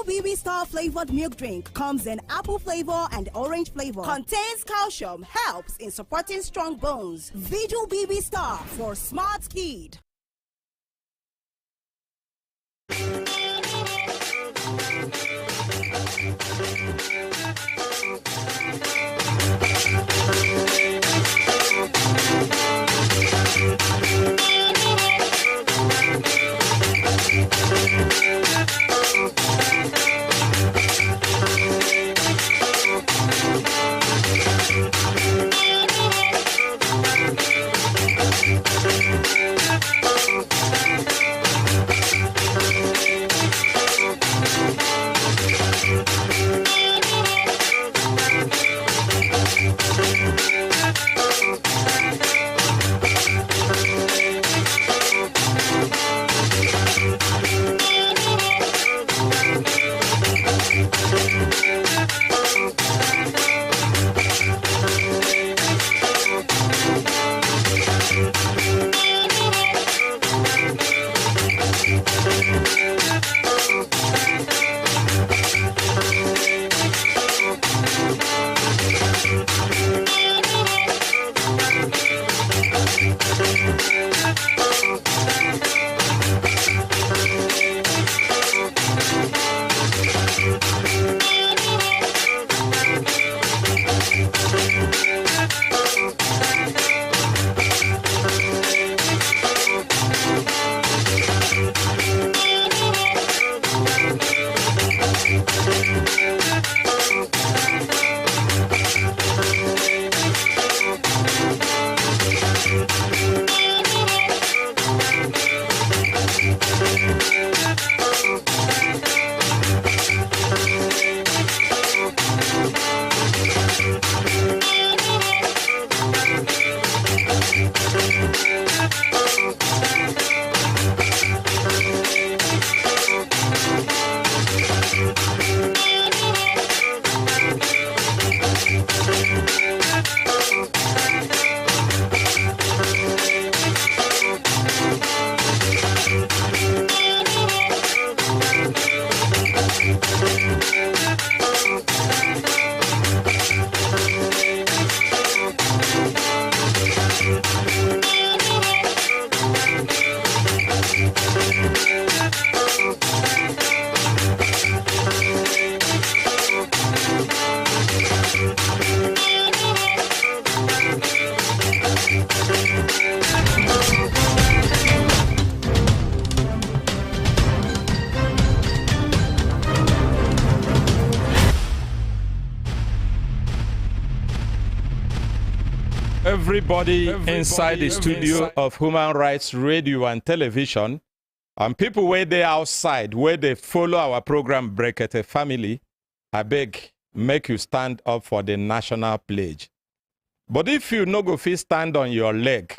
BB Star flavored milk drink comes in apple flavor and orange flavor. Contains calcium, helps in supporting strong bones. Visual BB Star for smart kid. Everybody inside the studio of Human Rights Radio and Television, and people where they outside, where they follow our program Brekete Family, I beg, make you stand up for the national pledge. But if you no go fit stand on your leg,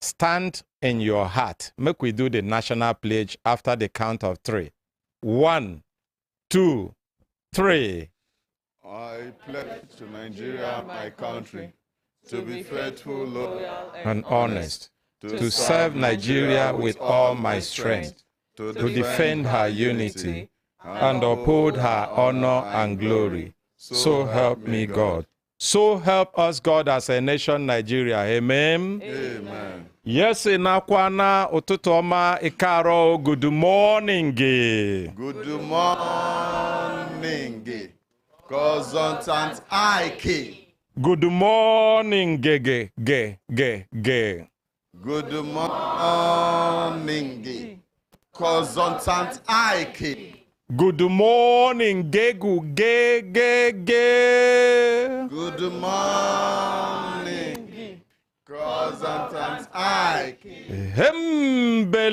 stand in your heart. Make we do the national pledge after the count of 3. 1, 2, 3. I pledge to Nigeria, my country, to be faithful, loyal, and honest, to serve Nigeria with all my strength, to defend her unity, and uphold her honor and glory. So help me God. So help us God as a nation, Nigeria. Amen. Amen. Yes, inakwana ututoma ikaro. Good morning. Good morning. Consultant Ike. Good morning, ge. Good morning, Consultant Ike. Good morning, gegu, ge. Good morning, Consultant Ike. Hembelembe.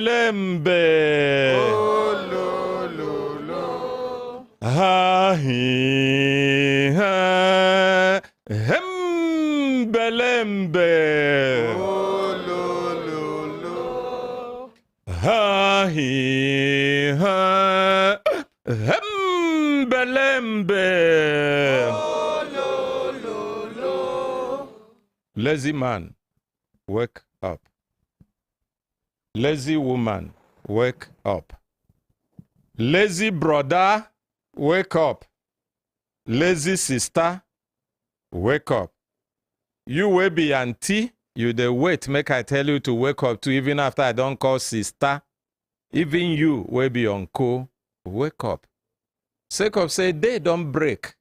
Oh, lo. Ahi. Omelembe. Lazy man, wake up. Lazy woman, wake up. Lazy brother, wake up. Lazy sister, wake up. You will be auntie, you dey wait, make I tell you to wake up too, even after I don't call sister. Even you will be uncle, wake up. Sake of say, day don't break.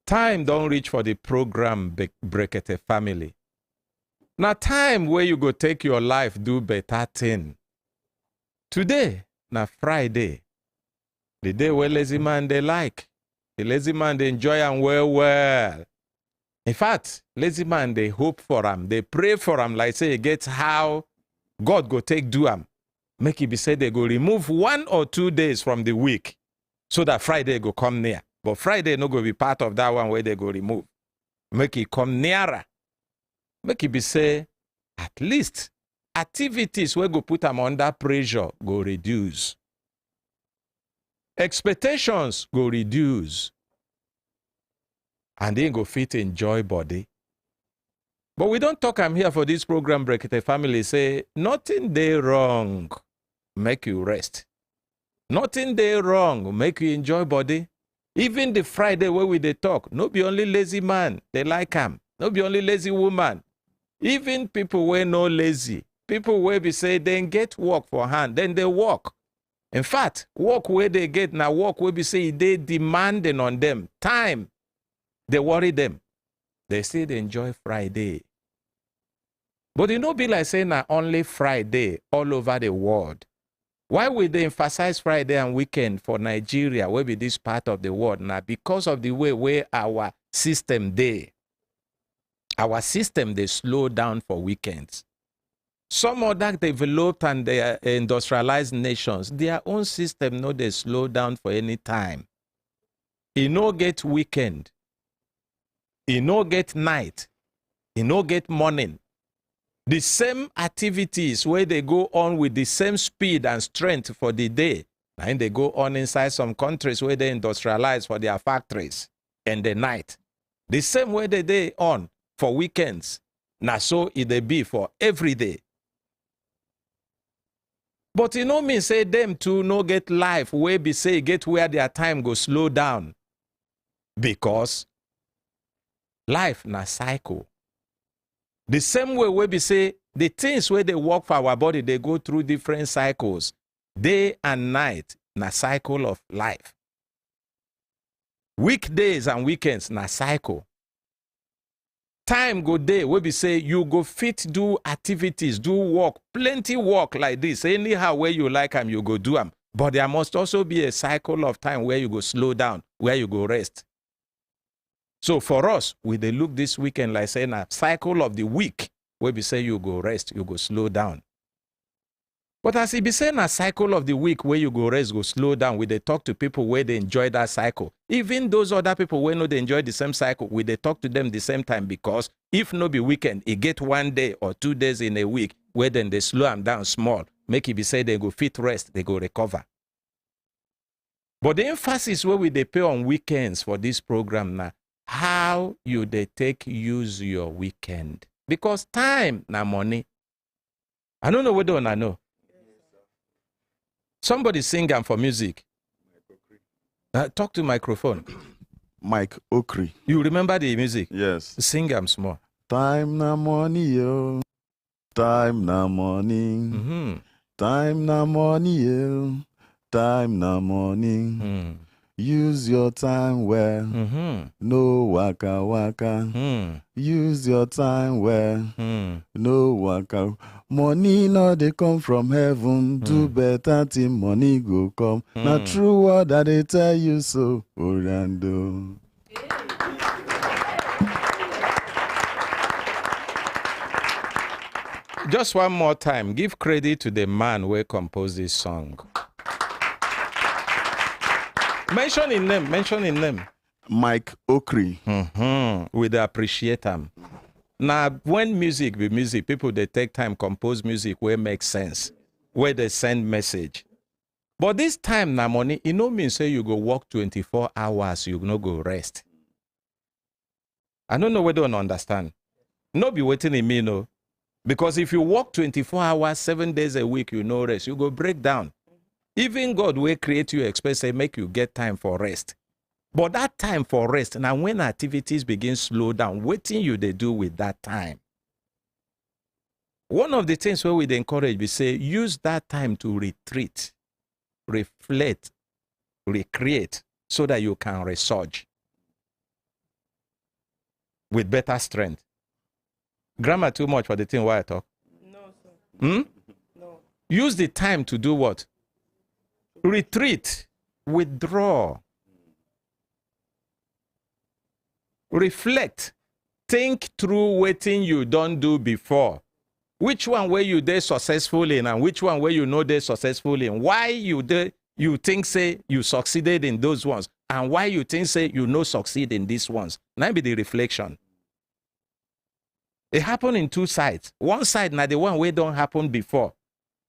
Time don't reach for the program Brekete family. Now time where you go take your life do better thing. Today, na Friday. The day where lazy man they like. The lazy man they enjoy and well. In fact, lazy man they hope for him. They pray for him like say it gets how God go take do him. Make it be said they go remove 1 or 2 days from the week so that Friday go come near. But Friday no go be part of that one where they go remove. Make it come nearer. Make it be say at least activities where go put them under pressure go reduce. Expectations go reduce. And then go fit enjoy body. But we don't talk I'm here for this program Brekete family say nothing dey wrong make you rest. Nothing dey wrong make you enjoy body. Even the Friday where we dey talk, no be only lazy man, they like him. No be only lazy woman. Even people where no lazy. People where be say they get work for hand, then they work. In fact, work where they get now work where be say they demanding on them. Time, they worry them. They say they enjoy Friday. But it no be like saying na only Friday all over the world. Why would they emphasize Friday and weekend for Nigeria, where be this part of the world? Now, because of the way where our system dey. Our system, they slow down for weekends. Some other developed and they industrialized nations, their own system, no, they slow down for any time. E no get weekend. E no get night. E no get morning. The same activities where they go on with the same speed and strength for the day, and they go on inside some countries where they industrialize for their factories in the night. The same way they on for weekends. Now so it they be for every day. But you know me say them too no get life where be say get where their time go slow down. Because life na cycle. The same way we be say the things where they work for our body, they go through different cycles. Day and night na cycle of life. Weekdays and weekends na cycle. Time go day we be say you go fit do activities, do work, plenty work like this. Anyhow where you like them, you go do them. But there must also be a cycle of time where you go slow down, where you go rest. So for us, we they look this weekend like saying a cycle of the week where we say you go rest, you go slow down. But as it be saying a cycle of the week where you go rest, go slow down, we they talk to people where they enjoy that cycle. Even those other people where no they enjoy the same cycle, we they talk to them the same time because if no be weekend, it get 1 day or 2 days in a week where then they slow them down small, make it be say they go fit rest, they go recover. But the emphasis where we they pay on weekends for this program now, how you they take use your weekend? Because time na money. I don't know whether I know. Somebody sing them for music. Talk to microphone. Mike Okri. You remember the music? Yes. Sing them small. Time na money, yo. Time na money. Mm-hmm. Time na money, yo. Time na money. Mm. Use your time well. Mm-hmm. No waka waka. Mm. Use your time well. Mm. No waka. Money no they come from heaven. Do better till money go come. Na true word that they tell you so. Orlando. Just one more time, give credit to the man who composed this song. Mention in name. Mike Okri. Mm-hmm. We appreciate him. Now, when music be music, people they take time compose music where it makes sense, where they send message. But this time na money, it no mean say you go work 24 hours, you no go rest. I don't know whether you understand. No be waiting in me, no. Because if you work 24 hours, 7 days a week, you no rest, you go break down. Even God will create you, expect say make you get time for rest. But that time for rest, now when activities begin slow down, waiting you they do with that time. One of the things where we encourage, we say, use that time to retreat, reflect, recreate, so that you can resurge with better strength. Grammar too much for the thing why I talk? No, sir. No. Use the time to do what? Retreat, withdraw, reflect, think through waiting you don't do before. Which one were you there successful in and which one were you not there successful in? Why you think say you succeeded in those ones and why you think say you no succeed in these ones? Now be the reflection. It happened in two sides. One side now the one where don't happen before.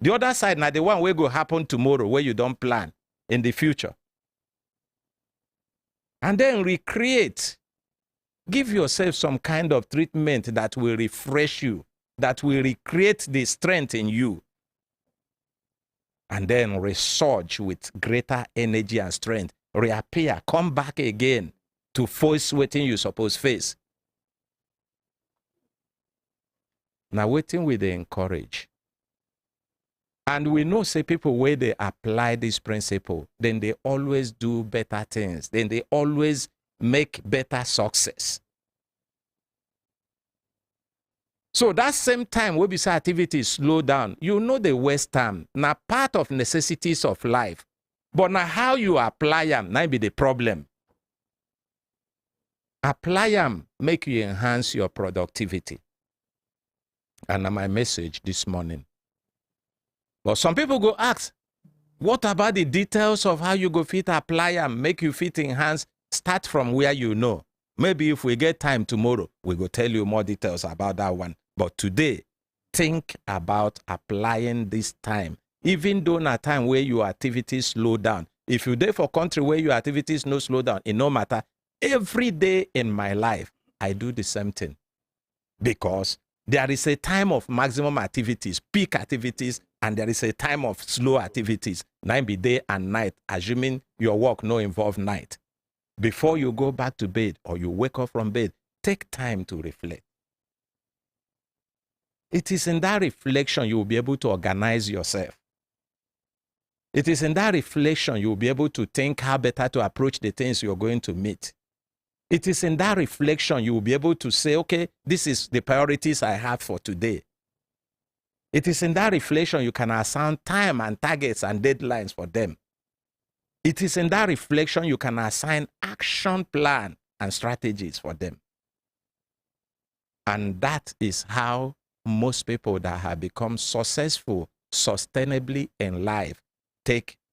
The other side now the one where go happen tomorrow where you don't plan in the future. And then recreate. Give yourself some kind of treatment that will refresh you, that will recreate the strength in you. And then resurge with greater energy and strength. Reappear, come back again to face waiting you suppose face. Now waiting with the encourage. And we know say people where they apply this principle, then they always do better things. Then they always make better success. So that same time when we say activities slow down, you know the waste time. Now part of necessities of life. But now how you apply them, now be the problem. Apply them, make you enhance your productivity. And my message this morning. But some people go ask, what about the details of how you go fit apply and make you fit enhance? Start from where you know. Maybe if we get time tomorrow, we go tell you more details about that one. But today, think about applying this time. Even though in a time where your activities slow down. If you're there for country where your activities no slow down, it no matter. Every day in my life, I do the same thing. Because there is a time of maximum activities, peak activities, and there is a time of slow activities. Night be day and night, assuming your work no involve night. Before you go back to bed or you wake up from bed, take time to reflect. It is in that reflection you will be able to organize yourself. It is in that reflection you will be able to think how better to approach the things you're going to meet. It is in that reflection you will be able to say, okay, this is the priorities I have for today. It is in that reflection you can assign time and targets and deadlines for them. It is in that reflection you can assign action plan and strategies for them. And that is how most people that have become successful sustainably in life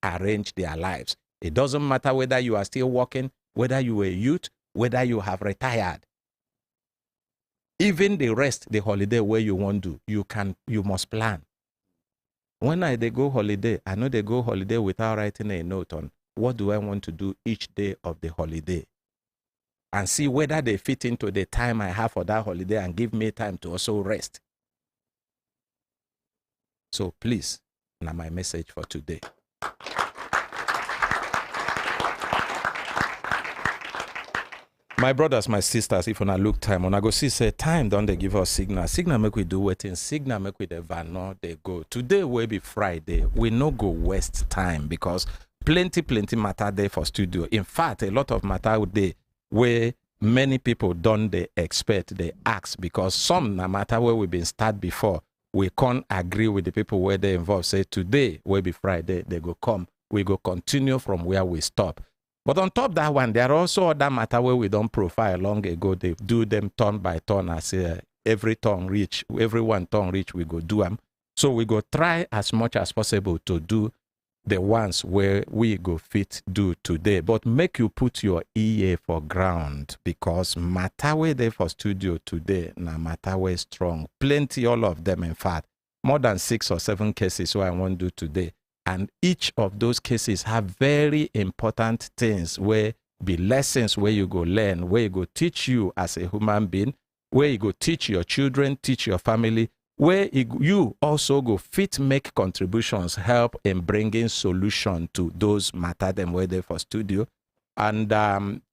arrange their lives. It doesn't matter whether you are still working, whether you are a youth, whether you have retired. Even the rest, the holiday where you want to, you must plan. When they go holiday, I know they go holiday without writing a note on what do I want to do each day of the holiday. And see whether they fit into the time I have for that holiday and give me time to also rest. So please, now my message for today. My brothers, my sisters, if I look time, when I go see say time, don't they give us signal? Signal make we do waiting. Signal make we the van, they go. Today will be Friday. We no go waste time because plenty matter there for studio. In fact, a lot of matter there where many people don't they expect, they ask because some no matter where we've been start before, we can't agree with the people where they involved. Say today will be Friday, they go come. We go continue from where we stop. But on top of that one, there are also other matter where we don't profile long ago. They do them turn by turn as every turn reach, every one turn reach, we go do them. So we go try as much as possible to do the ones where we go fit do today. But make you put your ear for ground because matter where they for studio today, na matter where strong. Plenty, all of them in fact. More than 6 or 7 cases what I want to do today. And each of those cases have very important things where be lessons where you go learn, where you go teach you as a human being, where you go teach your children, teach your family, where you also go fit make contributions, help in bringing solution to those matter them where they for studio. And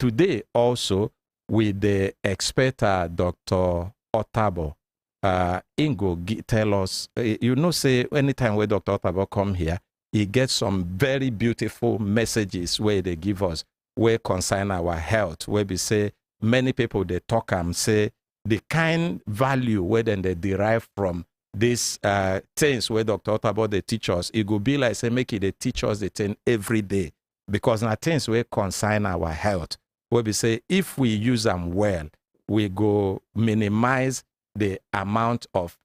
today also with the expert Dr. Otabo, Ingo tell us, you know, say anytime where Dr. Otabo come here, he gets some very beautiful messages where they give us, where concern our health, where we say many people they talk and say the kind value where then they derive from these things where Dr. Otabo they teach us, it will be like say make it they teach us the thing every day, because now things where concern our health, where we say if we use them well, we go minimize the amount of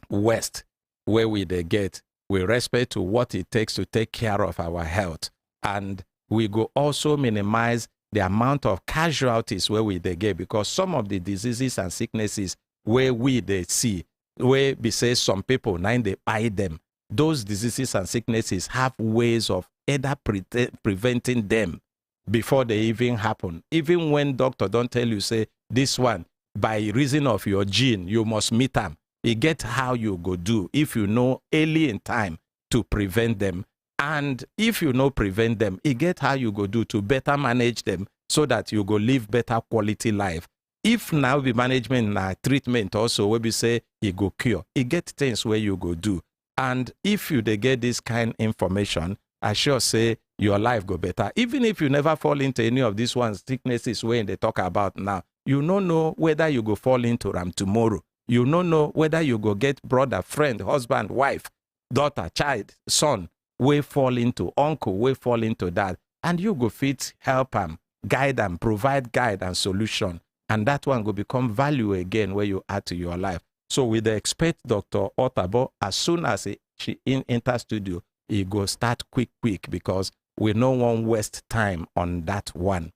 waste where we they get with respect to what it takes to take care of our health. And we go also minimize the amount of casualties where we they get, because some of the diseases and sicknesses where we they see, where we say some people now they buy them, those diseases and sicknesses have ways of either preventing them before they even happen. Even when doctor don't tell you, say, this one, by reason of your gene, you must meet them. You get how you go do if you know early in time to prevent them. And if you know prevent them, you get how you go do to better manage them so that you go live better quality life. If now the management and treatment also where we say you go cure, you get things where you go do. And if you they get this kind information, I sure say your life go better. Even if you never fall into any of these ones sicknesses where they talk about now, you don't know whether you go fall into them tomorrow. You don't know whether you go get brother, friend, husband, wife, daughter, child, son, we fall into uncle, we fall into that. And you go fit, help them, guide them, provide guide and solution. And that one will become value again where you add to your life. So with the expert Dr. Otabo, as soon as she enter studio, he go start quick, because we no one waste time on that one.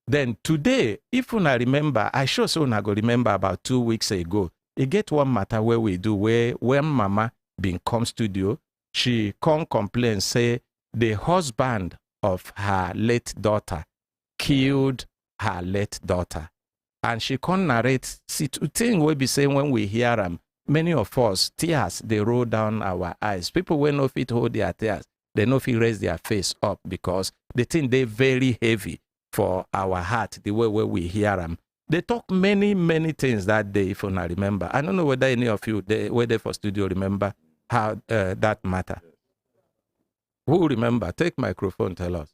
Then today, if una remember, I sure so una go remember about 2 weeks ago, it get one matter where we do, where when mama been come studio, she come complain, say the husband of her late daughter killed her late daughter. And she can narrate, see, two things we be saying when we hear them, many of us, tears, they roll down our eyes. People will not fit hold their tears. They no fit raise their face up because they think they very heavy for our heart, the way where we hear them. They talk many, many things that day, if you not remember. I don't know whether any of you, were there for studio, remember how that matter. Who remember? Take microphone, tell us.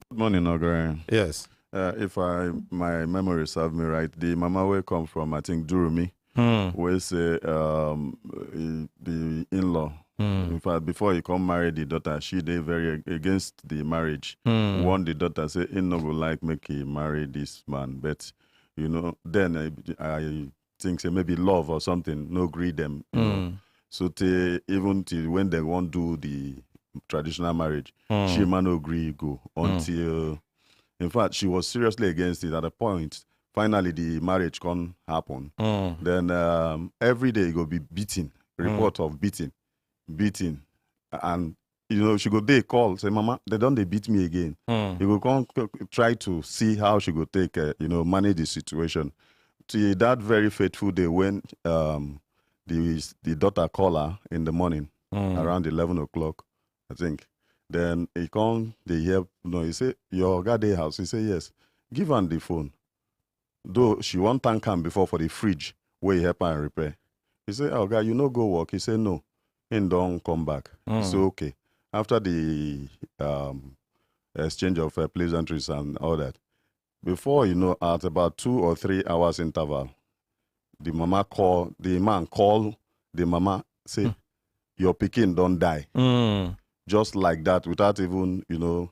Good morning, Ogre. Yes. If my memory serves me right, the mama will come from, I think, Durumi, where say the in-law. In fact, before he come marry the daughter, she they very against the marriage. One the daughter say, "In no go like make he marry this man," but you know, then I think say maybe love or something no agree them. You know? So even till when they won't do the traditional marriage, she man no agree go until. In fact, she was seriously against it at a point. Finally, the marriage can't happen. Then every day, go be beating, report of beating. And, you know, she go there call, say, Mama, they beat me again. You go come try to see how she go take, you know, manage the situation. To that very fateful day when the daughter call her in the morning, around 11 o'clock, I think. Then he come, they hear, no, he say, your guy dey house. He say, yes. Give her the phone. Though she won't thank him before for the fridge where he help her and repair. He say, oh, guy, you no go work. He say, no. He don't come back. So, okay. After the exchange of pleasantries and all that, before, you know, at about 2 or 3 hours interval, the man call the mama, say, your pikin don't die. Just like that, without even, you know,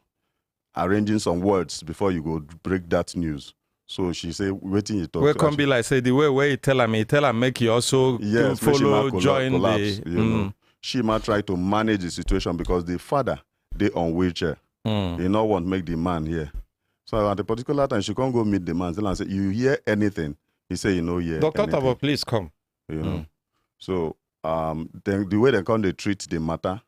arranging some words before you go break that news. So she say, waiting you talk. Where can be like, say, the way you tell her make you also follow, join collapse, the... You know. She might try to manage the situation because the father, they on wheelchair. They not want to make the man here. So at a particular time, she can't go meet the man. Tell him, say, you hear anything? He say, you know, yeah. Dr. Tabo, please come. You know. So then the way they come, they treat the matter,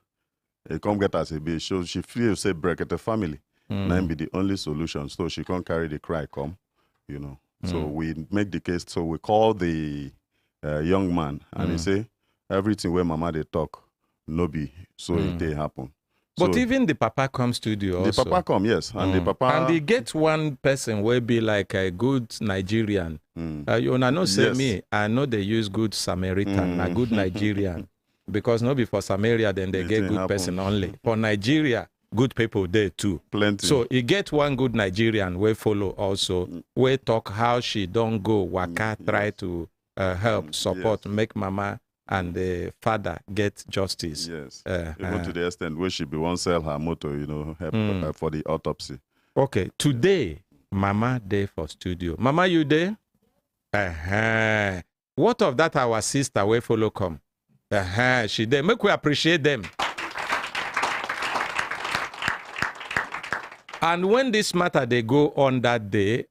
they come get as a bill. So she feels say Brekete family. Now be the only solution. So she can't carry the cry come, you know. So we make the case. So we call the young man and he say, everything where mama they talk, no be, so it they happen. But So even the papa come studio also. the papa come, yes. And the papa... And they get one person will be like a good Nigerian. You know, say Yes. me, I know they use good Samaritan, a good Nigerian. Because not before Samaria, then they It get didn't good happen. person only. For Nigeria, good people there too. Plenty. So you get one good Nigerian, we follow also. We talk how she don't go, waka, try to help, support, make mama and the father get justice. Yes. Even to the extent where she be one sell her motor, you know, help, for the autopsy. Okay, today, mama there for studio. Mama, you there? What of that our sister we follow come? She there. Make we appreciate them. And when this matter they go on that day,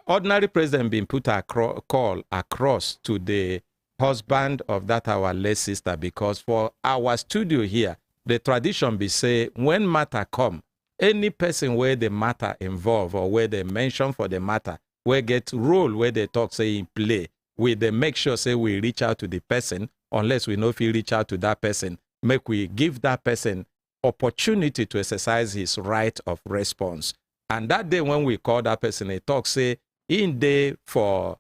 ordinary president been put a call across to the husband of that our late sister, because for our studio here, the tradition be say when matter come, any person where the matter involve or where they mention for the matter, where get role where they talk say in play, we they make sure say we reach out to the person, unless we know if we reach out to that person, make we give that person opportunity to exercise his right of response. And that day when we call that person, they talk say in day for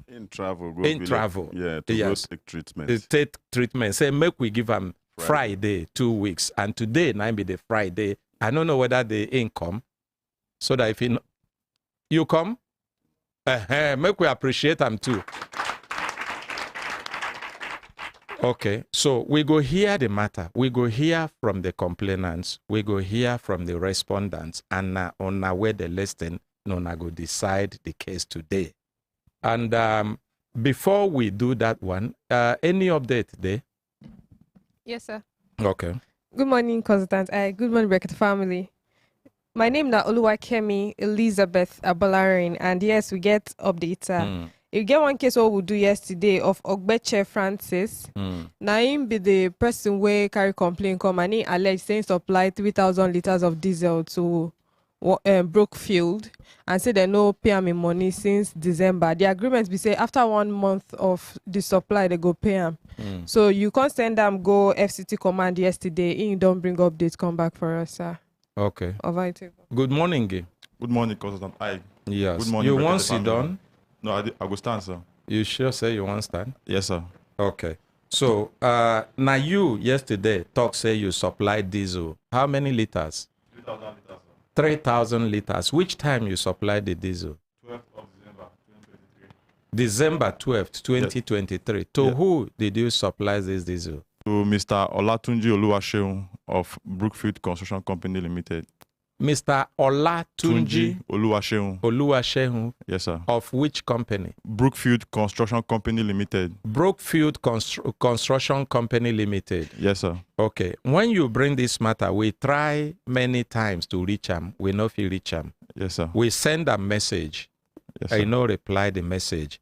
In travel. Go in travel. Yeah, to go take treatment. They take treatment. Say make we give them Friday 2 weeks. And today now be the Friday. I don't know whether the income. So that if you come, make we appreciate them too. Okay, so we go hear the matter. We go hear from the complainants. We go hear from the respondents. And on our way the listing, no, I go decide the case today. And before we do that one, any update there? Yes, sir. Okay. Good morning, consultant. Good morning, Brekete family. My name is Oluwakemi Elizabeth Abolarin, and yes, we get updates. You get one case what we do yesterday of Ogbeche Francis. Now him be the person where carry complaint come and he alleged saying supply 3,000 liters of diesel to Brookfield and say they no pay him money since December. The agreement be say after 1 month of the supply they go pay him. So you can't send them go FCT command yesterday. He don't bring updates come back for us, sir. Okay. Over it. Good morning, Guy. Good morning, consultant. Yes. Good morning. You Brekete want sit family. down? No, I go stand, sir. You sure say you want stand? Yes, sir. Okay. So now you yesterday talk say you supply diesel. How many liters? 3,000 liters, sir. 3,000 liters. Which time you supply the diesel? 12th of December, 2023. December 12th, 2023. To who did you supply this diesel? To Mr. Olatunji Oluwaseun of Brookfield Construction Company Limited. Mr. Olatunji Oluwaseun. Yes, sir. Of which company? Brookfield Construction Company Limited. Brookfield Construction Company Limited. Yes, sir. Okay. When you bring this matter, we try many times to reach them. We no feel reach them. Yes, sir. We send a message. Yes, I sir. no reply the message.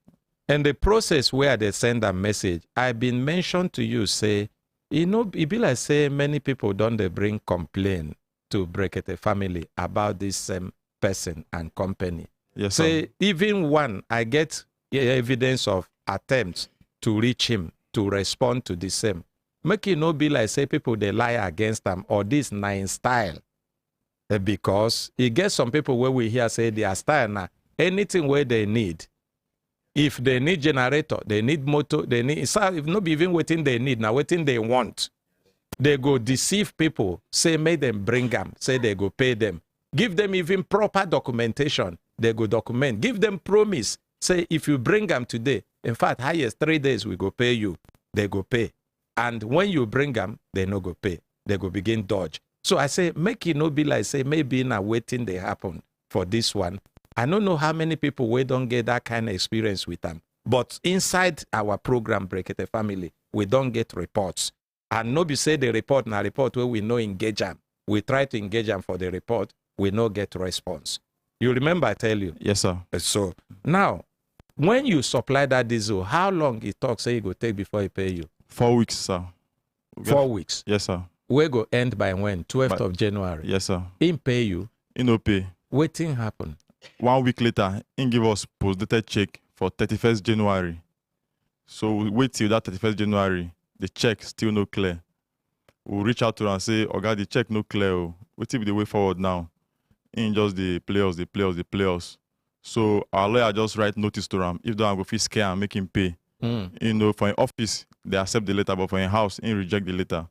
And the process where they send a message, I've been mentioned to you, say, you know, it be like say many people don't they bring complaint to Brekete family about this same person and company. Yes, Say, sir. even one, I get evidence of attempts to reach him, to respond to the same. Make it no be like say people they lie against them or this nine style. Because it gets some people where we hear say their style now, anything where they need. If they need generator, they need motor, they need, if not even waiting they need, now waiting they want. They go deceive people, say make them bring them, say they go pay them. Give them even proper documentation, they go document. Give them promise, say if you bring them today, in fact, highest 3 days we go pay you, they go pay. And when you bring them, they no go pay. They go begin dodge. So I say, make it no be like, say, maybe now waiting they happen for this one. I don't know how many people we don't get that kind of experience with them. But inside our program, Brekete Family, we don't get reports. And nobody say the report, na report where we no engage them. We try to engage them for the report, we no get response. You remember I tell you? Yes, sir. So now, when you supply that diesel, how long it talks say it will take before it pay you? 4 weeks, sir. 4 weeks. Yes, sir. We go end by when? 12th of January. Yes, sir. In pay you. In no pay. Waiting happen. 1 week later, in give us post-dated check for 31st January. So we wait till that 31st January. The check still no clear. We'll reach out to her and say, oh God, the check no clear. We take the way forward now. In just the players. So our lawyer just write notice to them. If they go feel scare and make him pay. You know, for an office, they accept the letter, but for a house, in reject the letter.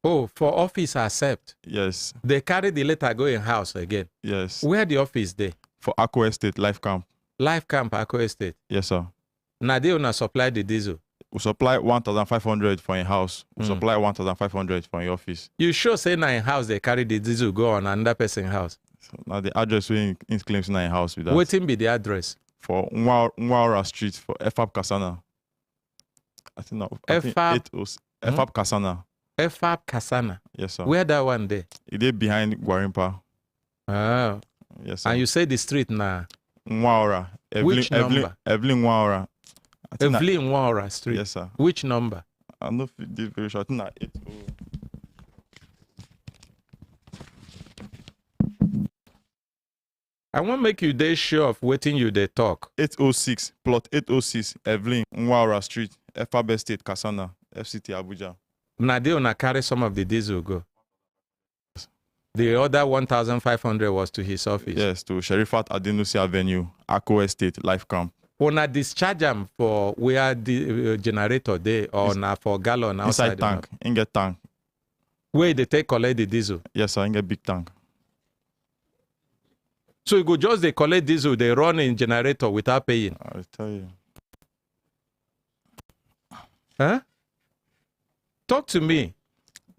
Oh, for office accept? Yes. They carry the letter, go in house again? Yes. Where the office there? For Aqua Estate, Life Camp. Life Camp, Aqua Estate? Yes, sir. Now they wanna supply the diesel? We supply 1,500 for a house. We supply 1,500 for an office. You sure say na in house they carry the diesel go on another person's house? So now the address we in claims na in house with that. Waiting be the address? For Nwaura Street for FAB Kasana. I think now FAB Kasana. FAB Kasana. Yes, sir. Where that one there? It is behind Gwarimpa. Oh. Yes, sir. And you say the street now? Nwaura. Which number? Evelyn Nwaura. Evelyn Nwaura Street. Yes, sir. Which number? I know this very short. I think 80. I won't make you day sure of waiting you they talk. 806, plot 806, Evelyn Nwaura Street, FAB Estate, Kasana, FCT Abuja. Now they wanna carry some of the diesel go. The other 1,500 was to his office. Yes, to Sherifat Adenusi Avenue, Aqua Estate, Life Camp. Wanna discharge them for where the generator there or na for gallon outside? Inside tank, in get tank. Where they take collect the diesel? Yes, sir, in get big tank. So you go just they collect diesel, they run in generator without paying. I'll tell you. Huh? Talk to me.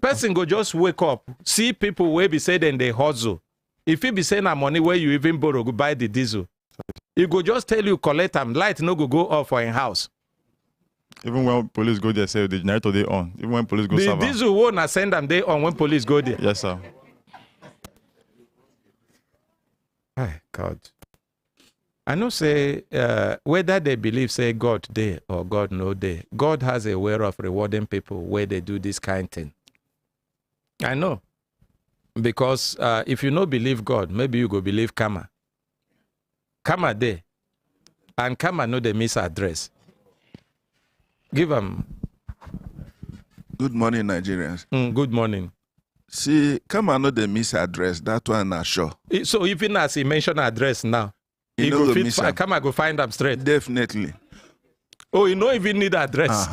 Person go just wake up, see people where be say then they hustle. If you be saying that money where you even borrow, go buy the diesel. He go just tell you collect them, light no go off for in house. Even when police go there, say the generator they on. Even when police go the serve. Diesel won't send them they on when police go there. Yes, sir. Oh, God. I know say whether they believe say God there or God no there, God has a way of rewarding people where they do this kind of thing. I know. Because if you no believe God, maybe you go believe Kama. Kama there. And Kama know the misaddress. Give them. Good morning, Nigerians. Good morning. See, Kama know the misaddress. That one not sure. So even as he mentioned address now, he go fit, Kama go find them straight. Definitely. Oh, you don't even need address.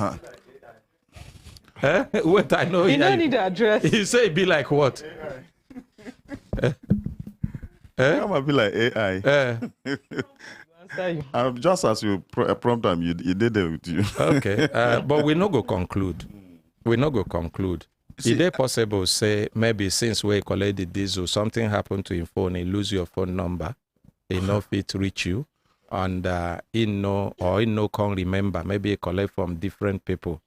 What I know. You don't need address. He say it be like what? Kama be like AI. Just as you prompt them, you did it with you. Okay, but we no go conclude. We no go conclude. Is it possible say maybe since we collect the diesel, something happened to your phone, he lose your phone number, he no fit reach you, and he no can remember. Maybe he collect from different people.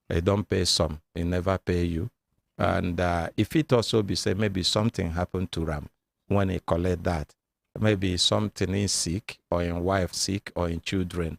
They don't pay some, he never pay you. And if it also be say maybe something happened to Ram when he collect that, maybe something is sick or in wife sick or in children,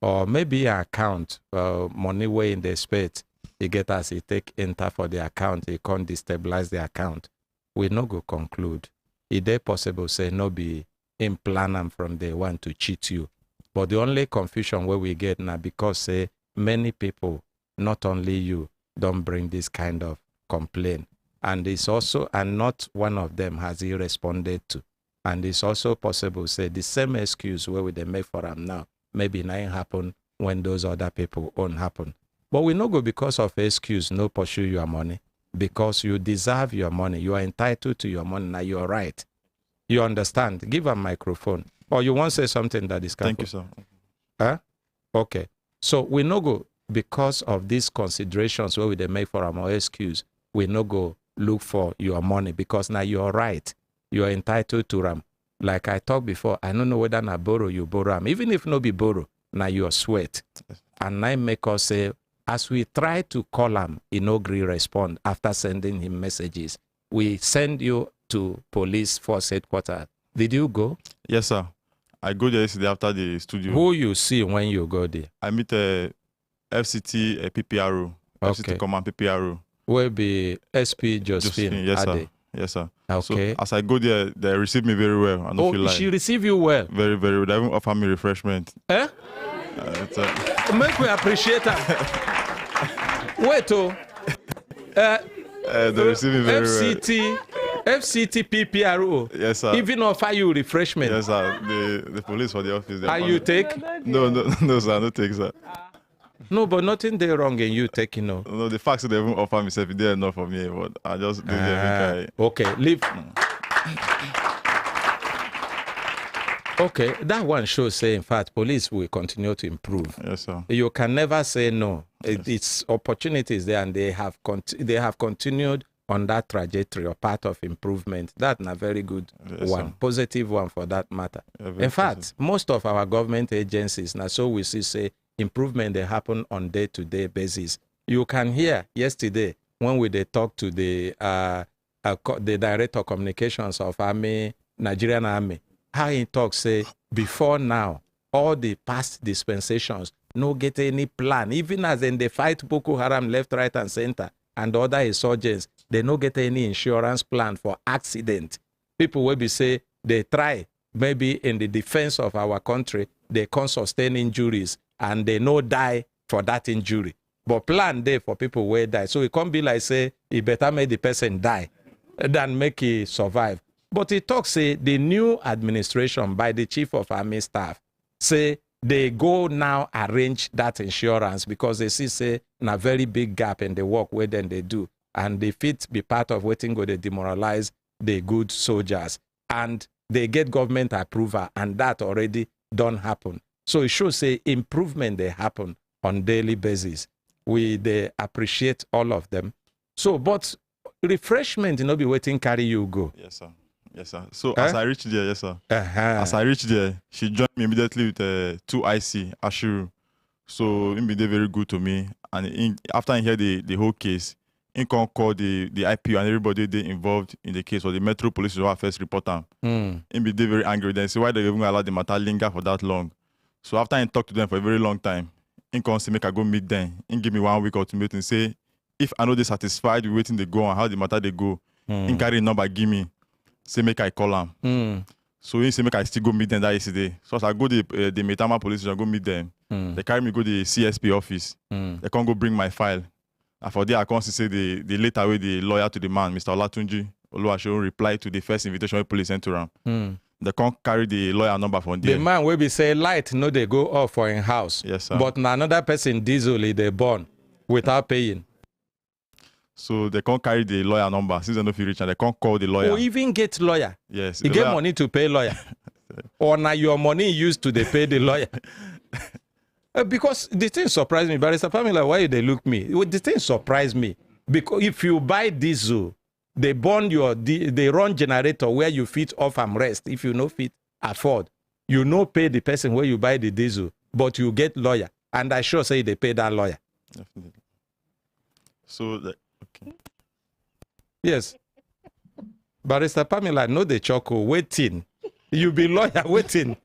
or maybe an account money way in the space he get as he take enter for the account, he can't destabilize the account. We no go conclude. Is it possible say no be in plan am from day one to cheat you? But the only confusion where we get now because say many people, not only you, don't bring this kind of complaint. And it's also, and not one of them has he responded to. And it's also possible, say, the same excuse where we they make for them now, maybe nothing happen when those other people won't happen. But we no go because of excuse, no pursue your money. Because you deserve your money. You are entitled to your money. Now you're right. You understand? Give a microphone. Or you want to say something that is Thank you, sir. Huh? Okay. So we no go because of these considerations where we they make for our excuse, we no go look for your money because now you're right. You are entitled to them. Like I talked before, I don't know whether na borrow you borrow them. Even if no be borrow, now you are sweat. And I make us say, as we try to call him, he no agree respond after sending him messages. We send you to police force headquarters. Did you go? Yes, sir. I go there yesterday after the studio. Who you see when you go there? I meet a FCT, a PPRO, FCT Command PPRO. Will be SP Josephine. Yes, sir. Ade. Yes, sir. Okay. So as I go there, they receive me very well. I don't feel like she receive you well. very, very well. They even offer me refreshment. Eh? Make we appreciate her. Wait, they receive me very well. FCT PPRO. Yes, sir. Even offer you refreshment. Yes, sir. The police for the office. And you take? No, sir. No take, sir. No, but nothing there wrong in you taking no. No, the fact that they even offer me self, they're enough for me. But I just do them. Okay, leave. Okay, that one shows say in fact police will continue to improve. Yes, sir. You can never say no. Yes. It's opportunities there, and they have continued on that trajectory or path of improvement. That's a very good one, sir. Positive one for that matter. Yeah, in fact, positive. most of our government agencies now, so we see say improvement they happen on day-to-day basis. You can hear yesterday when they talk to the director of communications of Nigerian Army, how he talks say before now all the past dispensations no get any plan, even as in they fight Boko Haram left, right, and center, and other insurgents, they no get any insurance plan for accident. People will be say they try maybe in the defense of our country, they can sustain injuries and they no die for that injury. But plan there for people where die. So it can't be like say it better make the person die than make it survive. But it talks say the new administration by the chief of army staff say they go now arrange that insurance because they see say a very big gap in the work where then they do, and they fit be part of waiting go they demoralize the good soldiers, and they get government approval, and that already don't happen. So it shows say improvement they happen on daily basis. They appreciate all of them. So but refreshment be waiting carry you go. Yes, sir. Yes, sir. So as I reached there, yes, sir. As I reached there, she joined me immediately with 2IC, Ashiru. So he been very good to me. And after I hear the whole case, he can call the IPO and everybody they involved in the case, or the Metro Police was our first reporter. He be very angry. Then say why they even allow the matter linger for that long. So after I talked to them for a very long time, he can say make I go meet them. He give me 1 week ultimatum and say if I know they satisfied with waiting they go and how the matter they go, he carry a number give me. Say make I call him. So he say make I still go meet them that yesterday. So as I go the Metama police station, go meet them. They carry me go the CSP office. They can't go bring my file. And for there I can't say the later way the lawyer to the man, Mr. Olatunji Oluwaseun, reply to the first invitation the police sent to him. They can't carry the lawyer number from there. The man will be say light no they go off for in house. Yes, sir. But another person diesel they born without paying. So they can't carry the lawyer number. Since they know if you reach and they can't call the lawyer. Or even get lawyer. Yes. You get money to pay lawyer. Or now your money used to they pay the lawyer. Because the thing surprised me. Barrister Pamela, why they look me? The thing surprised me. Because if you buy diesel, they they run generator where you fit off and rest. If you no fit afford, you no pay the person where you buy the diesel, but you get lawyer. And I sure say they pay that lawyer. Definitely. So okay. Yes. Barrister Pamela, no the choco waiting. You be lawyer waiting.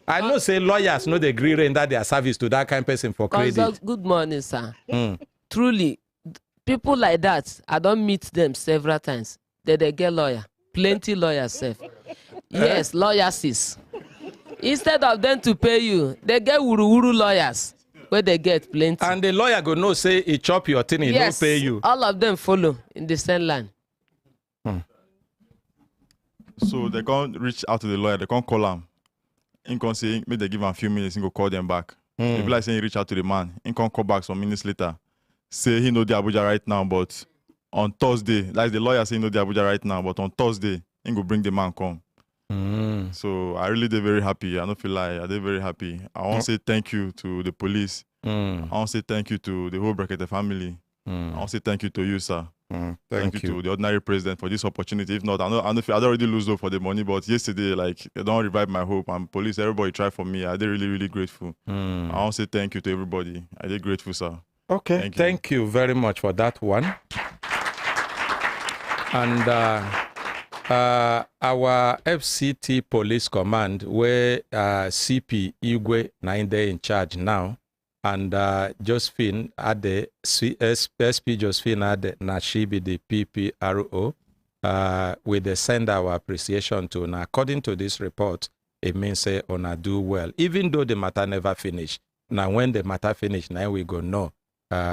I know say lawyers know the agree render their service to that kind of person for credit. Good morning, sir. Truly, people like that, I don't meet them several times. They get lawyer. Plenty lawyers, sir. Yes, lawyers is. Instead of them to pay you, they get wuru lawyers where they get plenty. And the lawyer go no say he chop your thing, he yes, don't pay you. All of them follow in the same line. So they can't reach out to the lawyer, they can't call him. He can say, maybe they give him a few minutes, he go call them back. If like saying reach out to the man, he can call back some minutes later. Say he know the Abuja right now, but on Thursday, like the lawyer say he know the Abuja right now, but on Thursday, he go bring the man come. So I really did very happy. I don't feel like I did very happy. I want to say thank you to the police. I want to say thank you to the whole Brekete family. I want to say thank you to you, sir. Thank you to the ordinary president for this opportunity. If not, I don't already lose hope for the money, but yesterday, like, they don't revive my hope. And police, everybody tried for me. I did really, really grateful. I want to say thank you to everybody. I did grateful, sir. Okay, thank you very much for that one. And our FCT police command, where CP Igwe 9 day in charge now, and Josephine Ade, SP Josephine Ade, Nashibi, the PPRO, we send our appreciation to una. According to this report, it means say una do well, even though the matter never finish. Now, when the matter finish, now we go know,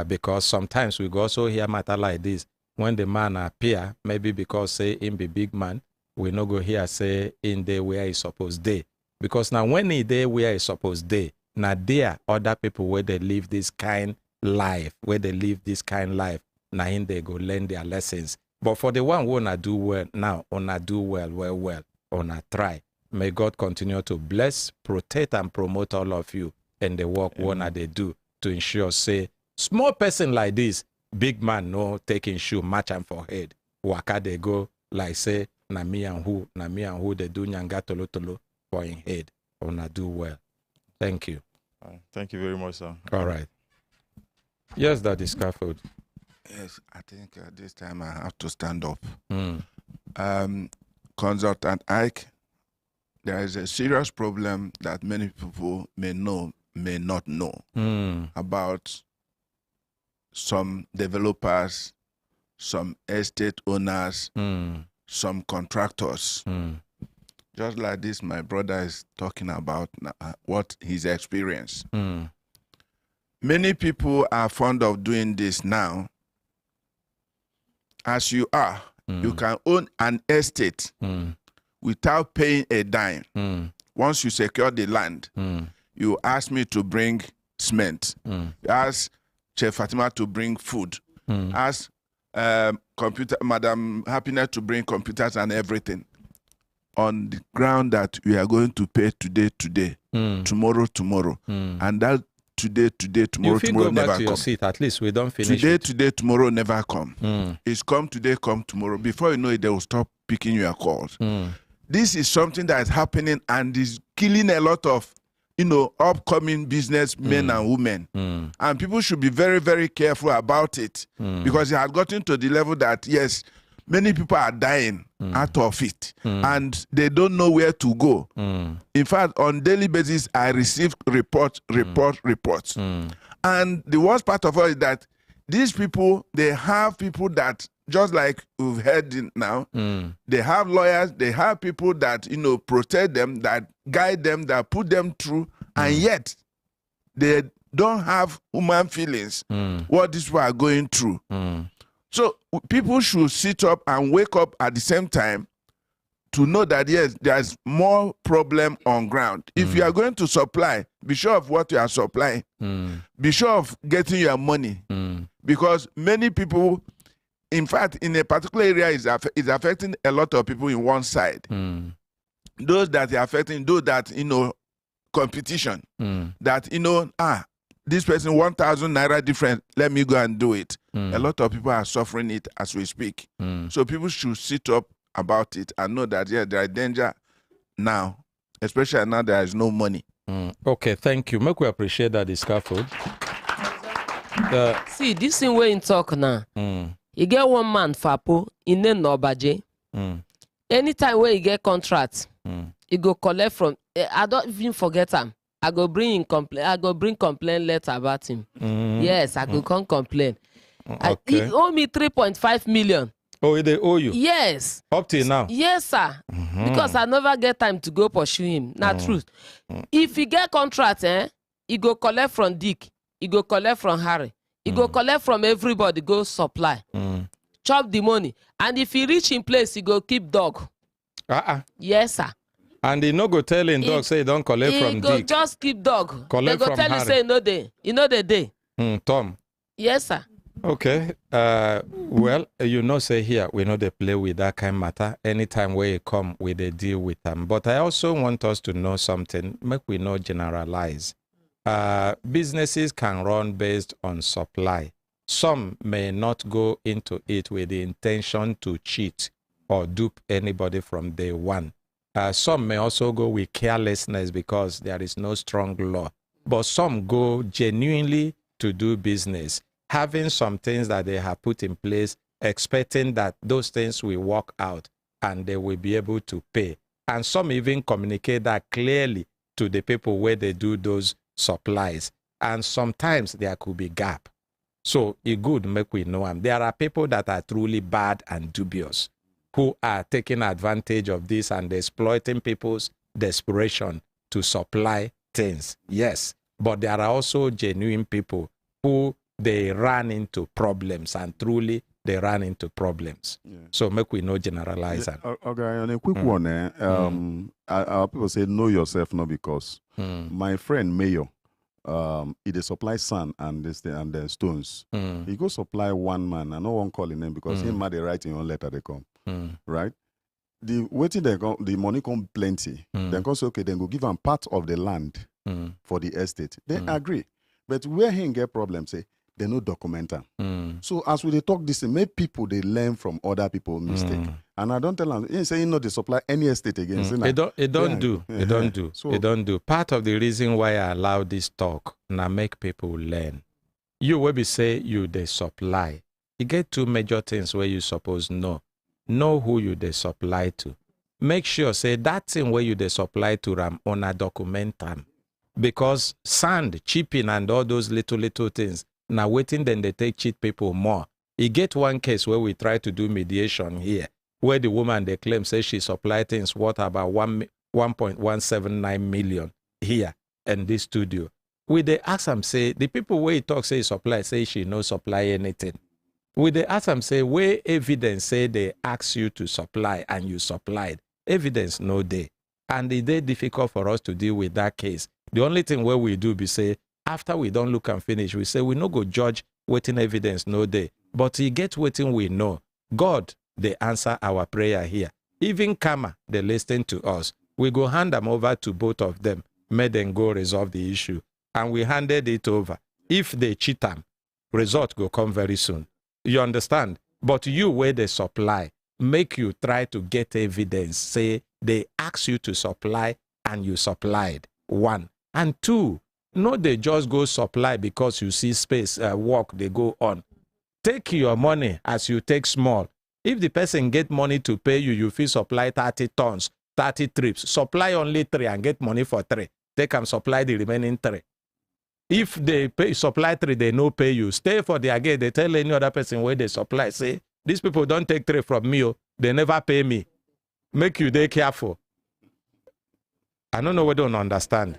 because sometimes we go also hear matter like this. When the man appear, maybe because say him be big man, we no go here say in there where he supposed day. Because now when he there where he supposed day, now there other people where they live this kind life, now in they go learn their lessons. But for the one who wanna do well now, wanna do well, wanna try. May God continue to bless, protect, and promote all of you and the work wanna they do to ensure say small person like this, big man no taking shoe match and for head. Waka they go like say na me and who they do nyanga tolo for in head. Wanna do well. Thank you. Thank you very much, sir. All right. Yes, that is scaffold. Yes, I think this time I have to stand up. Consultant Ike, there is a serious problem that many people may know, may not know about some developers, some estate owners, some contractors. Just like this, my brother is talking about what his experience. Many people are fond of doing this now. As you are, you can own an estate without paying a dime. Once you secure the land, you ask me to bring cement. You ask Chef Fatima to bring food. Ask Madam Happiness to bring computers and everything. On the ground that we are going to pay today, tomorrow, and that today, tomorrow, you tomorrow go never back to come. your seat. At least we don't finish. Today, tomorrow never come. It's come today, come tomorrow. Before you know it, they will stop picking your calls. This is something that is happening and is killing a lot of, upcoming businessmen and women. And people should be very, very careful about it because it has gotten to the level that yes, many people are dying out of it and they don't know where to go. In fact, on daily basis, I receive reports. And the worst part of all is that these people, they have people that, just like we've heard now, they have lawyers, they have people that, protect them, that guide them, that put them through, and yet they don't have human feelings, what these people are going through. So people should sit up and wake up at the same time to know that, yes, there's more problem on ground. If you are going to supply, be sure of what you are supplying. Be sure of getting your money. Because many people, in fact, in a particular area is affecting a lot of people in one side. Those that are affecting, those that, competition. That, this person 1,000 naira different, let me go and do it. A lot of people are suffering it as we speak. So people should sit up about it and know that, yeah, there is danger now, especially now there is no money. Okay, thank you. Make we appreciate that, the scaffold. See, this thing we in talk now. You get one man, Fapo, in the Nobaje. Anytime where you get contract, you go collect from, I don't even forget him. I go bring complaint letter about him. Yes, I go come complain. Okay. He owe me 3.5 million. Oh, they owe you? Yes. Up till now? Yes, sir. Because I never get time to go pursue him. Not truth. If he get contract, he go collect from Dick. He go collect from Harry. He go collect from everybody, go supply. Chop the money. And if he reach in place, he go keep dog. Yes, sir. And he no go tell him dog, say don't collect from Dick. He go just keep dog. Collect they go from tell Harry. you, say, no day. You know the day. Tom. Yes, sir. Okay. Well, say here, we know they play with that kind of matter. Anytime where you come, we they deal with them. But I also want us to know something. Make we not generalize. Businesses can run based on supply. Some may not go into it with the intention to cheat or dupe anybody from day one. Some may also go with carelessness because there is no strong law. But some go genuinely to do business, having some things that they have put in place, expecting that those things will work out and they will be able to pay. And some even communicate that clearly to the people where they do those supplies. And sometimes there could be gap. So it good make we know them. There are people that are truly bad and dubious who are taking advantage of this and exploiting people's desperation to supply things. Yes, but there are also genuine people who they run into problems, and truly they run into problems. Yeah. So make we no generalize them. Okay, on a quick one, our people say know yourself, not because. My friend Mayo, he dey supply sand and this thing and then stones. He go supply one man, and no one call him name because him man they write in your letter they come. Right? The waiting they go, the money come plenty. Then come say okay, then go give him part of the land for the estate. They agree. But where he get problem, say they no document them. So as we dey talk this, make people they learn from other people's mistake. And I don't tell them, he say he not they supply any estate again. It don't do. Part of the reason why I allow this talk now make people learn. You will be say you they supply. You get two major things where you suppose know who you they supply to. Make sure say that thing where you they supply to ram on a document them. Because sand, chipping and all those little things, now waiting then they take cheat people more. You get one case where we try to do mediation here, where the woman they claim says she supplied things worth about 1.179 million here in this studio. We they ask them say the people where he talk say supply say she no supply anything. We they ask them say where evidence say they ask you to supply and you supplied. Evidence no day. And it is difficult for us to deal with that case. The only thing where we do be say, after we don't look and finish, we say we no go judge waiting evidence no day. But he get waiting we know. God, they answer our prayer here. Even Kama, they listen to us. We go hand them over to both of them. May them go resolve the issue. And we handed it over. If they cheat them, result go come very soon. You understand? But you where they supply, make you try to get evidence. Say they ask you to supply and you supplied. 1. And 2, no, they just go supply because you see space, work, they go on. Take your money as you take small. If the person get money to pay you, you feel supply 30 tons, 30 trips. Supply only 3 and get money for 3. They can supply the remaining 3. If they pay supply 3, they no pay you. Stay for their gate. They tell any other person where they supply, say, these people don't take 3 from me. They never pay me. Make you they careful. I don't know we don't understand.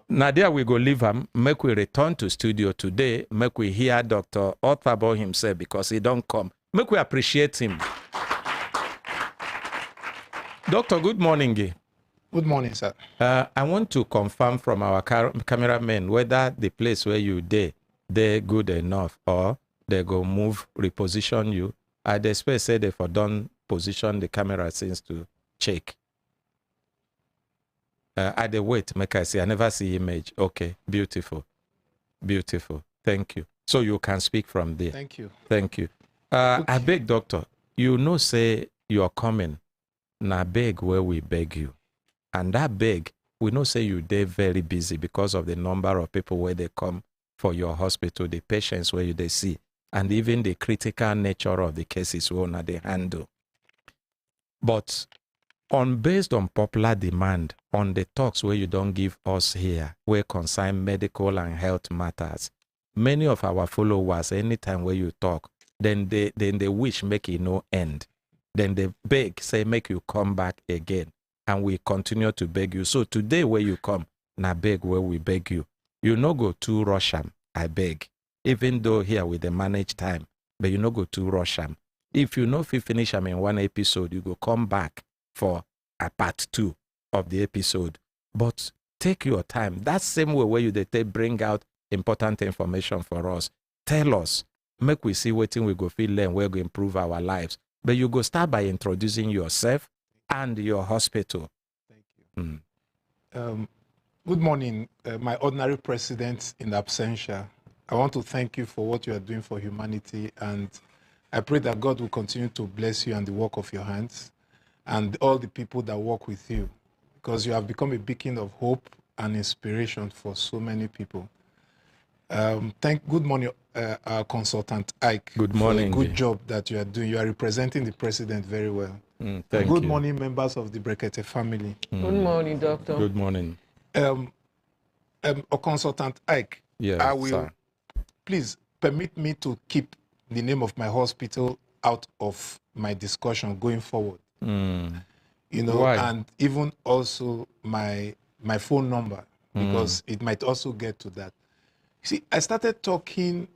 Nadia, we go leave him. Make we return to studio today. Make we hear Dr. Othabo himself because he don't come. Make we appreciate him. Doctor, good morning. Good morning, sir. I want to confirm from our cameraman whether the place where you they good enough or they go move, reposition you. I expect say they for done position the camera since to check. I dey wait, make I see. I never see image. Okay, beautiful. Beautiful. Thank you. So you can speak from there. Thank you. Thank you. I beg, doctor, you know say you're coming. Now beg where we beg you. And that beg, we know say you dey very busy because of the number of people where they come for your hospital, the patients where you they see, and even the critical nature of the cases where they handle. But based on popular demand, on the talks where you don't give us here, where concern medical and health matters, many of our followers, anytime where you talk, then they wish make it no end. Then they beg, say make you come back again. And we continue to beg you. So today where you come, na beg where we beg you. You no go to Russian, I beg. Even though here with the managed time, but you no go to Russian. If you know if you finish them in one episode, you go come back for a part 2 of the episode. But take your time. That same way where you they bring out important information for us. Tell us. Make we see what we go feel learn, where we improve our lives. But you go start by introducing yourself and your hospital. Thank you. Good morning, my ordinary president in absentia. I want to thank you for what you are doing for humanity, and I pray that God will continue to bless you and the work of your hands and all the people that work with you, because you have become a beacon of hope and inspiration for so many people. Good morning, our consultant Ike. Good morning. For a good job that you are doing. You are representing the president very well. Thank good you. morning, members of the Brekete family. Good morning, doctor. Good morning. A consultant Ike, Yes, I will, sir. please permit me to keep the name of my hospital out of my discussion going forward. You know, Why? and even also my phone number, because it might also get to that. See, I started talking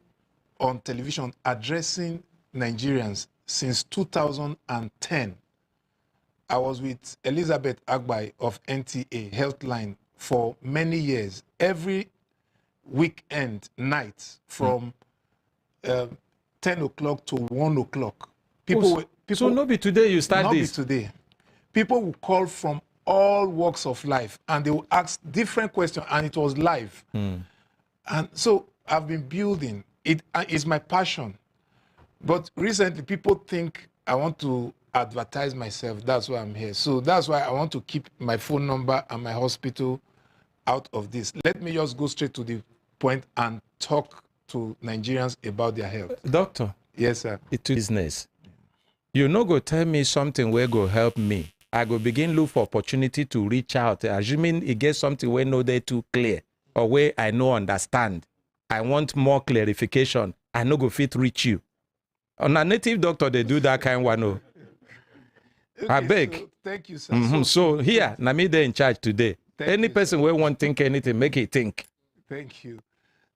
on television addressing Nigerians since 2010. I was with Elizabeth Agbai of NTA Healthline for many years. Every weekend night from 10 o'clock to 1 o'clock. So no be today you start not this? Be today. People will call from all walks of life and they will ask different questions, and it was live. And so I've been building. It's my passion. But recently people think I want to advertise myself. That's why I'm here. So that's why I want to keep my phone number and my hospital out of this. Let me just go straight to the point and talk to Nigerians about their health. Doctor. Yes, sir. It's business. You no go tell me something where go help me. I go begin look for opportunity to reach out, assuming it gets something where no they too clear or where I no understand. I want more clarification. I no go fit reach you. On a native doctor, they do that kind of one. Okay, I beg. So, thank you, sir. So here, na me they in charge today. Any person where won't think anything, make it think. Thank you.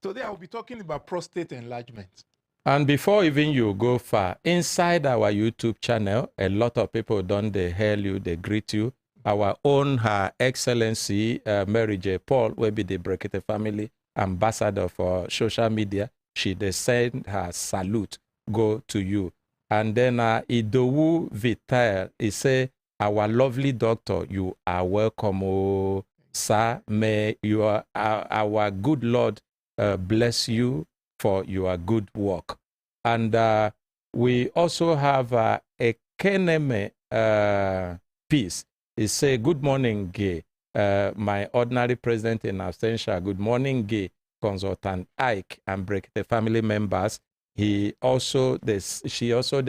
Today I will be talking about prostate enlargement. And before even you go far, inside our YouTube channel, a lot of people don't they hail you, they greet you. Our own Her Excellency Mary J. Paul will be the Brekete family ambassador for social media. She they send her salute go to you. And then Idowu Vital, he say, our lovely doctor, you are welcome, oh, sir. May our good Lord bless you for your good work. And we also have a Keneme piece. He say, good morning, Gay. My ordinary president in absentia. Good morning, Gay. Consultant Ike and Brekete family members. She also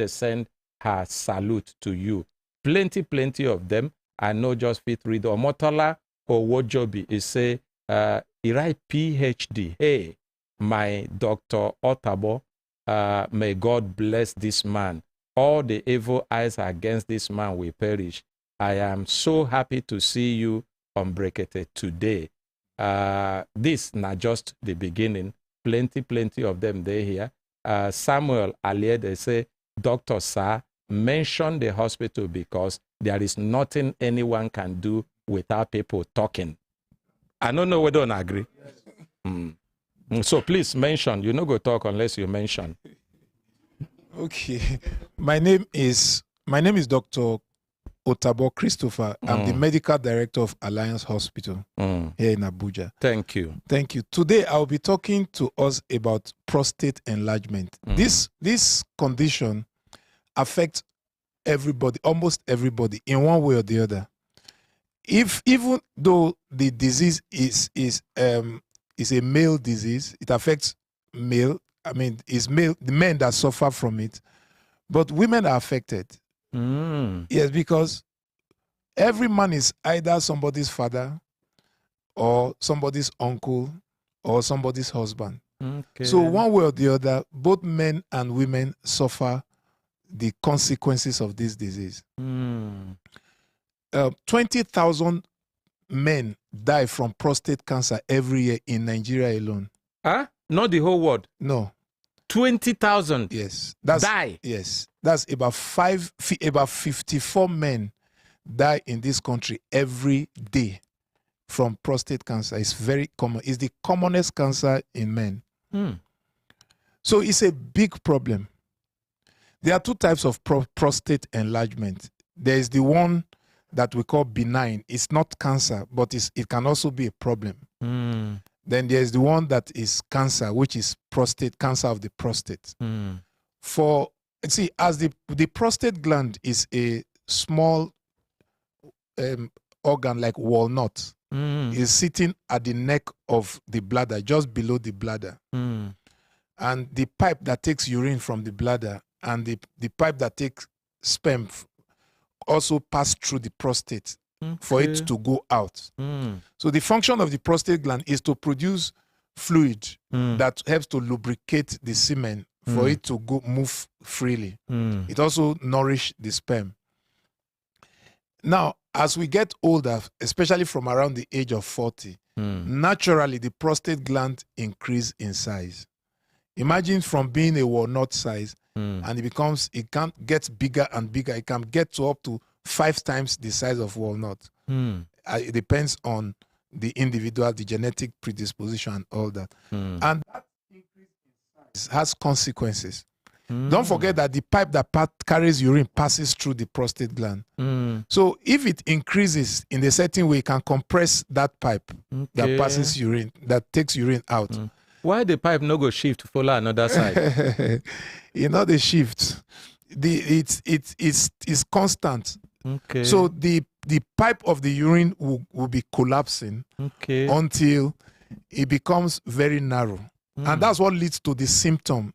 send her salute to you. Plenty of them. I know just fit read. Omotola Owojobi is say, he write PhD. Hey, my Dr. Otabo, may God bless this man. All the evil eyes against this man will perish. I am so happy to see you on Brekete today. This not just the beginning. Plenty of them they here. Samuel Alier, they say, Dr. Sir, mention the hospital because there is nothing anyone can do without people talking. I don't know whether you agree. So please mention. You no go talk unless you mention. Okay. My name is Dr. Otabo Christopher. I'm the medical director of Alliance Hospital here in Abuja. Thank you. Thank you. Today I'll be talking to us about prostate enlargement. This condition affects everybody, almost everybody, in one way or the other. Even though the disease is a male disease, it affects male. I mean, it's male, the men that suffer from it, but women are affected. Yes, because every man is either somebody's father or somebody's uncle or somebody's husband. Okay. So one way or the other, both men and women suffer the consequences of this disease. 20,000 men die from prostate cancer every year in Nigeria alone. Not the whole world? No. 20,000? Yes. Die? Yes. That's about 54 men die in this country every day from prostate cancer. It's very common. It's the commonest cancer in men. So it's a big problem. There are two types of prostate enlargement. There is the one that we call benign. It's not cancer, but it can also be a problem. Then there's the one that is cancer, which is prostate cancer of the prostate. As the prostate gland is a small organ like walnut, is sitting at the neck of the bladder, just below the bladder. And the pipe that takes urine from the bladder and the pipe that takes sperm also pass through the prostate for it to go out. So the function of the prostate gland is to produce fluid that helps to lubricate the semen for it to move freely. It also nourishes the sperm. Now, as we get older, especially from around the age of 40, naturally the prostate gland increase in size. Imagine from being a walnut size, and it can get bigger and bigger. It can get to up to 5 times the size of walnut. It depends on the individual, the genetic predisposition, and all that. And that increase in size has consequences. Don't forget that the pipe that carries urine passes through the prostate gland. So if it increases in a certain way, it can compress that pipe that passes urine, that takes urine out. Why the pipe no go shift follow another side? You know, the shift. It's constant. Okay. So the pipe of the urine will be collapsing until it becomes very narrow. And that's what leads to the symptom.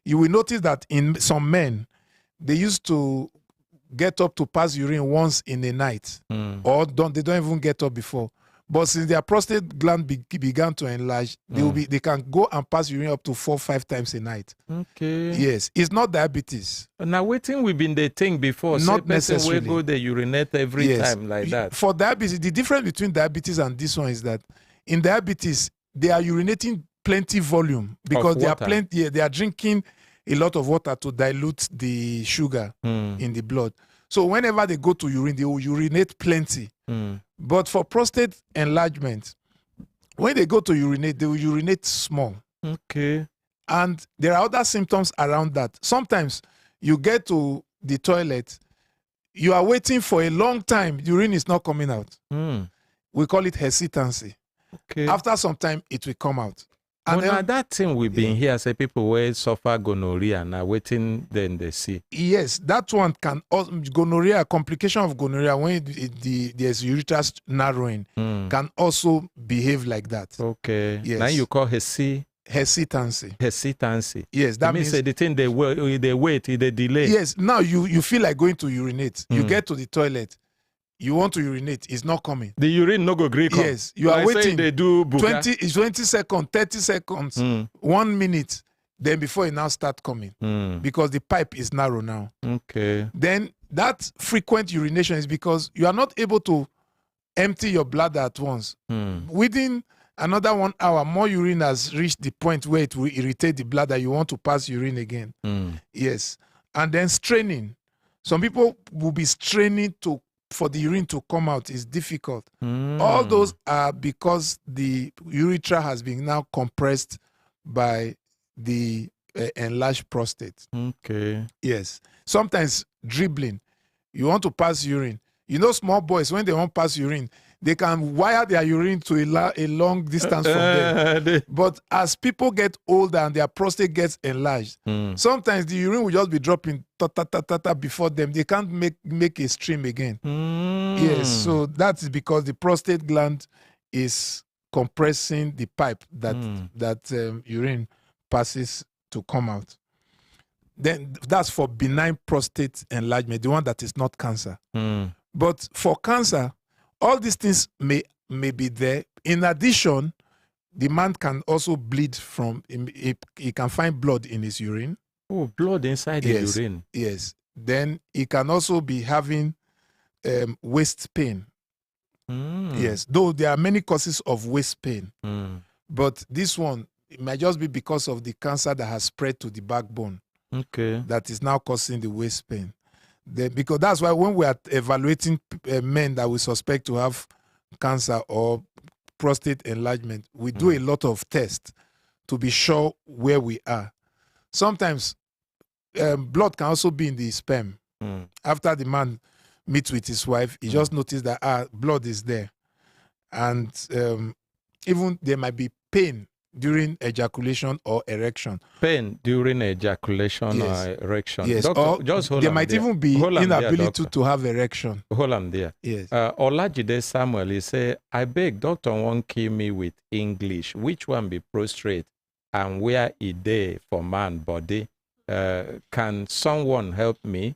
You will notice that in some men, they used to get up to pass urine once in a night, or they don't even get up before. But since their prostate gland began to enlarge, they can go and pass urine up to 4 or 5 times a night. Okay. Yes, it's not diabetes. Now, waiting we've been the thing before. Not necessarily. We go they urinate every time like that. For diabetes, the difference between diabetes and this one is that in diabetes, they are urinating plenty volume because they are drinking a lot of water to dilute the sugar in the blood. So whenever they go to urine, they will urinate plenty. But for prostate enlargement, when they go to urinate, they will urinate small. Okay. And there are other symptoms around that. Sometimes you get to the toilet, you are waiting for a long time, urine is not coming out. We call it hesitancy. Okay. After some time, it will come out. And now that thing we've been here, say people will suffer gonorrhea now waiting, then they see. Yes, that one can gonorrhea, complication of gonorrhea when there's urethral narrowing can also behave like that. Okay. Yes. Now you call hesitancy. Hesitancy. Yes, that means the thing they wait, they delay. Yes. Now you feel like going to urinate. You get to the toilet. You want to urinate, it's not coming. The urine no go green. Yes, you are waiting. They do 20 seconds, 30 seconds, 1 minute. Then before it now start coming, because the pipe is narrow now. Okay. Then that frequent urination is because you are not able to empty your bladder at once. Within another 1 hour, more urine has reached the point where it will irritate the bladder. You want to pass urine again. Yes, and then straining. Some people will be straining for the urine to come out is difficult. All those are because the urethra has been now compressed by the enlarged prostate. Okay. Yes. Sometimes dribbling. You want to pass urine. You know, small boys, when they want to pass urine, they can wire their urine to a long distance from them. But as people get older and their prostate gets enlarged, sometimes the urine will just be dropping before them. They can't make a stream again. Yes, so that is because the prostate gland is compressing the pipe that urine passes to come out. Then that's for benign prostate enlargement, the one that is not cancer. But for cancer, all these things may be there. In addition, the man can also bleed from, he can find blood in his urine. Oh, blood inside the urine. Yes. Then he can also be having waist pain. Yes, though there are many causes of waist pain. But this one, it might just be because of the cancer that has spread to the backbone. Okay. That is now causing the waist pain. Because that's why when we are evaluating men that we suspect to have cancer or prostate enlargement, we do a lot of tests to be sure where we are. Sometimes blood can also be in the sperm. After the man meets with his wife, he just noticed that blood is there. And even there might be pain during ejaculation or erection. Pain during ejaculation or erection. Yes, Doctor, or just hold there on might there. even be inability to have erection. Hold on there. Yes. Olajide Samuel, he say, I beg doctor won't kill me with English. Which one be prostrate and where it dey for man body? Can someone help me?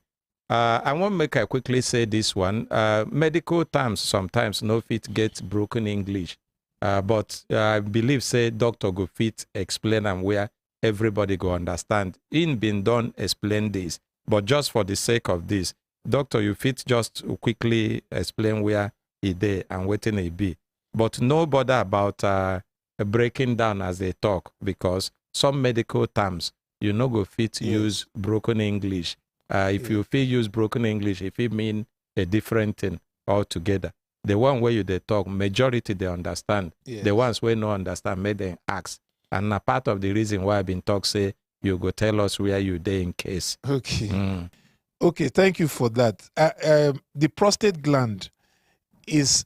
I want to make I quickly say this one. Medical terms sometimes no fit get broken English. But I believe, say, doctor go fit explain and where everybody go understand. In been done explain this, but just for the sake of this, doctor, you fit just quickly explain where he dey and wetin he be. But no bother about breaking down as they talk, because some medical terms you no go fit use broken English. If you fit use broken English, if it mean a different thing altogether. The one where you they talk, majority they understand. The ones where no understand, make them ask. And a part of the reason why I've been talk, say you go tell us where you dey in case. Okay. Okay, thank you for that. The prostate gland is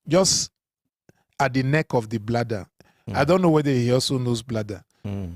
just at the neck of the bladder. I don't know whether he also knows bladder.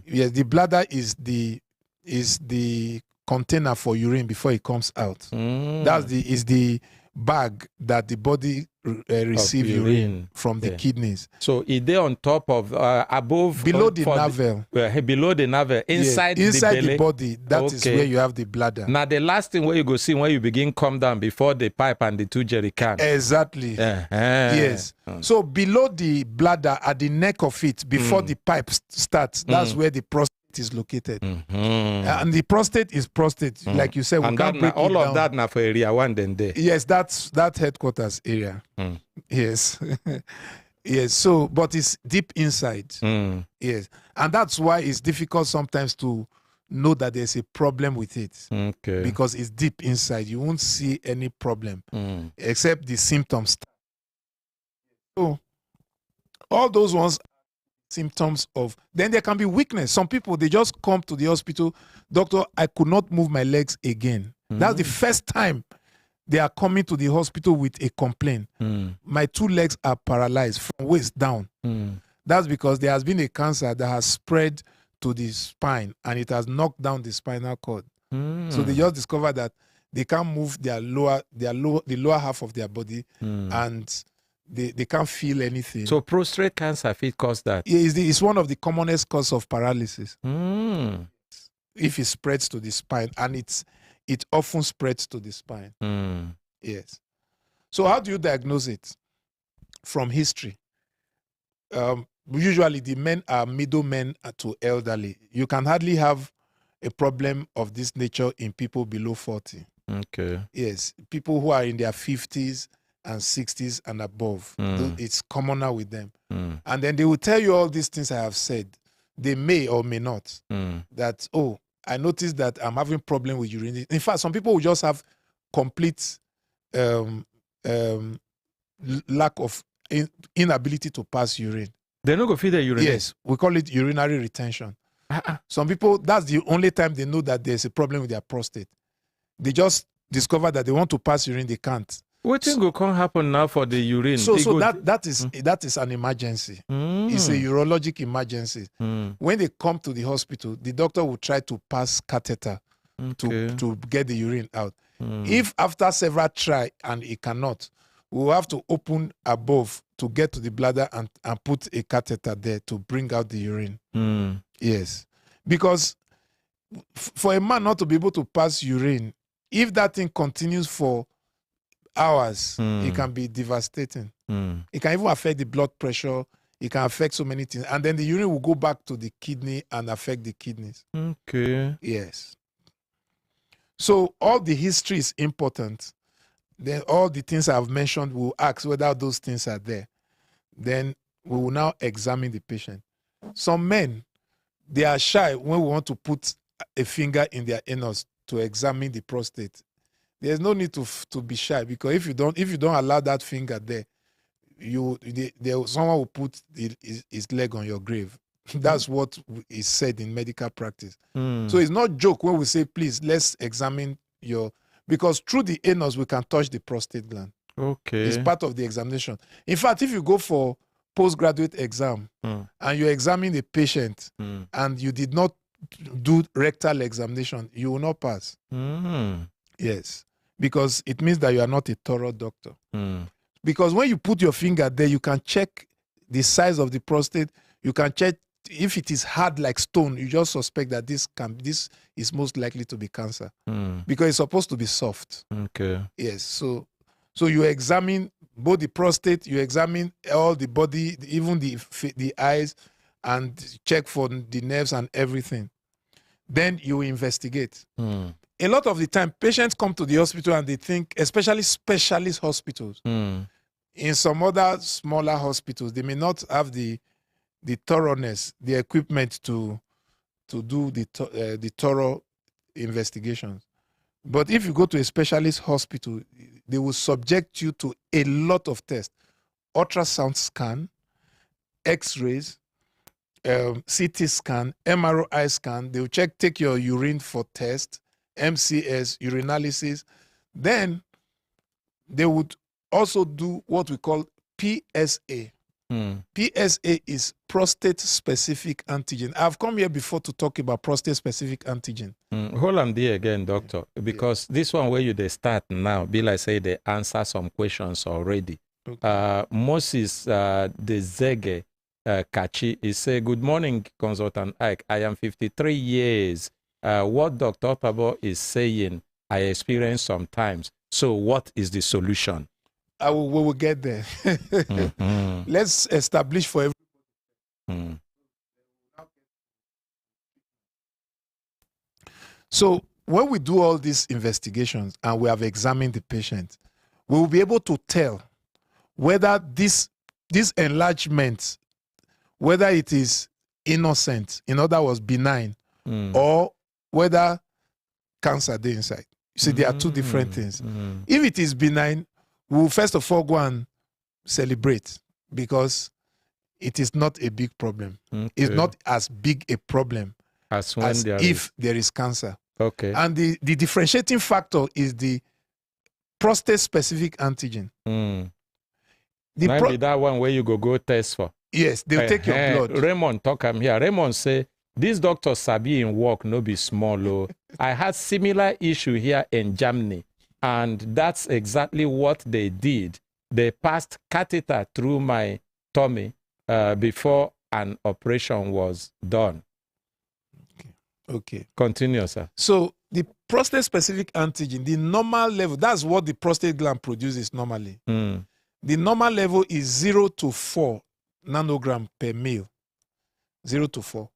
Yes, the bladder is the container for urine before it comes out. That's the bag that the body receive urine from the kidneys. So is they on top of above below the navel? Below the navel, inside the body. That is where you have the bladder. Now the last thing where you go see when you begin come down before the pipe and the 2 jerry can. Exactly. Yes. So below the bladder, at the neck of it, before the pipe starts, that's where the prostate is located. And the prostate is prostate, like you said. We and can't break all it of down. that now for area 1 then there. Yes, that's that headquarters area. Yes. Yes. So, but it's deep inside. Yes. And that's why it's difficult sometimes to know that there's a problem with it. Okay. Because it's deep inside. You won't see any problem except the symptoms. So, all those ones symptoms of, then there can be weakness. Some people, they just come to the hospital, doctor, I could not move my legs again. That's the first time they are coming to the hospital with a complaint. My 2 legs are paralyzed from waist down. That's because there has been a cancer that has spread to the spine and it has knocked down the spinal cord. So they just discovered that they can't move the lower half of their body and they can't feel anything. So prostate cancer fit cause that? It's one of the commonest causes of paralysis. If it spreads to the spine, and it often spreads to the spine. Yes. So how do you diagnose it? From history. Usually the men are middlemen to elderly. You can hardly have a problem of this nature in people below 40. Okay. Yes. People who are in their 50s and 60s and above. It's commoner with them. And then they will tell you all these things I have said. They may or may not. That, oh, I noticed that I'm having problem with urine. In fact, some people will just have complete lack of inability to pass urine. They no go feed the urine? Yes, we call it urinary retention. Some people, that's the only time they know that there's a problem with their prostate. They just discover that they want to pass urine, they can't. What thing will come happen now for the urine? So that is an emergency. It's a urologic emergency. When they come to the hospital, the doctor will try to pass catheter to get the urine out. If after several try and it cannot, we will have to open above to get to the bladder and put a catheter there to bring out the urine. Yes. Because for a man not to be able to pass urine, if that thing continues for hours, it can be devastating. It can even affect the blood pressure. It can affect so many things. And then the urine will go back to the kidney and affect the kidneys. Okay. Yes. So all the history is important. Then all the things I've mentioned, we'll ask whether those things are there. Then we will now examine the patient. Some men, they are shy when we want to put a finger in their anus to examine the prostate. There's no need to be shy, because if you don't allow that finger there, someone will put his leg on your grave. That's what is said in medical practice. So it's not joke when we say, please, let's examine because through the anus we can touch the prostate gland. Okay. It's part of the examination. In fact, if you go for postgraduate exam and you examine the patient and you did not do rectal examination, you will not pass. Yes. Because it means that you are not a thorough doctor. Because when you put your finger there, you can check the size of the prostate. You can check if it is hard like stone. You just suspect that this is most likely to be cancer, because it's supposed to be soft. Okay. Yes. So you examine both the prostate, you examine all the body, even the eyes, and check for the nerves and everything. Then you investigate. A lot of the time, patients come to the hospital and they think, especially specialist hospitals, in some other smaller hospitals, they may not have the thoroughness, the equipment to do the thorough investigations. But if you go to a specialist hospital, they will subject you to a lot of tests: ultrasound scan, X-rays, CT scan, MRI scan. They will take your urine for test, MCS, urinalysis. Then they would also do what we call PSA. PSA is prostate-specific antigen. I've come here before to talk about prostate-specific antigen. Hold on there again, doctor, because this one where they start now, be like say they answer some questions already. Okay. Moses Dezege Kachi, he say, "Good morning, Consultant Ike. I am 53 years. What Dr. Pabo is saying, I experience sometimes. So what is the solution?" We will get there. Let's establish for everybody. So when we do all these investigations and we have examined the patient, we will be able to tell whether this enlargement, whether it is innocent, in other words, benign, or whether cancer is inside. You see, there are two different things. If it is benign, we will first of all go and celebrate, because it is not a big problem. Okay. It's not as big a problem as if there is cancer. Okay. And the differentiating factor is the prostate-specific antigen. Maybe that one where you go test for. Yes, they'll take your blood. Raymond talk am here. Raymond say, "This doctor sabi in work no be small. I had similar issue here in Germany. And that's exactly what they did. They passed catheter through my tummy before an operation was done." Okay. Continue, sir. So the prostate-specific antigen, the normal level, that's what the prostate gland produces normally. The normal level is 0 to 4 nanogram per mil. 0 to 4.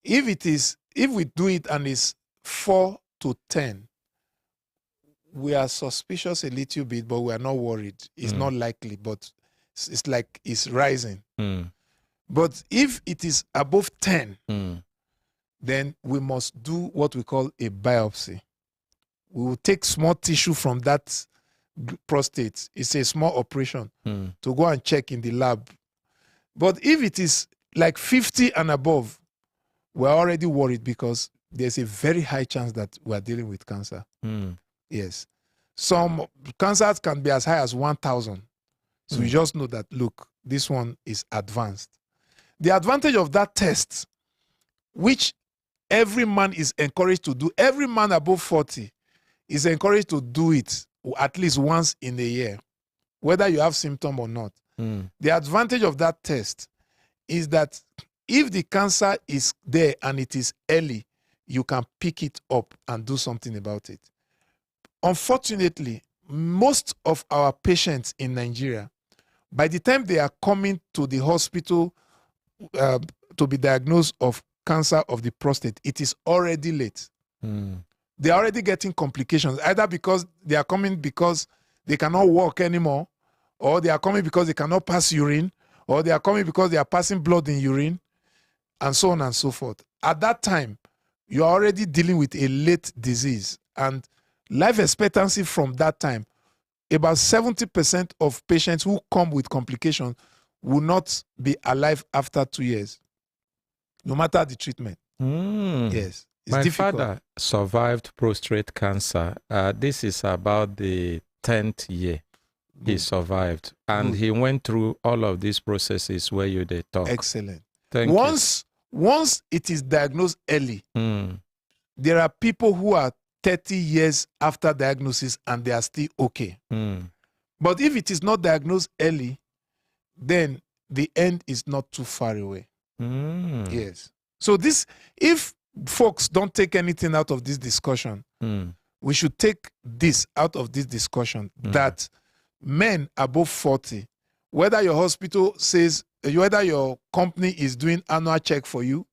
If we do it and it's 4 to 10, we are suspicious a little bit, but we are not worried. It's not likely, but it's like it's rising. But if it is above 10, then we must do what we call a biopsy. We will take small tissue from that prostate. It's a small operation to go and check in the lab. But if it is like 50 and above, we're already worried, because there's a very high chance that we're dealing with cancer. Yes. Some cancers can be as high as 1,000. So you just know that, look, this one is advanced. The advantage of that test, which every man is encouraged to do, every man above 40 is encouraged to do it at least once in a year, whether you have symptom or not. The advantage of that test is that if the cancer is there and it is early, you can pick it up and do something about it. Unfortunately, most of our patients in Nigeria, by the time they are coming to the hospital to be diagnosed of cancer of the prostate, it is already late. They are already getting complications, either because they are coming because they cannot walk anymore, or they are coming because they cannot pass urine, or they are coming because they are passing blood in urine, and so on and so forth. At that time, you are already dealing with a late disease, and life expectancy from that time, about 70% of patients who come with complications will not be alive after 2 years, no matter the treatment. Yes. It's My difficult. father survived prostate cancer. This is about the 10th year he survived. And he went through all of these processes where you did talk. Excellent. Thank you. Once it is diagnosed early, there are people who are 30 years after diagnosis and they are still okay. But if it is not diagnosed early, then the end is not too far away. Yes. So if folks don't take anything out of this discussion, we should take this out of this discussion, that men above 40, whether your hospital says, whether your company is doing annual check for you,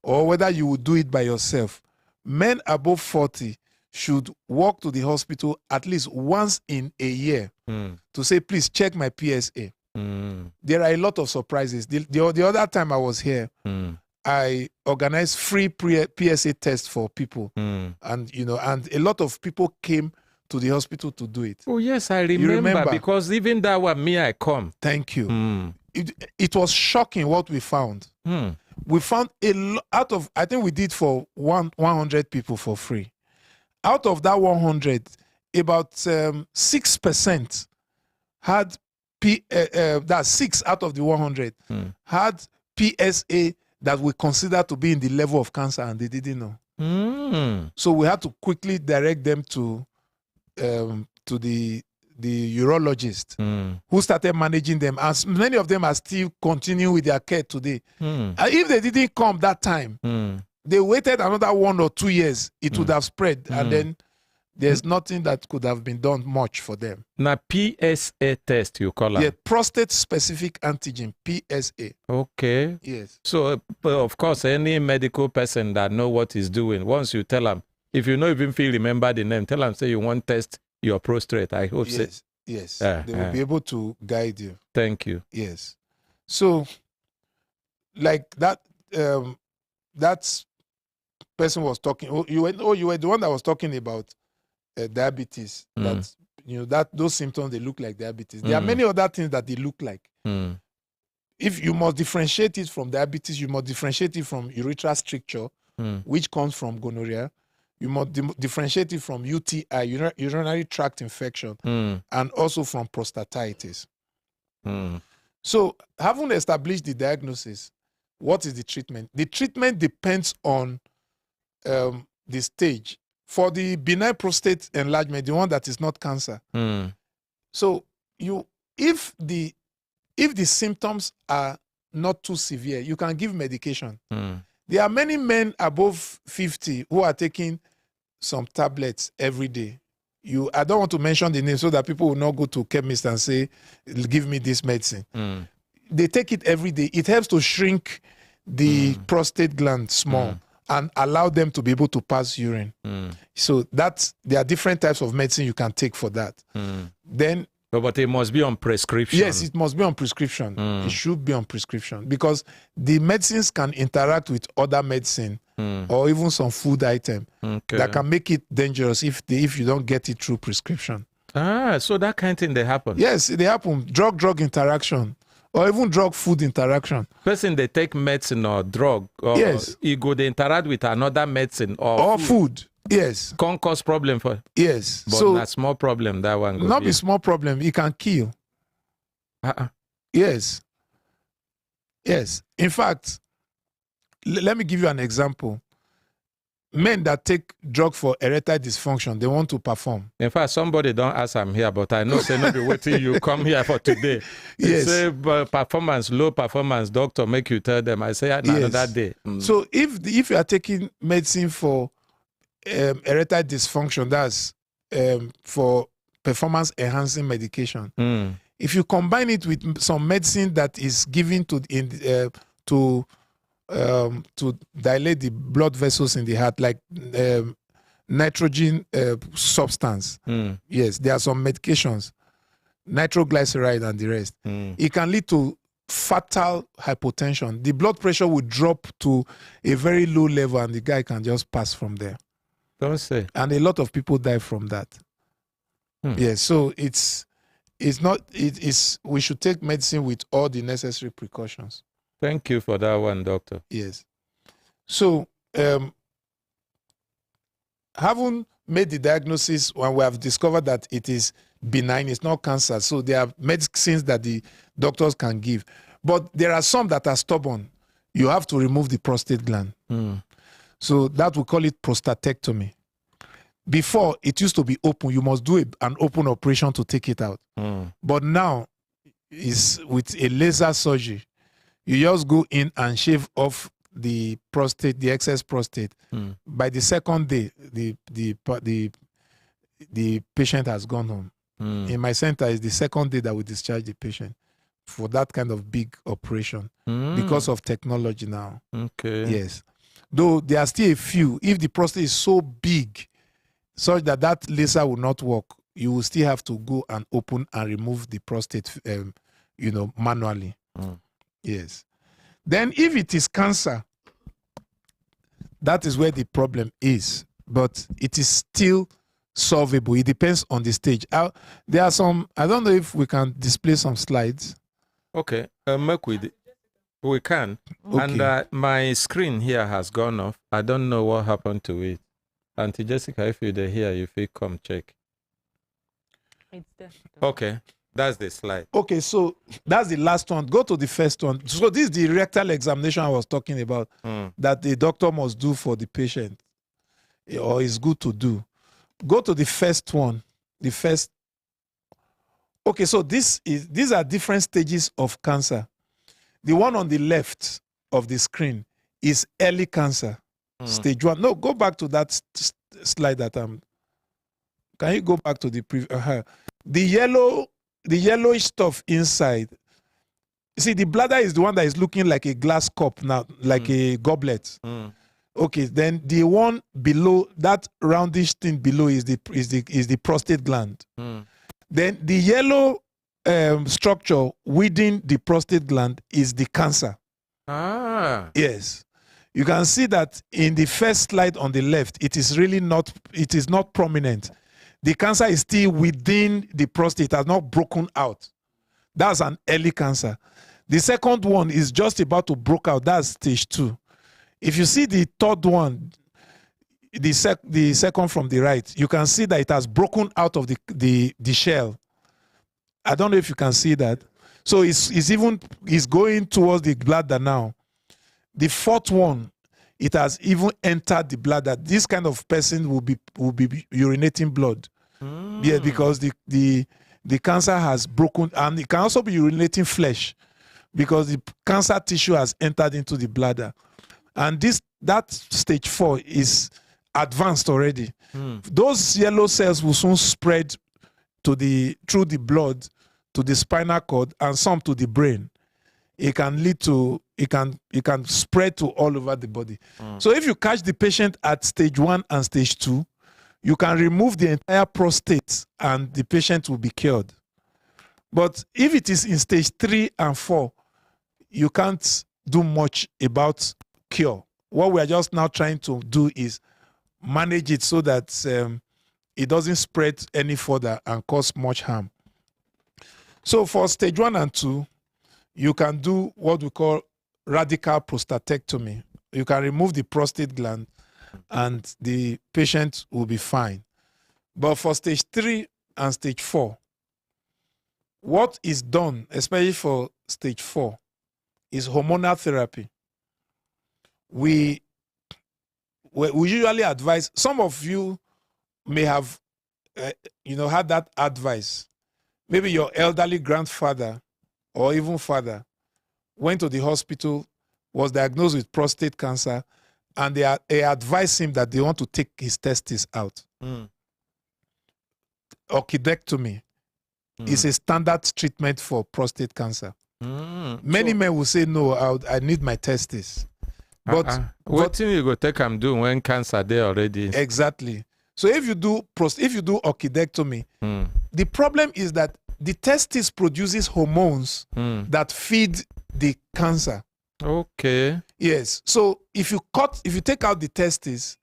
or whether you will do it by yourself, men above 40 should walk to the hospital at least once in a year to say, please check my PSA. There are a lot of surprises. The other time I was here, I organized free PSA tests for people, and and a lot of people came to the hospital to do it. Oh yes, I remember, because even that one, me, I come. Thank you. It was shocking what we found. We found a lot out of, I think we did for 100 people for free. Out of that 100, about 6% had that's 6 out of the 100 had PSA that we consider to be in the level of cancer, and they didn't know. So we had to quickly direct them to the urologist who started managing them. As many of them are still continuing with their care today. If they didn't come that time, they waited another 1 or 2 years, it would have spread, and then there's nothing that could have been done much for them. Now, PSA test, you call it? Yeah, prostate specific antigen, PSA. Okay. Yes. So, of course, any medical person that know what he's doing, once you tell them, if you don't even remember the name, tell them, say you want to test your prostate. I hope so. Yes. They will be able to guide you. Thank you. Yes. So, like that, that person was talking. You were the one that was talking about diabetes. That those symptoms, they look like diabetes. There are many other things that they look like. If you must differentiate it from diabetes, you must differentiate it from urethral stricture, which comes from gonorrhea. You must differentiate it from UTI, urinary tract infection, and also from prostatitis. So, having established the diagnosis, what is the treatment? The treatment depends on the stage. For the benign prostate enlargement, the one that is not cancer. So, if the symptoms are not too severe, you can give medication. There are many men above 50 who are taking some tablets every day. I don't want to mention the name so that people will not go to chemist and say, give me this medicine. They take it every day. It helps to shrink the prostate gland small and allow them to be able to pass urine. So there are different types of medicine you can take for that. Then, but it must be on prescription. Yes, it must be on prescription. It should be on prescription, because the medicines can interact with other medicine or even some food item that can make it dangerous if you don't get it through prescription. So that kind of thing, they happen? Yes, they happen. Drug interaction, or even drug-food interaction. Person, they take medicine or drug, or they interact with another medicine or food. Yes. Can cause problem for. Yes. But so a small problem, that one. Not be small problem. It can kill. Yes. Yes. In fact, let me give you an example. Men that take drug for erectile dysfunction, they want to perform. In fact, somebody don't ask I'm here, but I know say no be waiting you come here for today. Yes. Say performance, low performance, doctor make you tell them. I say another day. So if you are taking medicine for erectile dysfunction, that's for performance enhancing medication. If you combine it with some medicine that is given to dilate the blood vessels in the heart, like nitrogen substance. Yes, there are some medications, nitroglyceride and the rest. It can lead to fatal hypotension. The blood pressure will drop to a very low level, and the guy can just pass from there. Don't say. And a lot of people die from that. Yes, so we should take medicine with all the necessary precautions. Thank you for that one, doctor. Yes. So, having made the diagnosis, when we have discovered that it is benign, it's not cancer, so there are medicines that the doctors can give. But there are some that are stubborn. You have to remove the prostate gland. So that we call it prostatectomy. Before, it used to be open. You must do an open operation to take it out. But now, it's with a laser surgery. You just go in and shave off the prostate, the excess prostate. By the second day, the patient has gone home. In my center, is the second day that we discharge the patient for that kind of big operation because of technology now. Okay. Yes. Though there are still a few, if the prostate is so big such that that laser will not work, you will still have to go and open and remove the prostate, manually. Yes. Then if it is cancer, that is where the problem is, but it is still solvable. It depends on the stage. There are some, I don't know if we can display some slides. Okay, make with it. We can. Okay. And my screen here has gone off. I don't know what happened to it. Auntie Jessica, if you're here, if you come check. It's there. Okay, that's the slide. Okay, so that's the last one. Go to the first one. So this is the rectal examination I was talking about that the doctor must do for the patient, or is good to do. Go to the first one. The first. Okay, so these are different stages of cancer. The one on the left of the screen is early cancer, stage 1. No, go back to that slide that I'm. Can you go back to the previous? The yellowish stuff inside. See, the bladder is the one that is looking like a glass cup now, like a goblet. Okay, then the one below, that roundish thing below is the prostate gland. Then the yellow structure within the prostate gland is the cancer. Yes. You can see that in the first slide on the left, it is not prominent. The cancer is still within the prostate, it has not broken out. That's an early cancer. The second one is just about to break out. That's stage 2. If you see the third one, the second from the right, you can see that it has broken out of the shell. I don't know if you can see that. So it's going towards the bladder now. The fourth one, it has even entered the bladder. This kind of person will be urinating blood. Yeah, because the cancer has broken, and it can also be urinating flesh because the cancer tissue has entered into the bladder. And that stage 4 is advanced already. Those yellow cells will soon spread through the blood to the spinal cord and some to the brain. It can spread to all over the body. So if you catch the patient at stage 1 and stage 2, you can remove the entire prostate and the patient will be cured. But if it is in stage 3 and 4, you can't do much about cure. What we are just now trying to do is manage it so that it doesn't spread any further and cause much harm. So for stage 1 and 2, you can do what we call radical prostatectomy. You can remove the prostate gland and the patient will be fine. But for stage 3 and stage 4, what is done, especially for stage 4, is hormonal therapy. We usually advise, some of you may have had that advice. Maybe your elderly grandfather or even father went to the hospital, was diagnosed with prostate cancer, and they advised him that they want to take his testes out. Orchidectomy is a standard treatment for prostate cancer. Many men will say, no, I need my testes. But what thing you go take am do when cancer there already? Exactly. So if you do orchidectomy, the problem is that the testis produces hormones that feed the cancer. Okay. Yes. So if you take out the testis,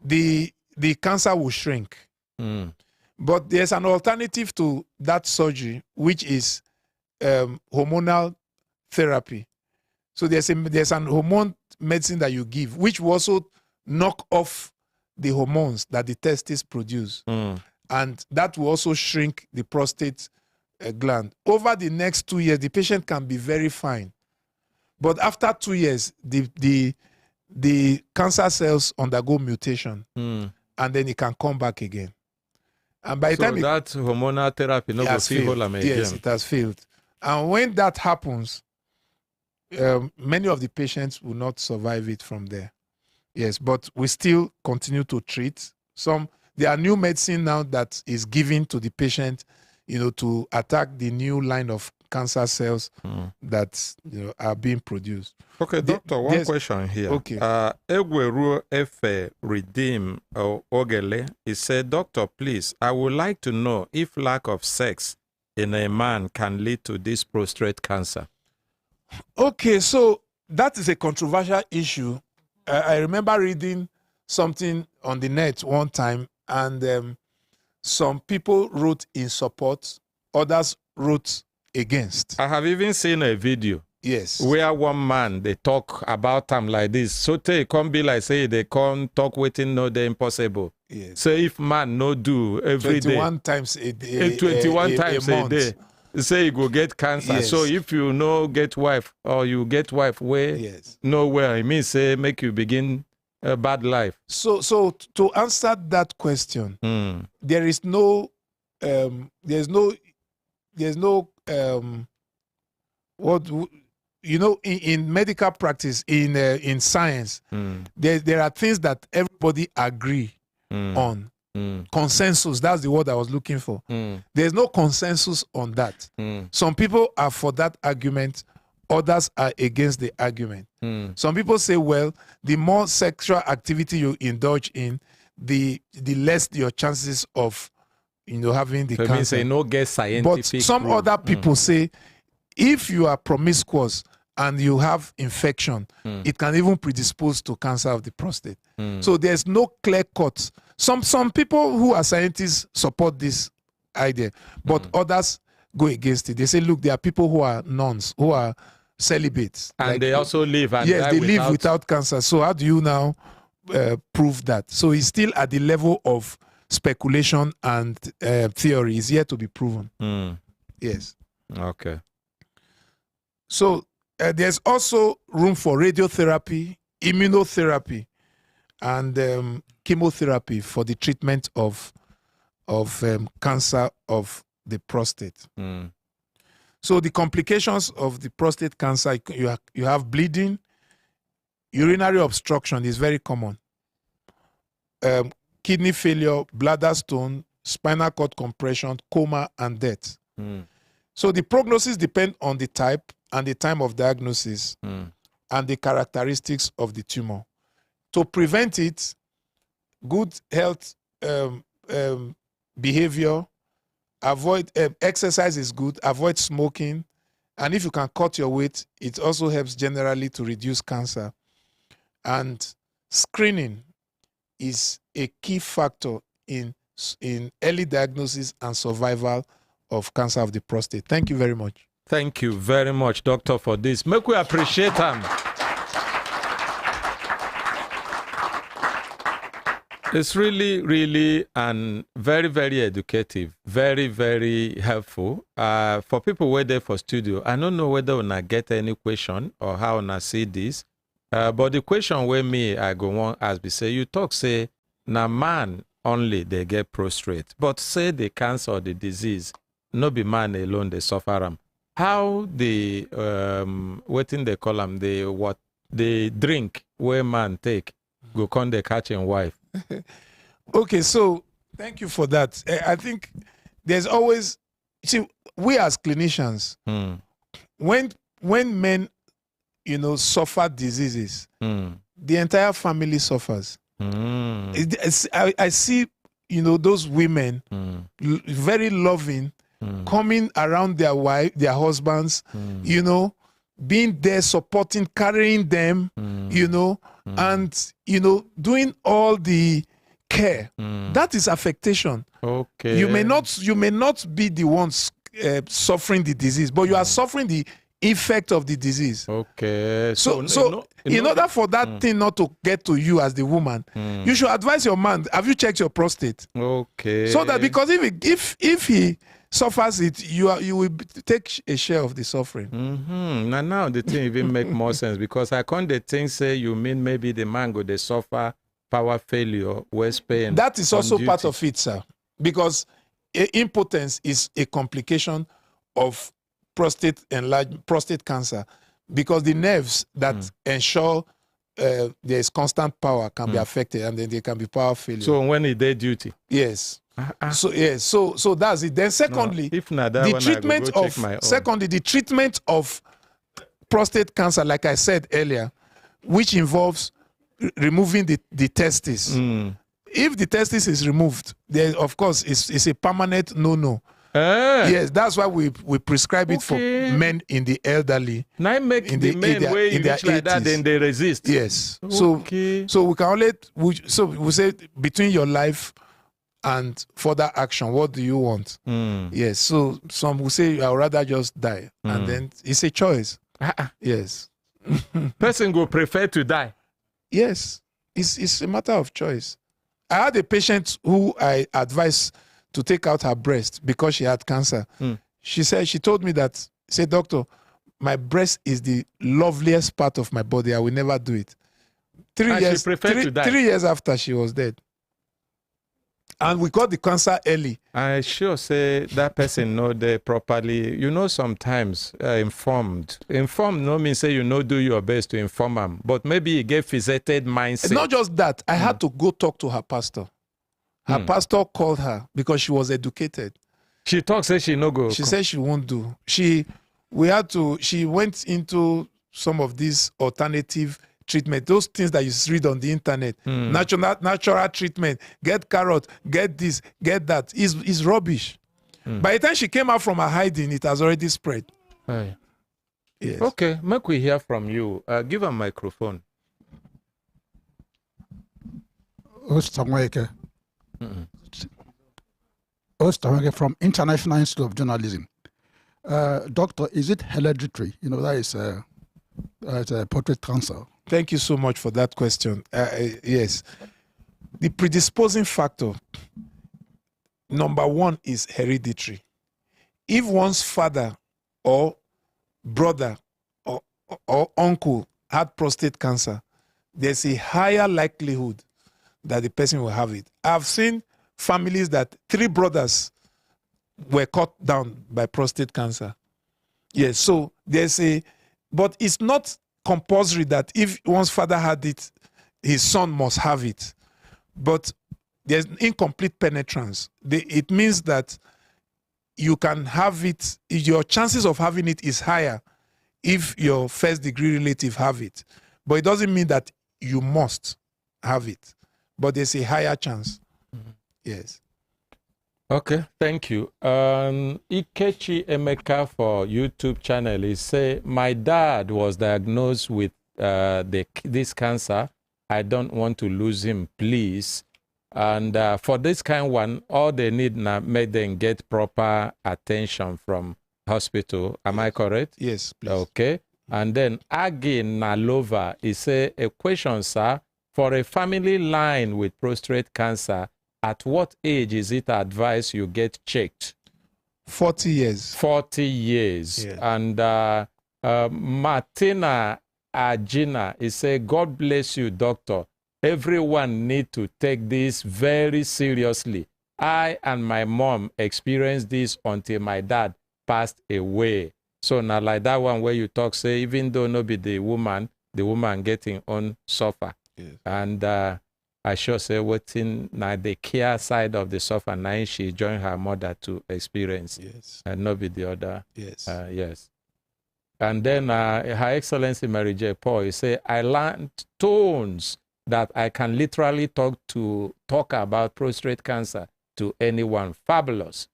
the cancer will shrink. But there's an alternative to that surgery, which is hormonal therapy. So there's an hormone medicine that you give, which will also knock off the hormones that the testes produce. And that will also shrink the prostate gland. Over the next 2 years, the patient can be very fine. But after 2 years, the cancer cells undergo mutation, and then it can come back again. And by the time that hormonal therapy no go fit hold am again. Yes, it has failed. And when that happens, many of the patients will not survive it from there. Yes, but we still continue to treat. There are new medicine now that is given to the patient to attack the new line of cancer cells that are being produced. Okay, doctor, one question here. Okay. Egweru Efe Redeem Ogele, he said, Doctor, please, I would like to know if lack of sex in a man can lead to this prostate cancer. Okay, so that is a controversial issue. I remember reading something on the net one time, and some people wrote in support, others wrote against. I have even seen a video. Yes. Where one man, they talk about them like this. So they can't be like, say, they can't talk waiting, no, they're impossible. Yes. So if man no do every 21 day, times a day. 21 times a month. day, say you go get cancer. Yes. So if you no get wife, or you get wife where Yes. nowhere, it means say make you begin a bad life. So to answer that question, there is no, in medical practice, in science, there are things that everybody agree on. Consensus, that's the word I was looking for. There's no consensus on that. Some people are for that argument, others are against the argument. Some people say, well, the more sexual activity you indulge in, the less your chances of having the So it cancer. means say no get scientific. But some proof. other people say, if you are promiscuous and you have infection, it can even predispose to cancer of the prostate. So there's no clear cut. Some people who are scientists support this idea, but others go against it. They say, look, there are people who are nuns, who are celibates. And they also live and yes, die they live without cancer. So how do you now prove that? So it's still at the level of speculation and theory. Is yet to be proven. Yes. Okay. So there's also room for radiotherapy, immunotherapy, and chemotherapy for the treatment of cancer of the prostate. So the complications of the prostate cancer, you have bleeding, urinary obstruction is very common, kidney failure, bladder stone, spinal cord compression, coma, and death. So the prognosis depends on the type and the time of diagnosis and the characteristics of the tumor. To prevent it, good health behavior, avoid exercise is good, avoid smoking, and if you can cut your weight, it also helps generally to reduce cancer. And screening is a key factor in early diagnosis and survival of cancer of the prostate. Thank you very much. Thank you very much, doctor, for this. Make we appreciate them. It's really, really, and very, very educative, very, very helpful. For people who are there for studio, I don't know whether I get any question or how I see this. But the question where I go on as we say, you talk, say, now man only they get prostate, but say the cancer or the disease, no be man alone they suffer them. How the what in they call them, the drink where man take go con they catch him wife. Okay, so thank you for that. I think there's always, see, we as clinicians, when men, suffer diseases, the entire family suffers. I see, those women, very loving, coming around their husbands, being there, supporting, carrying them, and doing all the care. That is affectation. Okay. You may not be the ones suffering the disease, but you are suffering the effect of the disease. Okay. So in order for that thing not to get to you as the woman, you should advise your man, have you checked your prostate? Okay. So that, because if he suffers it, you will take a share of the suffering. Now the thing even make more sense, because I can't the thing say you mean maybe the man go they suffer power failure, waist pain. That is also part of it, sir, because impotence is a complication of prostate cancer, because the nerves that ensure there is constant power can be affected, and then there can be power failure. So when he day duty, yes. So yes, so that's it. Then secondly, No, if not that the one, treatment I go check of my own. secondly the treatment of prostate cancer, like I said earlier, which involves removing the testes. If the testis is removed, then of course it's a permanent no. Yes, that's why we prescribe it for men in the elderly. Now make in the men way in their reach like that, 80s. then they resist. Yes. Okay. So we can only we say between your life and further action, what do you want? Yes. So some will say I would rather just die, and then it's a choice. Yes. Person will prefer to die. Yes. It's a matter of choice. I had a patient who I advised to take out her breast because she had cancer. She told me that, say, doctor, my breast is the loveliest part of my body. I will never do it. 3 years, she preferred to die. 3 years after she was dead. And we got the cancer early. I sure say that person know they properly. You know, sometimes informed. Informed no mean say you know do your best to inform them, but maybe you get fixated mindset. Not just that. I had to go talk to her pastor. Her pastor called her because she was educated. She talks say she no go. She said she won't do. She went into some of these alternative treatment, those things that you read on the internet, natural treatment, get carrot, get this, get that, is rubbish. By the time she came out from her hiding, it has already spread. Aye. Yes. Okay, make we hear from you. Give a microphone. Ostamweke. Ostamweke from International Institute of Journalism. Doctor, is it hereditary? You know, that is a prostate cancer. Thank you so much for that question. Yes. The predisposing factor, number one, is hereditary. If one's father or brother or uncle had prostate cancer, there's a higher likelihood that the person will have it. I've seen families that 3 brothers were cut down by prostate cancer. Yes, so but it's not compulsory that if one's father had it, his son must have it. But there's incomplete penetrance. It means that you can have it, your chances of having it is higher if your first degree relative have it. But it doesn't mean that you must have it. But there's a higher chance. Yes. Okay, thank you. Ikechi Emeka for YouTube channel is say, my dad was diagnosed with this cancer. I don't want to lose him, please. And for this kind one, all they need now make them get proper attention from hospital. Am I correct? Yes, please. Okay. And then Agi Nalova is a question, sir, for a family line with prostate cancer. At what age is it advised you get checked? 40 years. 40 years. Yeah. And Martina Agina is say, God bless you, doctor. Everyone need to take this very seriously. I and my mom experienced this until my dad passed away. So now like that one where you talk, say, even though no be the woman getting on suffer. Yes. And I sure say waiting now the care side of the suffer now she joined her mother to experience. Yes. And not be the other. Yes. Yes. And then Her Excellency Mary J. Paul, you say, I learned tones that I can literally talk about prostate cancer to anyone. Fabulous.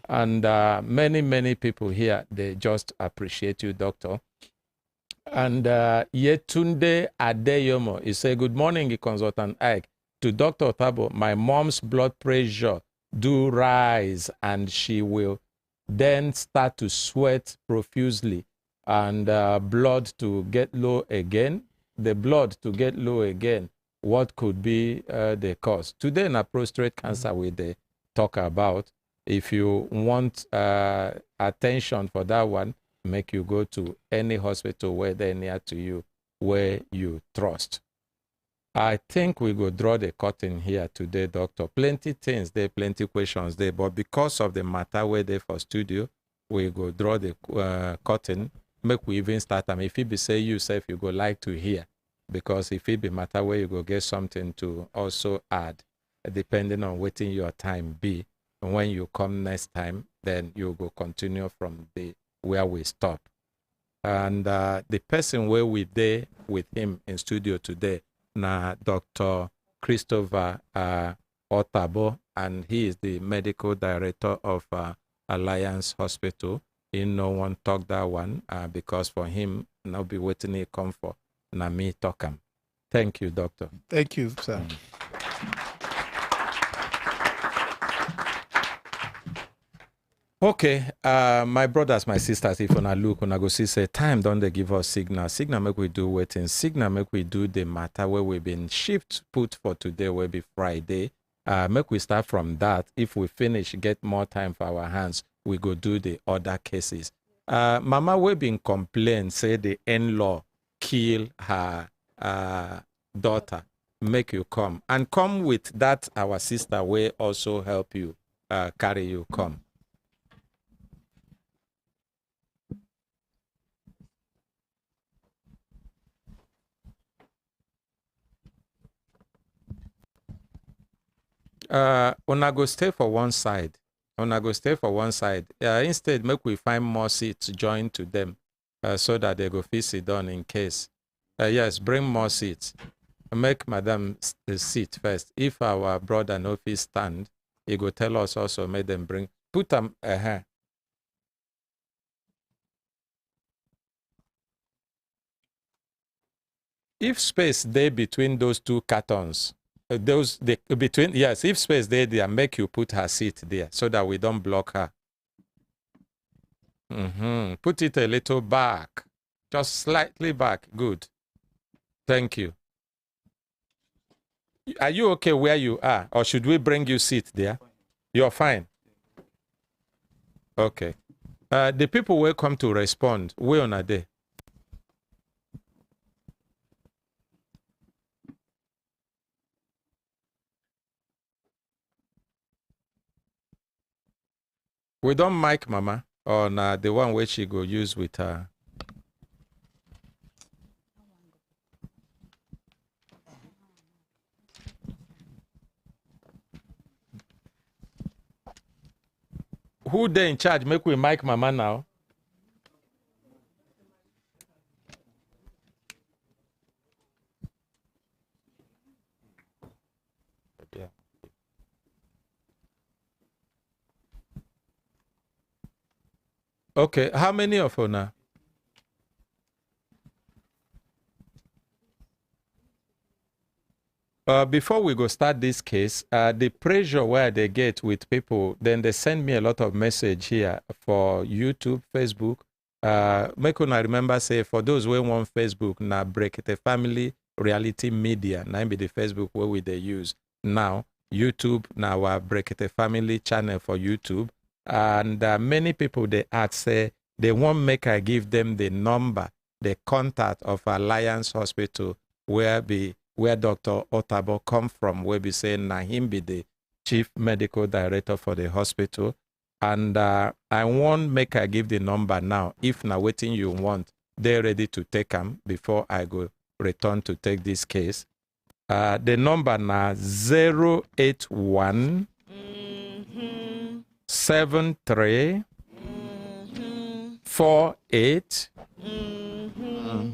And many, many people here, they just appreciate you, doctor. And Yetunde Adeyomo, he say, good morning, Consultant Ike. To Dr. Thabo, my mom's blood pressure do rise and she will then start to sweat profusely and blood to get low again. The blood to get low again. What could be the cause? Today in a prostate cancer we they talk about. If you want attention for that one, make you go to any hospital where they're near to you, where you trust. I think we go draw the curtain here today, doctor. Plenty things there, plenty questions there, but because of the matter where they for studio, we go draw the curtain, make we even start. If it be say you say if you go like to hear, because if it be matter where you go get something to also add, depending on waiting your time be. when you come next time, then you go continue from where we stop. And the person where we there with him in studio today, na Dr. Christopher Otabo, and he is the medical director of Alliance Hospital. He no one talk that one because for him, now be waiting he come for. Na me talk him. Thank you, doctor. Thank you, sir. Okay, my brothers, my sisters, if una look, una go see say time don't they give us signal. Signal make we do waiting. Signal make we do the matter where we've been shift put for today will be Friday. Make we start from that. If we finish, get more time for our hands, we go do the other cases. Mama we been complain, say the in-law kill her daughter. Make you come. And come with that our sister will also help you carry you come. Una go stay for one side. Una go stay for one side. Instead, make we find more seats join to them so that they go fit sit down in case. Yes, bring more seats. Make madam sit first. If our brother no fit stand, he go tell us also, make them bring. Put them. If space there between those two cartons, if space there, make you put her seat there so that we don't block her. Put it a little back, just slightly back. Good. Thank you. Are you okay where you are, or should we bring you seat there? You're fine. Okay. The people will come to respond. We on a day. We don't mic Mama on the one where she go use with her. Who they in charge? Make we mic Mama now. Yeah. Okay, how many of you now? Before we go start this case, the pressure where they get with people, then they send me a lot of message here for YouTube, Facebook. Make una remember say for those who want Facebook, na Brekete Family Reality Media, na be the Facebook where we they use now. YouTube, now our Brekete Family channel for YouTube. And many people they ask say they want make I give them the number, the contact of Alliance Hospital where Dr. Otabo come from, where be saying na him be the chief medical director for the hospital. And I want make I give the number now. If na waiting you want, they're ready to take them before I go return to take this case. The number na 081 73 48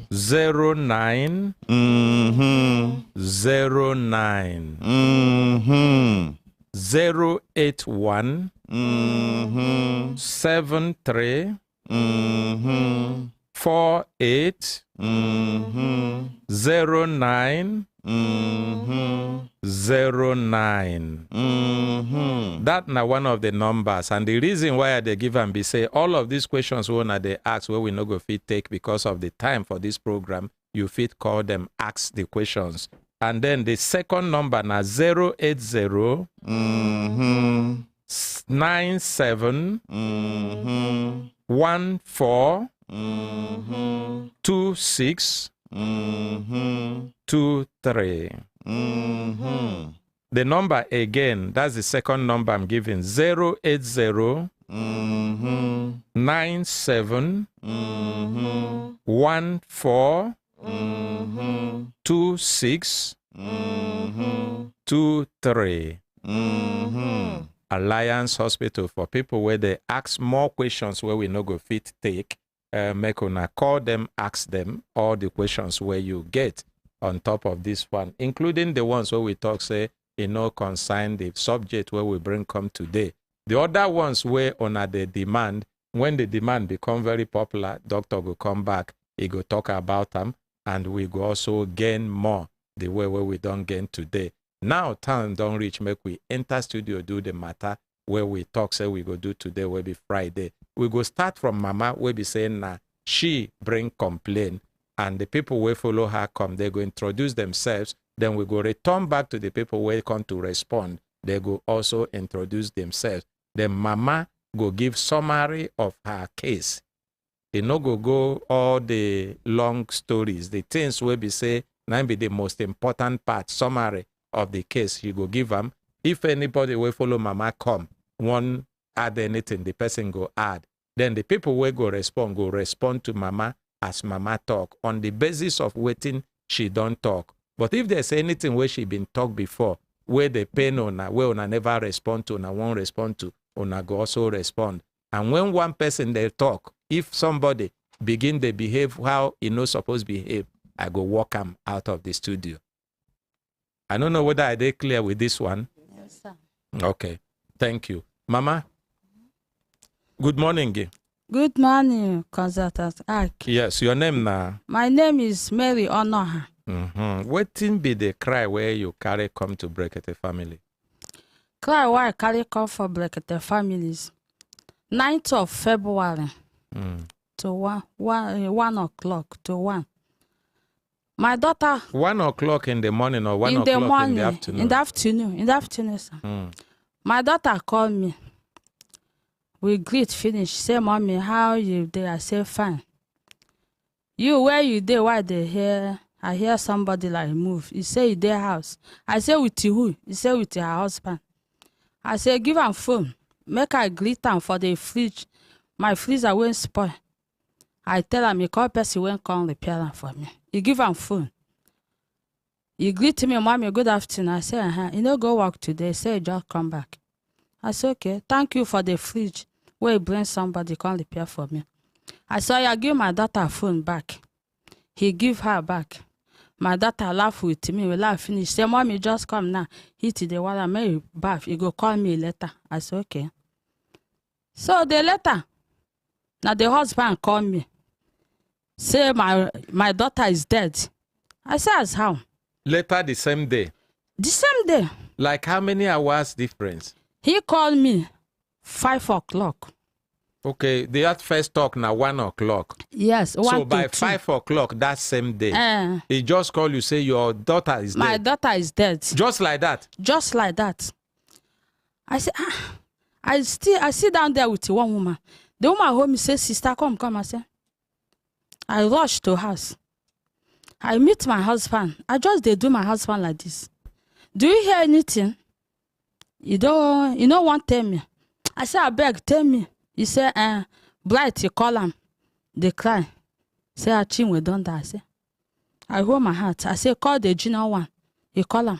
09 09 081 73 48 09 09. That na one of the numbers, and the reason why they give and be say all of these questions when they ask where we no go fit take because of the time for this program, you fit call them, ask the questions. And then the second number na 080 97 14 26 23. The number again, that's the second number I'm giving, 080 97 14 26 23. Alliance Hospital for people where they ask more questions where we no go fit take. Make una call them, ask them all the questions where you get on top of this one, including the ones where we talk, say, concern the subject where we bring come today. The other ones where on the demand, when the demand become very popular, doctor will come back, he go talk about them, and we go also gain more the way where we don't gain today. Now time don't reach, make we enter studio, do the matter where we talk, say we go do today, will be Friday. We go start from Mama, we be saying, nah, she bring complaint, and the people who follow her come, they go introduce themselves, then we go return back to the people who come to respond. They go also introduce themselves. Then Mama go give summary of her case. They no go all the long stories, the things will be say, now be the most important part, summary of the case. You go give them. If anybody will follow Mama come, one add anything, the person go add. Then the people will go respond to Mama as Mama talk on the basis of waiting she don't talk. But if there's anything where she been talked before, where the pain on her, where ona never respond to, ona won't respond to, ona go also respond. And when one person they talk, if somebody begin to behave how he no supposed to behave, I go walk him out of the studio. I don't know whether I did clear with this one. Yes, sir. Okay. Thank you. Mama, good morning. Good morning, Consultant Ark. Yes, your name now? My name is Mary Onoha. What be the cry where you carry come to Brekete family? Cry why I carry come for Brekete families. 9th of February to 1 o'clock to 1. My daughter. 1 o'clock in the morning or 1 o'clock in the afternoon? In the afternoon, sir. My daughter called me. We greet finish. Say, Mommy, how you there? I say, fine. You, where you there? Why they hear? I hear somebody like move. He say, you there house. I say, with who? He say, with her husband. I say, give him phone. Make I greet him for the fridge. My freezer won't spoil. I tell him, he call person when come repair him for me. He give him phone. He greet me, Mommy, good afternoon. I say, you know, go work today. Say, just come back. I say, okay, thank you for the fridge. Where you bring somebody, come repair for me. I say, I give my daughter phone back. He give her back. My daughter laugh with me. We laugh finish. Say, Mommy, just come now. Hit the water, make bath. He go call me later. I say, okay. So the letter, now the husband call me. Say, my daughter is dead. I say, as how? Later the same day? The same day. Like how many hours difference? He called me 5 o'clock. Okay, they had first talk now 1 o'clock. Yes, 1 So by to 2. 5 o'clock that same day, he just called you, say your daughter is dead. My daughter is dead. Just like that? Just like that. I say, I sit down there with one woman. The woman home says, sister, come. I say, I rush to house. I meet my husband. I just do my husband like this. Do you hear anything? You don't want to tell me. I say, I beg, tell me. He say, Bright, you call him. They cry. Say, Chinwe don't die. I say, I hold my heart. I say, call the junior one. He call him.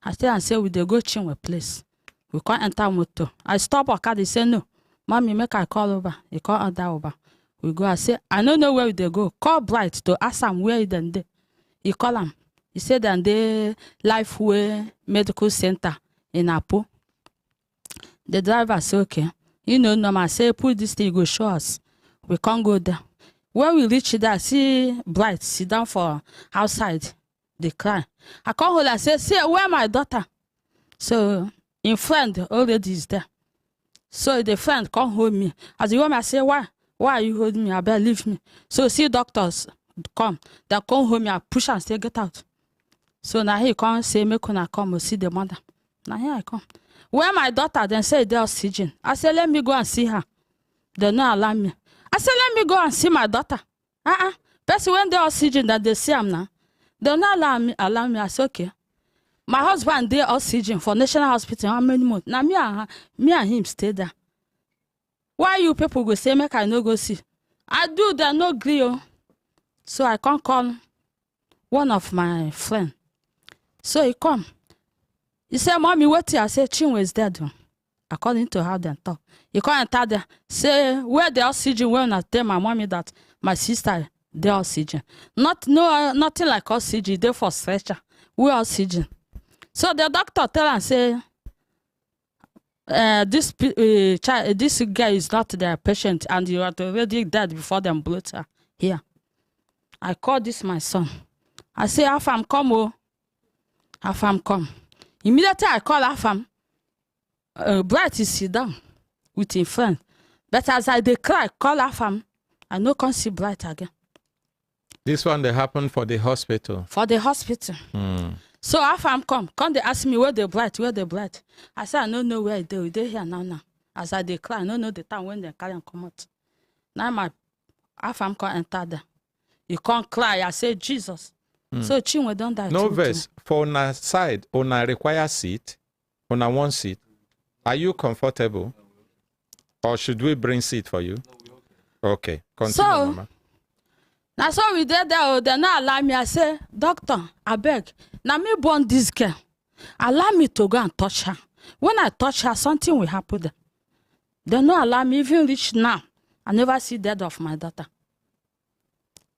I say, we dey go Chinwe place. We can't enter motor. I stop a car. He say, no. Mommy, make I call over. He call other over. We go. I say, I don't know where they go. Call Bright to ask him where he done dey. He call him. He said, then the Lifeway Medical Center in Apo. The driver say, okay. You know, I say, put this thing, go show us. We can't go there. When we reach there, see Bright sit down for outside. They cry. I come home, I say, where my daughter? So, in friend already is there. So the friend come hold me. As the woman, I say, why? Why are you holding me? I better leave me. So see doctors come. They come hold me, I push and say, get out. So now he come say, make una come see the mother. Now here I come. Where my daughter then say the oxygen. I say, let me go and see her. They not allow me. I say, let me go and see my daughter. Person when the oxygen that they see him now. They not allow me. I say, okay. My husband did oxygen for National Hospital how many months? Now me and him stay there. Why you people go say make I no go see? I do that no agree. So I can't call one of my friend. So he come. He said, Mommy, what here? I said, Chinwe is dead. according to how they talk. You can't enter there, say, where the oxygen, when I tell my mommy that my sister, the oxygen. Nothing like oxygen, they for stretcher. We oxygen. So the doctor tell and say, this guy is not their patient and you are already dead before them blood her here. I call this my son. I say, Afam, come, oh. Afam, come. Immediately I call Afam. Bright is sit down with his friend. But as I cry, call Afam, I no come see Bright again. This one, they happened for the hospital. For the hospital. So Afam come they ask me where the Bright. I say, I don't know where they here now. As I cry, I don't know the time when they carry and come out. Now my Afam come enter there. You can't cry. I say, Jesus. So Chinwe don't die. No verse. For on a side, on a require seat, on a one seat. Are you comfortable? Or should we bring seat for you? Okay. Continue, Mama. Now so we did there, they not allow me. I say, doctor, I beg. Now me born this girl. Allow me to go and touch her. When I touch her, something will happen. They not allow me even reach now. I never see death of my daughter.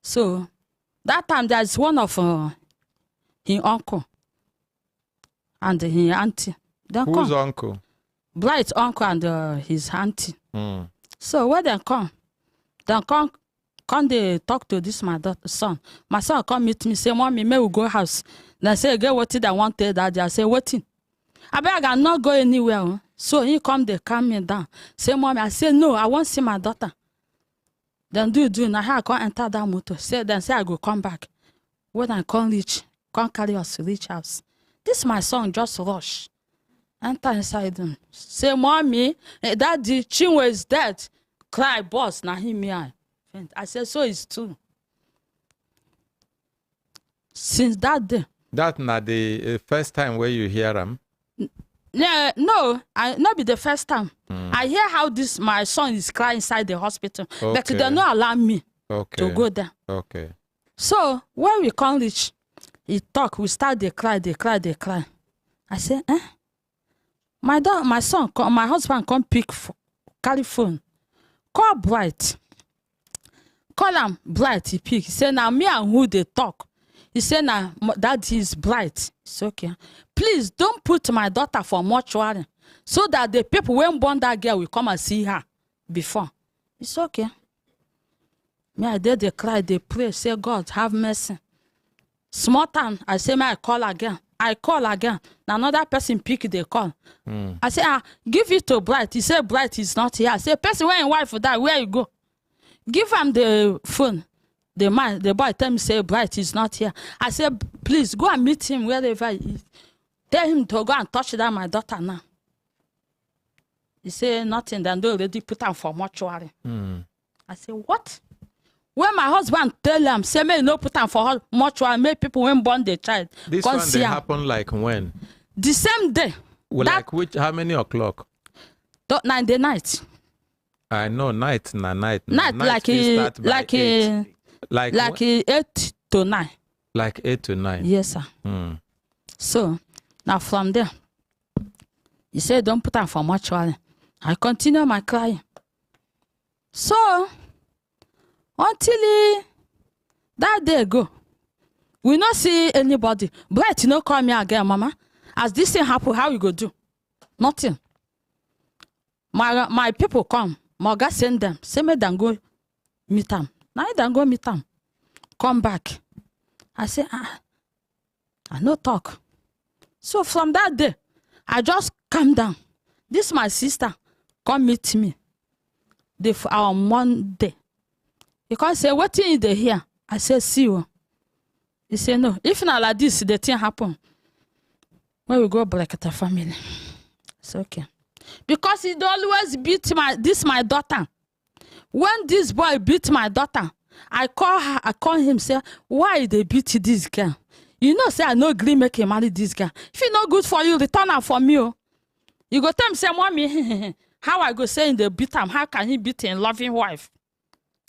So that time there's one of his uncle and his auntie. Whose uncle? Bright's uncle and his auntie. So when they come they talk to this my son. My son come meet me, say, Mommy, may we go house. They say, get what I want to daddy. I say, waiting. I beg, I'm not go anywhere. So he come, they calm me down. Say, Mommy, I say, no, I want to see my daughter. Then do. Now I can't enter that motor. Then say I go come back. When I can't carry us to reach house. This my son just rush. Enter inside them. Say, Mommy, daddy, Chinwe is dead. Cry, boss, now I said, so it's true. Since that day. That not the first time where you hear him? No, not be the first time. I hear how my son is crying inside the hospital, but they don't allow me to go there. Okay. So when we come reach, he talk, we start they cry. I say, my son, my husband come carry phone, call Bright. Call him Bright, he pick. He say, now me and who they talk. He say, now that is Bright. It's okay. Please don't put my daughter for mortuary so that the people when born that girl will come and see her before. It's okay. Me, I did they cry, they pray, say, God, have mercy. Small time, I say, may I call again. I call again. Now another person pick the call. I say, give it to Bright. He say, Bright is not here. I say, person when your wife die, where you go? Give him the phone. The boy tell me, say, Bright is not here. I said, please go and meet him wherever he is. Tell him to go and touch that my daughter now. He say nothing, then they already put him for mortuary. I say, what? When my husband tell him, say, may no put him for mortuary, make people when born the child. This one they happen like when? The same day. Well, like which? How many o'clock? 9 the night. I know night. Night like 8 to 9. Like 8 to 9. Yes, sir. So now from there, he said, don't put him for mortuary. I continue my crying. So until that day go, we not see anybody. Bright, you know, call me again, Mama. As this thing happen, how you go do? Nothing. My people come. My God send them. Say me then go meet them. Now then go meet them. Come back. I say, I no talk. So from that day, I just calm down. This my sister come meet me. Our Monday. He come say, what thing they here? I say, see you. He say, no. If not like this, the thing happen. When we go Brekete family. It's okay. Because he always beat my daughter. When this boy beat my daughter, I call him, say, why they beat this girl? You know, say, I no agree make him marry this girl. If it's not good for you, return her for me. Oh. You go tell him, say, Mommy, how I go say in the beat him? How can he beat a loving wife?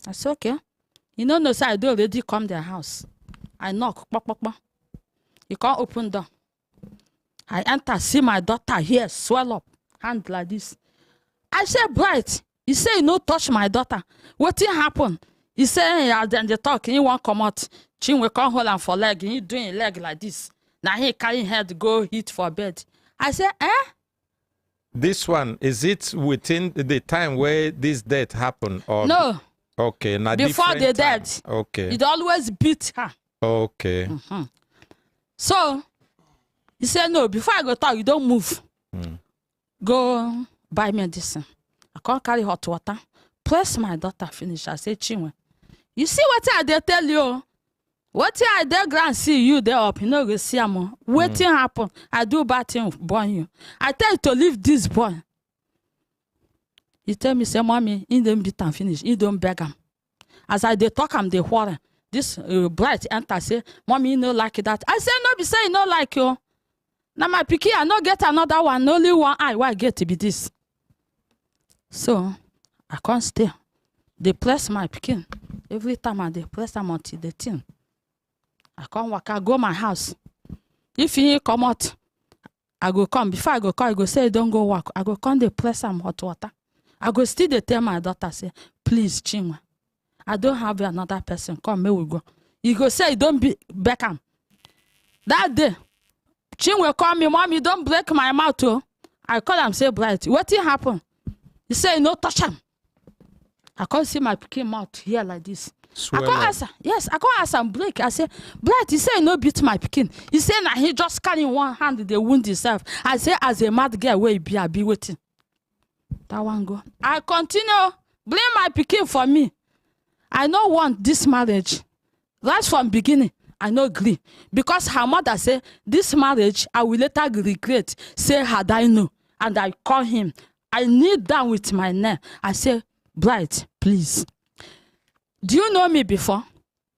I say, okay. You know, no, say, I do already come their house. I knock, pop, pop, pop. You can't open door. I enter, see my daughter here, swell up. hand like this. I said, Bright, he say you no touch my daughter. What happen? He say, then they talk, he won't come out. Chinwe come hold am for leg, he doing leg like this. Now he carry head go hit for bed. I said, This one, is it within the time where this death happened? Or no. Okay, now before the death. Okay. He'd always beat her. Okay. So he said, no, before I go talk, you don't move. Go buy medicine. I can't carry hot water. Press my daughter finish. I say, Chinwe, you see what I did tell you? What I did grand see you there up, you know, go see him. Waiting happen. I do bad thing born you. I tell you to leave this boy. He tell me, say, mommy, he don't beat and finish. He don't beg him. As I they talk him, they quarrel. This Bright enter say, mommy, you no like that. I say, no, be say you no like you. Now my picky, I no get another one. Only one eye. Why get to be this? So I can't stay. They press my pikin. Every time I they press them until the thing. I can't walk. I go my house. If he come out, I go come. Before I go come, I go say, don't go walk. I go come, they press some hot water. I go still they tell my daughter, say, please, Chinwe, I don't have another person. Come, may we go. He go say, don't be Beckham. That day, Chinwe call me, mommy, don't break my mouth. Oh. I call him, say, Bright, what happened? He say, no, touch him. I can't see my pikin mouth here like this. I can't answer. Yes, I can't answer. Break. I say, Bright, he say, no, beat my pikin. He say, nah, he just carry one hand, they wound himself. I say, as a mad girl, where he be, I be waiting. That one go. I continue. Blame my pikin for me. I no want this marriage. Right from beginning, I no agree. Because her mother say, this marriage, I will later regret. Say, had I know. And I call him. I kneel down with my neck. I say, Bright, please. Do you know me before?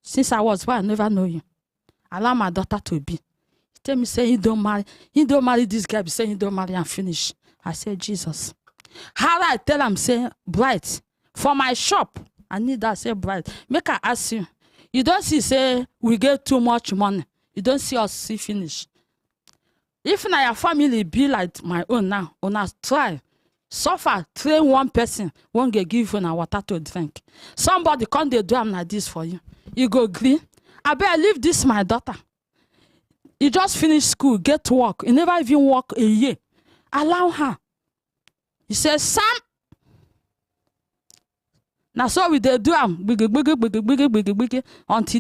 Since I was born, I never know you. Allow my daughter to be. He tell me, say, he don't marry this guy. He say, he don't marry and finish. I say, Jesus. How I tell him, say, Bright, for my shop, I need that, say, Bright. Make I ask you. You don't see, say, we get too much money. You don't see us see finish. If now your family be like my own now, on us try, suffer, train one person, won't get give you water to drink. Somebody come they do am like this for you. You go green. I better leave this my daughter. You just finish school, get to work. You never even work a year. Allow her. He says, Sam. Now so we they do am until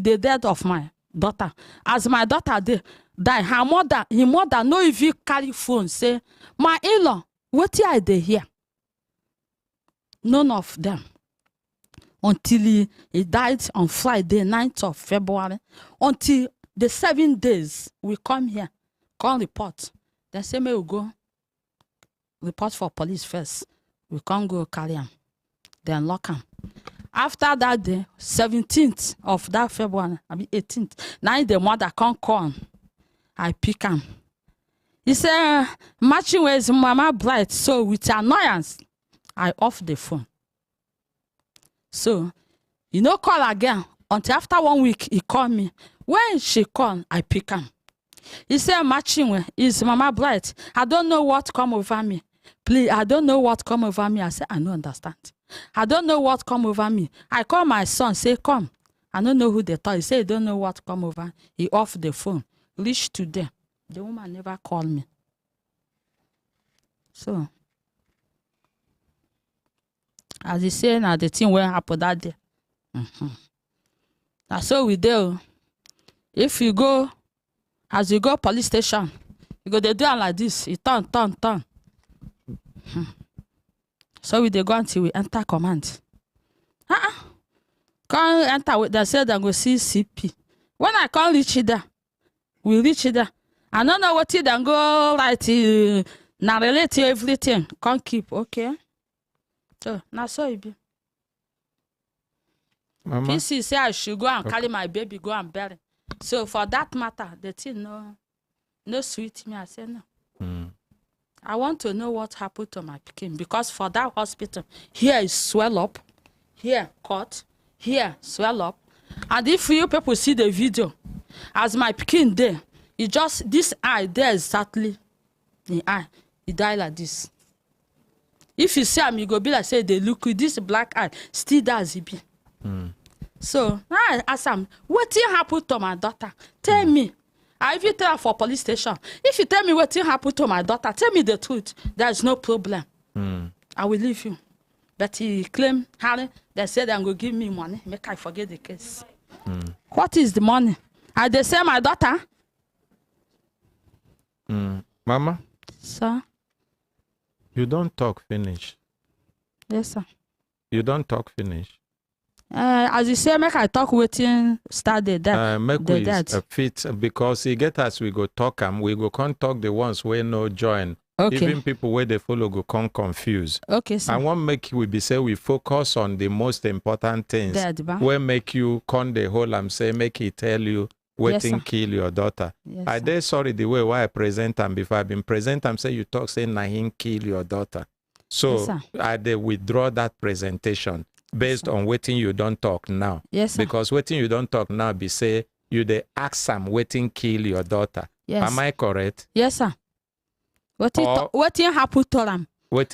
the death of my daughter. As my daughter die, her mother no if you carry phone say, my in-law, what are they here? None of them. Until he died on Friday, 9th of February. Until the 7 days we come here, come report. Then say me we go report for police first. We can't go carry him. Then lock him. After that day, 17th of that February, I mean 18th, now the mother can't come. I pick him. He said, matching with Mama Bright. So with annoyance, I off the phone. So, you know, call again. Until after 1 week, he called me. When she called, I pick him. He said, matching with is Mama Bright. I don't know what come over me. Please, I don't know what come over me. I said, I don't understand. I don't know what come over me. I call my son, say, come. I don't know who they thought. He said, I don't know what come over. He off the phone. Reach today. The woman never called me. So, as he said, now the thing went happen that day. Now so we do. If you go, as you go police station, you go they do it like this. You turn. So we they go until we enter command. Can't enter with they said they go see CP. When I can't reach there, we reach there. I don't know what it then go right now relate to everything. Can't keep, okay. So now so it be. Mama. PC say I should go and carry my baby, go and bury. So for that matter, the thing no sweet me. I say no. I want to know what happened to my pikin because for that hospital, here is swell up, here cut, here swell up. And if you people see the video, as my pikin there, it just this eye there exactly, the eye, he died like this. If you see him, you go be like, say, they look with this black eye, still does he be. So, I ask him, what happened to my daughter? Tell me. I even tell her for police station. If you tell me what happened to my daughter, tell me the truth. There's no problem. I will leave you. But he claimed, Harry, they said they're going to give me money. Make I forget the case. What is the money? And they say my daughter. Mama? Sir? You don't talk finish. Yes, sir. You don't talk finish. As you say, make I talk waiting started that. Make we fit because he get us we go talk we go can't talk the ones where no join. Okay. Even people where they follow go can't confuse. Okay, sir. I want make we be say we focus on the most important things. Where make you con the whole say make he tell you waiting Yes, kill your daughter. Yes, I dare sorry the way why I present them before I've been present them say you talk say na him kill your daughter. So Yes, I they withdraw that presentation based on waiting you don't talk now. Yes, sir. Because waiting you don't talk now be say you they ask some waiting kill your daughter. Yes. Am I correct? Yes, sir. What happened to him?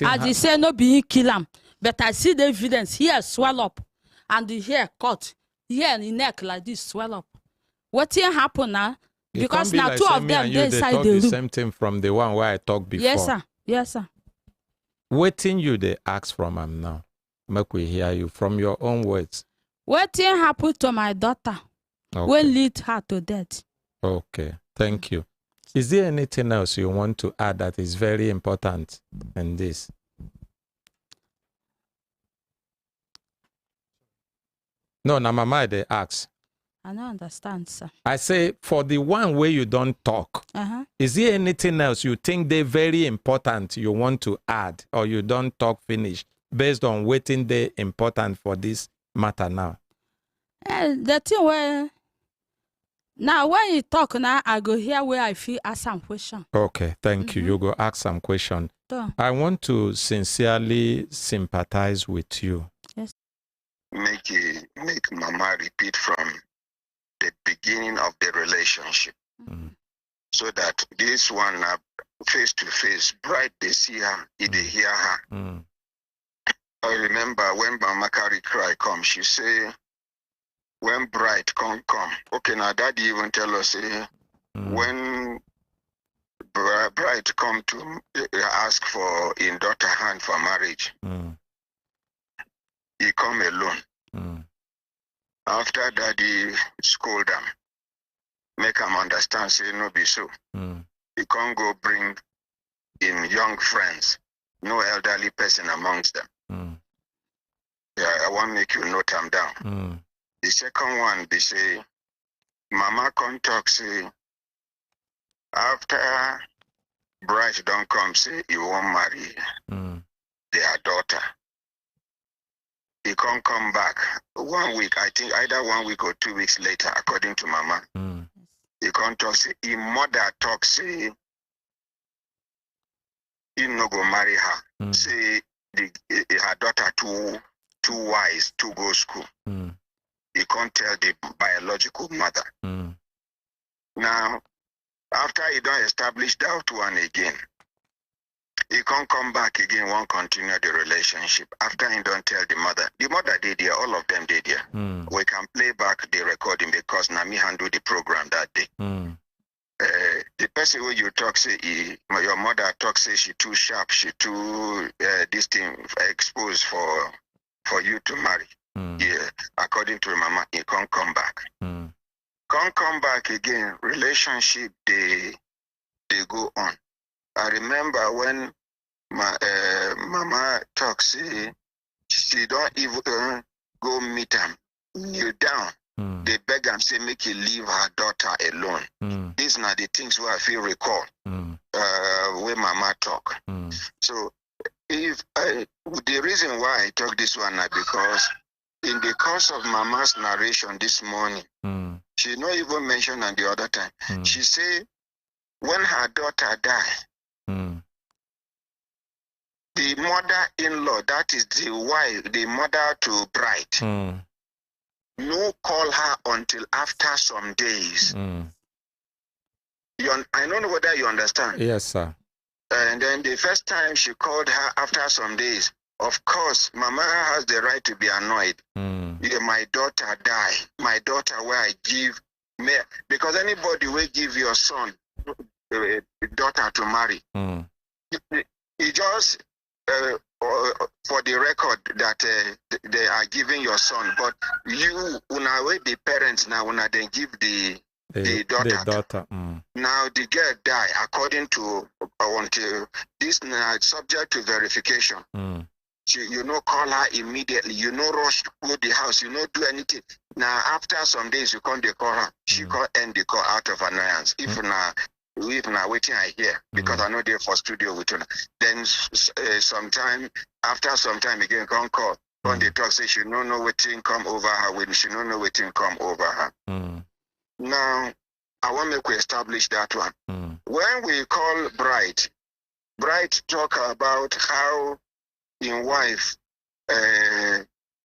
As he say no be kill him. But I see the evidence here swell up and the hair cut. Here in the neck like this swell up. What happened now? Because now like two of them they inside the room. Same thing from the one where I talked before. Yes, sir. Yes, sir. Waiting you they ask from him now. Make we hear you from your own words. What happened to my daughter? Okay. What lead her to death? Okay, thank you. Is there anything else you want to add that is very important in this? No, Mama, they ask. I don't understand, sir. I say, for the one where you don't talk, is there anything else you think they're very important you want to add or you don't talk finish based on waiting they important for this matter now? The thing where now when you talk now, I go here where I feel ask some question. Okay, thank you. You go ask some question. I want to sincerely sympathize with you. Yes. Make Mama repeat from the beginning of the relationship, so that this one face to face, bride they see her, they hear her. I remember when Mama carry cry come, she say, when bride come. Okay, now daddy even tell us when bride come to ask for in daughter hand for marriage, he come alone. After daddy scold them, make them understand, say no be so. He can't go bring in young friends, no elderly person amongst them. Yeah, I want to make you note them down. The second one, they say, Mama come talk, say, after bride don't come, say, you won't marry their daughter. He can't come back. 1 week, I think either 1 week or 2 weeks later, according to Mama. He can't talk, say, his mother talk, say, he no go marry her. Say, her daughter too wise to go school. He can't tell the biological mother. Now, after he don't establish that one again, he can't come back again, won't continue the relationship. After he don't tell the mother did there, all of them did there. We can play back the recording because Nami handled the program that day. The person who you talk say, your mother talk say she too sharp, she too this thing exposed for you to marry. Yeah, according to Mama, he can't come back. Can't come back again. Relationship they go on. I remember when Mama talks, she don't even go meet him, kneel down. They beg and say, make you leave her daughter alone. These are the things where I feel recall, where Mama talk. So the reason why I talk this one is because in the course of Mama's narration this morning, she not even mentioned on the other time. She say, when her daughter died, the mother-in-law, that is the wife, the mother to bride, no call her until after some days. I don't know whether you understand. Yes, sir. And then the first time she called her after some days, of course, Mama has the right to be annoyed. Yeah, my daughter die. My daughter where I give me, because anybody will give your son a daughter to marry. It just for the record that they are giving your son, but you una way the parents now una then give the daughter. Now the girl die according to until this now subject to verification. You know, call her immediately. You know, rush go the house. You know, do anything. Now after some days you can't call her. She can't end the call out of annoyance. If now waiting I hear because I know they're for studio with her. Then sometime after some time again can't call. When they talk say she don't know waiting come over her when she don't know waiting come over her. Now I want to establish that one. When we call Bright talk about how in wife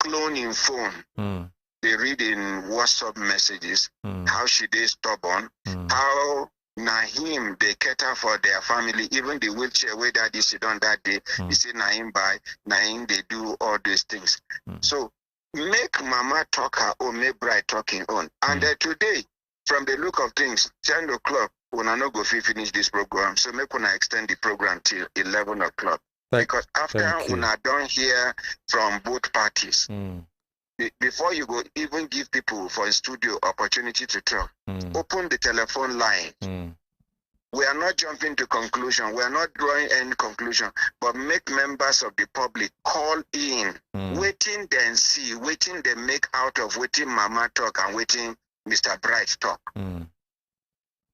cloning phone. They read in WhatsApp messages how she is stubborn, how Nahim they cater for their family, even the wheelchair where daddy sit on that day, he say Nahim buy, Nahim they do all these things. So make Mama talk her own, make Bright talking on. And today, from the look of things, 10 o'clock, when I not go finish this program, so make when I extend the program till 11 o'clock. Because after when I don't hear from both parties, before you go even give people for a studio opportunity to talk, open the telephone line. We are not jumping to conclusion. We are not drawing any conclusion, but make members of the public call in, waiting then see, waiting they make out of waiting Mama talk and waiting Mr. Bright talk.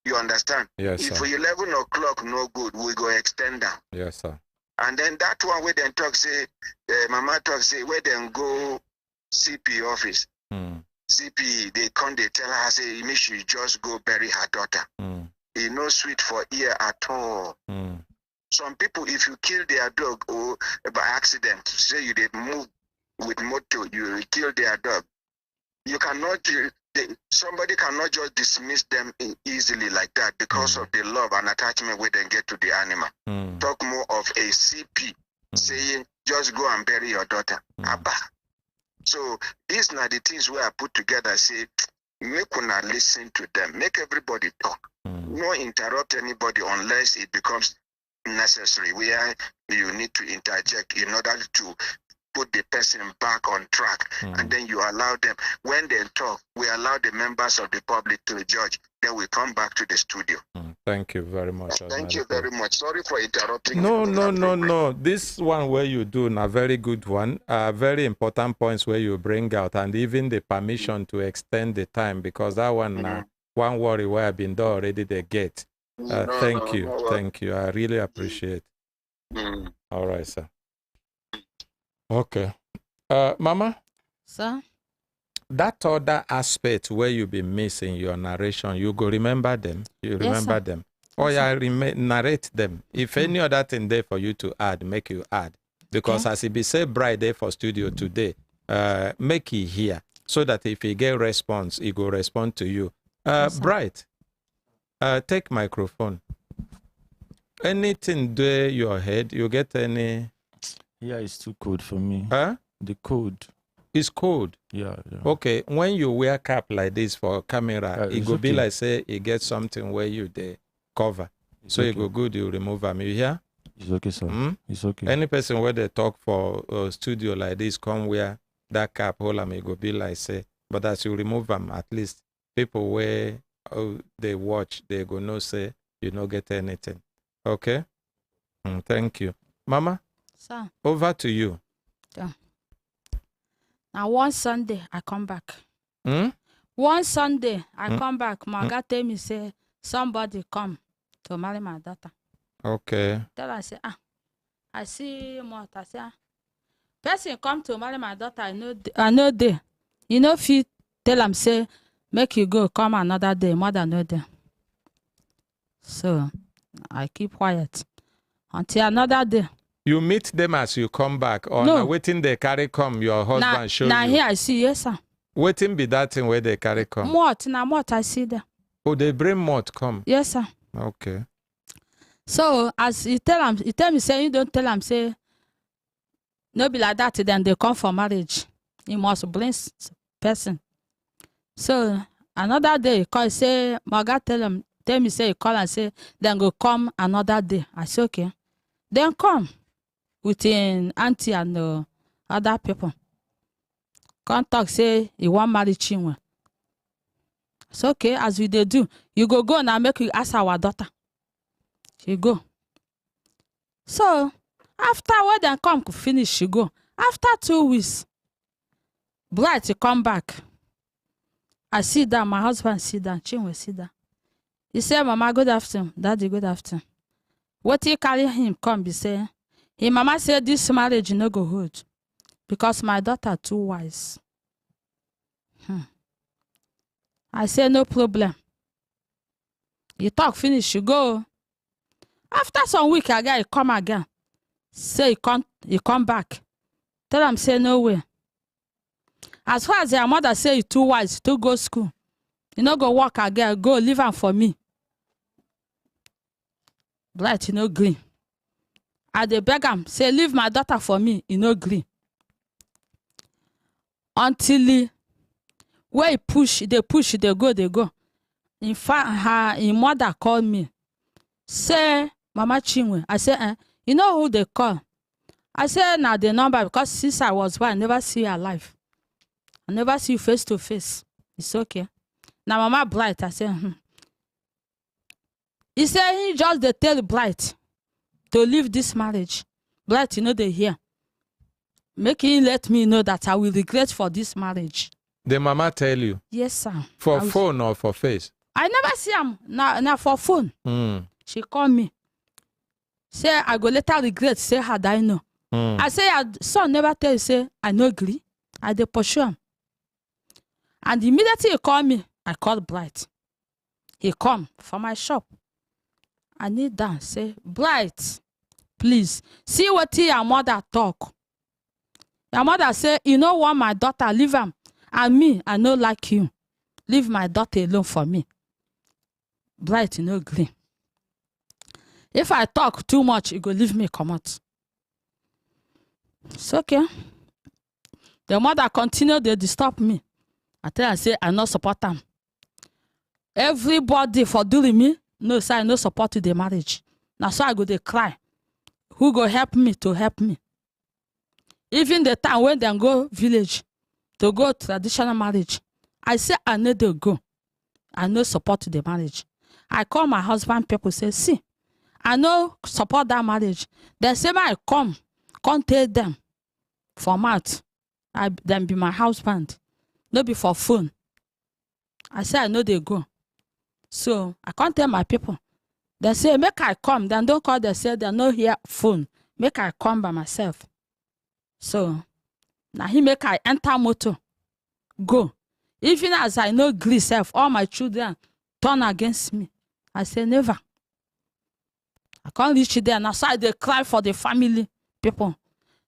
You understand? Yes, if sir. 11 o'clock no good, we go extend them. Yes, sir. And then that one where then talk say, Mama talk say, where then go CP office. CP, they come, they tell her, say, me she just go bury her daughter. It no sweet for ear at all. Some people, if you kill their dog or by accident, say you did move with motor, you kill their dog. You cannot, somebody cannot just dismiss them easily like that because of the love and attachment where they get to the animal. Talk more of a CP saying, just go and bury your daughter. Abba. So these are the things where I put together, say, make una listen to them, make everybody talk. No interrupt anybody unless it becomes necessary, where you need to interject in order to put the person back on track. And then you allow them, when they talk, we allow the members of the public to judge. Then we come back to the studio. Thank you very much. Thank you very much. Sorry for interrupting. No. This one where you do a very good one. Very important points where you bring out, and even the permission to extend the time, because that one, one worry where I've been done already they get. Thank you. I really appreciate. All right, sir. Okay. Mama? Sir? That other aspect where you be missing your narration, you go remember them. You remember them. Or narrate them. If any other thing there for you to add, make you add. Because as it be said, Bright there for studio today, make it here. So that if he get response, he go respond to you. Bright, take microphone. Anything there your head, you get any... Yeah, it's too cold for me. Huh? The code. It's cold. Yeah. Okay, when you wear cap like this for camera, it go be like say you get something where you they cover. So it go good, you remove them. You hear? It's okay, sir. It's okay. Any person where they talk for a studio like this, come wear that cap, hold them, it go be like say. But as you remove them, at least people where they watch, they go no say you no get anything. Okay? Thank you. Mama? Sir. Over to you. Yeah. Now one Sunday I come back. One Sunday I come back. My God tell me say somebody come to marry my daughter. Okay. Tell I say I see what I say. Person come to marry my daughter. I know day. You know if you tell him say make you go come another day. Mother no day. So I keep quiet until another day. You meet them as you come back, or no. Waiting they carry come, your husband show you? Now here I see, yes sir. Waiting be that thing where they carry come? Malt I see there. Oh, they bring malt come? Yes sir. Okay. So as he tell me say you don't tell him say no be like that. Then they come for marriage. You must bring person. So another day he call say my God tell me say he call and say then go come another day. I say okay. Then come with an auntie and other people. Come talk say he want marry Chinwe. It's okay, as we they do. You go now make you ask our daughter. She go. So after when they come finish, she go. After 2 weeks, Bright come back. I sit down, my husband sit down, Chinwe sit down. He said, Mama, good afternoon. Daddy, good afternoon. What he carry him come be say, his mama said this marriage no go hold because my daughter too wise. I say no problem. You talk finish, you go. After some week again, he come again. Say he come back. Tell him say no way. As far as your mother say you too wise to go school, you no go work again, go leave am for me. Bright, you no green. I dey beg am, say leave my daughter for me, you no green. Until where he push, they go. In fact, her mother called me. Say, Mama Chinwe. I say, you know who they call? I say, now the number, because since I was born, I never see you alive. I never see you face to face. It's okay. Now, Mama Bright, I say, He said he just they tell Bright to leave this marriage. Bright, you know they hear. Make him let me know that I will regret for this marriage. The mama tell you? Yes, sir. For phone or for face? I never see him. Now for phone. She call me. Say, I go later regret. Say, how do I know? I say, son never tell you, say, I no agree. I dey pursue him. And immediately he call me, I call Bright. He come for my shop. I need down, say, Bright, please, see what your mother talk. Your mother say, you no want my daughter, leave him. And me, I no like you. Leave my daughter alone for me. Bright, you no agree. If I talk too much, you go leave me, come out. It's okay. The mother continue, they disturb me. I tell her, say, I no support them. Everybody for doing me, no, say I no support the marriage. Now so I go they cry. Who go help me to help me? Even the time when they go village to go traditional marriage, I say I need to go. I no support the marriage. I call my husband, people say, see, I no support that marriage. They say I come tell them for mouth. Them be my husband. No be for phone. I say I know they go. So I can't tell my people. They say, make I come. Then don't call, they say they no hear phone. Make I come by myself. So now he make I enter motor. Go. Even as I know gree self, all my children turn against me. I say never. I can't reach there. Now so they cry for the family people.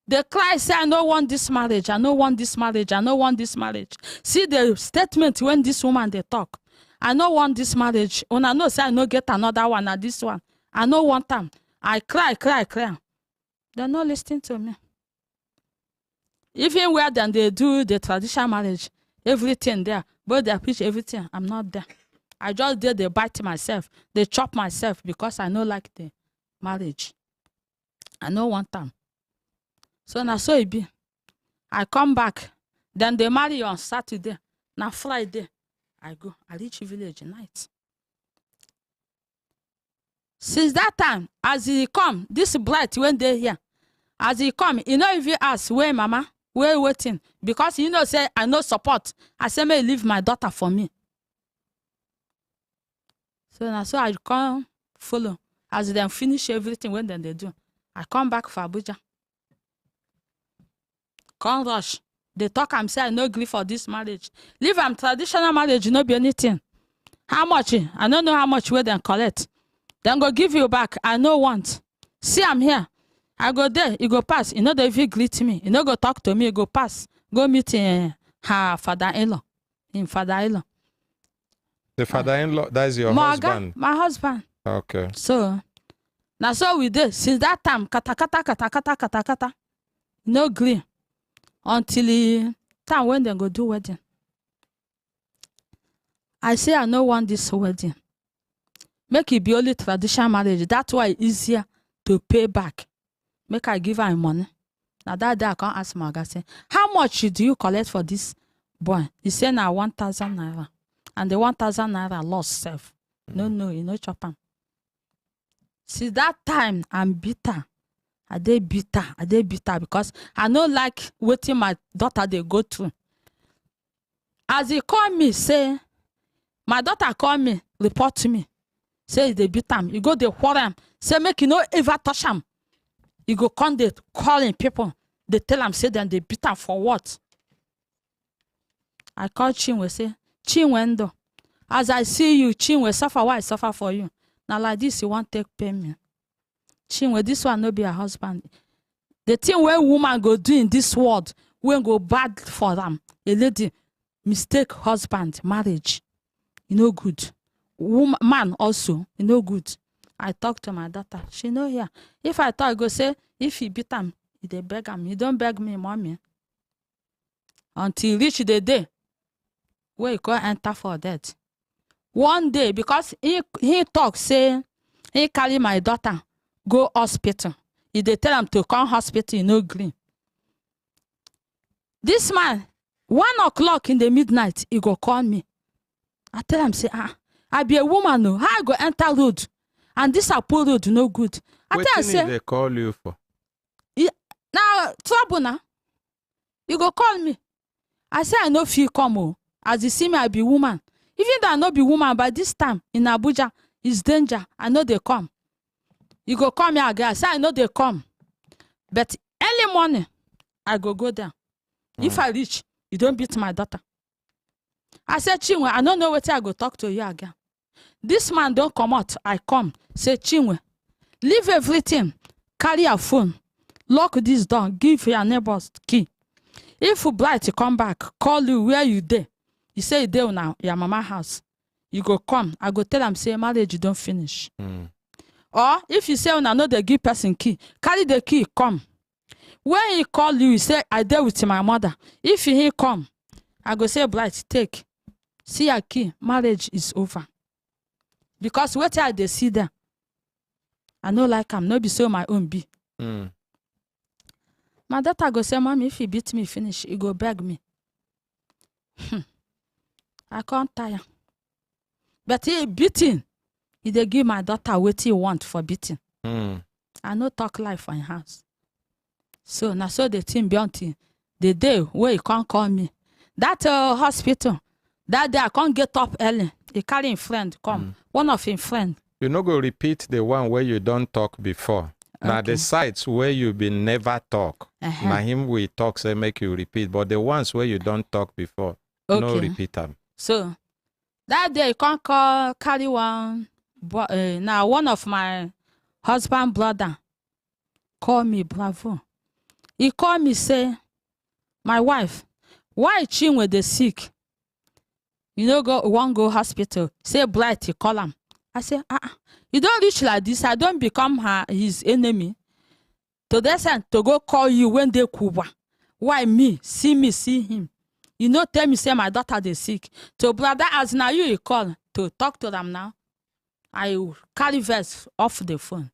They cry, say, I don't want this marriage. I don't want this marriage. I don't want this marriage. See the statement when this woman they talk. I don't want this marriage. When I know, say, I don't get another one or this one. I don't want them. I cry. They're not listening to me. Even where then they do the traditional marriage, everything there, but they preach everything. I'm not there. I just did they bite myself. They chop myself because I don't like the marriage. I don't want them. So now so it be. I come back. Then they marry on Saturday. Now Friday, I go. I reach village night. Since that time, as he come, this Bright when they here, as he come, you know if you ask, where mama, where waiting? Because you know say, I no support. I say, may leave my daughter for me. So now so I come follow. As they finish everything when then they do. I come back for Abuja. Come rush. They talk and say, I no agree for this marriage. Leave am traditional marriage, no be anything. How much? I don't know how much we then collect. Then go give you back. I no want. See, I'm here. I go there. You go pass. You know they even greet me. You know go talk to me. You go pass. Go meet her father-in-law. In father-in-law. The father-in-law, that is your husband? My husband. Okay. So, Now so we did since that time, kata. No green until the time when they go do wedding. I say I no want this wedding. Make it be only traditional marriage. That's why it's easier to pay back. Make I give her money. Now that day I can't ask my guy, say, how much do you collect for this boy? He said now 1,000 naira. And the 1,000 naira lost self. No, you know chop am. See that time I'm bitter. I dey bitter because I no like waiting my daughter they go through. As he call me, say, my daughter call me, report to me. Say they beat him. You go they quarrel him. Say make you no ever touch him. You go come they calling people. They tell him say then they beat him for what? I call Chinwe say, Chinwendo, as I see you, Chinwe suffer, why I suffer for you? Now like this, you want take payment. Chinwe, this one no be a husband. The thing where woman go do in this world, when go bad for them. A lady mistake husband, marriage, you know good. Man also, you know good. I talk to my daughter. She know here. If I talk, I go say, if he beat him, he dey beg him. You don't beg me, mommy. Until reach the day where you go enter for that. One day, because he talk, say, he carry my daughter, go hospital. If they tell him to come hospital, he no green. This man, 1 o'clock in the midnight, he go call me. I tell him, say, I be a woman, no. How I go enter road? And this a poor road, no good. I tell him, say, they call you for? Now, trouble now. You go call me. I say, I no feel come. As you see me, I be woman. Even though I no be woman, by this time in Abuja, it's danger. I know they come. You go call me again. I say, I know they come. But early morning, I go there. If I reach, you don't beat my daughter. I said, Chinwe, I don't know what I go talk to you again. This man don't come out. I come. Say, Chinwe, leave everything. Carry your phone. Lock this door. Give your neighbor's key. If Blight come back, call you where you there. You say you there now, your mama house. You go come. I go tell him, say, marriage you don't finish. Or if you say, I know they give person key, carry the key, come. When he call you, you say, I there with my mother. If he come, I go say, Blight, take. See your key. Marriage is over. Because what I they see there, I know like I'm no be so my own be. My daughter go say, Mommy, if he beat me, finish, he go beg me. I can't tire. But he beating, he dey give my daughter what he want for beating. I no talk life for in house. So now so the team beyond the day where he can't call me. That hospital, that day I can't get up early. He carry him friend come. One of him friend. You no go repeat the one where you don't talk before. Now the sites where you been never talk. Now him we talk say make you repeat. But the ones where you don't talk before, no repeat them. So that day he can't carry one. Now one of my husband brother call me, bravo. He call me say, my wife, why Chinwe the sick? You know, go hospital. Say Blight, he call him. I say, you don't reach like this. I don't become his enemy. To the end, to go call you when they kuba. Why me? See him. You know, tell me, say my daughter they sick. So brother, as now you call to talk to them now. I carry verse off the phone.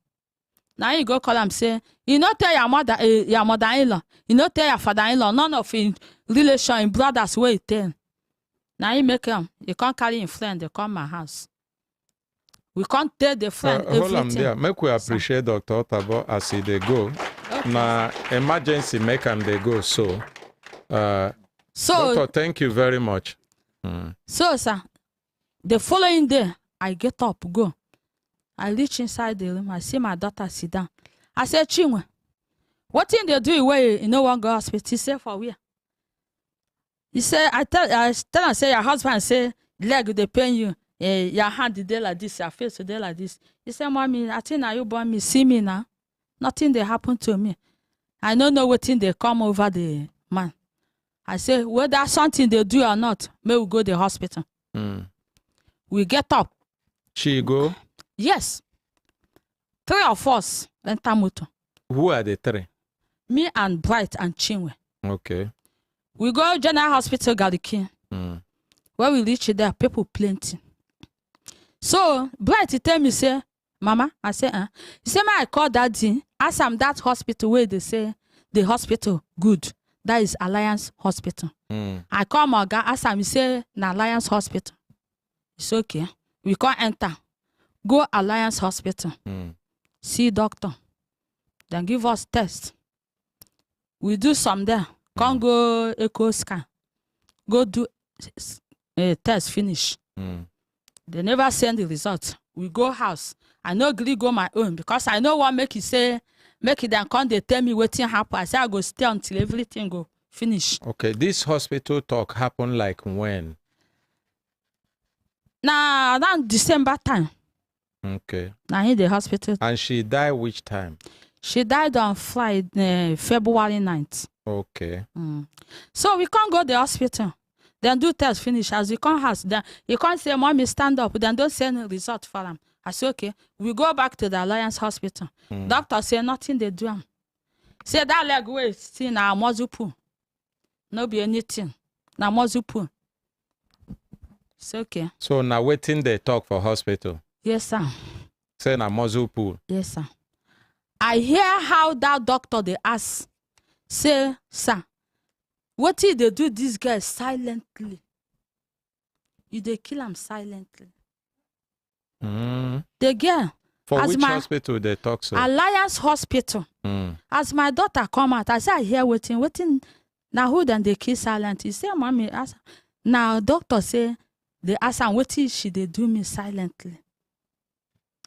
Now you go call him, say, you know, tell your mother-in-law. You know, tell your father-in-law. None of in relation, in brothers way tell. Now you make him. You can't carry him friend. They come my house. We can't tell the friend everything. Hold on there. Make we appreciate Dr. Otabo as they go. Now emergency make them they go. So, Doctor, thank you very much. So, sir, the following day, I get up, go. I reach inside the room. I see my daughter sit down. I said, Chinwe, what thing they do where you no one go hospital? He said, for where? He said, I tell him, say, your husband say, leg, they pain you. Your hand is there like this, your face is there like this. He said, Mommy, I think now you born me, see me now. Nothing they happen to me. I don't know what thing they come over the man. I say, whether something they do or not, may we go to the hospital. We get up. She go? Yes. 3 of us enter motor. Who are the 3? Me and Bright and Chinwe. Okay. We go General Hospital Galiki. When we reach there, people plenty. So Bright he tell me say, Mama, I say, he say, I call daddy, ask him that hospital where they say the hospital good. That is Alliance Hospital. I call my guy, ask him, he say, na Alliance Hospital. It's okay. We can't enter. Go Alliance Hospital. See doctor. Then give us test. We do some there. Can't go echo scan. Go do test finish. They never send the result. We go house. I no gree go my own because I know what make it say, make it then come they tell me wetin happen. I say I go stay until everything go finish. Okay, this hospital talk happen like when? Now around December time. Okay. Now in the hospital. And she died which time? She died on Friday, February 9th. Okay. So we can't go to the hospital. Then do test finish. As you come house, then you can't say, Mommy, stand up. Then don't send a result for them. I say, okay. We go back to the Alliance Hospital. Doctor say nothing they do. Say that leg way, see now muscle pull. No be anything. Now muscle pull. It's okay. So now waiting they talk for hospital. Yes, sir. Say na muzzle pull. Yes, sir. I hear how that doctor they ask. Say, sir, what if they do this guy silently? You they kill him silently. The girl. For which hospital they talk so? Alliance Hospital. As my daughter come out, I say I hear waiting. Now who then they kill silent? He say, Mommy, ask. Now doctor say they ask him what if she they do me silently.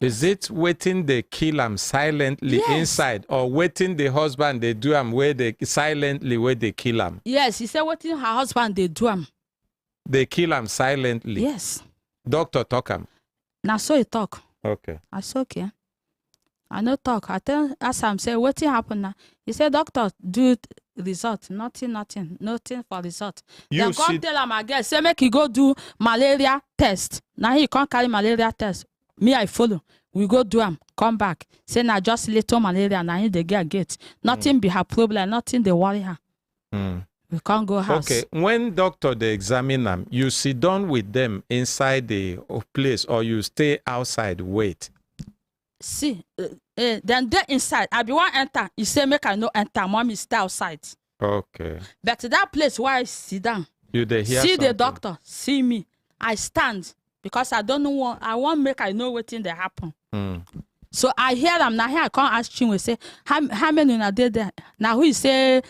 Is it waiting they kill him silently inside, or waiting the husband they do him where they silently where they kill him? Yes, he said waiting her husband they do him. They kill him silently. Yes. Doctor talk him. Now so he talk. Okay. I say okay. I no talk. I tell ask him say what happen now. He said doctor do result nothing for result. Then come tell him again say make he go do malaria test. Now he can't carry malaria test. Me, I follow. We go do am, come back. Say na just little malaria, na him they get. Nothing be her problem, nothing they worry her. We can't go house. Okay, when doctor they examine them, you sit down with them inside the place or you stay outside, wait? See, then they inside. I be one enter. You say make I no enter, mommy stay outside. Okay. But that place where I sit down, you they hear see something? the doctor, see me. I stand. Because I don't know what I want make I know what thing they happen. So I hear them now. Here I can't ask Chinwe say how many are there? Now who say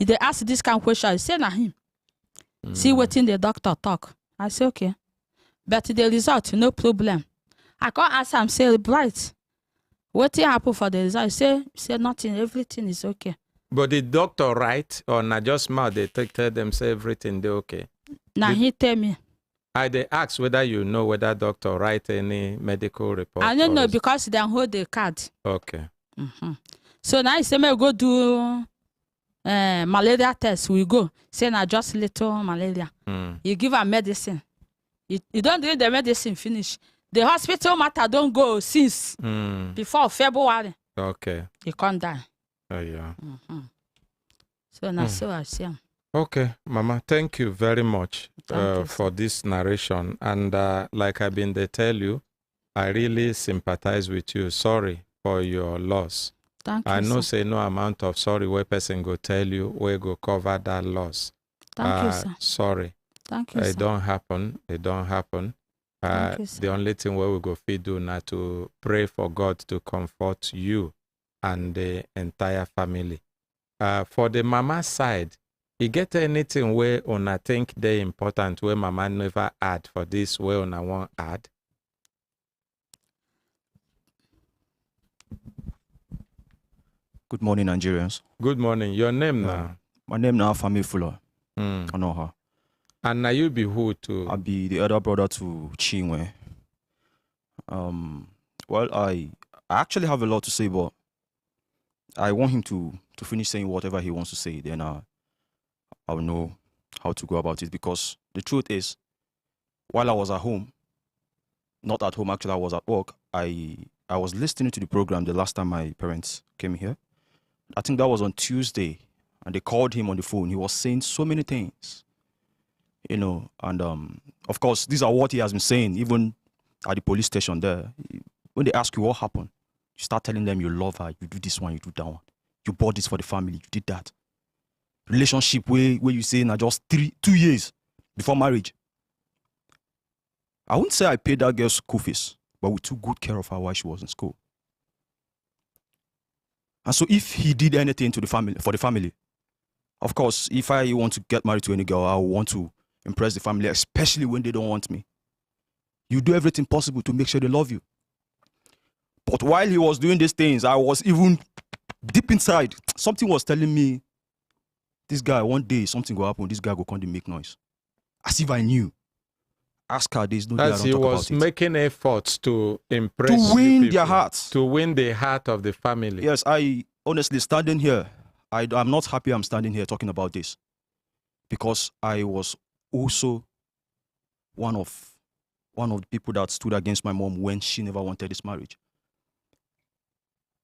if they ask this kind of question, I say na him. See what thing the doctor talk. I say okay, but the result no problem. I can't ask him say Bright, what thing happen for the result? Say nothing. Everything is okay. But the doctor right or not just mouth they tell them say everything they okay. Now he tell me. They ask whether you know whether doctor write any medical report. I don't know because they hold the card. Okay. So now he say me go do malaria test. We go. Say na just little malaria. You give her medicine. You don't drink the medicine finish. The hospital matter don't go since before February. Okay. You can't die. Oh yeah. So now so I see him. Okay, Mama, thank you very much for this narration. And like I've been there tell you, I really sympathize with you. Sorry for your loss. Thank you, I know sir. say no amount of sorry where person go tell you where go cover that loss. Thank you, sir. Sorry. Thank you, It sir. don't happen. It don't happen. Thank you, sir. The only thing where we go feed do now to pray for God to comfort you and the entire family. For the mama side, you get anything where una think they important where mama never add for this where una want add? Good morning, Nigerians. Good morning. Your name now? My name now Fami Fuller. I know her. And now you be who too? I'll be the other brother to Chinwe. Well, I actually have a lot to say, but I want him to finish saying whatever he wants to say. Then I'll know how to go about it. Because the truth is, while I was at home, not at home, actually I was at work, I I was listening to the program the last time my parents came here. I think that was on Tuesday, and they called him on the phone. He was saying so many things, you know, and of course, these are what he has been saying, even at the police station there. When they ask you what happened, you start telling them you love her, you do this one, you do that one. You bought this for the family, you did that. Relationship where you say now just 2 years before marriage. I wouldn't say I paid that girl's school fees, but we took good care of her while she was in school. And so if he did anything to the family, for the family, of course, if I want to get married to any girl, I want to impress the family, especially when they don't want me. You do everything possible to make sure they love you. But while he was doing these things, I was even deep inside. Something was telling me, this guy, one day, something will happen. This guy will come to make noise. As if I knew. Ask her, there's no day I don't talk about it. As he was making efforts to impress to win their hearts. To win the heart of the family. Yes, I honestly, standing here, I'm not happy I'm standing here talking about this. Because I was also one of the people that stood against my mom when she never wanted this marriage.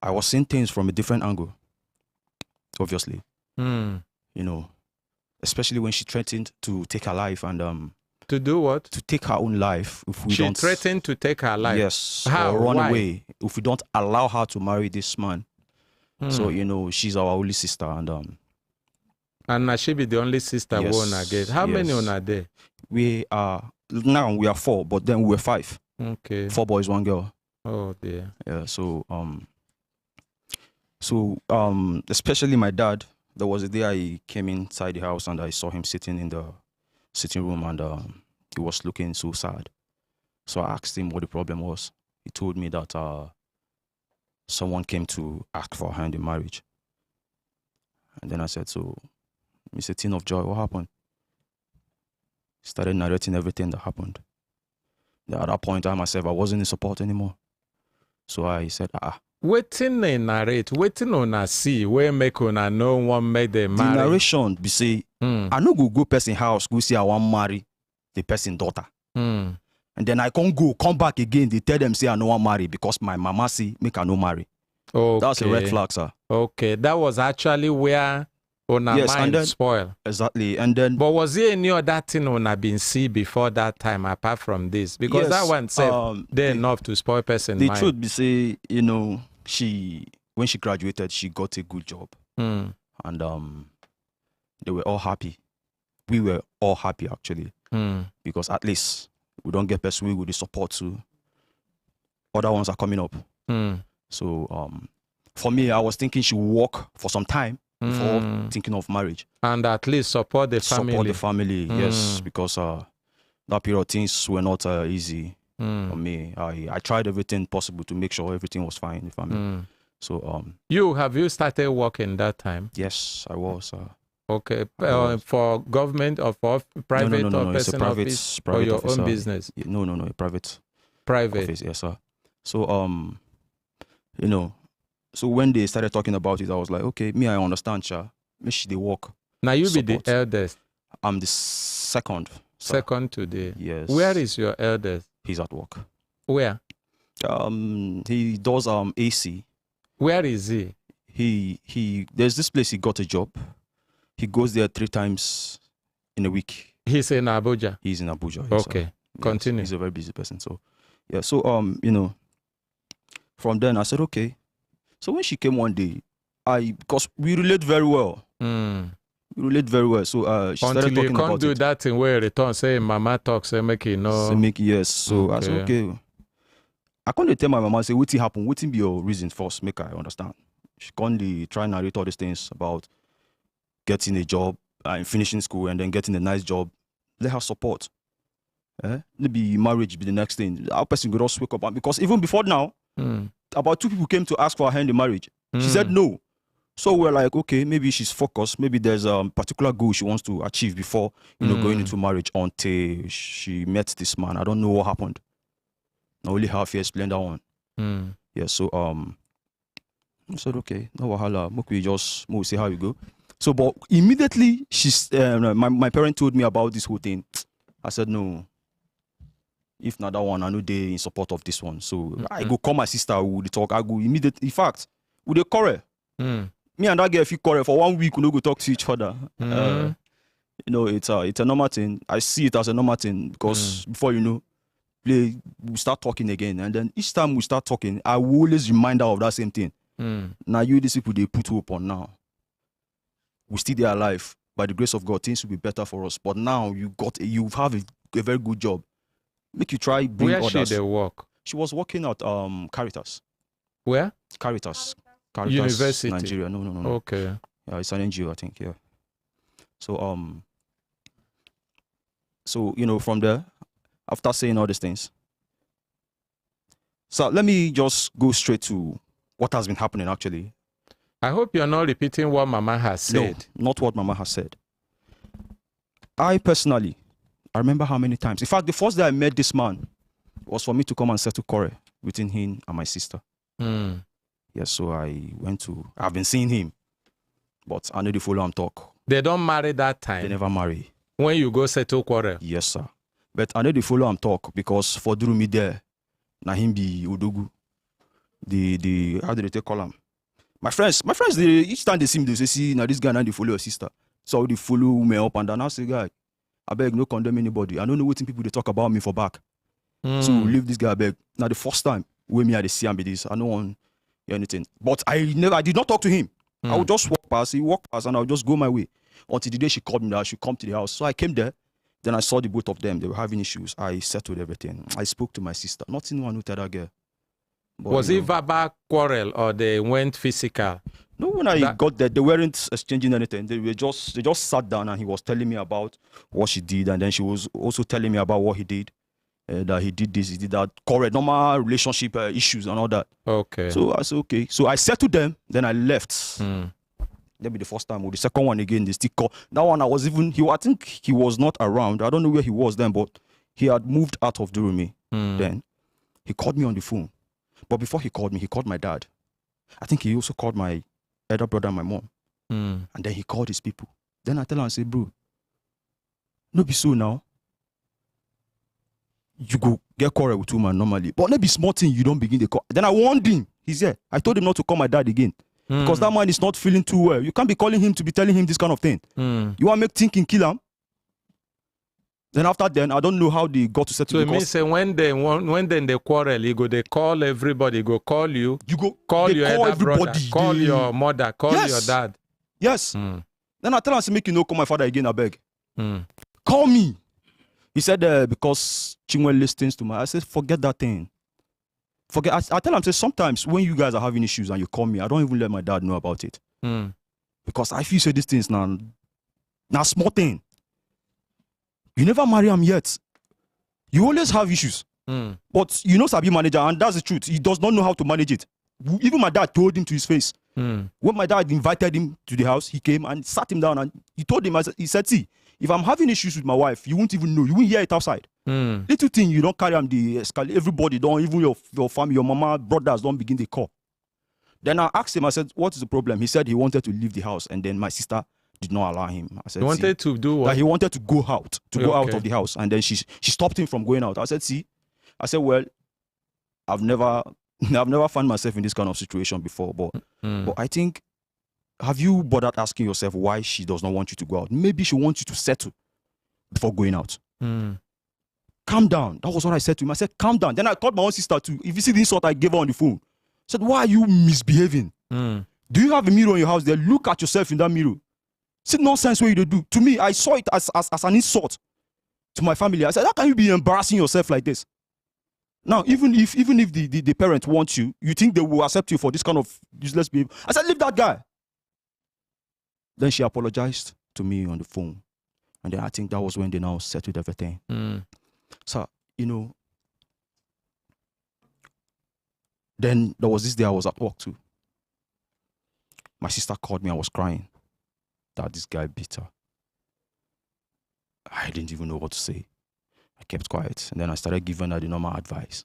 I was seeing things from a different angle, obviously. You know, especially when she threatened to take her life and to do what? To take her own life if we don't. She threatened to take her life. Yes. How? Or run Why? away if we don't allow her to marry this man. So you know, she's our only sister and now she be the only sister yes, who on get. How many on are there? We are 4, but then we were 5. Okay. 4 boys, 1 girl. Oh dear. Yeah. So especially my dad. There was a day I came inside the house and I saw him sitting in the sitting room and he was looking so sad. So I asked him what the problem was. He told me that someone came to ask for her hand in marriage. And then I said, so, Mr. Teen of Joy, what happened? He started narrating everything that happened. Then at that point, I myself, I wasn't in support anymore. So I said, waiting they narrate, waiting on a see where make on a no one make them marry. The narration be say, I no go person house, go see I want marry the person daughter. And then I can't come back again. They tell them say I no want marry because my mama say make I no marry. Okay. That's a red flag, sir. Okay, that was actually where on a mind spoil. Exactly, and then. But was there any other thing on a been see before that time apart from this? Because that one said they enough to spoil person the mind. truth be say, you know, when she graduated, she got a good job, and they were all happy. We were all happy actually, because at least we don't get pursued with the support too. Other ones are coming up. So for me, I was thinking she would work for some time before thinking of marriage. And at least support the family. Support the family, yes, because that period things were not easy for me. I tried everything possible to make sure everything was fine in the family. So have you started working that time? Yes, I was. Okay, for government or for private no, or personal office private or your office, own business? No, a private office, yes, sir. So you know, so when they started talking about it, I was like, okay, me I understand, sha. Maybe they work. Now you be the eldest. I'm the second. Sir. Second today. Yes. Where is your eldest? He's at work. Where? He does AC. Where is he? He there's this place he got a job. He goes there 3 times in a week. He's in Abuja. He's in Abuja. Yes, okay. Yes, continue. He's a very busy person. So yeah, so you know, from then I said okay. So when she came one day, because we relate very well. We relate very well. So she started talking about it. Until you can't do that thing where return say mama talk say make it no. Say make yes. So I said okay. I can't tell my mama say what happened. What be your reason first? Make I understand. She can't try and narrate all these things about getting a job and finishing school and then getting a nice job. Let her support. Maybe marriage be the next thing. Our person could also wake up because even before now, about 2 people came to ask for her hand in marriage. She said no. So we're like, okay, maybe she's focused. Maybe there's a particular goal she wants to achieve before going into marriage until she met this man. I don't know what happened. Now only half year explained that one. Yeah, so I said okay, no wahala. We'll see how you go. So, but immediately she's my parent told me about this whole thing. I said no. If not that one, I know they in support of this one. So I go call my sister, we dey talk. I go immediately. In fact, we dey quarrel. Me and that girl, if you quarrel for 1 week, we no go talk to each other. You know, it's a normal thing. I see it as a normal thing because before you know, we start talking again, and then each time we start talking, I will always remind her of that same thing. Now you, these people, they put hope on now. We still there alive. By the grace of God, things will be better for us. But now you have a very good job. Make you try bring others. Where she they work? She was working at Caritas. Where? Caritas University. Nigeria. No. Okay. Yeah, it's an NGO, I think. Yeah. So you know, from there, after saying all these things, so let me just go straight to what has been happening actually. I hope you're not repeating what Mama has said. No, not what Mama has said. I personally, I remember how many times. In fact, the first day I met this man was for me to come and settle quarrel between him and my sister. Yes, so I've been seeing him, but I know the follow him talk. They don't marry that time? They never marry. When you go settle quarrel? Yes, sir. But I know the follow him talk because for Durumi there, na him be Odogu. The how do they call him? My friends, they, each time they see me, they say, see, now this guy now they follow your sister. So they follow me up and down. I say, guy, I beg, no condemn anybody. I don't know what people they talk about me for back. So leave this guy, I beg. Now the first time when me I see him be this, I don't want anything. But I did not talk to him. I would just walk past, he walk past, and I would just go my way. Until the day she called me that I should come to the house. So I came there. Then I saw the both of them. They were having issues. I settled everything. I spoke to my sister. Nothing one with that girl. But, was it verbal quarrel or they went physical? No, when I got there, they weren't exchanging anything. They just sat down and he was telling me about what she did, and then she was also telling me about what he did. That he did this, he did that. Quarrel, normal relationship issues and all that. Okay. So I said okay. So I settled them. Then I left. That be the first time. With the second one again, they still call. That one I think he was not around. I don't know where he was then, but he had moved out of Durumi. Then he called me on the phone. But before he called me, he called my dad. I think he also called my elder brother and my mom. And then he called his people. Then I tell him, I say, bro, no be so now. You go get quarrel with woman normally. But let be small thing, you don't begin the call. Then I warned him. He's here. I told him not to call my dad again. Because that man is not feeling too well. You can't be calling him to be telling him this kind of thing. You want to make thinking kill him? Then after then, I don't know how they got to settle. So it means when they quarrel, they call everybody, go call you. You go call your call elder brother, everybody. call your mother, call your dad. Yes. Then I tell him, I say, make you no call my father again, I beg. Call me. He said, because Chinwe listens to I said, forget that thing. Forget. I tell him, say, sometimes when you guys are having issues and you call me, I don't even let my dad know about it. Because I feel say these things now small thing. You never marry him yet. You always have issues. But you know Sabi manager, and that's the truth. He does not know how to manage it. Even my dad told him to his face. When my dad invited him to the house, he came and sat him down and he told him, he said, see, if I'm having issues with my wife, you won't even know. You won't hear it outside. Little thing, you don't carry on the escalate. Everybody don't, even your family, your mama, brothers don't begin the call. Then I asked him, I said, what is the problem? He said he wanted to leave the house, and then my sister did not allow him. I said, he wanted to do what? That he wanted to go out, go out of the house, and then she stopped him from going out. I said, see, well, I've never found myself in this kind of situation before, but I think, have you bothered asking yourself why she does not want you to go out? Maybe she wants you to settle before going out. Calm down. That was what I said to him. I said, calm down. Then I called my own sister too. If you see the insult I gave her on the phone, I said, why are you misbehaving? Do you have a mirror in your house there? Look at yourself in that mirror. See nonsense what you do. To me, I saw it as an insult to my family. I said, how can you be embarrassing yourself like this? Now, even if the parent wants you, you think they will accept you for this kind of useless behavior? I said, leave that guy. Then she apologized to me on the phone. And then I think that was when they now settled everything. So, then there was this day I was at work too. My sister called me, I was crying that this guy beat her. I didn't even know what to say. I kept quiet. And then I started giving her the normal advice.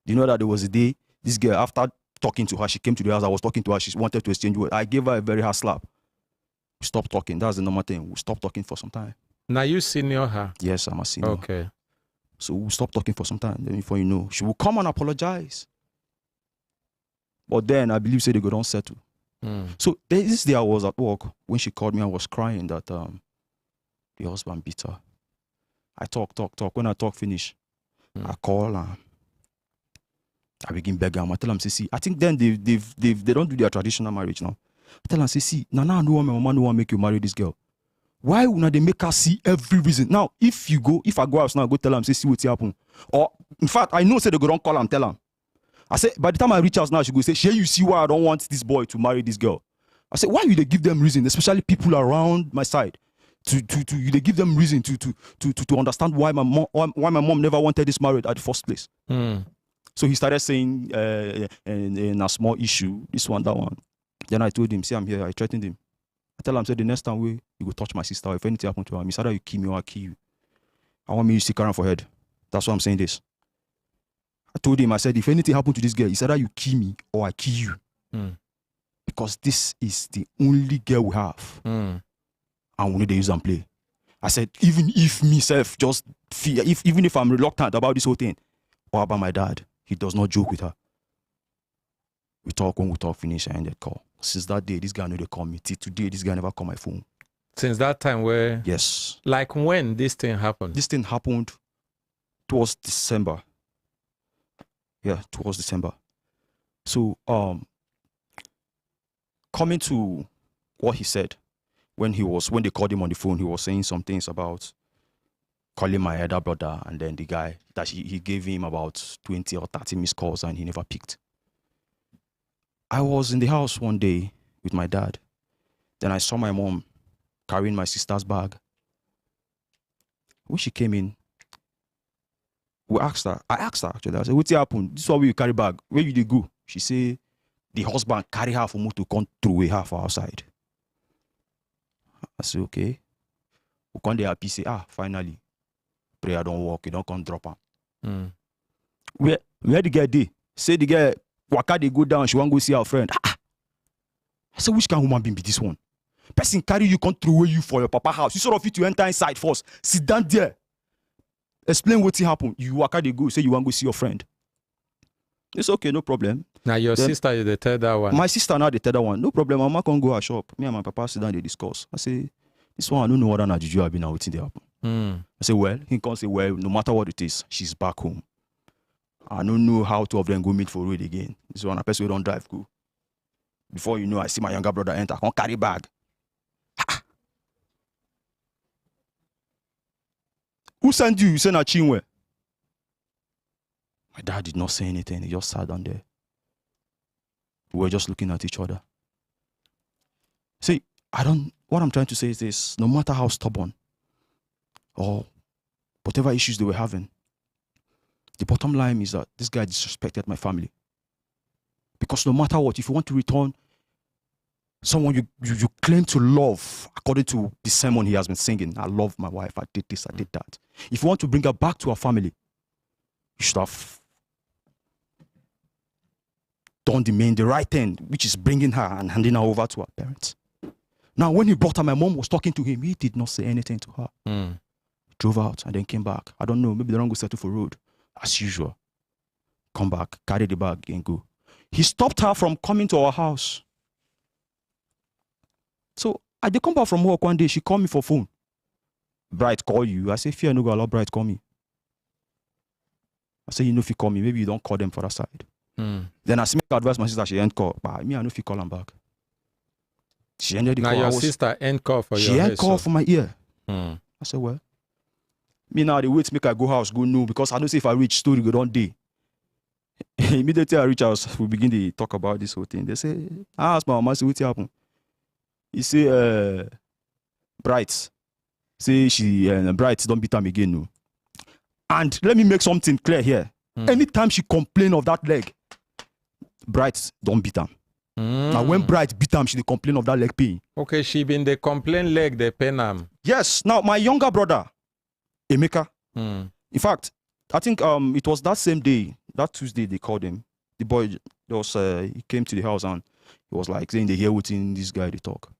Do you know that there was a day, this girl, after talking to her, she came to the house, I was talking to her, she wanted to exchange words. I gave her a very hard slap. We stopped talking. That's the normal thing. We stopped talking for some time. Now you senior her? Yes, I'm a senior. Okay. So we'll stop talking for some time. Then before you know, she will come and apologize. But then I believe say they go don't settle. So this day I was at work when she called me. I was crying that the husband beat her. I talk. When I talk finish, I call her. I begin begging him. I tell him, say, see, I think then they don't do their traditional marriage now. I tell him, say, see, now I know my mama no want make you marry this girl. Why would they make her see every reason? Now, if I go out now, go tell him, say, see what's happen. Or in fact, I know say they go don't call him, tell him. I say, by the time I reach out now, she go say, Shay, you see why I don't want this boy to marry this girl. I say, why you they give them reason, especially people around my side, to they give them reason to understand why my mom never wanted this marriage at the first place. So he started saying in a small issue, this one, that one. Then I told him, see, I'm here. I threatened him. I tell him, say, the next time you go touch my sister, or if anything happen to her, it's either you kill me or I kill you. I want me to stick around for head. That's why I'm saying this. I told him, I said, if anything happen to this girl, it's either you kill me or I kill you. Because this is the only girl we have. And we need to use and play. I said, even if myself just fear, even if I'm reluctant about this whole thing, what about my dad? He does not joke with her. When we talk finish, I ended call. Since that day, this guy know they call me. Till today, this guy never call my phone. Since that time where? Yes. Like when this thing happened? This thing happened towards December. Yeah, towards December. So, coming to what he said, when they called him on the phone, he was saying some things about calling my elder brother, and then the guy that he gave him about 20 or 30 missed calls and he never picked. I was in the house one day with my dad. Then I saw my mom carrying my sister's bag. When she came in, I asked her actually, I said, what's happened? This is why we carry bag. Where you dey go? She said, the husband carry her for me to come throw away her for outside. I said, okay. We come there happy, say, finally, prayer don't work, you don't come drop her. Where the girl dey? Say the girl, waka they go down, she want go see her friend. I said, which kind of woman being be this one? Person carry you, come throw away you for your papa house. You sort of fit to enter inside first. Sit down there. Explain what happened. You waka they go, say you want go see your friend. It's okay, no problem. Now your sister is the third one. My sister now the third one. No problem. Mama can go her shop. Me and my papa sit down, they discuss. I say, this one I don't know what an juju have been now waiting there happen. I say, well, he can't say, well, no matter what it is, she's back home. I don't know how two of them go meet for road again. This one a person who don't drive go. Before you know, I see my younger brother enter, I can't carry bag. Who sent you? You sent a Chinwe. My dad did not say anything. He just sat down there. We were just looking at each other. See, what I'm trying to say is this: no matter how stubborn or whatever issues they were having, the bottom line is that this guy disrespected my family. Because no matter what, if you want to return someone you claim to love, according to the sermon he has been singing, I love my wife, I did this, I did that. If you want to bring her back to her family, you should have done the right thing, which is bringing her and handing her over to her parents. Now, when he brought her, my mom was talking to him. He did not say anything to her. He drove out and then came back. I don't know, maybe they don't go settle for road. As usual. Come back, carry the bag and go. He stopped her from coming to our house. So I did come back from work one day. She called me for phone. Bright, call you. I say, fear no go allow Bright call me. I say, you know if you call me, maybe you don't call them for that side. Then I make advice my sister, she ain't call. But me, I know if you call them back. She ended the call. Now your sister ain't call for your She ain't call for my ear. I said, well, me now they wait to make I go house, go no, because I know say if I reach story, go down day. Immediately I reach house, we begin to talk about this whole thing. They say, I ask my mama, say, what happened? He say, Bright. Say Bright don't beat him again, no. And let me make something clear here. Anytime she complain of that leg, Bright don't beat him. Now when Bright beat him, she dey complain of that leg pain. Okay, she been the complain leg, the pain him. Yes. Now my younger brother, Emeka. In fact, I think it was that same day, that Tuesday they called him. The boy he came to the house and he was like saying they hear what in this guy they talk.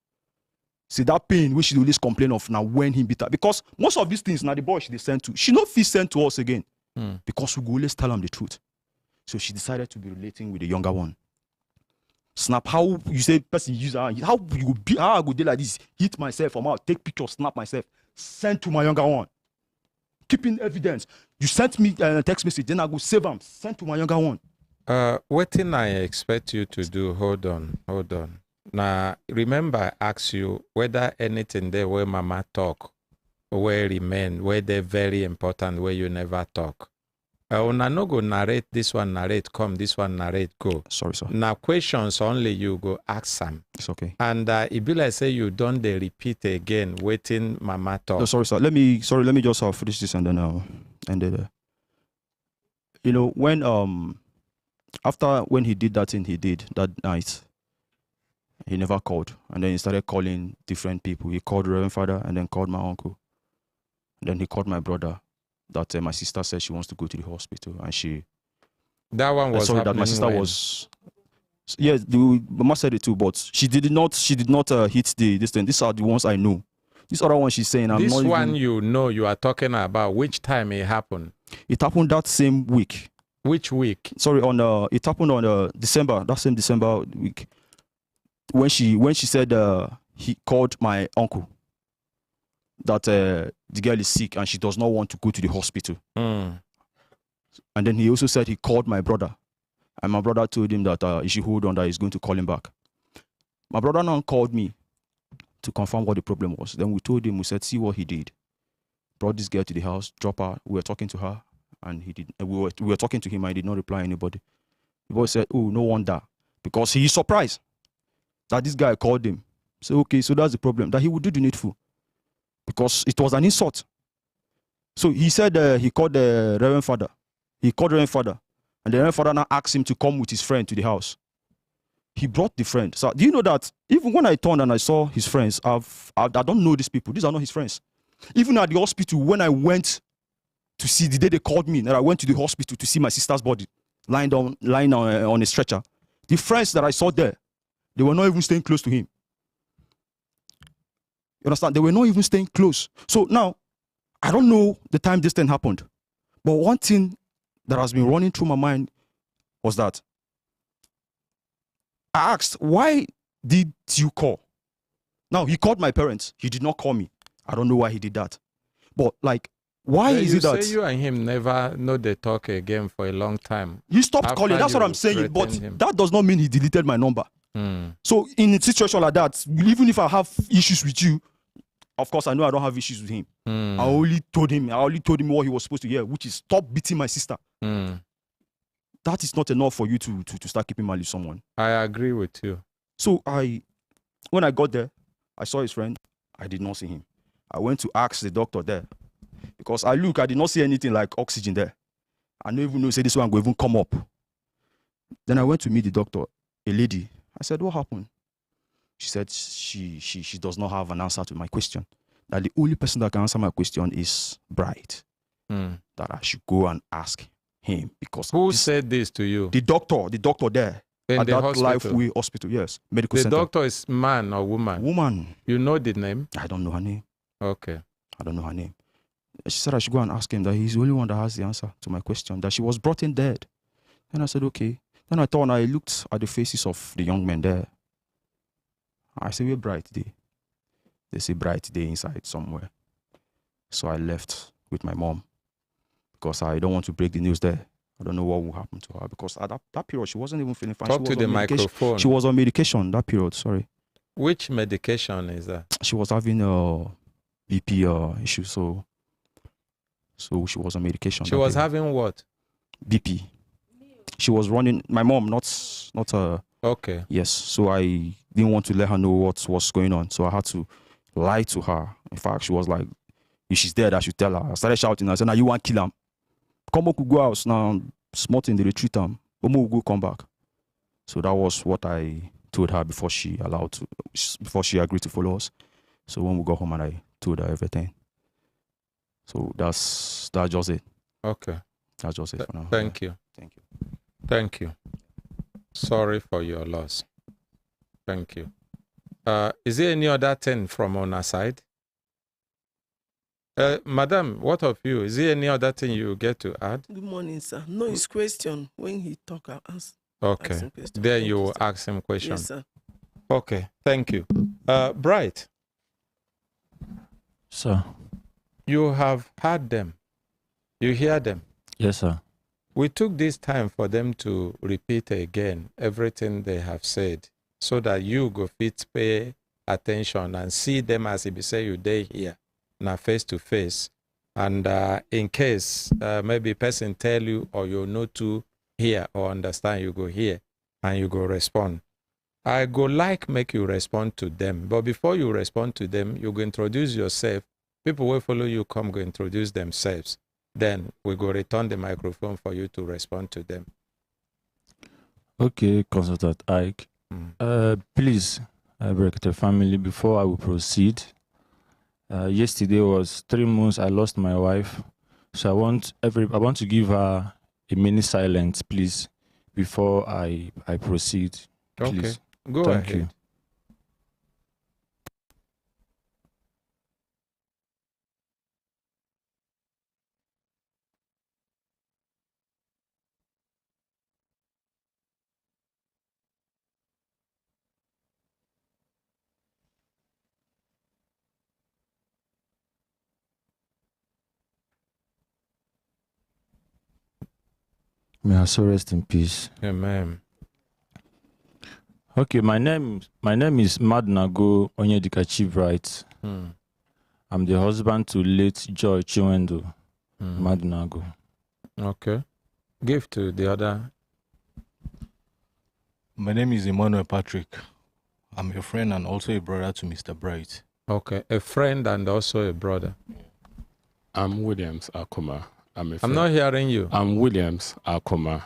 See that pain which she always complain of now when he beat her. Because most of these things now the boy she they send to, she not fit send to us again. because we go always tell them the truth. So she decided to be relating with the younger one. Snap, how you say person use her, how you be, how I go do like this, hit myself, I'm out, take picture, snap myself, send to my younger one. Keeping evidence. You sent me a text message, then I go save them, send to my younger one. What thing I expect you to do, hold on. Now, remember I asked you whether anything there where mama talk, where remain, where they very important, where you never talk. Una no go narrate, this one narrate, come, this one narrate, go. Sorry, sir. Now questions only you go ask them. It's okay. And it be like say you don't they repeat again, waiting mama talk. No, sorry, sir. Let me just finish this and then end it. You know, when after when he did that thing he did that night, he never called. And then he started calling different people. He called Reverend Father and then called my uncle. And then he called my brother. That my sister said she wants to go to the hospital, and she. That one was sorry that my sister when? was. Yes, the mama said it too, but she did not hit this thing. These are the ones I know. This other one she's saying. This one you know you are talking about. Which time it happened? It happened that same week. Which week? Sorry, it happened on December. That same December week. When she said he called my uncle. That the girl is sick and she does not want to go to the hospital. And then he also said he called my brother. And my brother told him that he should hold on, that he's going to call him back. My brother now called me to confirm what the problem was. Then we told him, we said, see what he did. Brought this girl to the house, dropped her. We were talking to her and he did. We were talking to him and he did not reply anybody. The boy said, oh, no wonder. Because he is surprised that this guy called him. So, okay, so that's the problem. That he would do the needful. Because it was an insult. So he said he called the Reverend Father. He called the Reverend Father. And the Reverend Father now asked him to come with his friend to the house. He brought the friend. So do you know that even when I turned and I saw his friends, I don't know these people. These are not his friends. Even at the hospital, when I went to see, the day they called me, and I went to the hospital to see my sister's body lying on a stretcher, the friends that I saw there, they were not even staying close to him. You understand? They were not even staying close. So now, I don't know the time this thing happened. But one thing that has been running through my mind was that I asked, why did you call? Now, he called my parents. He did not call me. I don't know why he did that. But, like, why is it that... You say you and him never know they talk again for a long time. He stopped calling. That's what I'm saying. But that does not mean he deleted my number. So, in a situation like that, even if I have issues with you, of course, I know I don't have issues with him. I only told him what he was supposed to hear, which is stop beating my sister. That is not enough for you to start keeping malice with someone. I agree with you. So when I got there, I saw his friend. I did not see him. I went to ask the doctor there. Because I did not see anything like oxygen there. I don't even know, say this one will even come up. Then I went to meet the doctor, a lady. I said, what happened? She said she does not have an answer to my question. That the only person that can answer my question is Bright. That I should go and ask him. Because who said this to you? The doctor there. In at the that hospital? Lifeway Hospital, yes. Medical the center. The doctor is man or woman? Woman. You know the name? I don't know her name. Okay. I don't know her name. She said I should go and ask him that he's the only one that has the answer to my question. That she was brought in dead. And I said, okay. Then I thought, I looked at the faces of the young men there. I said, where Bright Day? They say Bright Day inside somewhere. So I left with my mom because I don't want to break the news there. I don't know what will happen to her because at that period she wasn't even feeling fine. Talk to the microphone. She was on medication that period, sorry. Which medication is that? She was having a BP issue, so she was on medication. She was having what? BP. She was running, my mom, not okay. Yes, so I didn't want to let her know what was going on. So I had to lie to her. In fact, she was like, if she's dead, I should tell her. I started shouting. I said, now you want to kill him. Come on, go house now. Smart in the retreat him. Omo go come back. So that was what I told her before she agreed to follow us. So when we got home and I told her everything. So that's just it. Okay. That's just it for now. Thank you. Thank you. Thank you. Sorry for your loss. Thank you. Is there any other thing from on our side? Madam, what of you? Is there any other thing you get to add? Good morning, sir. No, it's question. When he talk, I'll ask. Okay. Ask him question. Then Thank you you, will sir. ask him question. Yes, sir. Okay. Thank you. Bright. Sir. You have heard them. You hear them. Yes, sir. We took this time for them to repeat again everything they have said so that you go fit pay attention and see them as if you say you day here, now face to face. And in case maybe person tell you or you know to hear or understand, you go hear and you go respond. I go like make you respond to them. But before you respond to them, you go introduce yourself. People will follow you, come go introduce themselves. Then we go return the microphone for you to respond to them. Okay, Consultant Ike. Please, Brekete family, before I will proceed, yesterday was 3 months I lost my wife. So I want to give her a mini silence, please, before I proceed. Please. Okay, go Thank ahead. you. May her soul rest in peace. Amen. Okay, my name is Madnago Onyedikachi Bright. I'm the husband to late Joy Chiwendo Madnago. Okay. Give to the other. My name is Emmanuel Patrick. I'm a friend and also a brother to Mr. Bright. Okay, a friend and also a brother. I'm Williams Akoma. I'm not hearing you. I'm Williams Akoma.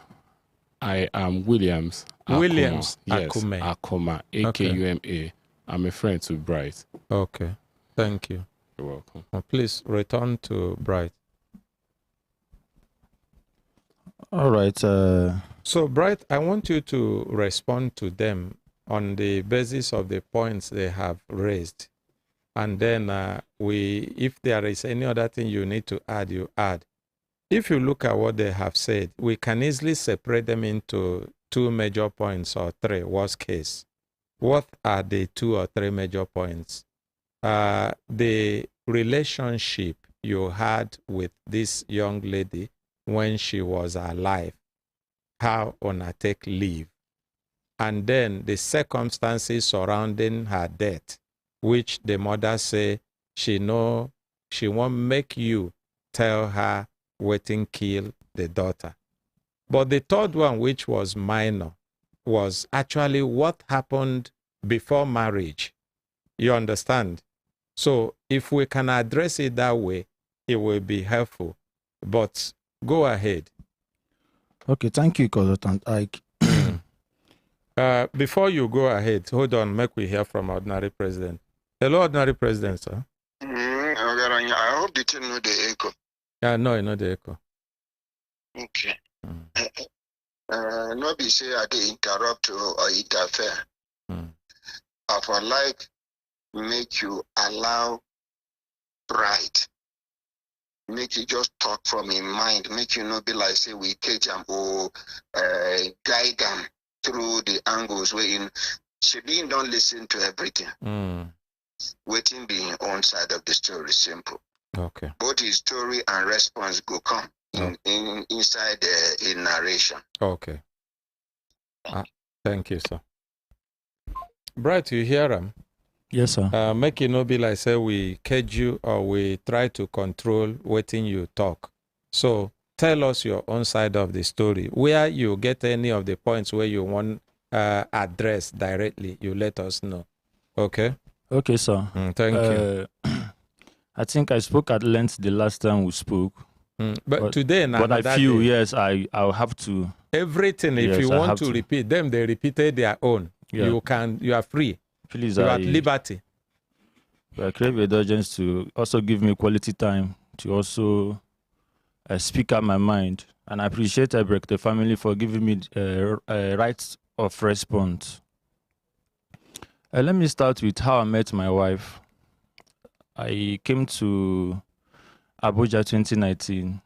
I am Williams Akoma. Williams Yes, Akume. Akoma, A-K-U-M-A. I'm a friend to Bright. Okay, thank you. You're welcome. Please return to Bright. All right. So, Bright, I want you to respond to them on the basis of the points they have raised. And then if there is any other thing you need to add, you add. If you look at what they have said, we can easily separate them into 2 major points or 3, worst case. What are the 2 or 3 major points? The relationship you had with this young lady when she was alive, how ona take leave, and then the circumstances surrounding her death, which the mother say she won't make you tell her waiting kill the daughter. But the third one, which was minor, was actually what happened before marriage. You understand? So if we can address it that way, it will be helpful. But go ahead. Okay, thank you, Consultant Ike. Before you go ahead, hold on, make we hear from Ordinary President. Hello, Ordinary President, sir. I hope they tell know the echo. No, not the echo. Okay. No be say I dey interrupt or interfere. I for like make you allow Bright. Make you just talk from in mind. Make you not be like say we catch them or guide them through the angles where in Shabin don't listen to everything. Waiting being on side of the story simple. Okay. Both his story and response go come inside the narration. Okay. Thank you, sir. Bright, you hear him? Yes, sir. Make it not be like say we cage you or we try to control waiting you talk. So tell us your own side of the story. Where you get any of the points where you want address directly, you let us know. Okay? Okay, sir. Thank you. I think I spoke at length the last time we spoke. But today, but I feel, yes, I'll have to. Everything, if you want to repeat them, they repeated their own. Yeah. You are free. Please, you are at liberty. I crave indulgence to also give me quality time to also speak out my mind. And I appreciate the family for giving me right of response. Let me start with how I met my wife. I came to Abuja 2019.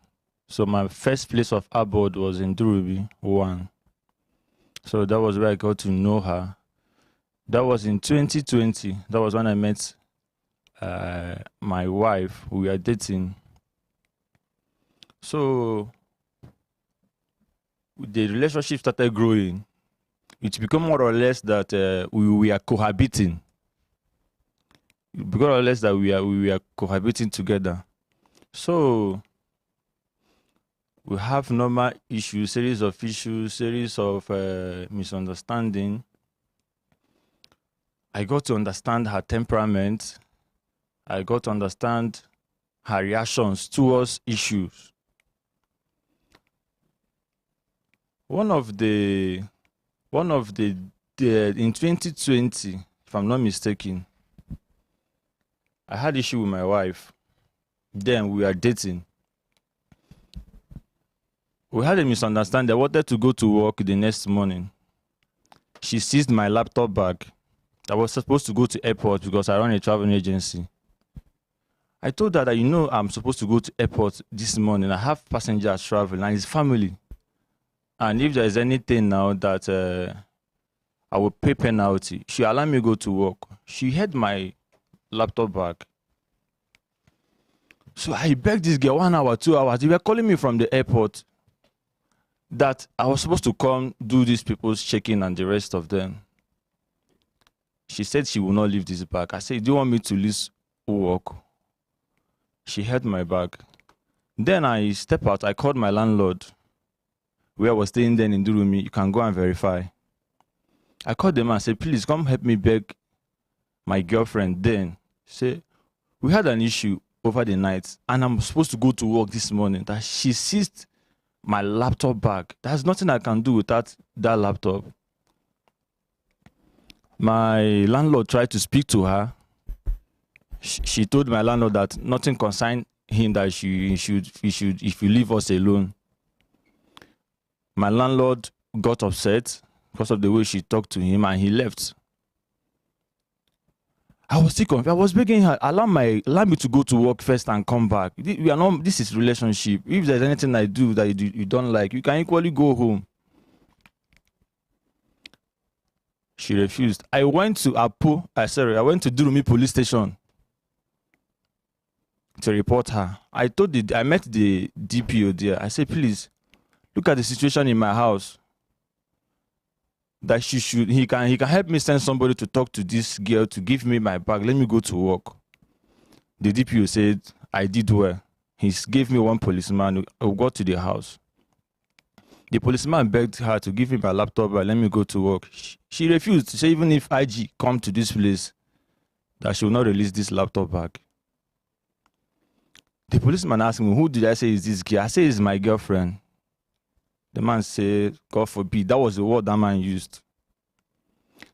So my first place of abode was in Durubi 1. So that was where I got to know her. That was in 2020. That was when I met my wife. We were dating. So the relationship started growing. It became more or less that we are cohabiting. It became more or less that we are cohabiting together. So we have normal issues, series of misunderstanding. I got to understand her temperament. I got to understand her reactions towards issues. In 2020, if I'm not mistaken, I had issue with my wife. Then we were dating. We had a misunderstanding. I wanted to go to work the next morning. She seized my laptop bag. I was supposed to go to airport because I run a travel agency. I told her that, I'm supposed to go to airport this morning. I have passengers traveling and it's family. And if there is anything now that I will pay penalty, she allowed me to go to work. She had my laptop bag. So I begged this girl 1 hour, 2 hours. They were calling me from the airport that I was supposed to come do these people's check-in and the rest of them. She said she will not leave this bag. I said, do you want me to lose work? She held my bag. Then I stepped out. I called my landlord, where I was staying then in Durumi. You can go and verify. I called them and said, please come help me beg my girlfriend. Then say, we had an issue over the night and I'm supposed to go to work this morning. That she seized my laptop bag. There's nothing I can do without that laptop. My landlord tried to speak to her. She told my landlord that nothing concerned him, that he should if you leave us alone. My landlord got upset because of the way she talked to him and he left. I was still confused. I was begging her, allow me to go to work first and come back. This is relationship. If there's anything I do that you don't like, you can equally go home. She refused. I went to Durumi police station to report her. I met the DPO there. I said, please, look at the situation in my house. That he can help me send somebody to talk to this girl to give me my bag. Let me go to work. The DPO said, I did well. He gave me one policeman who got to the house. The policeman begged her to give me my laptop and let me go to work. She refused to say even if IG come to this place, that she will not release this laptop back. The policeman asked me, who did I say is this girl? I say it's my girlfriend. The man said, God forbid. That was the word that man used.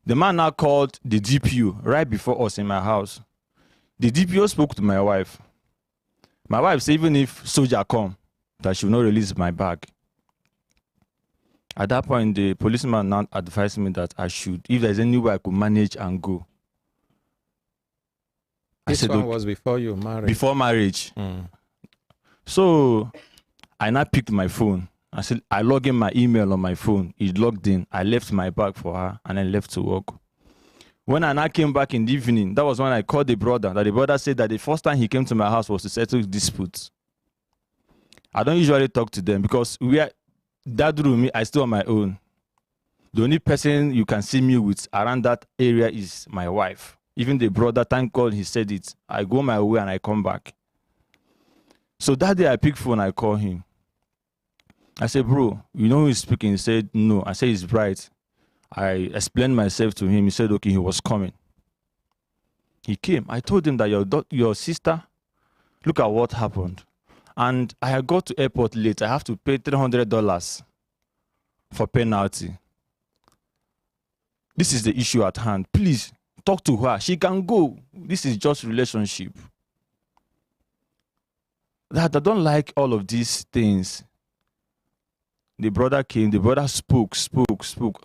The man now called the DPO right before us in my house. The DPO spoke to my wife. My wife said, even if soldier come, that she will not release my bag. At that point, the policeman now advised me that I should, if there's any way I could manage and go. This one was before you married? Before marriage. So I now picked my phone. I said, I log in my email on my phone. It logged in. I left my bag for her and then left to work. When I now came back in the evening, that was when I called the brother. That the brother said that the first time he came to my house was to settle disputes. I don't usually talk to them because that room, I still on my own. The only person you can see me with around that area is my wife. Even the brother, thank God he said it. I go my way and I come back. So that day I picked phone, I call him. I said, bro, you know who is speaking? He said, no. I said, he's bright. I explained myself to him. He said, okay, he was coming. He came. I told him that your sister, look at what happened. And I got to airport late. I have to pay $300 for penalty. This is the issue at hand. Please, talk to her. She can go. This is just relationship. That I don't like all of these things. The brother came, the brother spoke,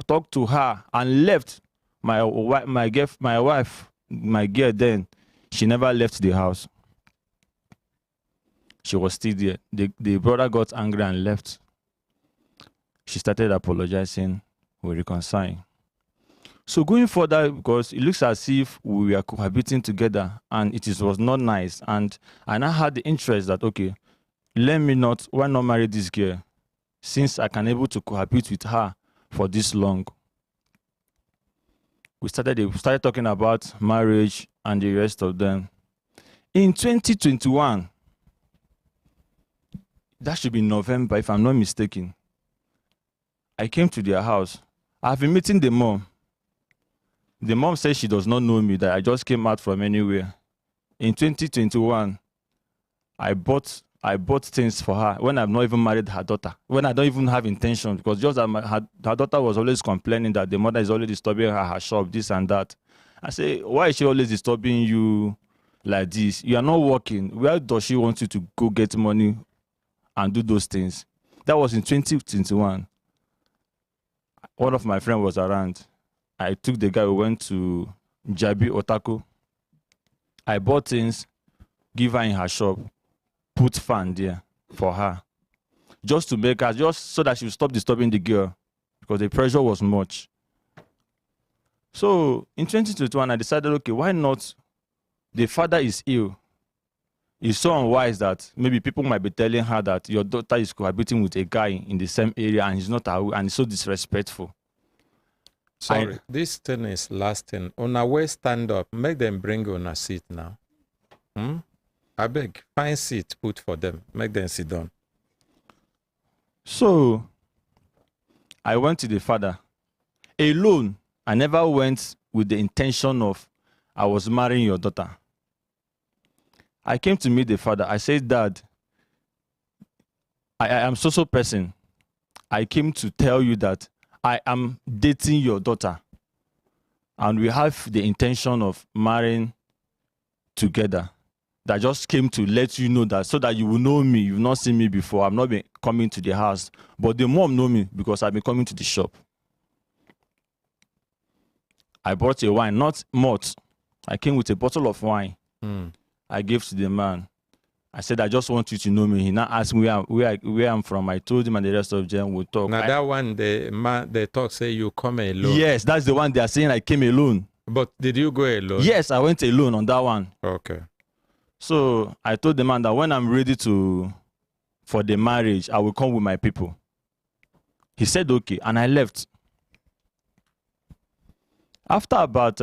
talked to her and left. My wife, my girl then, she never left the house. she was still there. The brother got angry and left. She started apologizing. We reconciled. So going further, because it looks as if we were cohabiting together and was not nice. And I now had the interest that, okay, why not marry this girl? Since I can able to cohabit with her for this long. We started talking about marriage and the rest of them. In 2021, that should be November if I'm not mistaken, I came to their house. I've been meeting the mom. The mom says she does not know me, that I just came out from anywhere. In 2021, I bought things for her when I've not even married her daughter, when I don't even have intention, because just that her daughter was always complaining that the mother is always disturbing her shop, this and that. I say, why is she always disturbing you like this? You are not working. Where does she want you to go get money and do those things? That was in 2021. One of my friends was around. I took the guy, we went to Jabi Otako. I bought things, give her in her shop, put fan there for her. Just to make her, just so that she would stop disturbing the girl, because the pressure was much. So in 2021, I decided, okay, why not? The father is ill. It's so unwise that maybe people might be telling her that your daughter is cohabiting with a guy in the same area and he's not aware, and it's so disrespectful. Sorry, this thing is lasting. On our way, stand up. Make them bring on a seat now. I beg, find seat, put for them. Make them sit down. So, I went to the father. Alone, I never went with the intention of, I was marrying your daughter. I came to meet the father. I said, Dad, I am so person. I came to tell you that I am dating your daughter. And we have the intention of marrying together. That just came to let you know that, so that you will know me. You've not seen me before. I've not been coming to the house. But the mom know me because I've been coming to the shop. I brought a wine, not malt. I came with a bottle of wine. I gave to the man. I said, I just want you to know me. He now asked me where I'm from. I told him, and the rest of them will talk. Now that one, the talk say you come alone. Yes, that's the one they are saying I came alone. But did you go alone? Yes, I went alone on that one. Okay. So I told the man that when I'm ready for the marriage, I will come with my people. He said, okay, and I left. After about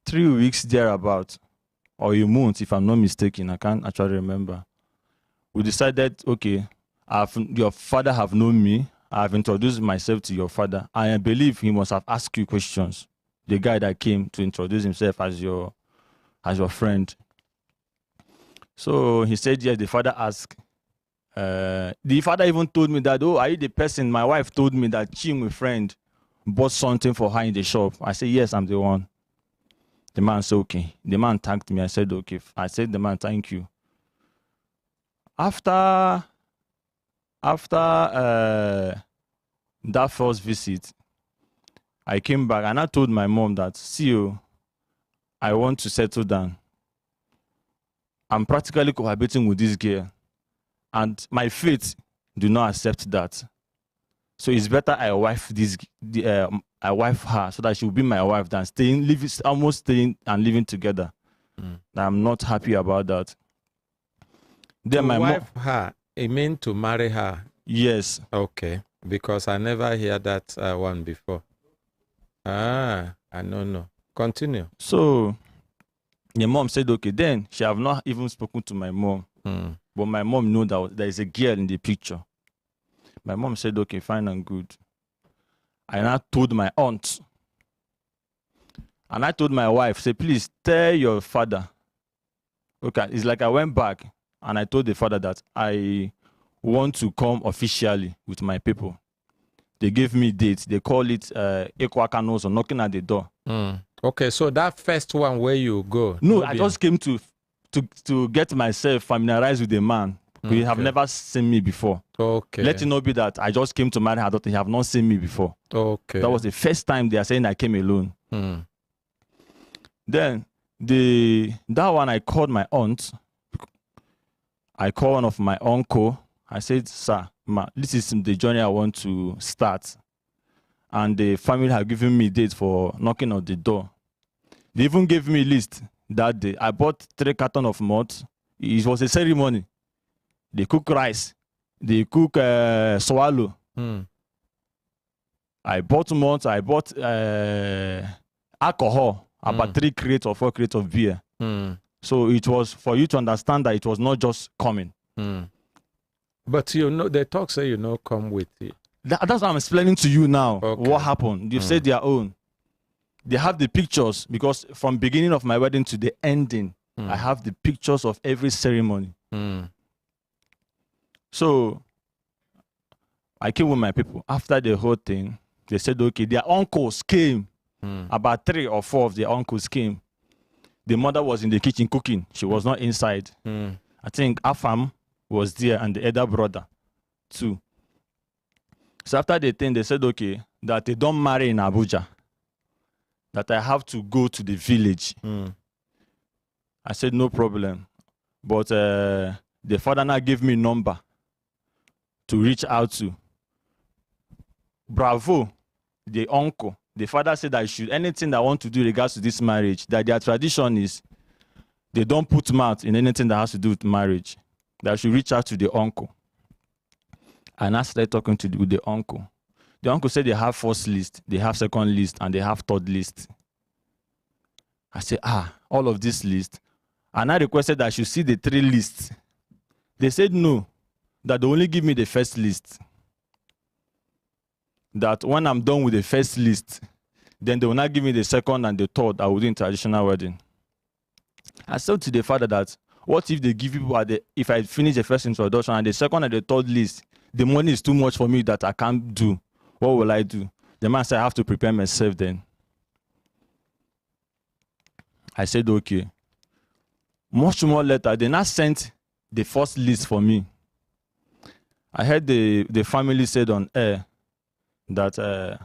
3 weeks thereabout, or a month, if I'm not mistaken, I can't actually remember. We decided, okay, your father have known me. I've introduced myself to your father. I believe he must have asked you questions. The guy that came to introduce himself as your friend. So he said, yes, the father asked. The father even told me that, oh, are you the person? My wife told me that she, my friend, bought something for her in the shop. I said, yes, I'm the one. The man said, okay. The man thanked me. I said, okay. I said, the man, thank you. After that first visit, I came back and I told my mom that, see you, I want to settle down. I'm practically cohabiting with this girl, and my faith do not accept that. So it's better I wife I wife her so that she will be my wife than almost staying and living together. I'm not happy about that. Then my wife her, I mean to marry her. Yes. Okay, because I never hear that one before. I don't know. Continue. So the mom said, okay, then she have not even spoken to my mom. But my mom knew that there is a girl in the picture. My mom said, okay, fine and good. And I told my aunt. And I told my wife, say, please tell your father. Okay, it's like I went back and I told the father that I want to come officially with my people. They gave me dates. They call it Ekwakanos or knocking at the door. Okay, so that first one where you go. No, I just came to get myself familiarized with the man. He have never seen me before. Okay. Let it not be that I just came to marry her daughter. He have not seen me before. Okay. That was the first time they are saying I came alone. Hmm. Then That one I called my aunt. I called one of my uncle. I said, sir, this is the journey I want to start. And the family have given me dates for knocking on the door. They even gave me a list that day. I bought 3 cartons of malt. It was a ceremony. They cook rice. They cook swallow. I bought malt. I bought alcohol, about 3 crates or 4 crates of beer. So it was for you to understand that it was not just coming. But the talk say come with it. That's what I'm explaining to you now. Okay. What happened? You've said their own. They have the pictures because from beginning of my wedding to the ending, I have the pictures of every ceremony. So I came with my people. After the whole thing, they said, okay, their uncles came. About 3 or 4 of their uncles came. The mother was in the kitchen cooking. She was not inside. I think Afam was there and the elder brother too. So after the thing, they said, okay, that they don't marry in Abuja. That I have to go to the village. I said, no problem. But the father now gave me number to reach out to. Bravo, the uncle. The father said I should, anything that I want to do in regards to this marriage, that their tradition is they don't put mouth in anything that has to do with marriage. That I should reach out to the uncle. And I started talking with the uncle. The uncle said they have first list, they have second list, and they have third list. I said, all of this list. And I requested that I should see the 3 lists. They said no, that they only give me the first list. That when I'm done with the first list, then they will not give me the second and the third. I will do in traditional wedding. I said to the father that, what if they give people, if I finish the first introduction and the second and the third list, the money is too much for me that I can't do. What will I do? The man said, I have to prepare myself then. I said, okay. Much more later, they now sent the first list for me. I heard the family said on air that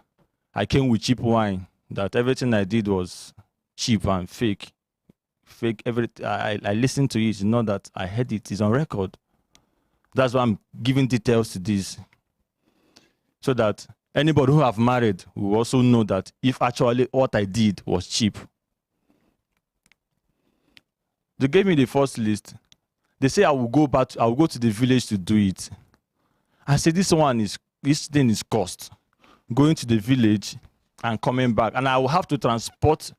I came with cheap wine, that everything I did was cheap and fake. Everything. I listened to it. It's not that I heard it. It's on record. That's why I'm giving details to this. So that anybody who have married will also know that if actually what I did was cheap. They gave me the first list. They say I will go to the village to do it. I said this thing is cost. Going to the village and coming back. And I will have to transport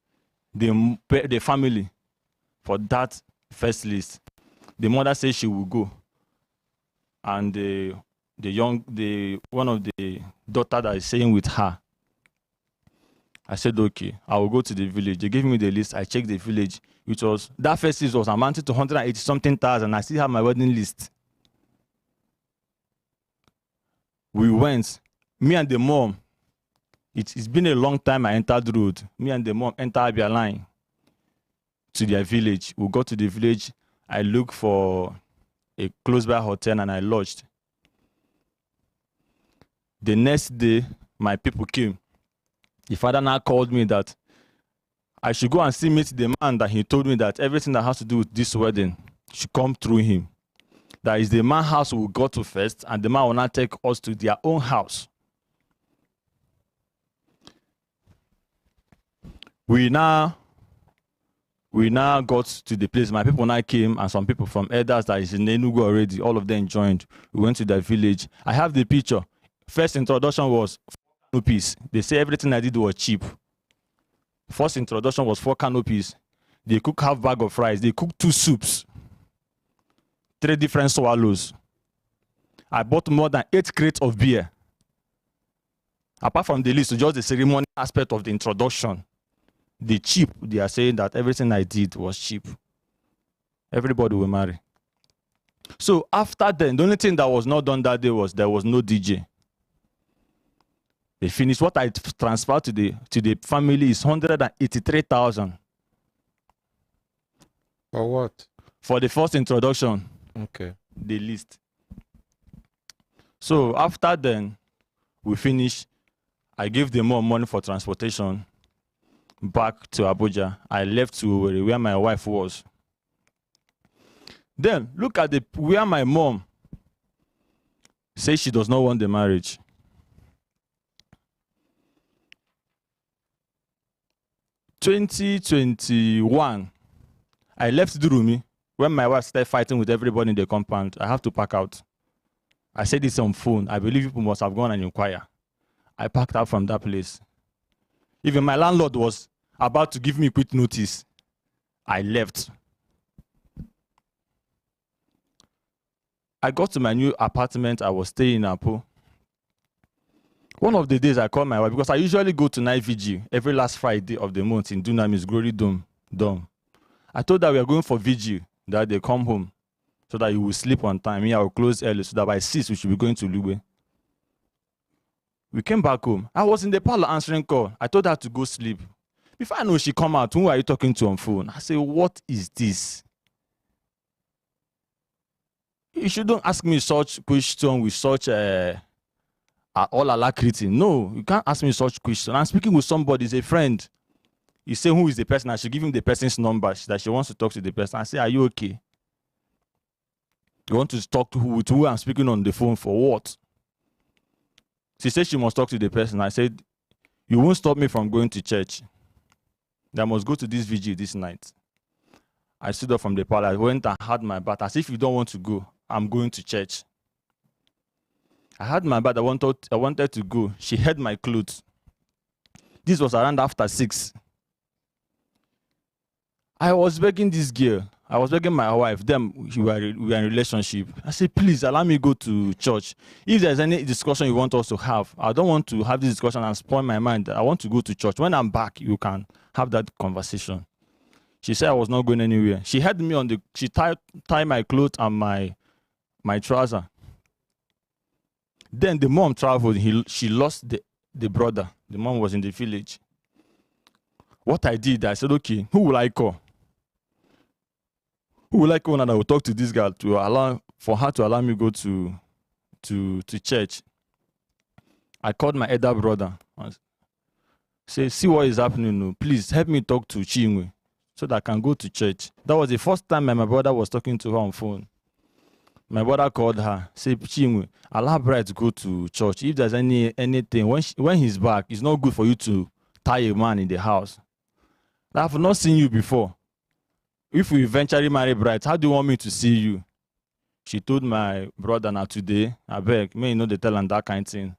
the family for that first list. The mother says she will go. And one of the daughter that is staying with her. I said, okay, I will go to the village. They gave me the list. I checked the village. That first list was amounted to 180-something thousand. I still have my wedding list. We went. Me and the mom. It's been a long time I entered the road. Me and the mom entered Abia line to their village. We got to the village. I looked for a close-by hotel and I lodged. The next day, my people came. The father now called me that I should go and meet the man that he told me that everything that has to do with this wedding should come through him. That is the man's house we go to first, and the man will not take us to their own house. We now got to the place. My people now came, and some people from elders that is in Enugu already, all of them joined. We went to their village. I have the picture. First introduction was 4 canopies. They say everything I did was cheap. First introduction was 4 canopies. They cook half bag of rice. They cook 2 soups. 3 different swallows. I bought more than 8 crates of beer. Apart from the list, just the ceremony aspect of the introduction. The cheap, they are saying that everything I did was cheap. Everybody will marry. So after then, the only thing that was not done that day was there was no DJ. They finished. What I transferred to the family is 183,000. For what? For the first introduction. Okay. The list. So after then, we finished. I gave them more money for transportation. back to Abuja. I left to Owerri, where my wife was. Then look at where my mom says she does not want the marriage. In 2021, I left Durumi. When my wife started fighting with everybody in the compound, I have to pack out. I said this on phone. I believe people must have gone and inquire. I packed out from that place. Even my landlord was about to give me quick notice. I left. I got to my new apartment. I was staying in Apo. One of the days I called my wife, because I usually go to night vigil every last Friday of the month in Dunamis Glory Dome. I told her we are going for vigil, that they come home so that you will sleep on time. Me, I will close early so that by 6 we should be going to Lugbe. We came back home. I was in the parlor answering call. I told her to go sleep. Before I know she come out, who are you talking to on phone? I say, what is this? You shouldn't ask me such question with such all alacrity. No, you can't ask me such question. I'm speaking with somebody, he's a friend. You say, who is the person? I should give him the person's number that she wants to talk to the person. I say, are you okay? You want to talk to who I'm speaking on the phone for what? She said she must talk to the person. I said, you won't stop me from going to church. I must go to this vigil this night. I stood up from the parlor. I went and had my bath. As if you don't want to go, I'm going to church. I had my bath. I wanted to go. She held my clothes. This was around after 6. I was begging this girl. I was begging my wife. Them, we were in a relationship. I said, please allow me go to church. If there's any discussion you want us to have, I don't want to have this discussion and spoil my mind. I want to go to church. When I'm back, you can have that conversation. She said I was not going anywhere. She had me on the, she tied my clothes and my trouser. Then the mom traveled. She lost the brother. The mom was in the village. What I did, I said, okay, who will I call? Who will I call and I will talk to this girl for her to allow me go to church? I called my elder brother. I said, see what is happening now. Please help me talk to Chinwe so that I can go to church. That was the first time my brother was talking to her on phone. My brother called her, said, Chinwe, allow Bright to go to church. If there's anything, when he's back, it's not good for you to tie a man in the house. I have not seen you before. If we eventually marry Bright, how do you want me to see you? She told my brother, now today, I beg, may you know they tell him that kind of thing.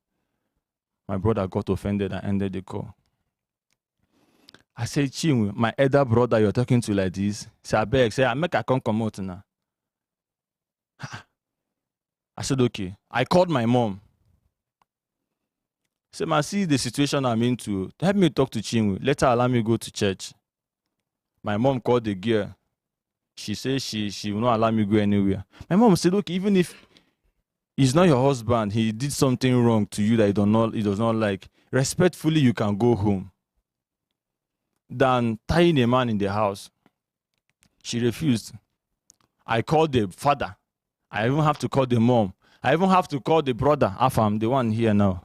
My brother got offended and ended the call. I said, Chinwe, my elder brother you're talking to like this. Say, I beg, say, I make a come out now. I said, okay. I called my mom. I said, ma, see the situation I'm into. Help me talk to Chinwe. Let her allow me go to church. My mom called the girl. She said she will not allow me go anywhere. My mom said, okay, even if he's not your husband, he did something wrong to you that he does not like, respectfully, you can go home. Than tying a man in the house. She refused. I called the father. I even have to call the mom. I even have to call the brother, Afam, the one here now.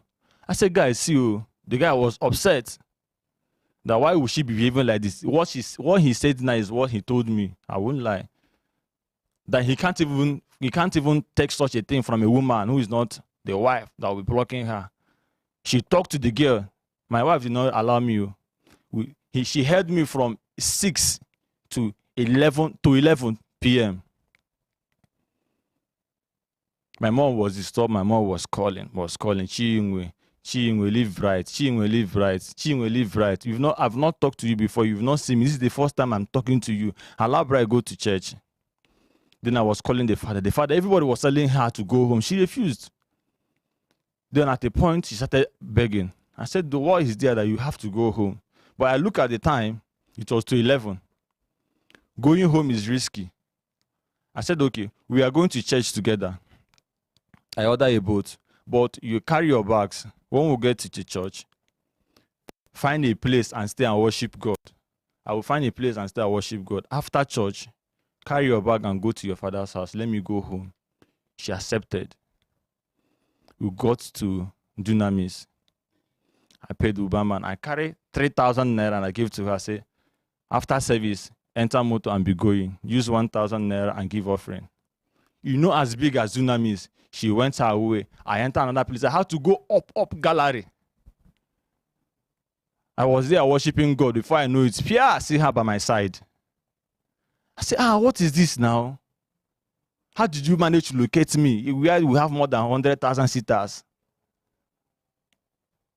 I said, guys, see you. The guy was upset. That why would she be behaving like this? What he said now is what he told me. I won't lie. That he can't even take such a thing from a woman who is not the wife that will be blocking her. She talked to the girl. My wife did not allow me. She held me from 6 to 11 p.m. My mom was disturbed. My mom was calling. Chinwe, live right. Chinwe, live right. Chinwe, live right. I've not talked to you before. You've not seen me. This is the first time I'm talking to you. Allow Bright go to church. Then I was calling the father. Everybody was telling her to go home. She refused. Then at a point, she started begging. I said, what is there that you have to go home? But I look at the time, it was to 11. Going home is risky. I said, okay, we are going to church together. I order a boat, but you carry your bags. When we get to the church, find a place and stay and worship God. I will find a place and stay and worship God. After church, carry your bag and go to your father's house. Let me go home. She accepted. We got to Dunamis. I paid Uber man. I carry 3,000 naira and I give to her. I say, after service, enter motor and be going. Use 1,000 naira and give offering. You know, as big as Dunamis, she went her way. I enter another place. I had to go up gallery. I was there worshiping God. Before I know it, Pierre, I see her by my side. I say, what is this now? How did you manage to locate me? We have more than 100,000 sitters.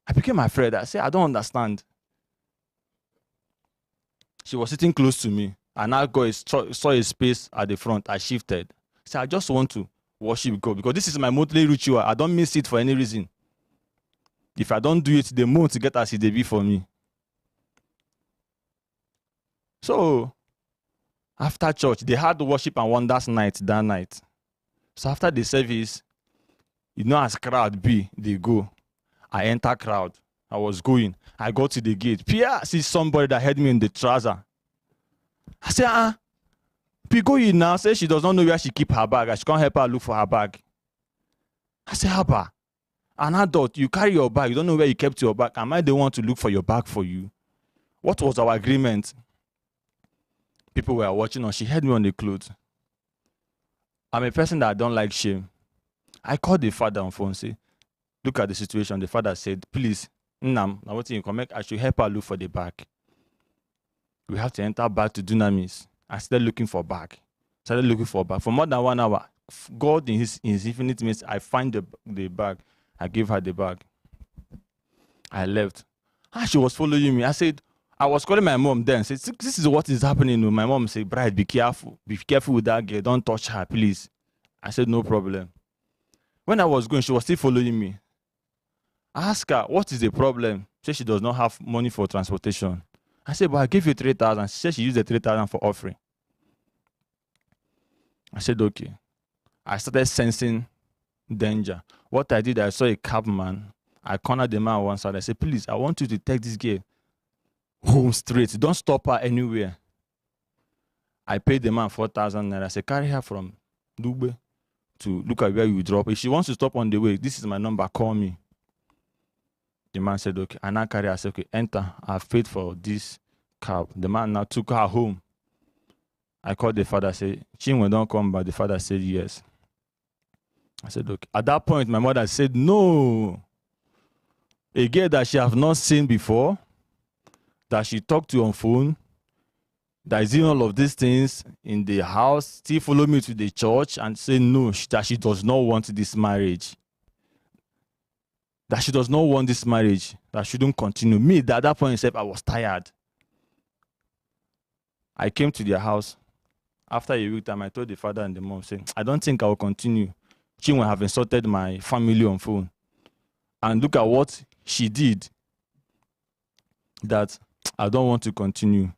I became afraid. I said, I don't understand. She was sitting close to me. And I saw a space at the front. I shifted. I said, I just want to worship God because this is my monthly ritual. I don't miss it for any reason. If I don't do it, the month get as it be for me. So, after church, they had the worship and wonders night that night. So after the service, you know as crowd be, they go. I enter crowd. I was going. I go to the gate. Pierre sees somebody that had me in the trouser. I say, P go in now. Say she does not know where she keep her bag. I she can't help her look for her bag. I say, Haba, an adult, you carry your bag. You don't know where you kept your bag. Am I the one to look for your bag for you? What was our agreement? People were watching her. She had me on the clothes. I'm a person that I don't like shame. I called the father on phone, say, look at the situation. The father said, please, Nam, now what you can make, I should help her look for the bag. We have to enter back to Dunamis. I started looking for bag. For more than 1 hour. God in his infinite mercy, I find the bag. I gave her the bag. I left. She was following me. I said, I was calling my mom then. Said, this is what is happening. My mom said, Bride, be careful. Be careful with that girl. Don't touch her, please. I said, no problem. When I was going, she was still following me. I asked her, what is the problem? She said she does not have money for transportation. I said, but I gave you 3,000. She said she used the 3,000 for offering. I said, okay. I started sensing danger. What I did, I saw a cabman. I cornered the man on one side. I said, please, I want you to take this girl home straight. Don't stop her anywhere. I paid the man 4,000 naira. I said, carry her from Dugbe to look at where you drop. If she wants to stop on the way, this is my number, call me. The man said, okay. And I carry her. I said, okay, enter. I've paid for this cab. The man now took her home. I called the father. I said, Chinwe, don't come back. The father said, yes. I said, okay. At that point, my mother said, no. A girl that she have not seen before, that she talked to on phone, that is doing all of these things in the house, still follow me to the church and say no, that she does not want this marriage. That she does not want this marriage, that shouldn't continue. Me, at that point itself, I was tired. I came to their house. After a week time, I told the father and the mom, saying, I don't think I will continue. She will have insulted my family on phone. And look at what she did. That I don't want to continue.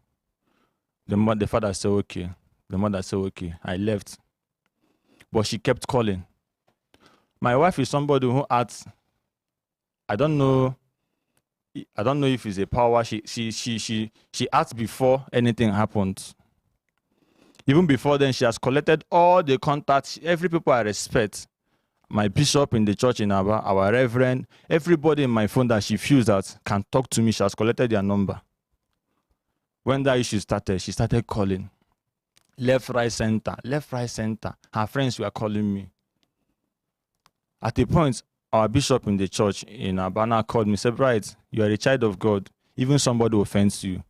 The father said, okay. The mother said, okay. I left. But she kept calling. My wife is somebody who acts, I don't know if it's a power. She acts before anything happens. Even before then, she has collected all the contacts, every people I respect. My bishop in the church in Aba, our reverend, everybody in my phone that she feels that can talk to me, she has collected their number. When that issue started, she started calling. Left, right, center. Left, right, center. Her friends were calling me. At a point, our bishop in the church in Abana called me, said, right, you are a child of God. Even somebody offends you,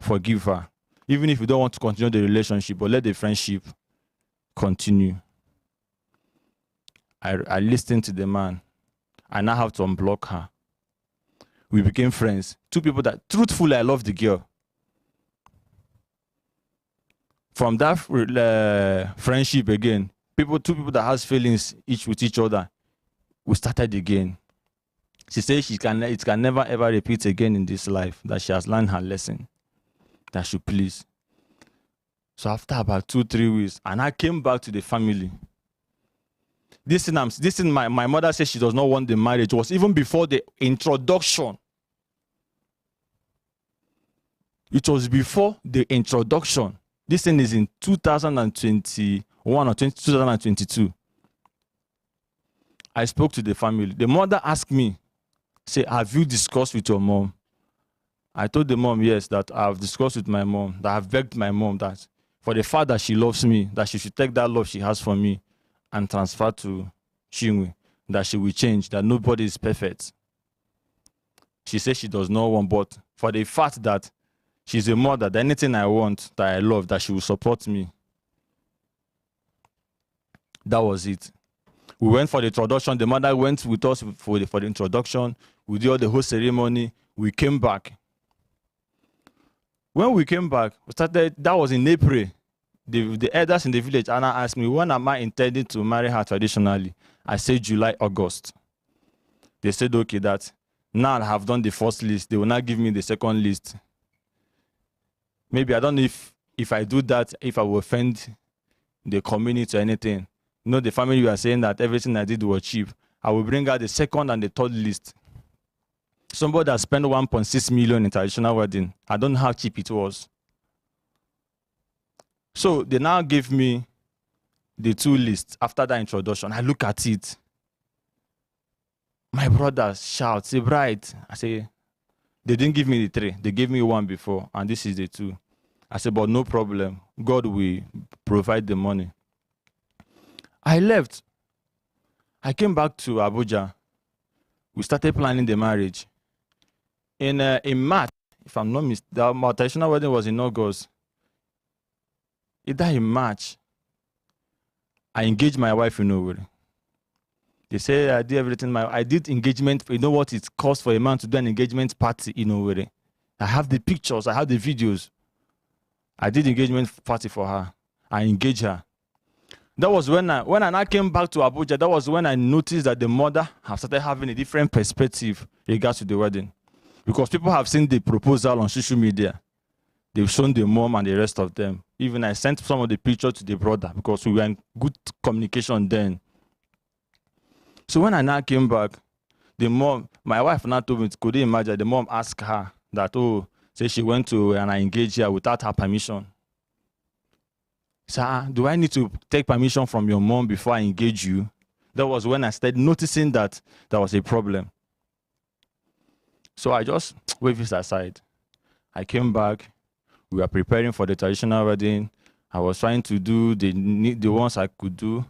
forgive her. Even if you don't want to continue the relationship, but let the friendship continue. I listened to the man. I now have to unblock her. We became friends. Two people that, truthfully, I love the girl. From that friendship again, two people that has feelings each with each other, we started again. She says it can never ever repeat again in this life, that she has learned her lesson, that she please. So after about 2-3 weeks, and I came back to the family. This thing my mother said she does not want the marriage. It was even before the introduction. It was before the introduction. This thing is in 2021 or 2022. I spoke to the family. The mother asked me, Say, have you discussed with your mom? I told the mom, yes, that I've discussed with my mom, that I've begged my mom that for the fact that she loves me, that she should take that love she has for me and transfer to Chinwe, that she will change, that nobody is perfect. She says she does not want, but for the fact that she's a mother, that anything I want, that I love, that she will support me. That was it. We went for the introduction. The mother went with us for the introduction. We did all the whole ceremony. We came back. When we came back, we started, that was in April. The elders in the village, Anna asked me, when am I intending to marry her traditionally? I said July, August. They said, okay, that now I have done the first list. They will not give me the second list. Maybe I don't know if I do that, if I will offend the community or anything. You know, the family were saying that everything I did was cheap. I will bring out the second and the third list. Somebody that spent 1.6 million in traditional wedding. I don't know how cheap it was. So they now give me the two lists after that introduction. I look at it. My brother shouts, say, bride. I say, they didn't give me the three. They gave me one before, and this is the two. I said, but no problem. God will provide the money. I left. I came back to Abuja. We started planning the marriage. In March, if I'm not mistaken, my traditional wedding was in August. Either in March, I engaged my wife in Owerri. They say I did everything. I did engagement. You know what it costs for a man to do an engagement party in Owerri? I have the pictures. I have the videos. I did engagement party for her. I engaged her. That was when I now came back to Abuja, that was when I noticed that the mother have started having a different perspective in regards to the wedding. Because people have seen the proposal on social media. They've shown the mom and the rest of them. Even I sent some of the pictures to the brother because we were in good communication then. So when I now came back, the mom, my wife now told me, could you imagine, the mom asked her that, oh, say she went to and I engaged her without her permission. Sir, do I need to take permission from your mom before I engage you? That was when I started noticing that there was a problem. So I just waved it aside. I came back. We were preparing for the traditional wedding. I was trying to do the ones I could do.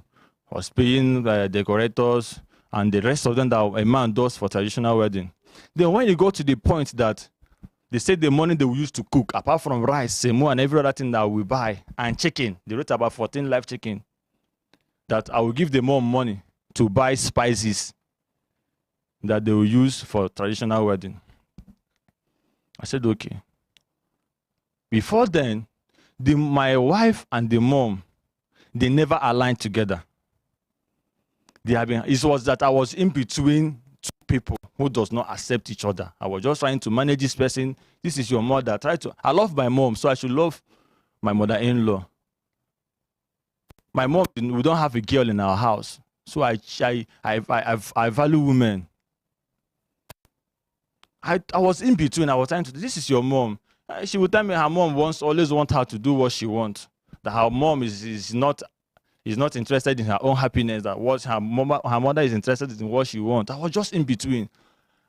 I was paying decorators and the rest of them that a man does for traditional wedding. Then when you go to the point that they said the money they will use to cook, apart from rice, semo, and every other thing that we buy, and chicken, they wrote about 14 live chicken, that I will give them more money to buy spices that they will use for traditional wedding. I said, okay. Before then, my wife and the mom, they never aligned together. It was that I was in between two people who does not accept each other. I was just trying to manage this person. This is your mother. I love my mom, so I should love my mother-in-law. My mom, we don't have a girl in our house, so I value women. I was in between. I was trying to, this is your mom. She would tell me her mom always wants her to do what she wants. That her mom is not interested in her own happiness. That what her mother is interested in what she wants. I was just in between.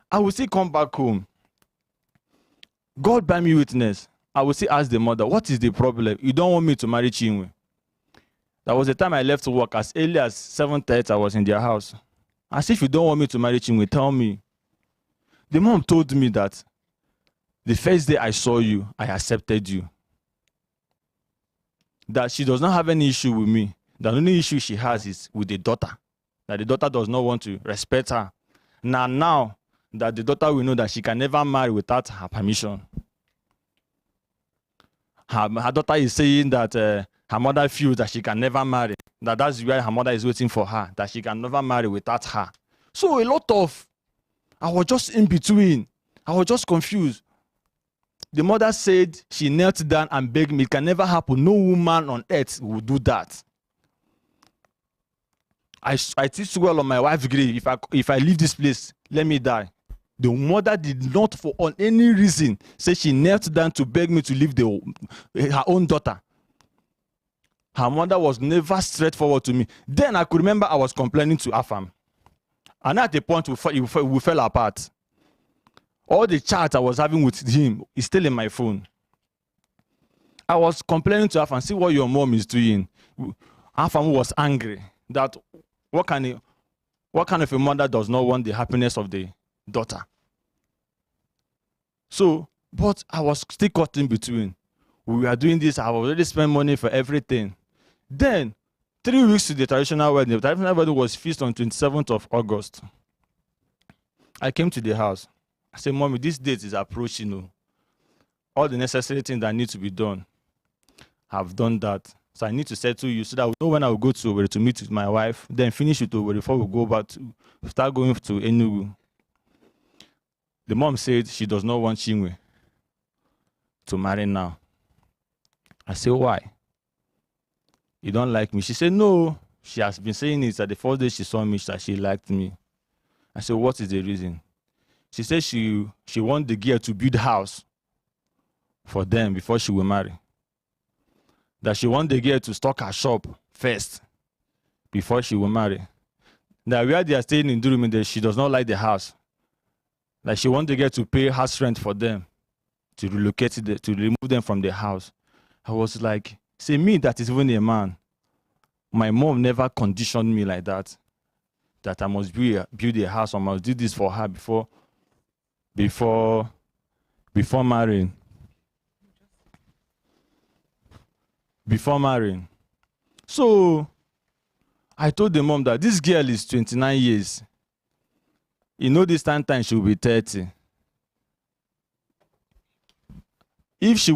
I would still come back home. God bear me witness. I would still ask the mother, what is the problem? You don't want me to marry Chinwe. That was the time I left to work. As early as 7:30, I was in their house. As if you don't want me to marry Chinwe, tell me. The mom told me that the first day I saw you, I accepted you. That she does not have any issue with me. The only issue she has is with the daughter. That the daughter does not want to respect her. Now that the daughter will know that she can never marry without her permission. Her daughter is saying that her mother feels that she can never marry. That's why her mother is waiting for her. That she can never marry without her. So I was just in between. I was just confused. The mother said she knelt down and begged me. It can never happen. No woman on earth will do that. I teach well on my wife's grave. If I leave this place, let me die. The mother did not, for on any reason, say she knelt down to beg me to leave her own daughter. Her mother was never straightforward to me. Then I could remember I was complaining to Afam. And at the point we fell apart. All the chats I was having with him is still in my phone. I was complaining to Afam, see what your mom is doing. Afam was angry that what kind of a mother does not want the happiness of the daughter? So, but I was still caught in between. We were doing this, I already spent money for everything. Then, 3 weeks to the traditional wedding. The traditional wedding was fixed on 27th of August. I came to the house. I said, Mommy, this date is approaching. All the necessary things that need to be done, I've done that. So I need to settle you so that we know when I will go to Owerri to meet with my wife, then finish with Owerri before we go back to start going to Enugu. The mom said she does not want Chinwe to marry now. I said, why? You don't like me? She said, no. She has been saying it that the first day she saw me, that she liked me. I said, what is the reason? She said she wants the girl to build a house for them before she will marry. That she wants the girl to stock her shop first before she will marry. That where they are staying in Durham, that she does not like the house. That she wants the girl to pay house rent for them, to relocate to remove them from the house. I was like, say me that is even a man. My mom never conditioned me like that. That I must build a house, I must do this for her before marrying. Before marrying. So I told the mom that this girl is 29 years. You know this time she will be 30. If she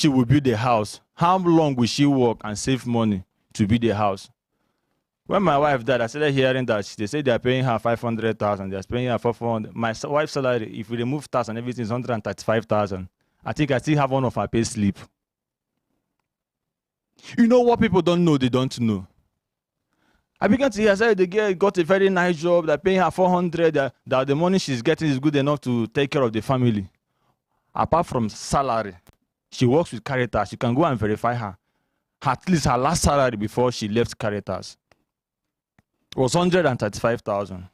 will build a house, how long will she work and save money to build a house? When my wife died, I started hearing that they say they are paying her 500,000, they are paying her 400. My wife's salary, if we remove tax and everything, is 135,000. I think I still have one of her pay slip. You know what people don't know, they don't know. I began to hear, I said the girl got a very nice job, they're paying her 400, that the money she's getting is good enough to take care of the family. Apart from salary, she works with Caritas. You can go and verify her. At least her last salary before she left Caritas was 135,000.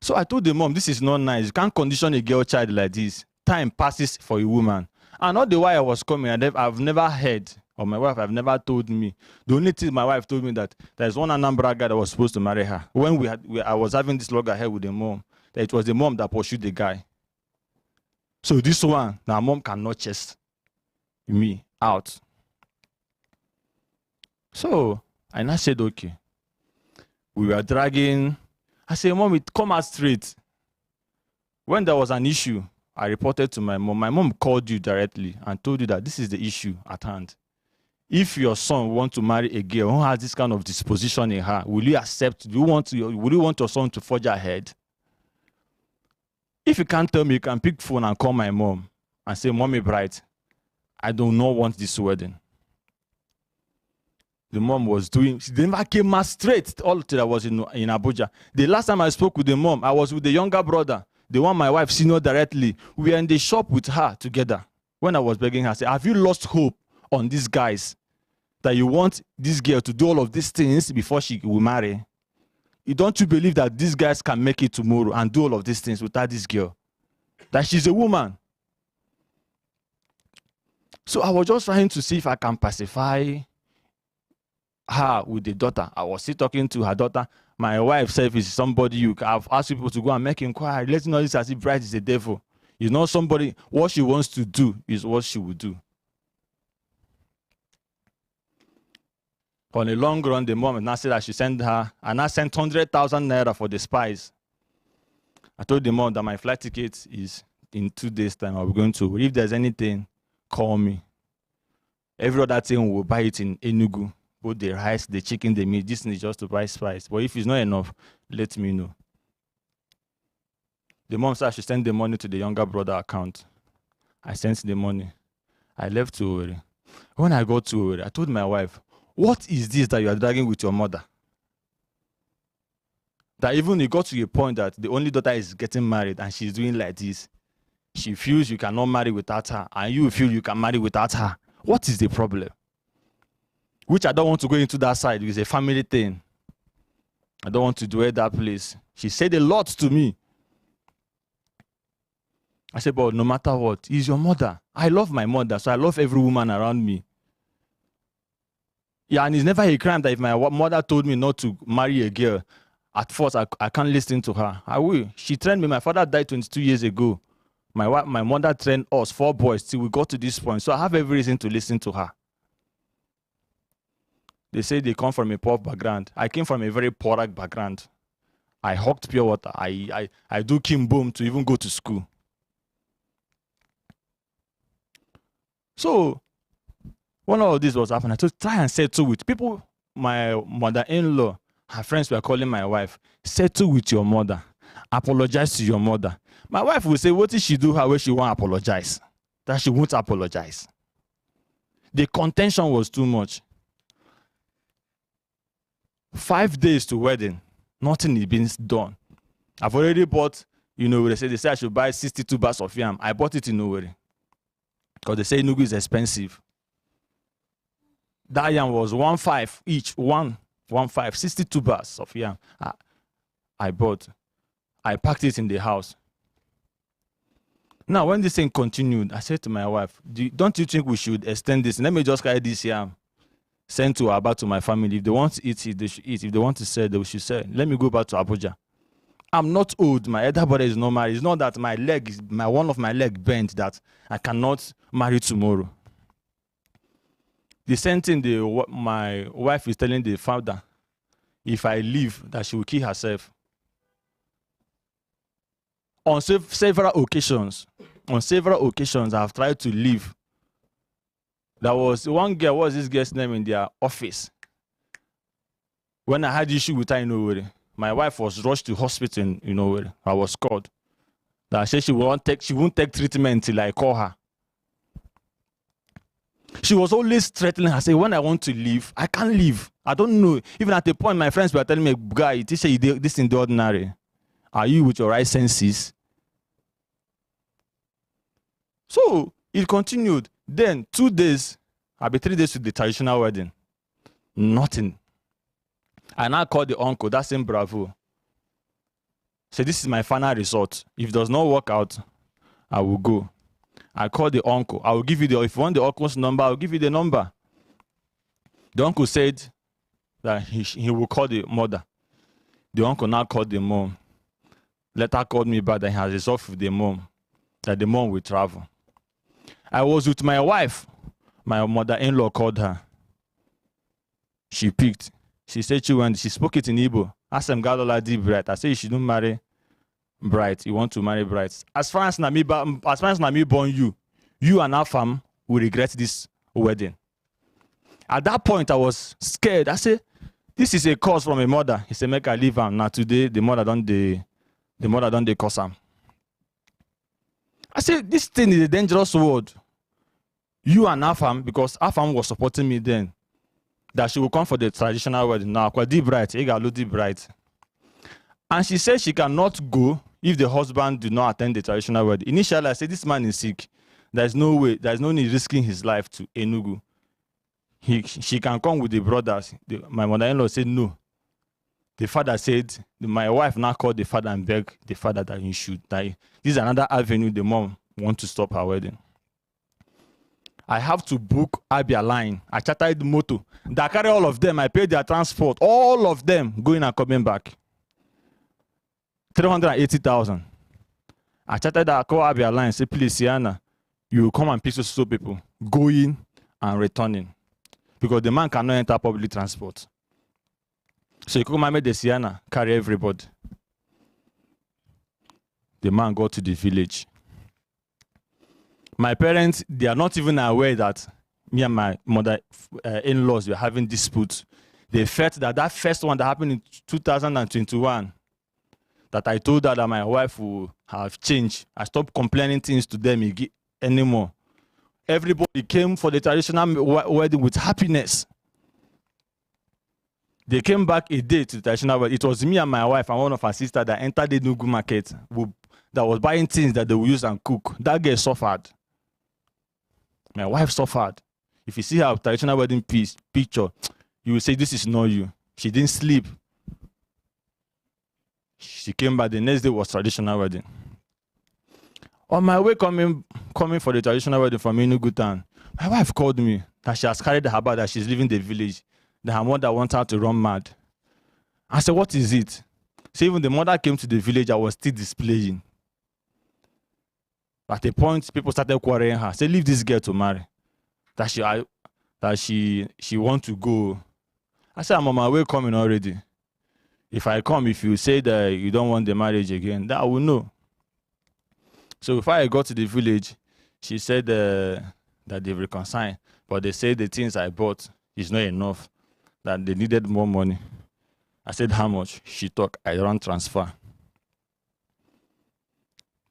So I told the mom, this is not nice. You can't condition a girl child like this. Time passes for a woman. And all the while I was coming, I've never heard, or my wife have never told me. The only thing my wife told me that there's one Anambra guy that was supposed to marry her. When I was having this loggerhead with the mom, that it was the mom that pursued the guy. So this one, now mom cannot chase me out. So I now said, okay. We were dragging. I said, Mom, come out straight. When there was an issue, I reported to my mom. My mom called you directly and told you that this is the issue at hand. If your son wants to marry a girl who has this kind of disposition in her, will you accept? Will you want your son to forge ahead? If you can't tell me, you can pick phone and call my mom and say, Mommy Bright, I do not want this wedding. The mom was doing, she never came out straight all till I was in Abuja. The last time I spoke with the mom, I was with the younger brother, the one my wife senior directly. We were in the shop with her together. When I was begging her, I said, have you lost hope on these guys? That you want this girl to do all of these things before she will marry? Don't you believe that these guys can make it tomorrow and do all of these things without this girl? That she's a woman. So I was just trying to see if I can pacify her with the daughter. I was still talking to her daughter. My wife said, is somebody you have asked people to go and make inquiry. Let's know this as if Bright is a devil. You know somebody, what she wants to do is what she will do. On a long run, the mom now said that she sent her, and I sent 100,000 naira for the spies. I told the mom that my flight ticket is in 2 days' time. I'll be going to. If there's anything, call me. Every other thing, we'll buy it in Enugu. Both the rice, the chicken, the meat. This is just to buy spice. But if it's not enough, let me know. The mom said she sent the money to the younger brother account. I sent the money. I left to Owerri. When I got to Owerri, I told my wife, what is this that you are dragging with your mother? That even it got to a point that the only daughter is getting married and she's doing like this. She feels you cannot marry without her, and you feel you can marry without her. What is the problem? Which I don't want to go into that side. It's a family thing. I don't want to dwell that place. She said a lot to me. I said, but no matter what, he's your mother. I love my mother, so I love every woman around me. Yeah, and it's never a crime that if my mother told me not to marry a girl, at first I can't listen to her. I will. She trained me. My father died 22 years ago. My mother trained us, 4 boys, till we got to this point. So I have every reason to listen to her. They say they come from a poor background. I came from a very poor background. I hawked pure water. I do Kim-boom to even go to school. So when all of this was happening, I had to try and settle with people. My mother-in-law, her friends were calling my wife, settle with your mother. Apologize to your mother. My wife will say, what did she do her where she won't apologize? That she won't apologize. The contention was too much. 5 days to wedding, nothing is being done. I've already bought, they say I should buy 62 bags of yam. I bought it in Owerri. Because they say Enugu is expensive. That yam was 1.5 each, 1.5, 62 bags of yam. I bought. I packed it in the house. Now, when this thing continued, I said to my wife, don't you think we should extend this? Let me just carry this yam, send to Aba to my family. If they want to eat it, they should eat. If they want to sell, they should sell. Let me go back to Abuja. I'm not old. My elder brother is not married. It's not that one of my leg bent that I cannot marry tomorrow. The same thing my wife is telling the father, if I leave, that she will kill herself. On several occasions, I've tried to leave. There was one girl, what was this girl's name in their office? When I had issue with her in Owerri, my wife was rushed to hospital in Owerri. I was called. That said she won't take treatment till I call her. She was always threatening her, say, when I want to leave, I can't leave. I don't know. Even at the point, my friends were telling me, guy, this in the ordinary. Are you with your right senses? So it continued. Then 2 days, I'll be 3 days to the traditional wedding. Nothing. I now called the uncle, that's in Bravo. Say, this is my final resort. If it does not work out, I will go. I called the uncle. I will give you if you want the uncle's number, I'll give you the number. The uncle said that he will call the mother. The uncle now called the mom. Later called me back that he has resolved with the mom, that the mom will travel. I was with my wife. My mother-in-law called her. She picked. She said she spoke it in Igbo. Asked him, Galola di Bright. I said, you shouldn't marry Bright. You want to marry Bright. As far as Nami born you and our fam will regret this wedding. At that point, I was scared. I said, this is a curse from a mother. He said, make I leave him. Now today, the mother don't curse him. I said, this thing is a dangerous word. You and Afam, because Afam was supporting me then, that she will come for the traditional wedding. Now, bright. And she said she cannot go if the husband do not attend the traditional wedding. Initially, I said, this man is sick. There's no way, there's no need risking his life to Enugu. She can come with the brothers. My mother-in-law said no. The father said, my wife now called the father and begged the father that he should die. This is another avenue the mom wants to stop her wedding. I have to book Abia line. I chartered the motor. That carry all of them. I paid their transport. All of them going and coming back. 380,000. I chartered that call Abia line. Say, please, Sienna, you come and pick so people going and returning. Because the man cannot enter public transport. So you come make the Sienna carry everybody. The man got to the village. My parents, they are not even aware that me and my mother-in-laws were having disputes. They felt that first one that happened in 2021, that I told her that my wife will have changed. I stopped complaining things to them anymore. Everybody came for the traditional wedding with happiness. They came back a day to the traditional wedding. It was me and my wife and one of her sisters that entered the Enugu market that was buying things that they will use and cook. That girl suffered. My wife suffered. If you see her traditional wedding picture, you will say, this is not you. She didn't sleep. She came back. The next day was traditional wedding. On my way coming for the traditional wedding from Enugu town, my wife called me that she has carried her bag, that she's leaving the village, that her mother wants her to run mad. I said, what is it? So even the mother came to the village, I was still displaying. At a point, people started quarreling her. Say, leave this girl to marry. That she want to go. I said, I'm on my way coming already. If I come, if you say that you don't want the marriage again, then I will know. So before I got to the village, she said that they've reconciled, but they said the things I bought is not enough, that they needed more money. I said, how much? She talked, I don't transfer.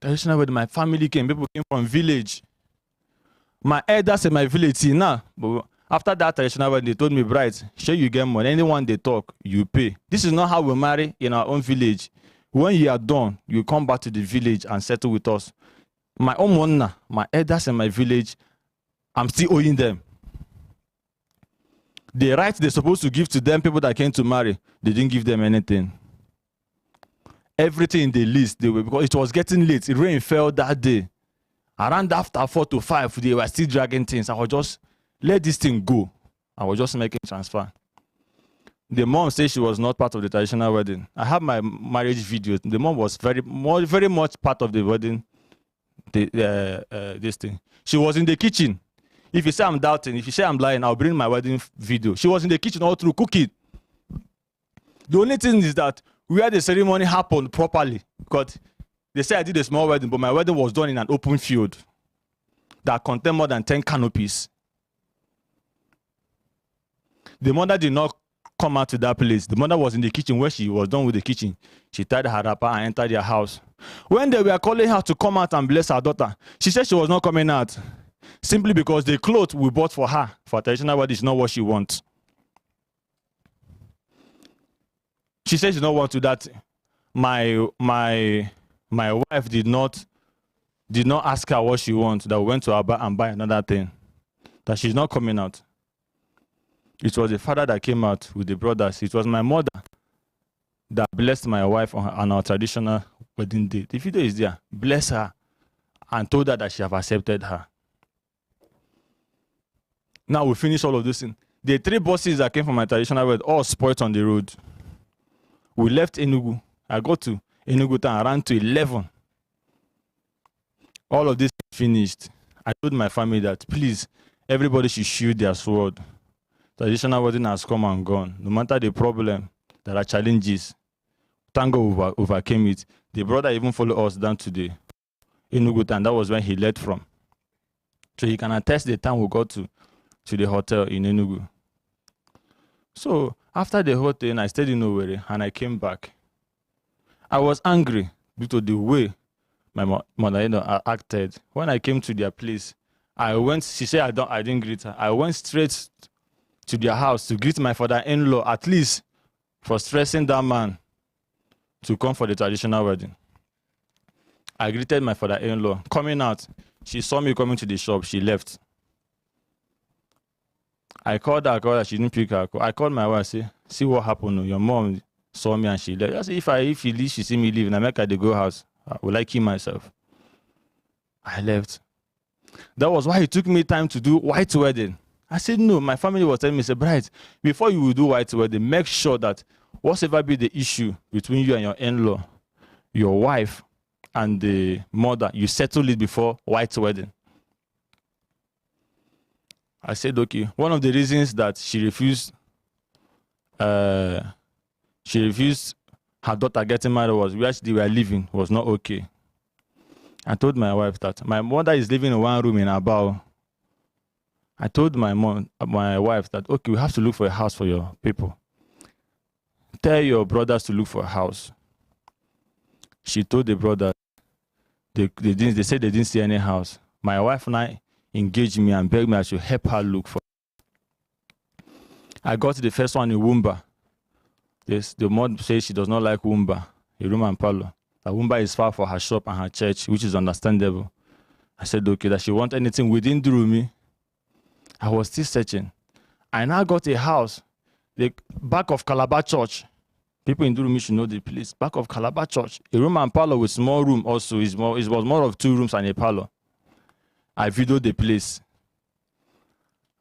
Traditional wedding, my family came, people came from village. My elders in my village, see now, but after that traditional wedding, they told me, bright, sure you get money. Anyone they talk, you pay. This is not how we marry in our own village. When you are done, you come back to the village and settle with us. My own one, my elders in my village, I'm still owing them. The right they're supposed to give to them, people that came to marry, they didn't give them anything. Everything in the list, because it was getting late. The rain fell that day. Around after 4 to 5, they were still dragging things. I was just, let this thing go. I was just making transfer. The mom said she was not part of the traditional wedding. I have my marriage video. The mom was very much part of the wedding. This thing. She was in the kitchen. If you say I'm doubting, if you say I'm lying, I'll bring my wedding video. She was in the kitchen all through cooking. The only thing is that where the ceremony happened properly, because they say I did a small wedding, but my wedding was done in an open field that contained more than 10 canopies. The mother did not come out to that place. The mother was in the kitchen. Where she was done with the kitchen, she tied her wrapper and entered their house. When they were calling her to come out and bless her daughter, she said she was not coming out, simply because the clothes we bought for her for traditional wedding is not what she wants. She said she don't want to that. My wife did not ask her what she wants, that we went to Aba and buy another thing, that she's not coming out. It was the father that came out with the brothers. It was my mother that blessed my wife on our traditional wedding day. The video is there. Bless her and told her that she have accepted her. Now we finish all of this thing. The 3 buses that came from my traditional wedding all spoiled on the road. We left Enugu. I got to Enugu town around to 11. All of this finished. I told my family that, please, everybody should shield their sword. Traditional wedding has come and gone. No matter the problem, there are challenges. Thank God we overcame it. The brother even followed us down to the Enugu town. That was when he left from. So he can attest the time we got to the hotel in Enugu. So after the whole thing, I stayed in Owerri and I came back. I was angry due to the way my mother acted. When I came to their place, she said I didn't greet her. I went straight to their house to greet my father-in-law, at least for stressing that man to come for the traditional wedding. I greeted my father-in-law. Coming out, she saw me coming to the shop. She left. I called her, she didn't pick her call. I called my wife, see what happened. Your mom saw me and she left. I said, if she leaves, she see me leave, and I make her the go house. Will I kill myself? I left. That was why it took me time to do white wedding. I said, no, my family was telling me, say, Bright, before you will do white wedding, make sure that whatever be the issue between you and your in-law, your wife and the mother, you settle it before white wedding. I said, okay. One of the reasons that she refused her daughter getting married was where they were living was not okay. I told my wife that my mother is living in one room in Abao. I told my wife that, okay, we have to look for a house for your people. Tell your brothers to look for a house. She told the brothers, they said they didn't see any house. My wife and I engaged me and begged me I should help her look for. I got the first one in Wumba. The mother says she does not like Wumba, a room and parlor. That Wumba is far for her shop and her church, which is understandable. I said, okay, that she wants anything within Durumi. I was still searching. I now got a house, the back of Calabar Church, People in Durumi should know the place. Back of Calabar Church, a room and parlor with small room also. It was more of 2 rooms and a parlor. I videoed the place.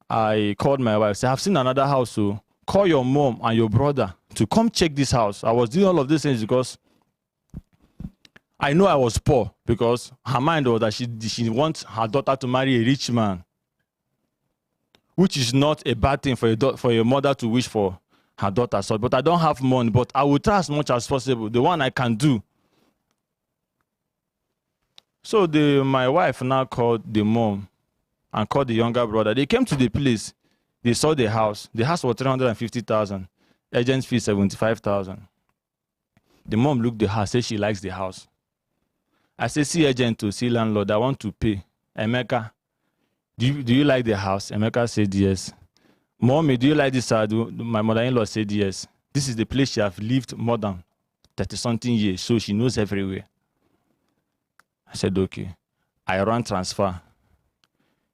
I called my wife, said, I've seen another house, so call your mom and your brother to come check this house. I was doing all of these things because I know I was poor, because her mind was that she wants her daughter to marry a rich man, which is not a bad thing for a mother to wish for her daughter. So, but I don't have money, but I will try as much as possible, the one I can do. So my wife now called the mom and called the younger brother. They came to the place. They saw the house. The house was 350,000. Agent fee 75,000. The mom looked at the house, said she likes the house. I said, see agent to see landlord, I want to pay. Emeka, do you like the house? Emeka said yes. Mommy, do you like this house? My mother-in-law said yes. This is the place she has lived more than 30-something years, so she knows everywhere. I said, okay. I ran transfer.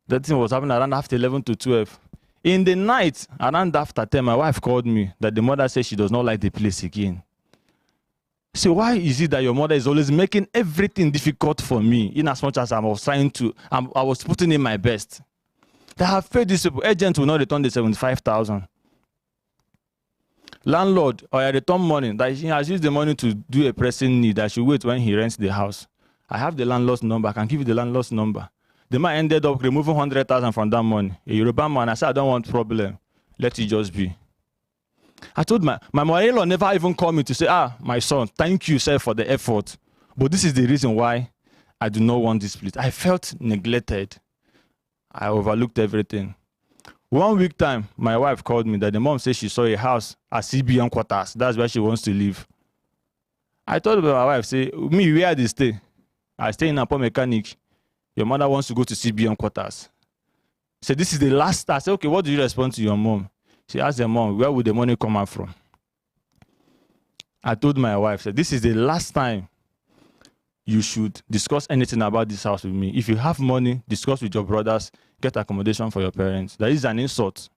That thing was happening around after 11 to 12. In the night, around after 10, my wife called me that the mother said she does not like the place again. So why is it that your mother is always making everything difficult for me, in as much as I was trying to, I was putting in my best? That I have paid these people. Agent will not return the 75,000. Landlord, or I return money, that he has used the money to do a pressing need. I should wait when he rents the house. I have the landlord's number. I can give you the landlord's number. The man ended up removing 100,000 from that money. A Yoruba man, I said, I don't want problem. Let it just be. I told my mother-in-law never even called me to say, my son, thank you, sir, for the effort. But this is the reason why I do not want this place. I felt neglected. I overlooked everything. 1 week time, my wife called me that the mom said she saw a house at CBN quarters. That's where she wants to live. I told my wife, say, me, where do you stay? I stay in Apo Mechanic. Your mother wants to go to CBN quarters. So this is the last. I said, okay, what do you respond to your mom? She asked her mom, where would the money come out from? I told my wife, said, this is the last time you should discuss anything about this house with me. If you have money, discuss with your brothers, get accommodation for your parents. That is an insult.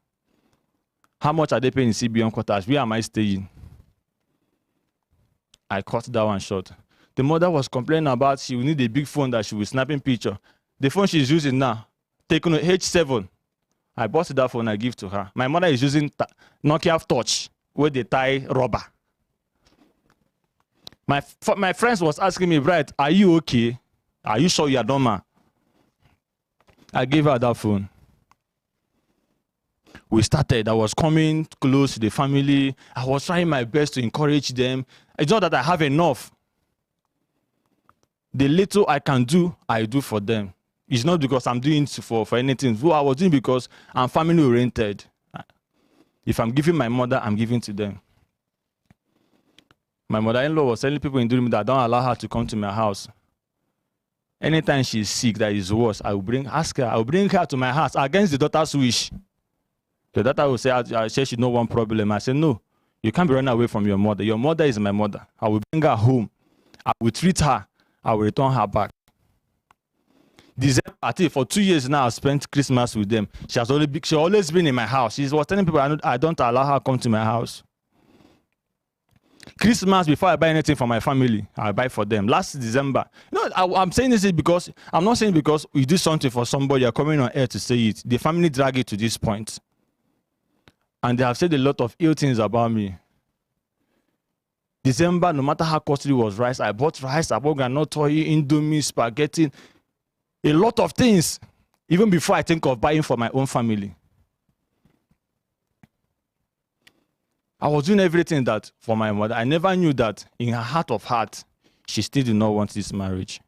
How much are they paying in CBN quarters? Where am I staying? I cut that one short. The mother was complaining about she will need a big phone that she will snapping picture. The phone she's using now, taking a H7. I bought that phone, I give to her. My mother is using Nokia Touch, where they tie rubber. My friends was asking me, Bright, are you okay? Are you sure you are normal? I gave her that phone. We started. I was coming close to the family. I was trying my best to encourage them. It's not that I have enough. The little I can do, I do for them. It's not because I'm doing it for anything. I was doing because I'm family oriented. If I'm giving my mother, I'm giving to them. My mother-in-law was telling people in Durham that I don't allow her to come to my house. Anytime she's sick, that is worse, I will bring her to my house against the daughter's wish. The daughter will say, I say she no one problem. I say, no, you can't be running away from your mother. Your mother is my mother. I will bring her home. I will treat her. I will return her back. December, I think for 2 years now, I spent Christmas with them. She always been in my house. She was telling people I don't allow her to come to my house. Christmas, before I buy anything for my family, I buy for them. Last December, I'm saying this because I'm not saying because we do something for somebody, you're coming on air to say it. The family drag it to this point. And they have said a lot of ill things about me. December, no matter how costly was rice, I bought groundnut oil, indomie, spaghetti, a lot of things, even before I think of buying for my own family. I was doing everything that for my mother. I never knew that in her heart of heart, she still did not want this marriage.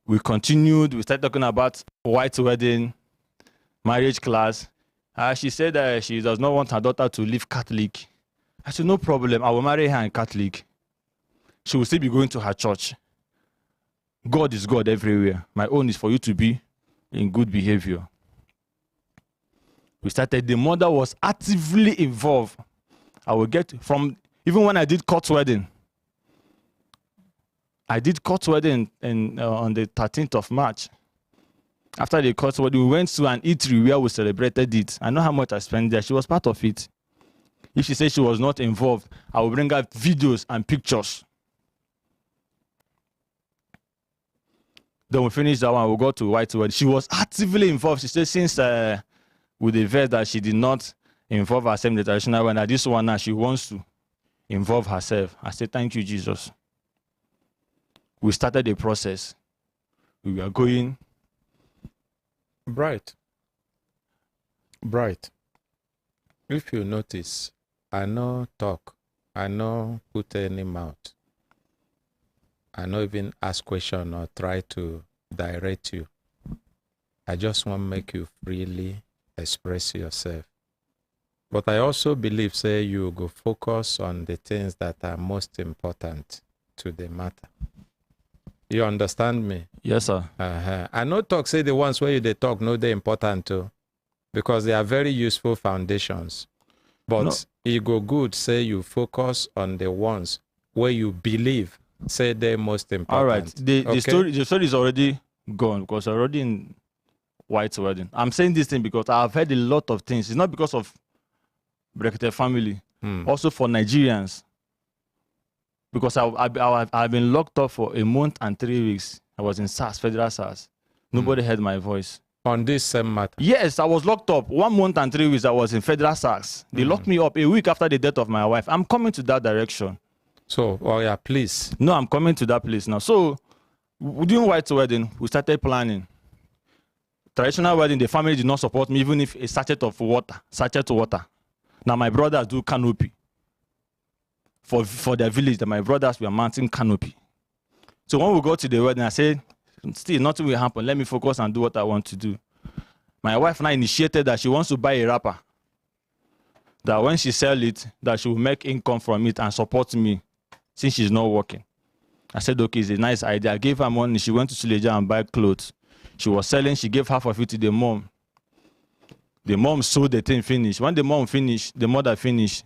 We continued. We started talking about white wedding, marriage class. She said that she does not want her daughter to live Catholic. I said, no problem. I will marry her in Catholic. She will still be going to her church. God is God everywhere. My own is for you to be in good behavior. We started. The mother was actively involved. I will get from, even when I did court wedding. I did court wedding on the 13th of March. After the court wedding, we went to an eatery where we celebrated it. I know how much I spent there. She was part of it. If she says she was not involved, I will bring her videos and pictures. Then we finish that one, we'll go to white wedding. She was actively involved. She said since with the verse that she did not involve herself in the traditional wedding, that this one now she wants to involve herself. I said, thank you, Jesus. We started the process. We were going. Bright. If you notice, I no talk. I no put any mouth. I no even ask question or try to direct you. I just want to make you freely express yourself. But I also believe, say, you go focus on the things that are most important to the matter. You understand me? Yes, sir. I no talk, say the ones where they talk, no, they're important too. Because they are very useful foundations. But it go good, say you focus on the ones where you believe, say they're most important. All right. The story is already gone because already in white wedding. I'm saying this thing because I've heard a lot of things. It's not because of Brekete family. Also for Nigerians. Because I've been locked up for a month and 3 weeks. I was in SARS, federal SARS. Nobody heard my voice. On this same matter? Yes, I was locked up. 1 month and 3 weeks, I was in federal SARS. They locked me up a week after the death of my wife. I'm coming to that direction. So, oh yeah, please. No, I'm coming to that place now. So, during white wedding, we started planning. Traditional wedding, the family did not support me, even if a sachet of water. Now, my brothers do canopy. For their village, that my brothers were mounting canopy. So when we go to the wedding, I said, still nothing will happen. Let me focus and do what I want to do. My wife now initiated that she wants to buy a wrapper. That when she sells it, that she will make income from it and support me since she's not working. I said, okay, it's a nice idea. I gave her money. She went to Suleja and buy clothes. She was selling. She gave half of it to the mom. The mom sold the thing, finished. When the mom finished, the mother finished.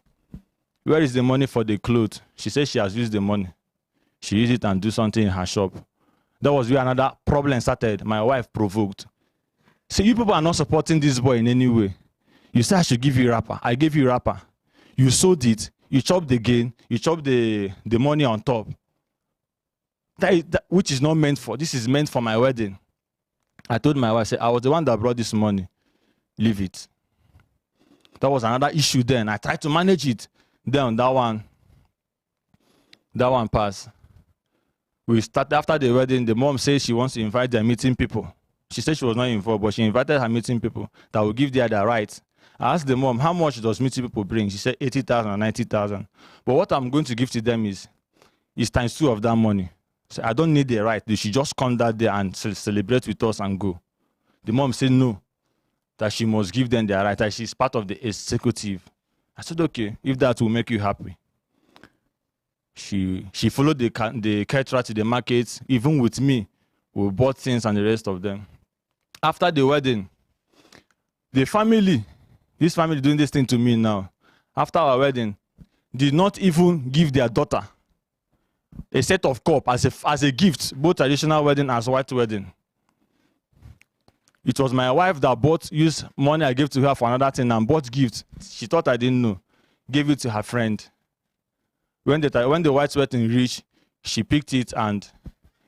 Where is the money for the clothes? She said she has used the money. She used it and do something in her shop. That was where another problem started. My wife provoked. See, you people are not supporting this boy in any way. You said I should give you wrapper. I gave you wrapper. You sold it. You chopped the gain. You chopped the money on top. Which is not meant for. This is meant for my wedding. I told my wife, I was the one that brought this money. Leave it. That was another issue then. I tried to manage it. Then that one passed. We started after the wedding. The mom says she wants to invite their meeting people. She said she was not involved, but she invited her meeting people that will give their rights. I asked the mom, how much does meeting people bring? She said 80,000 or 90,000. But what I'm going to give to them is times 2 of that money. So I don't need the right. They should just come that day and celebrate with us and go. The mom said no, that she must give them their right, that she's part of the executive. I said, okay, if that will make you happy. She followed the caterer to the market, even with me. We bought things and the rest of them. After the wedding, this family doing this thing to me now, after our wedding, did not even give their daughter a set of cup as a gift, both traditional wedding as white wedding. It was my wife that used money I gave to her for another thing and bought gifts. She thought I didn't know. Gave it to her friend. When the white wedding reached, she picked it and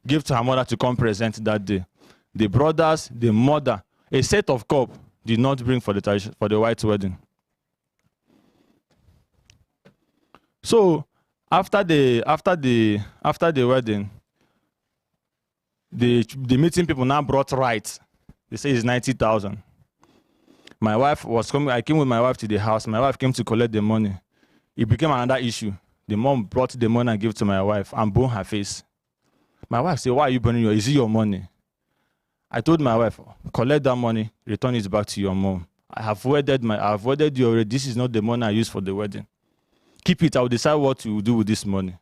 gave to her mother to come present that day. The brothers, the mother, a set of cup did not bring for the white wedding. So after the wedding, the meeting people now brought rights. They say it's 90,000. My wife was coming. I came with my wife to the house. My wife came to collect the money. It became another issue. The mom brought the money and gave it to my wife and burned her face. My wife said, why are you burning your? Is it your money? I told my wife, collect that money, return it back to your mom. I have wedded you already. This is not the money I used for the wedding. Keep it. I will decide what to do with this money.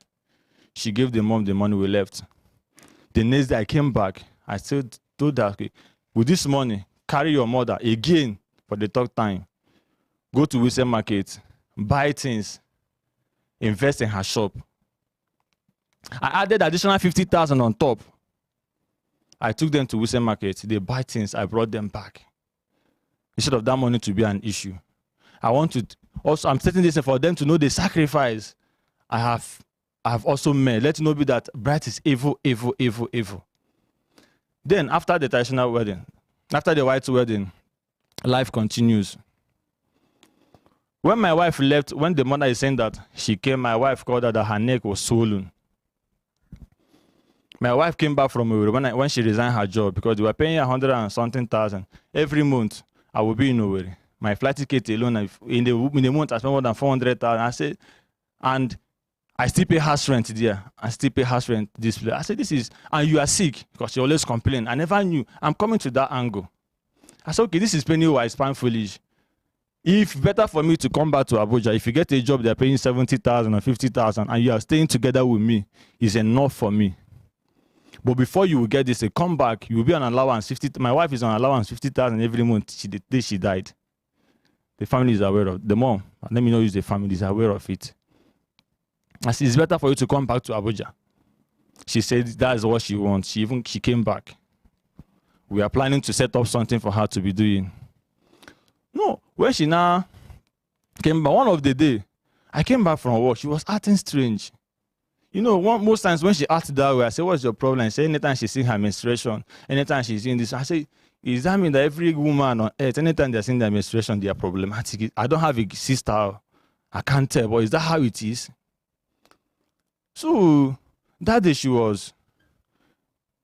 She gave the mom the money, we left. The next day I came back. I told her, okay, with this money, carry your mother again for the third time. Go to Wilson Market, buy things, invest in her shop. I added additional 50,000 on top. I took them to Wilson Market. They buy things. I brought them back. Instead of that money to be an issue. I want to Also, I'm setting this for them to know the sacrifice I have also made. Let you know that Bright is evil, evil, evil, evil. Then after the traditional wedding, after the white wedding, life continues. When my wife left, when the mother is saying that she came, my wife called her that her neck was swollen. My wife came back from Owerri when she resigned her job because they were paying 100 and something thousand every month. I will be in Owerri. My flight ticket alone in the month I spent more than 400,000. I said, and I still pay house rent there. I still pay house rent this place. I said, this is, and you are sick because she always complain. I never knew. I'm coming to that angle. I said, okay, this is penny wise, pan foolish. If better for me to come back to Abuja, if you get a job, they're paying 70,000 or 50,000, and you are staying together with me, is enough for me. But before you will get this, come back, you will be on allowance 50. My wife is on allowance 50,000 every month. The day she died. The family is aware of the mom. Let me not use the family is aware of it. I said, it's better for you to come back to Abuja. She said that's what she wants. She came back. We are planning to set up something for her to be doing. No, when she now came back, one of the day, I came back from work, she was acting strange. You know, most times when she acted that way, I say, what's your problem? I say, anytime she's seeing her menstruation, anytime she's seeing this, I say, is that mean that every woman on earth, anytime they're seeing their menstruation, they are problematic? I don't have a sister, I can't tell, but is that how it is? So, that day she was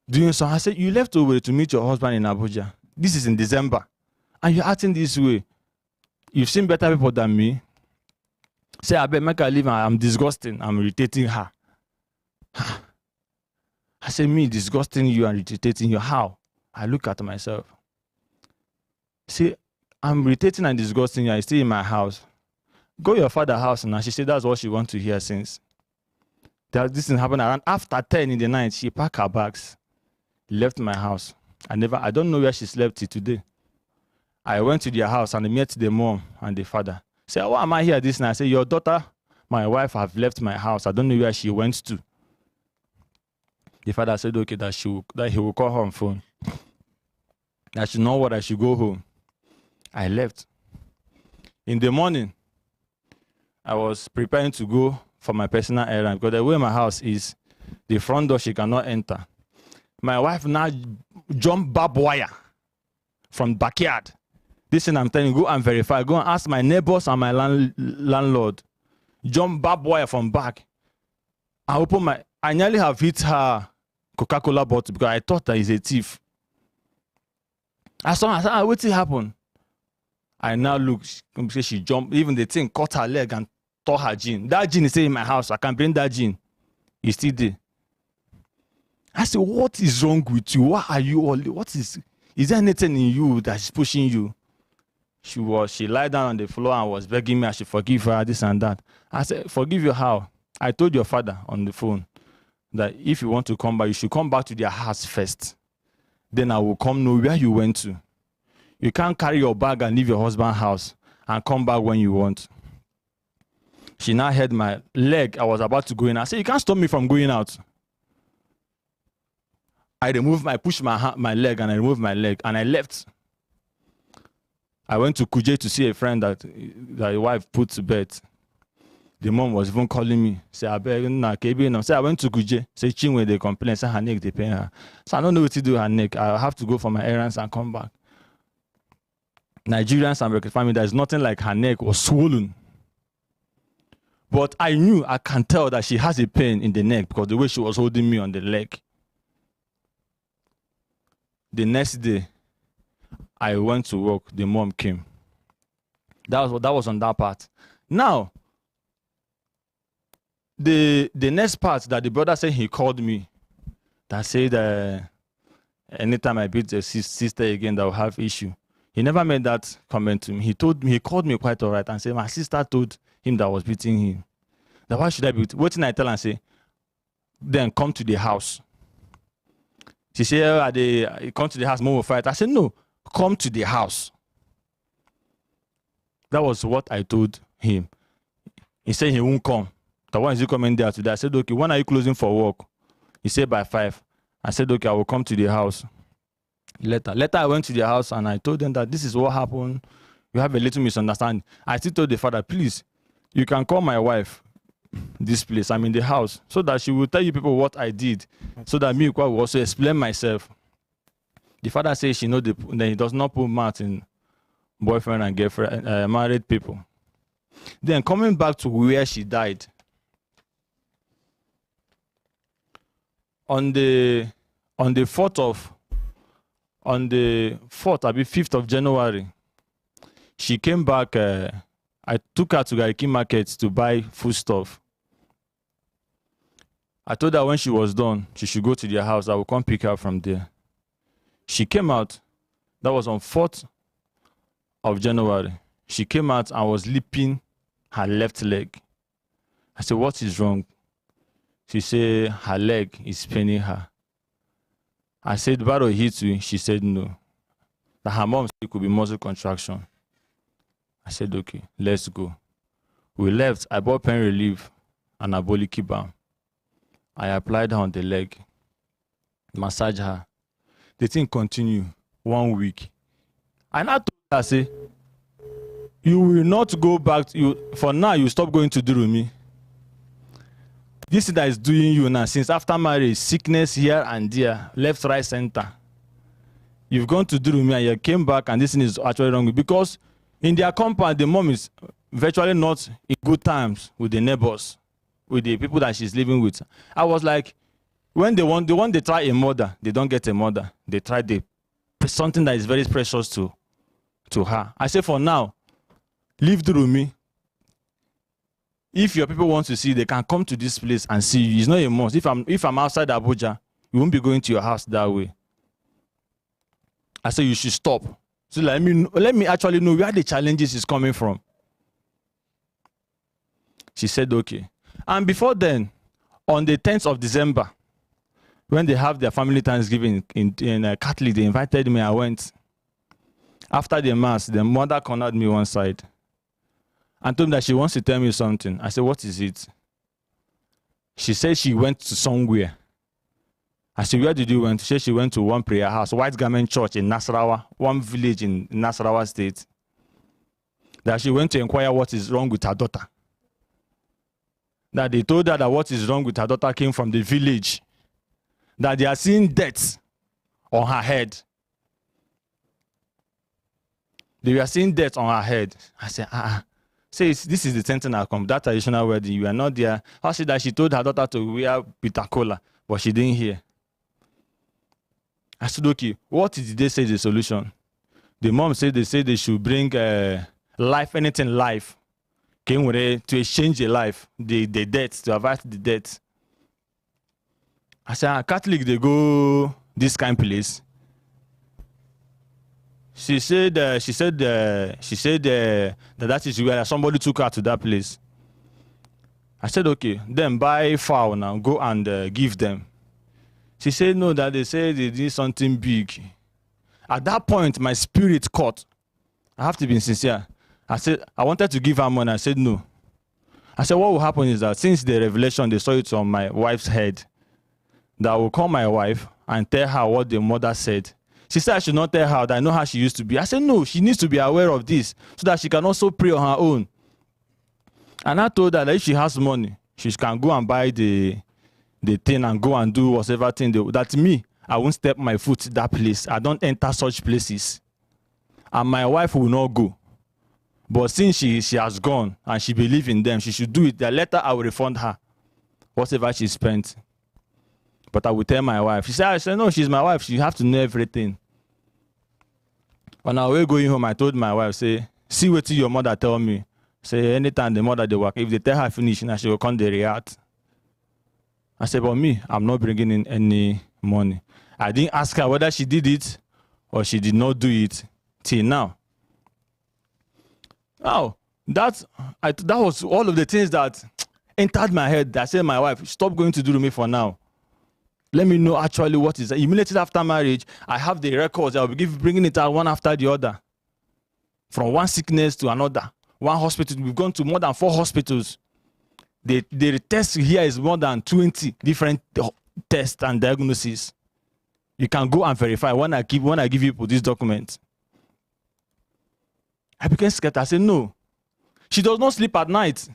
doing so. I said, you left over to meet your husband in Abuja. This is in December. And you're acting this way. You've seen better people than me. Say, I bet make her leave. I'm disgusting. I'm irritating her. I say, me disgusting you and irritating you. How? I look at myself. See, I'm irritating and disgusting you. I stay in my house. Go to your father's house now. She said that's what she wants to hear since. This thing happened around after 10 in the night. She packed her bags, left my house. I don't know where she slept till today. I went to their house and I met the mom and the father. Say, why am I here this night? I say, your daughter, my wife, have left my house. I don't know where she went to. The father said, okay, that he will call her on phone. That she know what I should go home. I left. In the morning, I was preparing to go for my personal errand because the way my house is, the front door she cannot enter. My wife now jumped barbed wire from backyard. This thing I'm telling you, go and verify. Go and ask my neighbors and my landlord. Jump barbed wire from back. I nearly have hit her Coca-Cola bottle because I thought that he's a thief. I said, what happened? I now look, she jumped, even the thing cut her leg and tore her jean. That jean is still in my house. I can bring that jean. It's still there. I said, what is wrong with you? Why are you all, is there anything in you that's pushing you? She lied down on the floor and was begging me I should forgive her, this and that. I said, forgive you how? I told your father on the phone that if you want to come back, you should come back to their house first. Then I will come know where you went to. You can't carry your bag and leave your husband's house and come back when you want. She now held my leg. I was about to go in. I said, you can't stop me from going out. I pushed my leg and I removed my leg and I left. I went to Kuje to see a friend that his wife put to bed. The mom was even calling me. Say, I beg, say I went to Kuje. Say, Chinwe, they complain. Say, her neck, they pay her. So I don't know what to do with her neck. I have to go for my errands and come back. Nigerians and Brekete family, there's nothing like her neck was swollen. But I can tell that she has a pain in the neck because the way she was holding me on the leg. The next day, I went to work. The mom came. That was on that part. Now, the next part that the brother said he called me, that said anytime I beat the sister again, that will have issue. He never made that comment to me. He called me quite all right and said my sister told him that I was beating him. That why should I beat? What did I tell and say? Then come to the house. She said, come to the house, mom will fight. I said, no, come to the house. That was what I told him. He said he won't come. The one is he coming there today? I said, okay, when are you closing for work? He said by 5. I said, okay, I will come to the house. Later I went to the house and I told them that this is what happened. We have a little misunderstanding. I still told the father, please, you can call my wife this place. I'm in the house, so that she will tell you people what I did, so that me will also explain myself. The father says she know then he does not put mouth in boyfriend and girlfriend, married people. Then coming back to where she died, on the 4th, I mean 5th of January, she came back. I took her to Gariki Market to buy foodstuff. I told her when she was done, she should go to their house. I will come pick her from there. She came out. That was on 4th of January. She came out and was lipping her left leg. I said, what is wrong? She said, her leg is paining her. I said, Baro hit you? She said, no. That her mom said it could be muscle contraction. I said, okay, let's go. We left. I bought pain relief and anabolic balm. I applied her on the leg, massage her. The thing continued 1 week. And I told her, I say, you will not go back. For now, you stop going to Durumi. This thing that is doing you now, since after marriage, sickness here and there, left, right, center. You've gone to Durumi and you came back, and this thing is actually wrong. Because in their compound, the mom is virtually not in good times with the neighbors, with the people that she's living with. I was like, when they try a murder, they don't get a murder. They try something that is very precious to her. I say, for now, leave Durumi. If your people want to see, they can come to this place and see you. It's not a must. If I'm outside Abuja, you won't be going to your house that way. I say you should stop. So let me actually know where the challenges is coming from. She said, okay. And before then, on the 10th of December, when they have their family Thanksgiving in Catholic, they invited me. I went. After the mass, the mother cornered me one side and told me that she wants to tell me something. I said, what is it? She said she went to somewhere. I said, where did you went? She said she went to one prayer house, White Garment Church in Nasarawa, one village in Nasarawa State. That she went to inquire what is wrong with her daughter. That they told her that what is wrong with her daughter came from the village. That they are seeing deaths on her head. They were seeing death on her head. I said, Says, this is the 10th I come. That traditional wedding, you are not there. How she that she told her daughter to wear bitter cola, but she didn't hear. I said, okay, what did they say is the solution? The mom said they should bring life, anything life, came with it to exchange a life, the death, to avoid the death. I said, Catholic, they go this kind of place. She said that is where somebody took her to that place. I said, okay, then buy fowl now, go and give them. She said, no, that they said they did something big. At that point, my spirit caught. I have to be sincere. I said, I wanted to give her money. I said, no. I said, what will happen is that since the revelation, they saw it on my wife's head, that I will call my wife and tell her what the mother said. She said I should not tell her that I know how she used to be. I said, no, she needs to be aware of this so that she can also pray on her own. And I told her that if she has money, she can go and buy the thing and go and do whatever thing. That me, I won't step my foot in that place. I don't enter such places. And my wife will not go. But since she has gone and she believes in them, she should do it. The later I will refund her whatever she spent. But I will tell my wife. She said, no, she's my wife. She have to know everything. On our way going home, I told my wife, say, see what your mother tell me. Say, anytime the mother they work, if they tell her finish, now she will come, they react. I said, but me, I'm not bringing in any money. I didn't ask her whether she did it or she did not do it till now. Oh, that was all of the things that entered my head. I said, my wife, stop going to do me for now. Let me know actually what is. Immediately after marriage, I have the records. I'll be bringing it out one after the other. From one sickness to another. One hospital. We've gone to more than 4 hospitals. The test here is more than 20 different tests and diagnoses. You can go and verify when I give you this document. I became scared. I said, no. She does not sleep at night.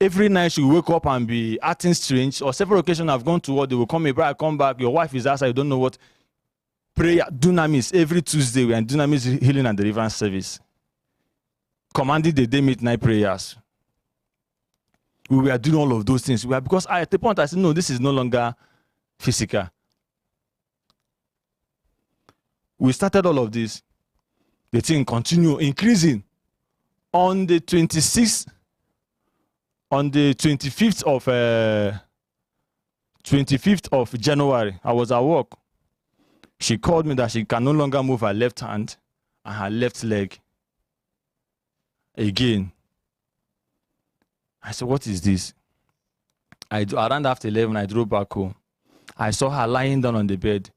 Every night she will wake up and be acting strange. Or several occasions I've gone to work, they will come, brother, come back. Your wife is outside, you don't know what. Prayer, dunamis, every Tuesday we are in dunamis healing and deliverance service. Commanding the day midnight prayers. We were doing all of those things. Because at the point I said, no, this is no longer physical. We started all of this. The thing continued increasing. On the 25th of January, I was at work. She called me that she can no longer move her left hand and her left leg. Again. I said, what is this? Around after 11, I drove back home. I saw her lying down on the bed.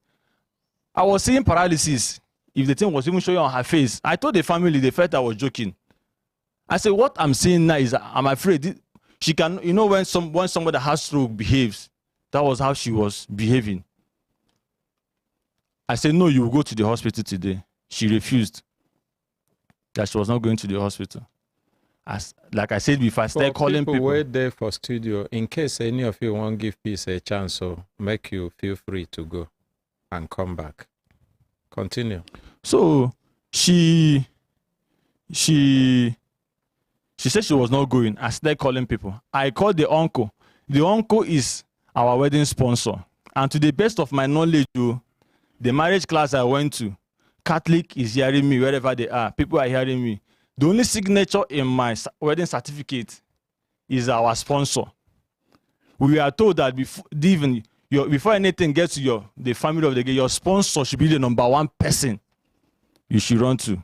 I was seeing paralysis. If the thing was even showing on her face, I told the family, they felt I was joking. I said, what I'm seeing now is I'm afraid she can, you know, when somebody has stroke behaves, that was how she was behaving. I said, no, you will go to the hospital today. She refused. That she was not going to the hospital. Like I said before, I started calling people. Wait there for studio. In case any of you won't give peace a chance, so make you feel free to go and come back. Continue. So she said she was not going. I started calling people. I called the uncle. The uncle is our wedding sponsor. And to the best of my knowledge, the marriage class I went to, Catholic is hearing me wherever they are. People are hearing me. The only signature in my wedding certificate is our sponsor. We are told that before anything gets to the family of the girl, your sponsor should be the number one person you should run to.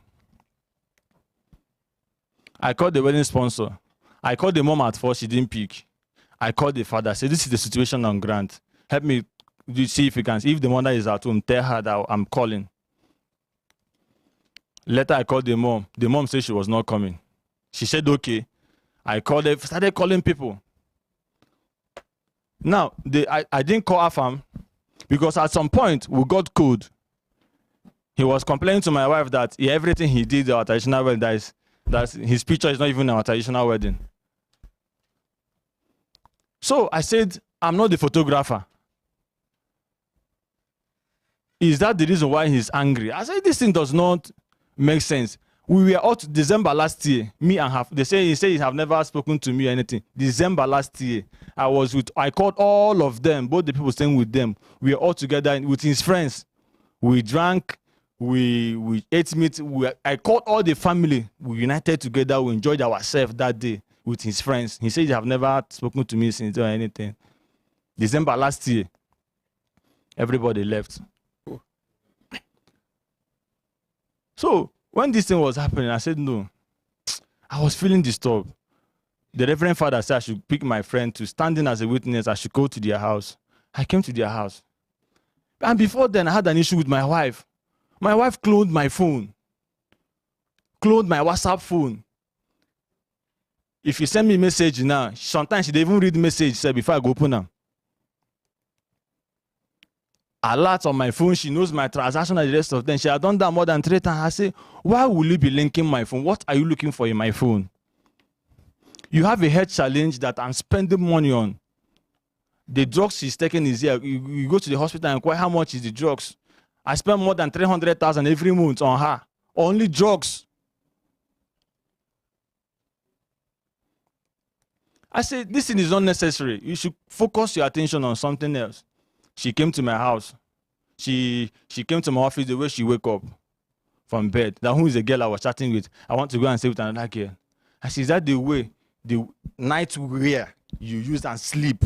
I called the wedding sponsor. I called the mom at first, she didn't pick. I called the father, I said, this is the situation on ground. Help me see if you can. If the mother is at home, tell her that I'm calling. Later, I called the mom. The mom said she was not coming. She said, okay. I called her, started calling people. Now, I didn't call Afam because at some point, we got code. He was complaining to my wife that everything he did at our traditional wedding, that his picture is not even our traditional wedding. So I said, I'm not the photographer. Is that the reason why he's angry? I said, this thing does not make sense. We were out December last year, me and half. He said he have never spoken to me or anything. December last year, I called all of them, both the people staying with them. We were all together with his friends. We drank, we ate meat. I called all the family. We united together. We enjoyed ourselves that day with his friends. He said he have never spoken to me since or anything. December last year, everybody left. So when this thing was happening, I said, no. I was feeling disturbed. The Reverend Father said I should pick my friend to stand in as a witness. I should go to their house. I came to their house. And before then, I had an issue with my wife. My wife cloned my phone. Cloned my WhatsApp phone. If you send me a message now, sometimes she didn't even read the message before I go open them. Alert on my phone, she knows my transaction and the rest of them. She had done that more than 3 times. I say, why will you be linking my phone? What are you looking for in my phone? You have a health challenge that I'm spending money on. The drugs she's taking is here. You go to the hospital and inquire how much is the drugs. I spend more than 300,000 every month on her. Only drugs. I said, this thing is unnecessary. You should focus your attention on something else. She came to my house. She came to my office the way she wake up from bed. That who is the girl I was chatting with? I want to go and stay with another girl. I said, is that the way, the night wear you use and sleep?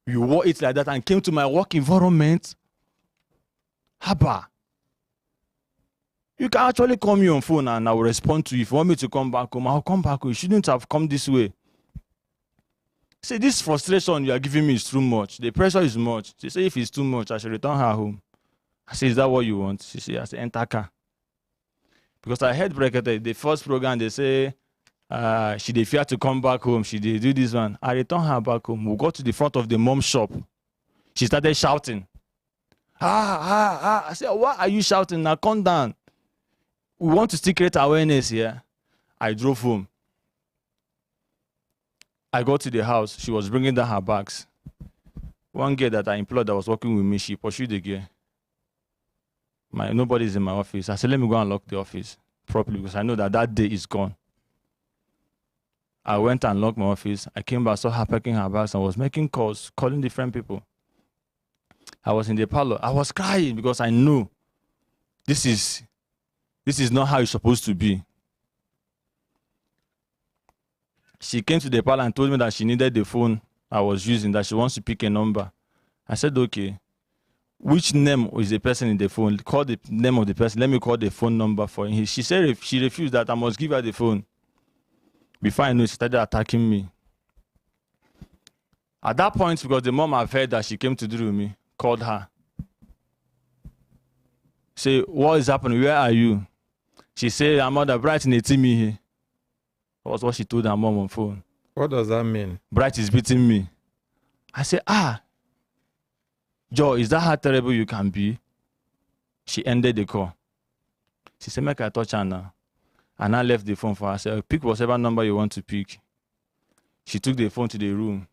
You wore it like that and came to my work environment? Haba. You can actually call me on phone and I will respond to you. If you want me to come back home, I'll come back home. You shouldn't have come this way. See, this frustration you are giving me is too much. The pressure is much. She said, if it's too much, I should return her home. I said, is that what you want? She said, I said, enter car. Because I heard Brekete, the first program, they say, she did fear to come back home. She did do this one. I returned her back home. We got to the front of the mom's shop. She started shouting. I said, why are you shouting? Now come down. we want to still create awareness here. I drove home. I got to the house. She was bringing down her bags. One girl that I employed that was working with me, she pursued the girl. Nobody's in my office. I said, let me go and lock the office properly because I know that that day is gone. I went and locked my office. I came back, saw her packing her bags and was making calls, calling different people. I was in the parlor. I was crying because I knew this is not how it's supposed to be. She came to the parlor and told me that she needed the phone I was using, that she wants to pick a number. I said, okay, which name is the person in the phone? Call the name of the person. Let me call the phone number for him. She said she refused that I must give her the phone. Before I knew, she started attacking me. At that point, because the mom I've heard that she came to do with me, called her. Say, what is happening? Where are you? She said, I'm mother, Bright in a Timmy here. That was what she told her mom on phone. What does that mean? Bright is beating me. I said, Joe, is that how terrible you can be? She ended the call. She said, make I touch her now. And I left the phone for her. I said, pick whatever number you want to pick. She took the phone to the room.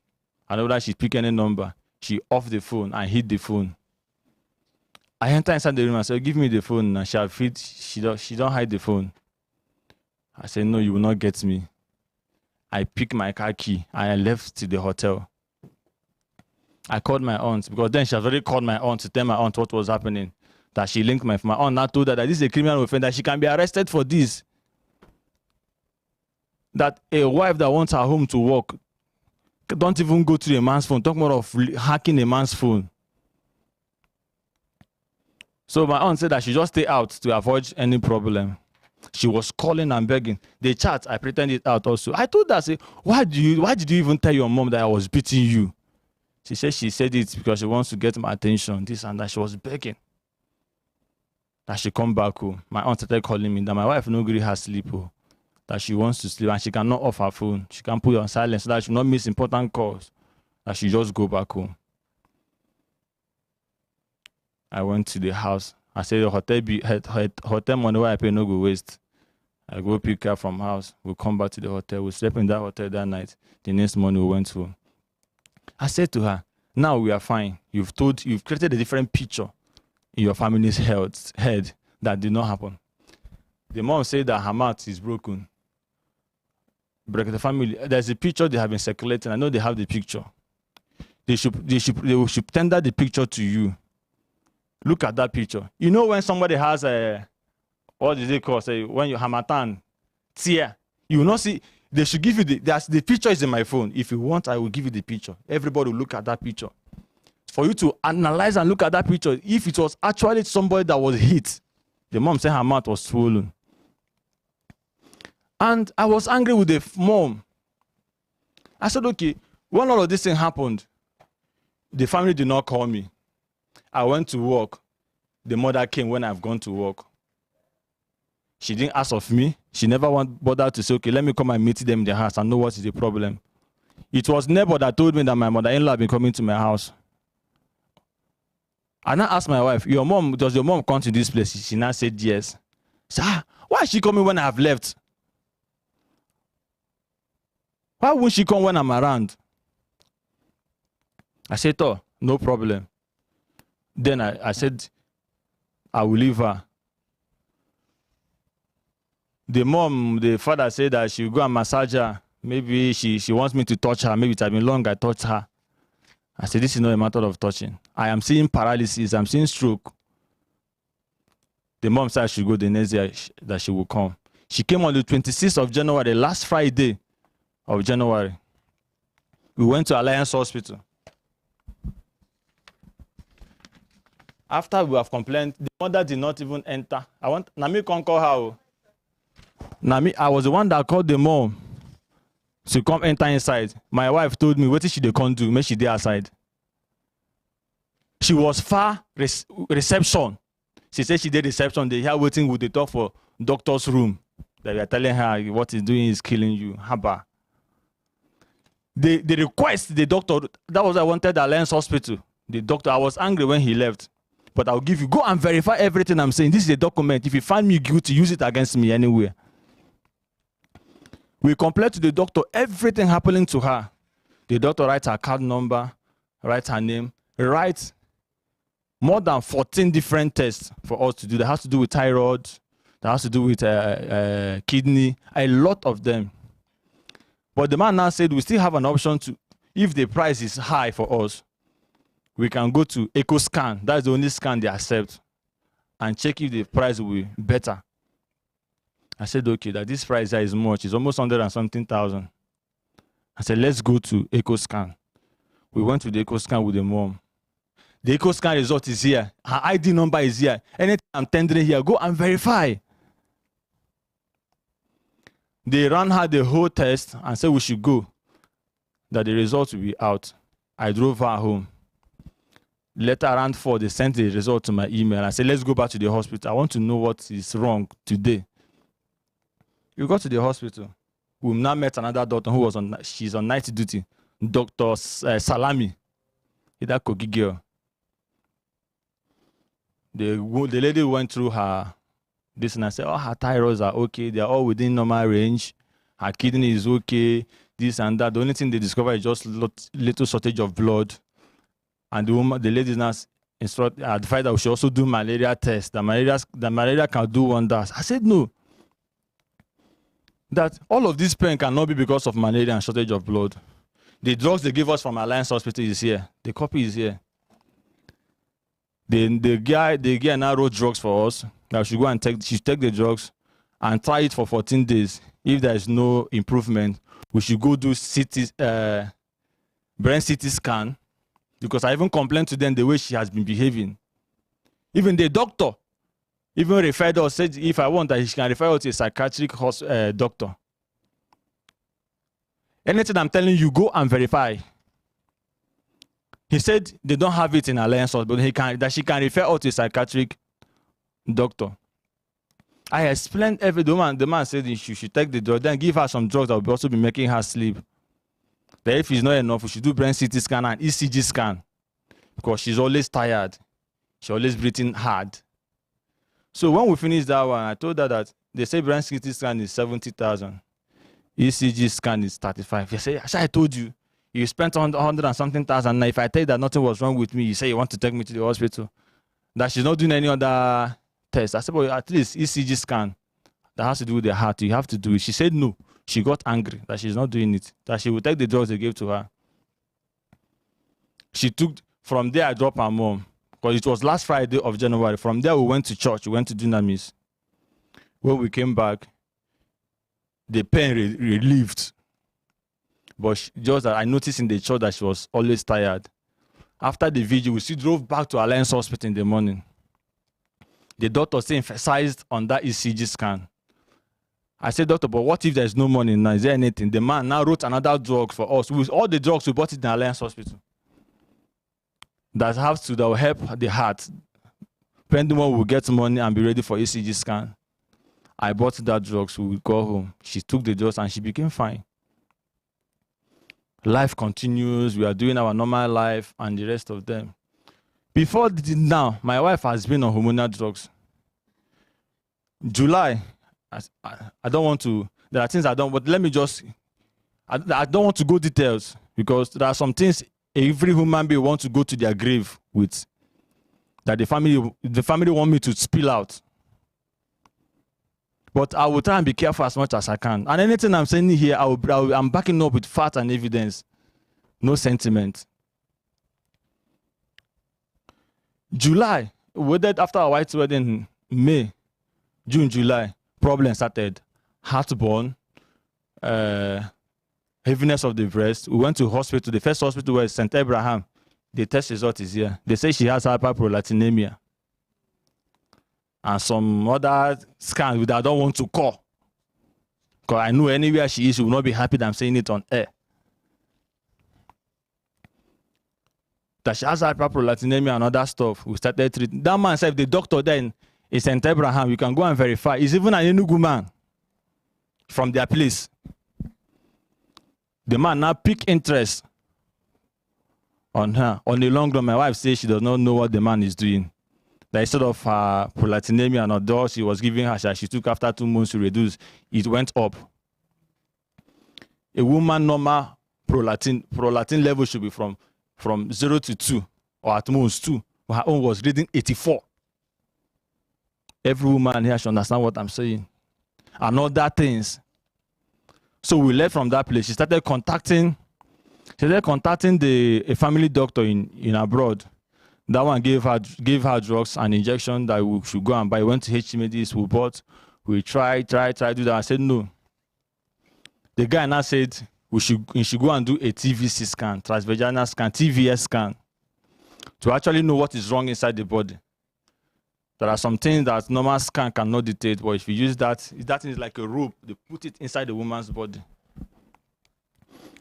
I know that she picked any number. She off the phone and hid the phone. I enter inside the room and said, give me the phone. And she don't hide the phone. I said, no, you will not get me. I picked my car key and I left to the hotel. I called my aunt because then she has already called my aunt to tell my aunt what was happening. That she linked my aunt now told her that this is a criminal offense, that she can be arrested for this. That a wife that wants her home to work don't even go to a man's phone. Talk more of hacking a man's phone. So my aunt said that she just stay out to avoid any problem. She was calling and begging. The chat, I pretended out also. I told her, say, why did you even tell your mom that I was beating you? She said she said it because she wants to get my attention, this and that. She was begging that she come back home. My aunt started calling me that my wife no agree her sleep. Oh, that she wants to sleep and she cannot off her phone. She can put it on silence so that she will not miss important calls. That she just go back home. I went to the house. I said the hotel money where I pay no go waste. I go pick her from house. We come back to the hotel. We slept in that hotel that night. The next morning we went home. I said to her, now we are fine. You've created a different picture in your family's head that did not happen. The mom said that her mouth is broken. Brekete family, there's a picture they have been circulating. I know they have the picture. They should tender the picture to you. Look at that picture. You know when somebody has a, what is it called? Say when you hamatan tear, you will not see. They should give you the picture is in my phone. If you want, I will give you the picture. Everybody will look at that picture. For you to analyze and look at that picture, if it was actually somebody that was hit, the mom said her mouth was swollen. And I was angry with the mom. I said, okay, when all of this thing happened, the family did not call me. I went to work. The mother came when I've gone to work. She didn't ask of me. She never bothered to say, okay, let me come and meet them in the house and know what is the problem. It was neighbor that told me that my mother-in-law had been coming to my house. And I asked my wife, does your mom come to this place? She now said yes. Sir, why is she coming when I have left? Why won't she come when I'm around? I said, oh, no problem. Then I said, I will leave her. The father said that she will go and massage her. Maybe she wants me to touch her. Maybe it has been long I touched her. I said, this is not a matter of touching. I am seeing paralysis. I'm seeing stroke. The mom said I should go the next day that she will come. She came on the 26th of January, last Friday of January. We went to Alliance Hospital. After we have complained, the mother did not even enter. Nami can't call her. Nami, I was the one that called the mom to come enter inside. My wife told me, what she can't do? Make she dey outside. She was far reception. She said she did reception. They here waiting with the talk for doctor's room. That we are telling her what he's doing is killing you. Haba. They request the doctor. That was I wanted the Alliance Hospital. The doctor, I was angry when he left. But I'll give you, go and verify everything I'm saying. This is a document. If you find me guilty, use it against me anywhere. We complain to the doctor everything happening to her. The doctor writes her card number, writes her name, writes more than 14 different tests for us to do. That has to do with thyroid, that has to do with kidney, a lot of them. But the man now said we still have an option to, if the price is high for us, we can go to echo scan. That's the only scan they accept, and check if the price will be better. I said, okay, that this price is much. It's almost 100 and something thousand. I said, let's go to echo scan. We went to the echo scan with the mom. The echo scan result is here. Her ID number is here. Anything I'm tendering here, go and verify. They ran her the whole test and said we should go, that the results will be out. I drove her home. Later around 4, they sent the result to my email. I said, let's go back to the hospital. I want to know what is wrong today. We got to the hospital. We now met another doctor who was she's on night duty. Dr. Salami. That Kogi girl. The lady went through her this and I said, oh, her thyroids are okay. They are all within normal range. Her kidney is okay. This and that. The only thing they discovered is just little shortage of blood. And the lady now advised that we should also do malaria test. The malaria can do wonders. I said, no. That all of this pain cannot be because of malaria and shortage of blood. The drugs they give us from Alliance Hospital is here. The copy is here. The guy now wrote drugs for us. That we should go and take the drugs and try it for 14 days. If there is no improvement, we should go do brain CT scan. Because I even complained to them the way she has been behaving. Even the doctor even referred us, said if I want that, he can refer us to a psychiatric doctor. Anything I'm telling you, go and verify. He said they don't have it in Alliance Hospital, but that she can refer us to a psychiatric doctor. I explained the man said she should take the drug, then give her some drugs that will also be making her sleep. That if it's not enough, we should do brain CT scan and ECG scan. Because she's always tired. She's always breathing hard. So when we finished that one, I told her that they say brain CT scan is 70,000. ECG scan is 35. He said, I told you, you spent 100 and something thousand. Now if I tell you that nothing was wrong with me, you say you want to take me to the hospital. That she's not doing any other test. I said, well, at least ECG scan that has to do with the heart. You have to do it. She said no. She got angry that she's not doing it. That she would take the drugs they gave to her. She took, from there I dropped her mom. Because it was last Friday of January. From there we went to church. We went to Dunamis. When we came back, the pain relieved. But just that I noticed in the church that she was always tired. After the vigil, we still drove back to Alliance Hospital in the morning. The doctor still emphasized on that ECG scan. I said, doctor, but what if there's no money now? Is there anything? The man now wrote another drug for us. With all the drugs we bought in the Alliance Hospital. That will help the heart. Depending on when we get money and be ready for ECG scan. I bought that drugs, so we would go home. She took the drugs and she became fine. Life continues. We are doing our normal life and the rest of them. Before now, my wife has been on hormonal drugs. July, I don't want to, there are things I don't, but let me just, I don't want to go details because there are some things every human being wants to go to their grave with that the family want me to spill out. But I will try and be careful as much as I can. And anything I'm saying here, I'm backing up with facts and evidence. No sentiment. July, after our white wedding, May, June, July, problems started. Heartburn, heaviness of the breast. We went to hospital. The first hospital was St. Abraham. The test result is here. They say she has hyperprolactinemia. And some other scans that I don't want to call. Because I know anywhere she is, she will not be happy that I'm saying it on air. That she has hyperprolactinemia and other stuff. We started treating. That man said, the doctor then is St. Abraham. You can go and verify. He's even an Enugu man from their place. The man now pick interest on her. On the long run, my wife says she does not know what the man is doing. that instead of prolactinemia and although she was giving her, she took after 2 months to reduce, it went up. A woman normal prolactin level should be from 0 to 2, or at most 2. But her own was reading 84. Every woman here should understand what I'm saying. And other things. So we left from that place. She started contacting a family doctor in abroad. That one gave her drugs and injection that we should go and buy. We went to HMDs, we bought, we tried to do that. I said no. The guy now said we should go and do a TVC scan, transvaginal scan, TVS scan, to actually know what is wrong inside the body. There are some things that normal scan cannot detect, but if you use that is like a rope, they put it inside the woman's body.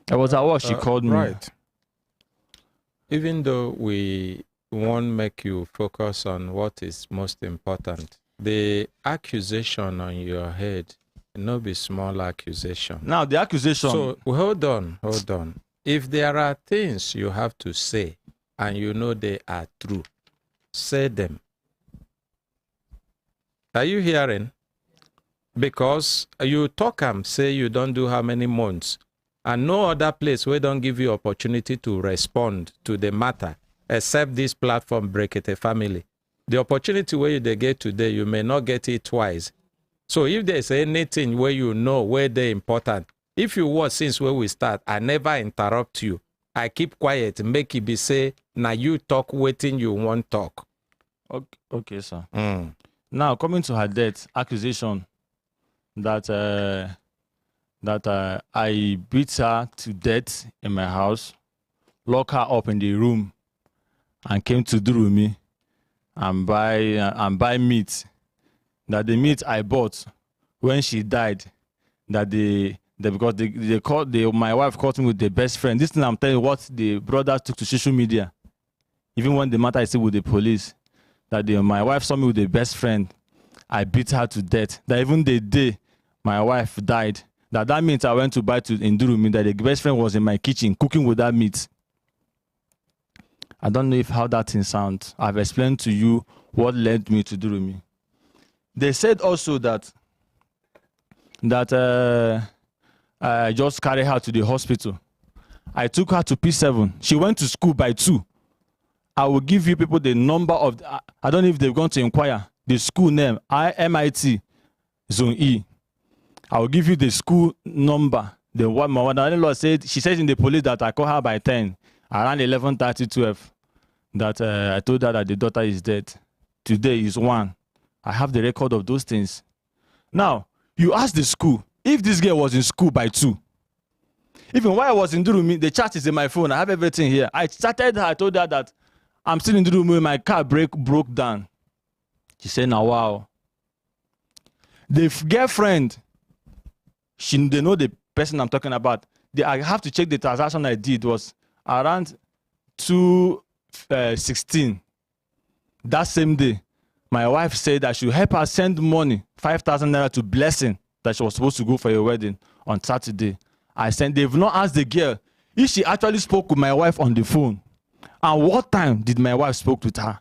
That was what she called me. Right. Even though we won't make you focus on what is most important, the accusation on your head, no be small accusation. Now the accusation. So hold on. If there are things you have to say and you know they are true, say them. Are you hearing? Because you talk and say you don't do how many months, and no other place where don't give you opportunity to respond to the matter except this platform, Brekete family. The opportunity where they get today, you may not get it twice. So if there's anything where you know where they're important, if you watch since where we start, I never interrupt you. I keep quiet, make it be say, now you talk waiting you won't talk. Okay, sir. Now coming to her death, accusation that I beat her to death in my house, lock her up in the room, and came to Durumi and buy meat. That the meat I bought when she died, that because my wife caught me with the best friend. This thing I'm telling you, what the brothers took to social media, even when the matter is still with the police, that my wife saw me with the best friend. I beat her to death. That even the day my wife died, that meat I went to buy in Durumi, that the best friend was in my kitchen cooking with that meat. I don't know how that thing sounds. I've explained to you what led me to Durumi. They said also that I just carried her to the hospital. I took her to P7. She went to school by 2. I will give you people the number of, I don't know if they've gone to inquire, the school name, MIT, Zone E. I will give you the school number. The one my mother-in-law said, she said in the police that I called her by 10, around 11:30, 12, that I told her that the daughter is dead. Today is 1. I have the record of those things. Now, you ask the school, if this girl was in school by 2, even while I was in Durumi, the chat is in my phone, I have everything here. I chatted her, I told her that I'm still in Durumi, my car broke down. She said, now wow. The girlfriend, they know the person I'm talking about. I have to check the transaction I did was around 2/16. That same day, my wife said I should help her send money, 5,000 naira to Blessing, that she was supposed to go for a wedding on Saturday. They've not asked the girl if she actually spoke with my wife on the phone. And what time did my wife spoke with her?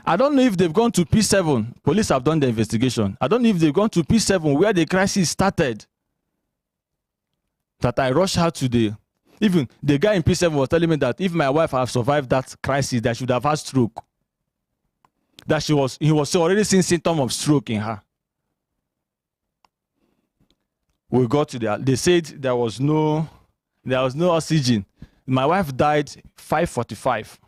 I don't know if they've gone to P7. Police have done the investigation. I don't know if they've gone to P7 where the crisis started. That I rushed her to even the guy in P7 was telling me that if my wife had survived that crisis, that she would have had stroke. That he was already seeing symptoms of stroke in her. We got to they said there was no oxygen. My wife died 5:45.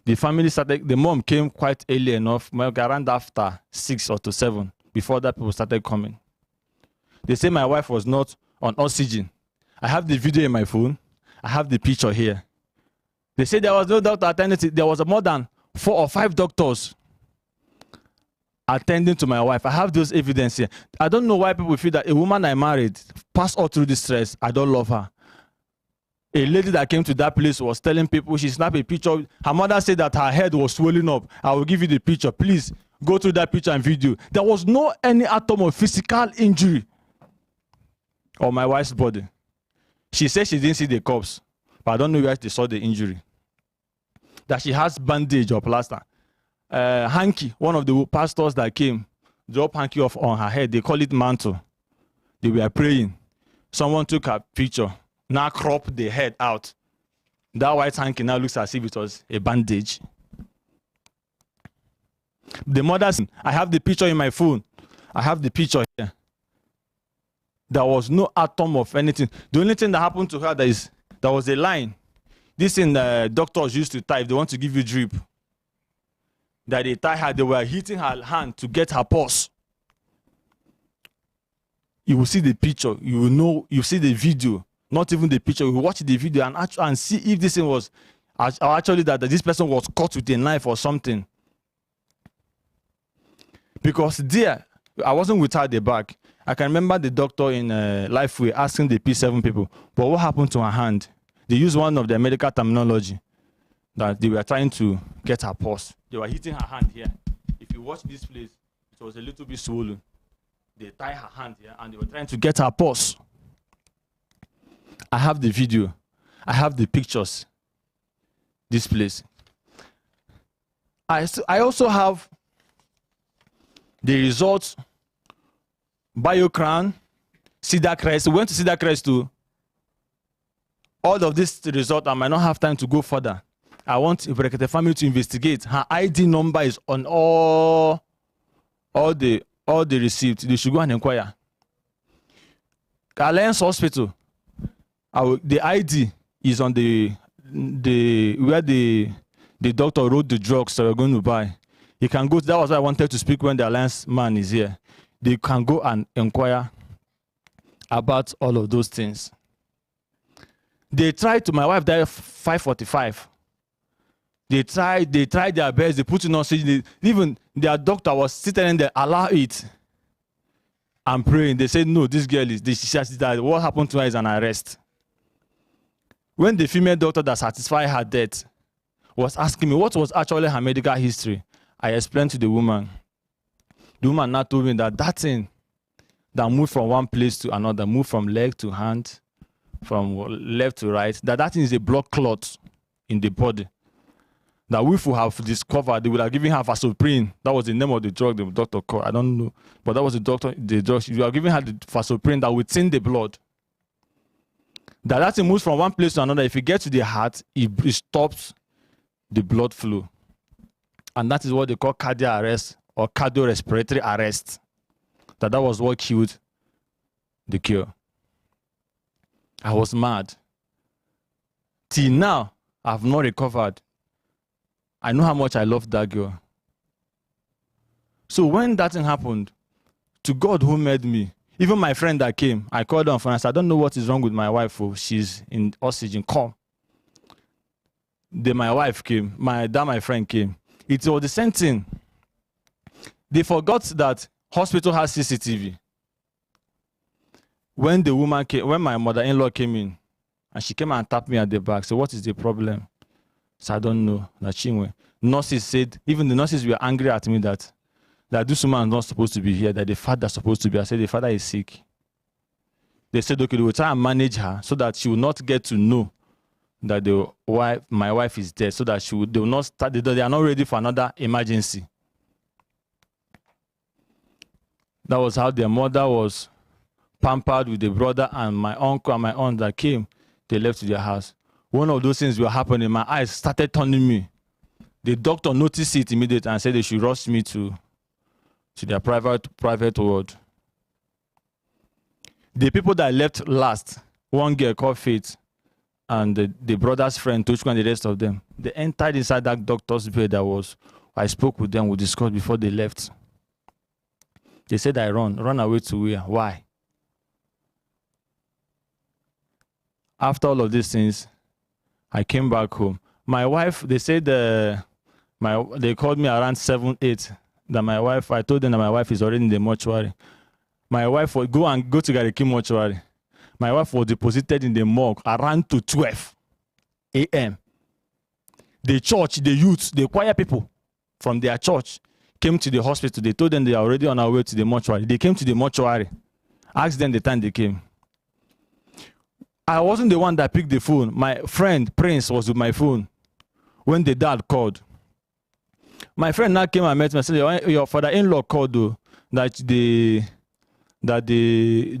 The family started, the mom came quite early enough, around after 6 or to 7, before that people started coming. They say my wife was not on oxygen. I have the video in my phone. I have the picture here. They say there was no doctor attending. There was more than 4 or 5 doctors attending to my wife. I have those evidence here. I don't know why people feel that a woman I married passed all through this stress. I don't love her. A lady that came to that place was telling people, she snapped a picture. Her mother said that her head was swelling up. I will give you the picture. Please go through that picture and video. There was no any atom of physical injury on my wife's body. She said she didn't see the corpse, but I don't know where they saw the injury. that she has bandage or plaster. Hanky, one of the pastors that came, drop hanky off on her head. They call it mantle. They were praying. Someone took a picture, now crop the head out. That white hanky now looks as if it was a bandage. The mother's, I have the picture in my phone. I have the picture here. There was no atom of anything. The only thing that happened to her there was a line. This thing the doctors used to tie if they want to give you drip. That they tie her, they were hitting her hand to get her pulse. You will see the picture, you will know, you see the video, not even the picture. You will watch the video and see if this thing was actually that this person was caught with a knife or something. Because there, I wasn't with her at the back. I can remember the doctor in Lifeway asking the P7 people, but what happened to her hand? They used one of their medical terminology that they were trying to get her pulse. They were hitting her hand here. If you watch this place, it was a little bit swollen. They tied her hand here and they were trying to get her pulse. I have the video. I have the pictures. This place. I also have the results. Biocran, Cedar Crest. We went to Cedar Crest too. All of this result, I might not have time to go further. I want Brekete family to investigate. Her ID number is on all the receipts. They should go and inquire. Alliance Hospital, the ID is on where the doctor wrote the drugs that we're going to buy. He can go. That was why I wanted to speak when the Alliance man is here. They can go and inquire about all of those things. They tried to, my wife died at 5:45. They tried their best. They put in oxygen. Even their doctor was sitting in there, allow it. I'm praying. They said, no, this girl is, she died. What happened to her is an arrest. When the female doctor that satisfied her death was asking me what was actually her medical history, I explained to the woman. The woman now told me that thing that moved from one place to another, moved from leg to hand, from left to right, that thing is a blood clot in the body. That if we have discovered, they would have given her Vasoprene. That was the name of the drug the doctor called. I don't know. But that was the drug. You are giving her the Vasoprene that would thin the blood. That thing moves from one place to another. If it gets to the heart, it stops the blood flow. And that is what they call cardiac arrest or cardiorespiratory arrest. That was what killed the cure. I was mad. Till now, I have not recovered. I know how much I loved that girl. So when that thing happened, to God who made me, even my friend that came, I called her on phone and said, I don't know what is wrong with my wife. Oh, she's in oxygen. Come. Then my wife came. My friend came. It was the same thing. They forgot that hospital has CCTV. When the woman came, when my mother-in-law came in, and she came and tapped me at the back, so what is the problem? So I don't know. Nurses said, even the nurses were angry at me that this woman is not supposed to be here, that the father is supposed to be. I said, the father is sick. They said, okay, they will try and manage her so that she will not get to know that my wife is dead, so that they will not start, they are not ready for another emergency. That was how their mother was pampered with the brother and my uncle and my aunt that came. They left to their house. One of those things were happening. My eyes started turning me. The doctor noticed it immediately and said they should rush me to their private ward. The people that left last, one girl called Faith, and the brother's friend, Tochko, and the rest of them, they entered inside that doctor's bed I spoke with them, we discussed before they left. They said I run away to where? Why? After all of these things, I came back home. My wife, they said they called me around 7, 8. That my wife, I told them that my wife is already in the mortuary. My wife would go to Gariki mortuary. My wife was deposited in the morgue around to 12 a.m. The church, the youth, the choir people from their church came to the hospital. They told them they are already on our way to the mortuary. They came to the mortuary. Asked them the time they came. I wasn't the one that picked the phone. My friend, Prince, was with my phone. when the dad called. My friend now came and met me and said, your father-in-law called though, that the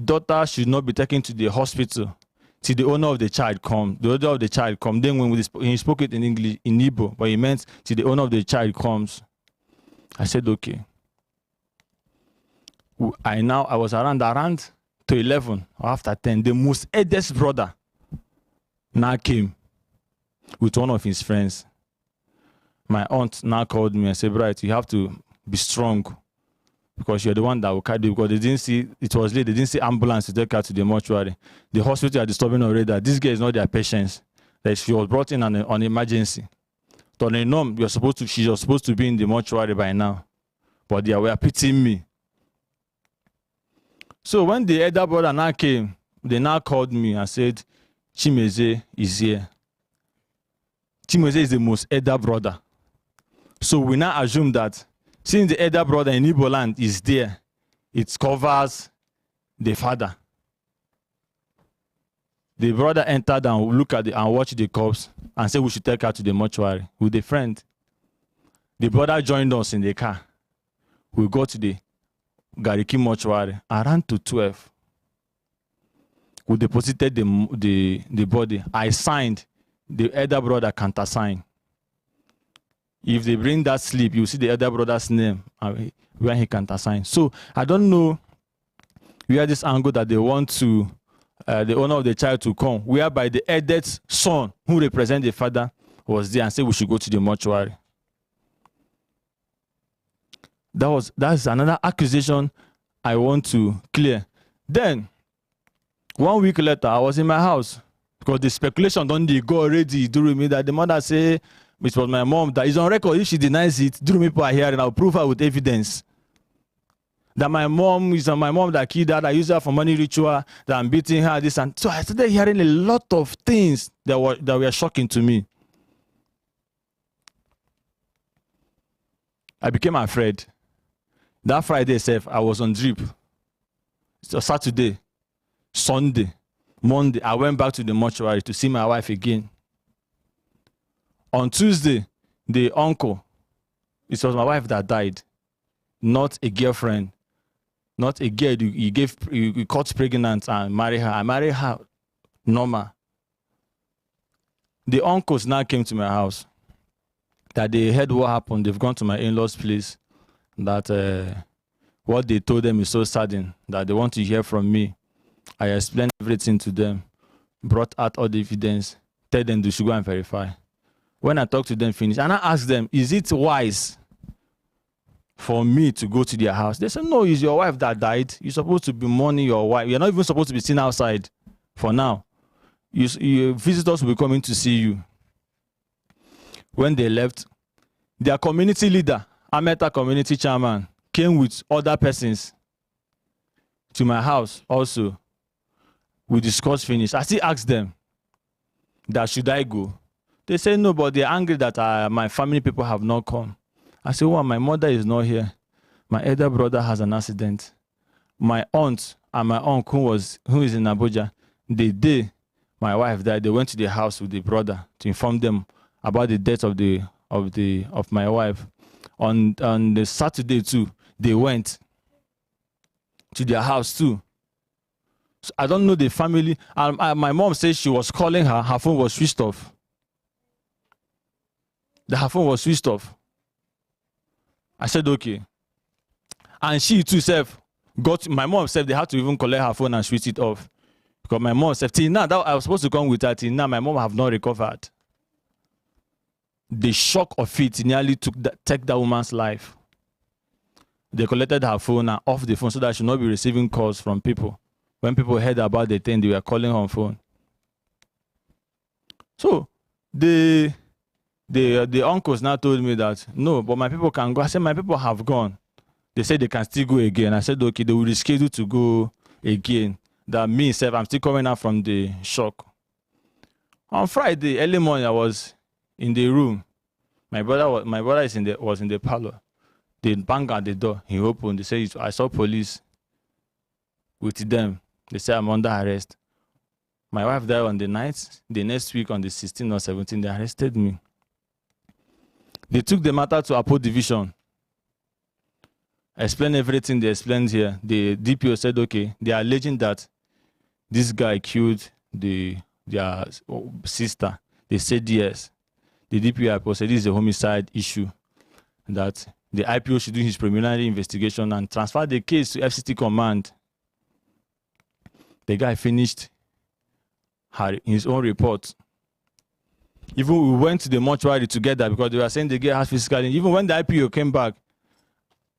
daughter should not be taken to the hospital till the owner of the child come. The owner of the child come. Then when he spoke it in English, in Igbo, but he meant till the owner of the child comes. I said, okay. I was around to 11 or after 10. The most eldest brother now came with one of his friends. My aunt now called me and said, Bright, you have to be strong because you're the one that will carry you. Because they didn't see, it was late, they didn't see ambulance to take her to the mortuary. The hospital are disturbing already that this girl is not their patient, that she was brought in on emergency. So they know she was supposed to be in the mortuary by now. But they were pitying me. So when the elder brother now came, they now called me and said, Chimeze is here. Chimeze is the most elder brother. So we now assume that since the elder brother in Igbo land is there, it covers the father. The brother entered and looked at and watched the corpse and said we should take her to the mortuary with a friend. The brother joined us in the car. We got to the Gariki mortuary around to 12. We deposited the body. I signed. The elder brother can't sign. If they bring that slip, you see the elder brother's name where he can't sign. So I don't know where this angle that they want to the owner of the child to come, whereby the eldest son who represents the father was there and said we should go to the mortuary. That's another accusation I want to clear. Then 1 week later, I was in my house because the speculation don't go already during me that the mother say it was my mom that is on record. If she denies it, during people are here and I'll prove her with evidence. That my mom is my mom that killed her, that used her for money ritual, that I'm beating her, this and so I started hearing a lot of things that were shocking to me. I became afraid. That Friday itself, I was on drip. So Saturday, Sunday, Monday, I went back to the mortuary to see my wife again. On Tuesday, the uncle, it was my wife that died, not a girlfriend, not a girl you caught pregnant and married her. I married her normal. The uncles now came to my house, that they heard what happened. They've gone to my in-laws' place, that what they told them is so sudden that they want to hear from me. I explained everything to them, brought out all the evidence, tell them they should go and verify. When I talked to them, finished, and I asked them, is it wise for me to go to their house? They said, no, it's your wife that died. You're supposed to be mourning your wife. You're not even supposed to be seen outside for now. Your visitors will be coming to see you. When they left, their community leader, Ameta community chairman, came with other persons to my house also. We discussed, finished. I still asked them that should I go? They say no, but they're angry that my family people have not come. I said, well, my mother is not here. My elder brother has an accident. My aunt and my uncle who is in Abuja, the day my wife died, they went to the house with the brother to inform them about the death of my wife. On the Saturday too, they went to their house too. So I don't know the family. My mom says she was calling her. Her phone was switched off. Her phone was switched off. I said, okay. And she too my mom said they had to even collect her phone and switch it off. Because my mom said, till now, I was supposed to come with her, till now, my mom have not recovered. The shock of it nearly took that woman's life. They collected her phone and off the phone so that she would not be receiving calls from people. When people heard about the thing, they were calling her on phone. So, the uncles now told me that, no, but my people can go. I said, my people have gone. They said they can still go again. I said, okay, they will reschedule to go again. That me, I'm still coming out from the shock. On Friday, early morning, I was in the room. My brother was in the parlor. They banged at the door. He opened. They said, I saw police with them. They said, I'm under arrest. My wife died on the night. The next week, on the 16th or 17th, they arrested me. They took the matter to Apo Division. Explained everything they explained here. The DPO said, okay, they are alleging that this guy killed their sister. They said yes. The DPO said this is a homicide issue, that the IPO should do his preliminary investigation and transfer the case to FCT command. The guy finished his own report. Even we went to the mortuary together because they were saying the girl has physical injury. Even when the IPO came back,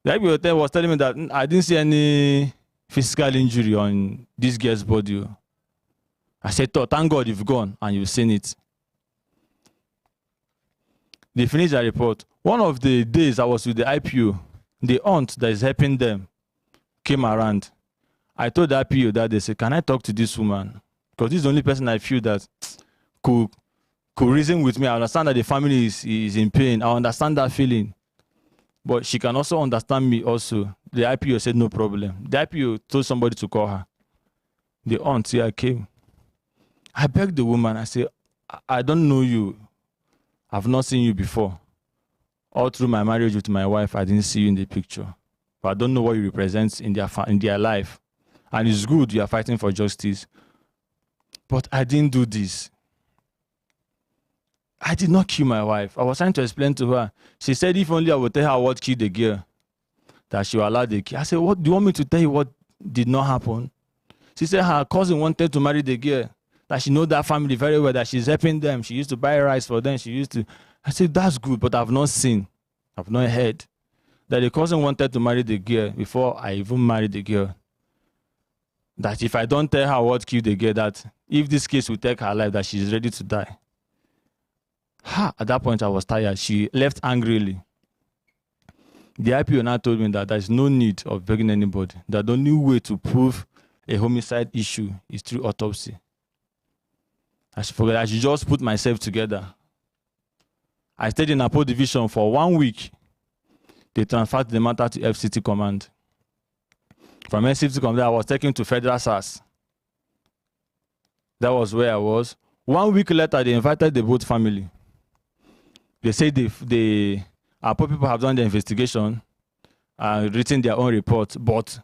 the IPO was telling me that I didn't see any physical injury on this girl's body. I said, oh, thank God you've gone and you've seen it. They finished their report. One of the days I was with the IPO, the aunt that is helping them came around. I told the IPO that they said, can I talk to this woman? Because this is the only person I feel that could reason with me. I understand that the family is in pain. I understand that feeling. But she can also understand me also. The IPO said no problem. The IPO told somebody to call her. The aunt here came. I begged the woman. I said, I don't know you. I've not seen you before. All through my marriage with my wife, I didn't see you in the picture. But I don't know what you represent in their life. And it's good you are fighting for justice. But I didn't do this. I did not kill my wife. I was trying to explain to her. She said if only I would tell her what killed the girl, that she will allow the kill. I said, what do you want me to tell you what did not happen? She said her cousin wanted to marry the girl, that she knows that family very well, that she's helping them. She used to buy rice for them. She used to. I said, that's good, but I've not seen, I've not heard that the cousin wanted to marry the girl before I even married the girl. That if I don't tell her what killed the girl, that if this case will take her life, that she's ready to die. At that point, I was tired. She left angrily. The IPO now told me that there's no need of begging anybody. That the only way to prove a homicide issue is through autopsy. I should just put myself together. I stayed in Apo Division for 1 week. They transferred the matter to FCT command. From FCT command, I was taken to Federal SAS. That was where I was. 1 week later, they invited the both family. They said the Apo people have done the investigation and written their own report, but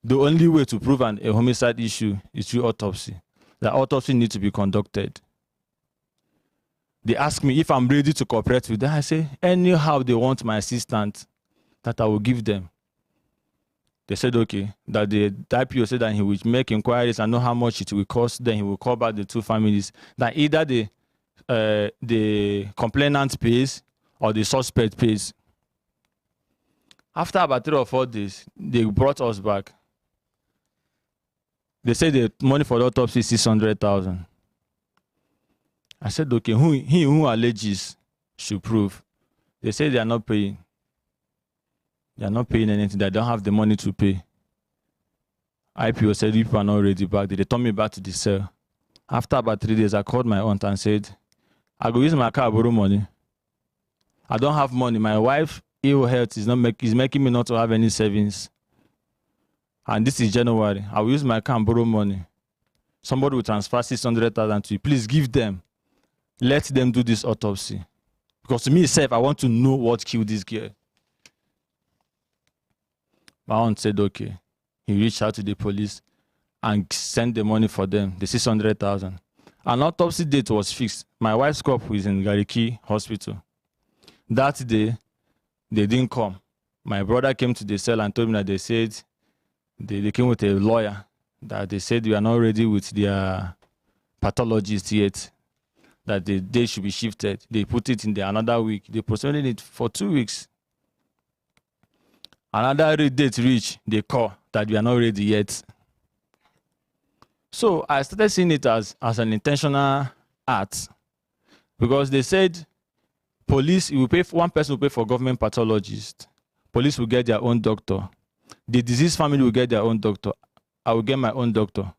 the only way to prove a homicide issue is through autopsy. The autopsy needs to be conducted. They asked me if I'm ready to cooperate with them. I say, anyhow they want my assistant, that I will give them. They said, okay, that the IPO said that he will make inquiries and know how much it will cost. Then he will call back the two families. That either the complainant pays or the suspect pays. After about 3 or 4 days, they brought us back. They said the money for the autopsy is 600,000. I said, okay, he who alleges should prove. They said they are not paying. They are not paying anything. They don't have the money to pay. IPO said, if you are not ready back, they turned me back to the cell. After about 3 days, I called my aunt and said, I go use my car, borrow money. I don't have money. My wife, ill health is making me not to have any savings. And this is January. I will use my car and borrow money. Somebody will transfer 600,000 to you. Please give them. Let them do this autopsy. Because to me, I want to know what killed this girl. My aunt said, okay. He reached out to the police and sent the money for them, the 600,000. An autopsy date was fixed. My wife's corpse was in Gariki Hospital. That day, they didn't come. My brother came to the cell and told me that they said they came with a lawyer, that they said we are not ready with their pathologist yet, that the day should be shifted. They put it in another week. They postponed it for 2 weeks. Another date reached, they call that we are not ready yet. So I started seeing it as an intentional act, because they said police, you will pay for, one person will pay for government pathologist. Police will get their own doctor. The deceased family will get their own doctor. I will get my own doctor.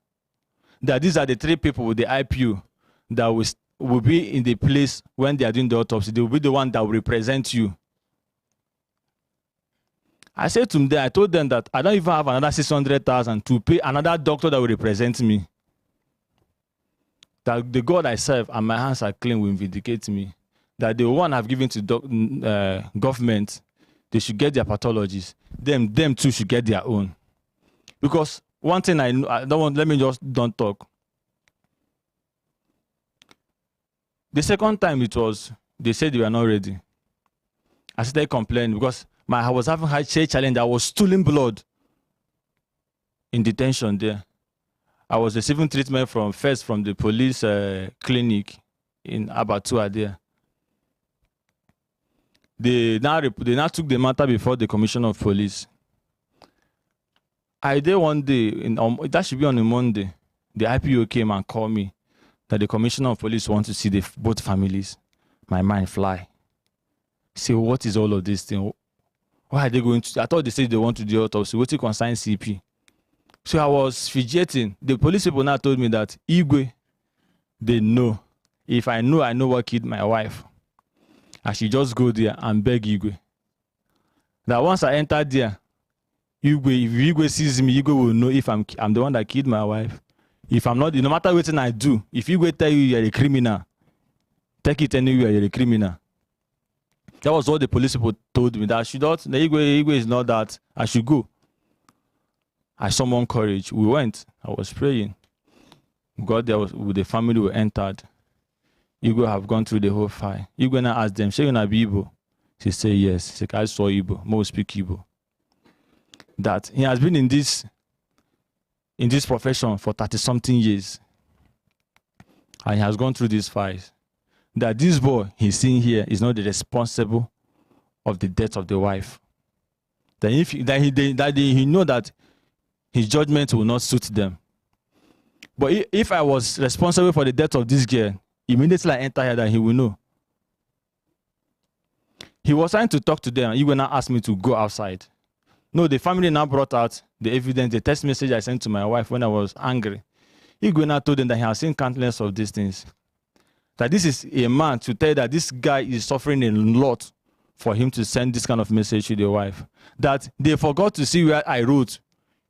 That these are the 3 people with the IPU that will be in the place when they are doing the autopsy. They will be the one that will represent you. I said to them, I told them that I don't even have another 600,000 to pay another doctor that will represent me. That the God I serve and my hands are clean will vindicate me. that the one I've given to government, they should get their pathologies. Them too should get their own. Because one thing I don't want, let me just don't talk. The second time it was, they said they were not ready. I started complaining because I was having high challenge. I was stooling blood in detention there. I was receiving treatment from the police clinic in Abatua there. They now took the matter before the commissioner of police. I did one day, that should be on a Monday, the IPO came and called me that the commissioner of police wants to see both families. My mind fly. Say, what is all of this thing? Why are they going to? I thought they said they want to do autopsy. What's it concern CP? So I was fidgeting. The police people now told me that Igwe, they know. If I know what killed my wife. I should just go there and beg Igwe. That once I entered there, if Igwe sees me, Igwe will know if I'm the one that killed my wife. If I'm not, no matter what I do, if Igwe tell you you're a criminal, take it anywhere, you're a criminal. That was what the police people told me, that I should not, the Igwe is not that, I should go. I summoned courage. We went. I was praying. We got there with the family, we entered. Igwe have gone through the whole file. Igwe now asked them, say you na be Igbo? She said yes. She said, I saw Igbo. Mo speak Igbo. That he has been in this profession for 30-something years. And he has gone through these files. That this boy he's seeing here is not the responsible of the death of the wife. That he know that his judgment will not suit them. But if I was responsible for the death of this girl, immediately I enter here, that he will know. He was trying to talk to them. He will now ask me to go outside. No, the family now brought out the evidence, the text message I sent to my wife when I was angry. He now told them that he has seen countless of these things. That this is a man to tell that this guy is suffering a lot for him to send this kind of message to the wife. That they forgot to see where I wrote,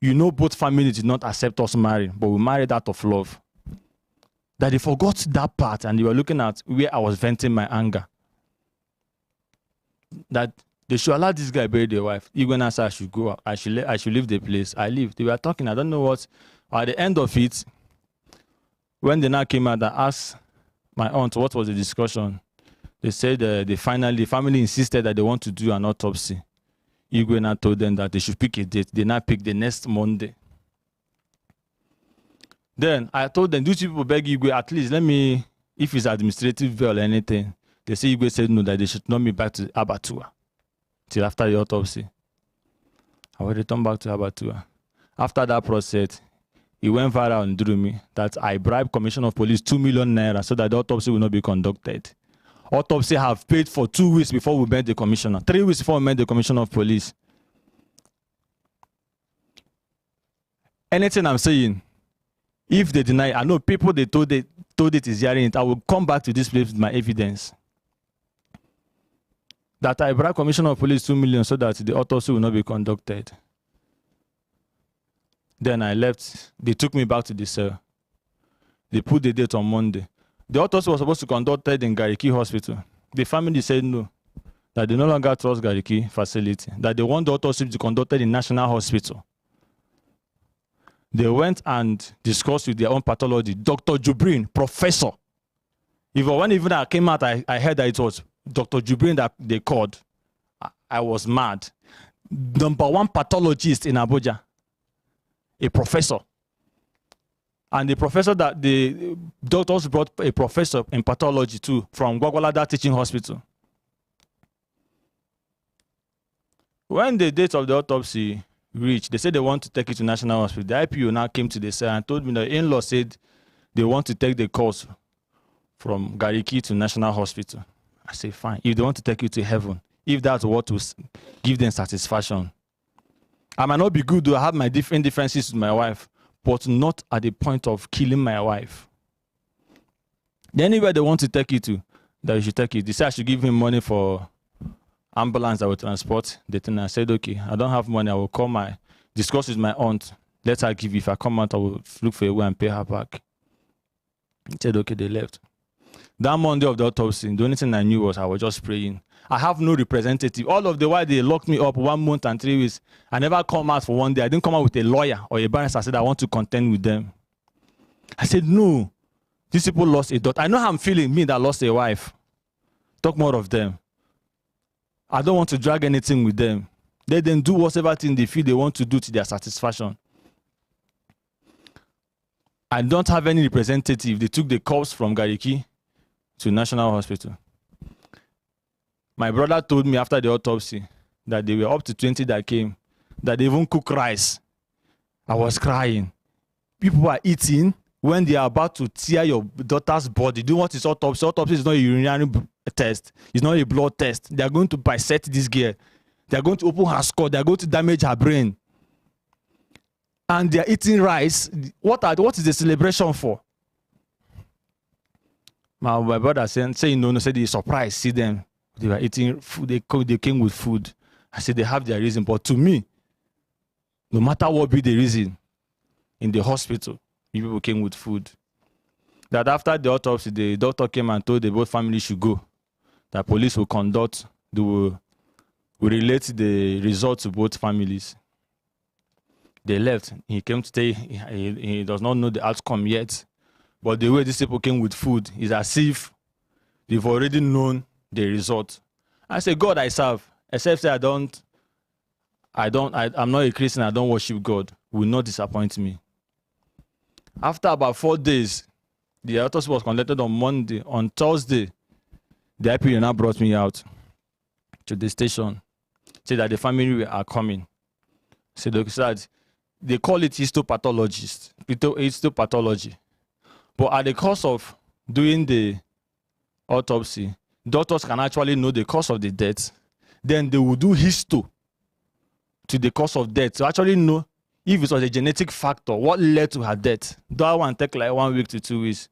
you know, both families did not accept us marrying, but we married out of love. That they forgot that part and they were looking at where I was venting my anger. That they should allow this guy bury their wife. Even as I should go, I should leave the place. I leave. They were talking, I don't know what. At the end of it, when they now came out, I asked my aunt what was the discussion. They said the family insisted that they want to do an autopsy. Igwe now told them that they should pick a date. They now picked the next Monday. Then I told them, these people beg Igwe, at least let me, if it's administrative bail or anything. They say Igwe said no, that they should not me back to Abatua till after the autopsy. I will return back to Abatua. After that process, it went viral and drew me that I bribed Commissioner of Police 2 million naira so that the autopsy will not be conducted. Autopsy have paid for 2 weeks before we met the commissioner. 3 weeks before we met the Commissioner of Police. Anything I'm saying, if they deny, I know people they told it is hearing it. I will come back to this place with my evidence. That I bribed Commissioner of Police 2 million so that the autopsy will not be conducted. Then I left. They took me back to the cell. They put the date on Monday. The autopsy was supposed to be conducted in Gariki Hospital. The family said no, that they no longer trust Gariki facility, that they want the autopsy to be conducted in National Hospital. They went and discussed with their own pathology. Dr. Jubrin, professor. When even I came out, I heard that it was Dr. Jubrin that they called. I was mad. #1 pathologist in Abuja, a professor. And the professor that the doctors brought a professor in pathology too from Gwagwalada Teaching Hospital. When the date of the autopsy reached, they said they want to take it to National Hospital. The IPO now came to the cell and told me the in-law said they want to take the course from Gariki to National Hospital. I said, fine. If they want to take you to heaven, if that's what will give them satisfaction. I might not be good, though I have my differences with my wife, but not at the point of killing my wife. Anywhere they want to take you to, that you should take it. They said I should give him money for ambulance that will transport the thing. I said, okay, I don't have money. I will call discuss with my aunt. Let her give. If I come out, I will look for a way and pay her back. He said, okay, they left. That Monday of the autopsy, the only thing I knew was I was just praying. I have no representative. All of the while they locked me up 1 month and 3 weeks. I never come out for one day. I didn't come out with a lawyer or a barrister. I said I want to contend with them. I said, no, these people lost a daughter. I know how I'm feeling, me that lost a wife. Talk more of them. I don't want to drag anything with them. Let them do whatever thing they feel they want to do to their satisfaction. I don't have any representative. They took the corpse from Gariki to National Hospital. My brother told me after the autopsy that they were up to 20 that came, that they even cook rice. I was crying. People are eating when they are about to tear your daughter's body. Do you know what is autopsy? Autopsy is not a urinary test. It's not a blood test. They are going to bisect this girl. They are going to open her skull. They are going to damage her brain. And they are eating rice. What is the celebration for? My brother saying no, said he's surprised. See them. They were eating food. They came with food. I said they have their reason. But to me, no matter what be the reason, in the hospital, people came with food. That after the autopsy, the doctor came and told the both families should go. That police will conduct, they will relate the results to both families. They left. He came to say he does not know the outcome yet. But the way these people came with food is as if they've already known the result. I say, God I serve, except say I'm not a Christian, I don't worship God, will not disappoint me. After about 4 days, the autopsy was conducted on Monday. On Thursday, the IPO now brought me out to the station, said that the family are coming. So they call it histopathology. But at the course of doing the autopsy, doctors can actually know the cause of the death. Then they will do histo to the cause of death to actually know if it was a genetic factor, what led to her death. That one take like 1 week to 2 weeks.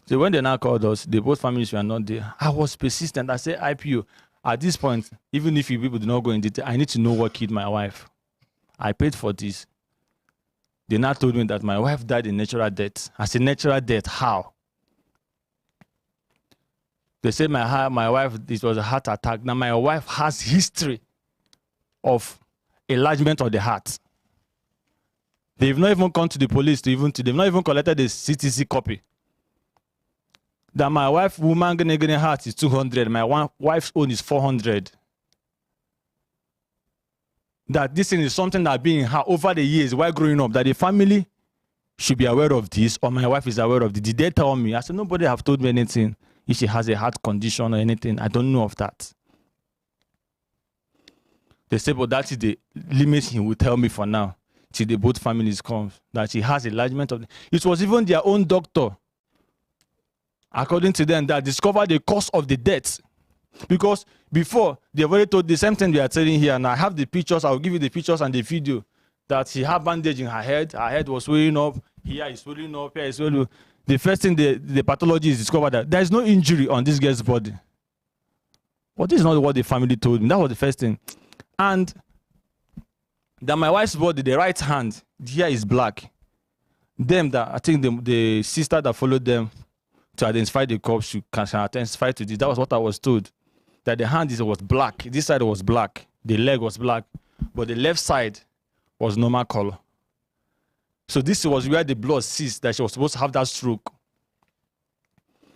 So when they now called us, the both families were not there. I was persistent. I said, IPO, at this point, even if you people do not go in detail, I need to know what killed my wife. I paid for this. They now told me that my wife died in natural death. I said, natural death, how? They said my wife, it was a heart attack. Now my wife has history of enlargement of the heart. They've not even come to the police they've not even collected the CTC copy. That my wife's woman heart is 200, my wife's own is 400. That this thing is something that been in her over the years while growing up, that the family should be aware of this, or my wife is aware of this. Did they tell me? I said, nobody have told me anything. If she has a heart condition or anything, I don't know of that. They said, but that is the limit he will tell me for now, till the both families come, that she has enlargement of the... It was even their own doctor, according to them, that discovered the cause of the death. Because before, they've already told the same thing they are telling here, and I have the pictures, I'll give you the pictures and the video, that she had bandage in her head was swelling up, here is swelling up, here is swelling up. The first thing the pathologist discovered that there is no injury on this girl's body. But this is not what the family told me. That was the first thing. And that my wife's body, the right hand, here is black. Them that, I think the sister that followed them to identify the corpse can testify to this. That was what I was told. That the hand was black. This side was black. The leg was black. But the left side was normal color. So this was where the blood ceased, that she was supposed to have that stroke.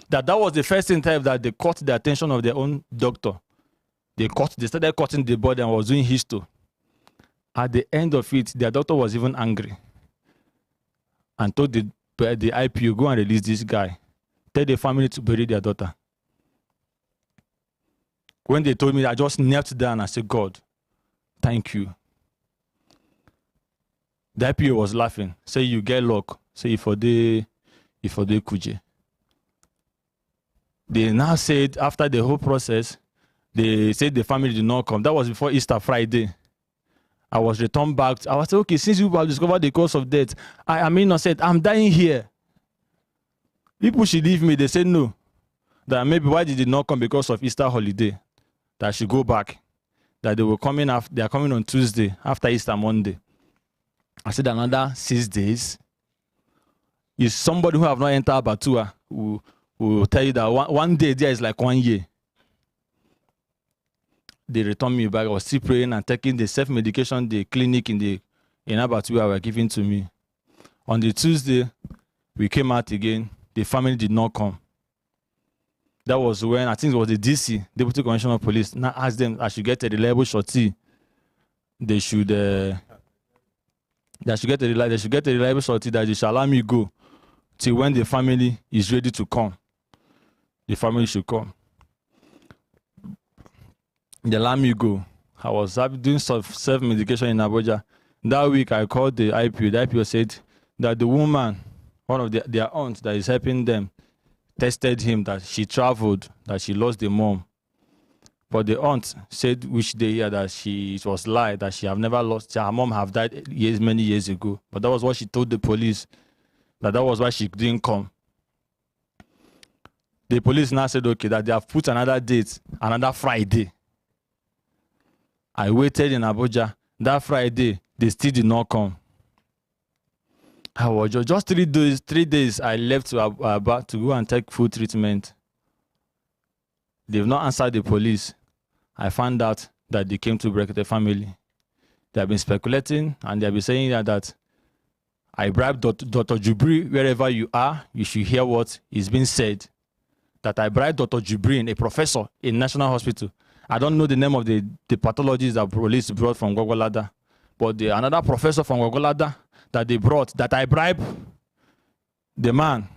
That was the first time that they caught the attention of their own doctor. They started cutting the body and was doing histo. At the end of it, their doctor was even angry and told the IPO, go and release this guy. Tell the family to bury their daughter. When they told me, I just knelt down and I said, God, thank you. The IPO was laughing. Say you get luck. Say if for the kuje. They now said after the whole process, they said the family did not come. That was before Easter Friday. I was returned back. I was saying, okay, since you have discovered the cause of death, I am innocent. I'm dying here. People should leave me. They said no. That maybe why did they not come because of Easter holiday? That I should go back. That they were coming after. They are coming on Tuesday after Easter Monday. I said another 6 days. Is somebody who have not entered Abatua will tell you that one day there is like 1 year. They returned me back. I was still praying and taking the self-medication, the clinic in Abatuwa were giving to me. On the Tuesday, we came out again. The family did not come. That was when, I think it was the DC, Deputy Commissioner of Police, now asked them I should get a reliable shorty. They should get a reliable shorty that they shall allow me go till when the family is ready to come. The family should come. They allowed me go. I was doing self-medication in Abuja. That week, I called the IPO. The IPO said that the woman, one of their aunts that is helping them, tested him that she traveled, that she lost the mom. But the aunt said which day that it was lie, that she have never lost, her mom have died many years ago. But that was what she told the police, that was why she didn't come. The police now said, okay, that they have put another date, another Friday. I waited in Abuja. That Friday, they still did not come. I was just 3 days. 3 days I left to go and take full treatment. They've not answered the police. I found out that they came to Brekete family. They have been speculating and they have been saying that I bribed Dr. Jubri. Wherever you are, you should hear what is being said. That I bribed Dr. Jubri, a professor in National Hospital. I don't know the name of the pathologists that police brought from Gogolada, but another professor from Gogolada that they brought, that I bribed the man,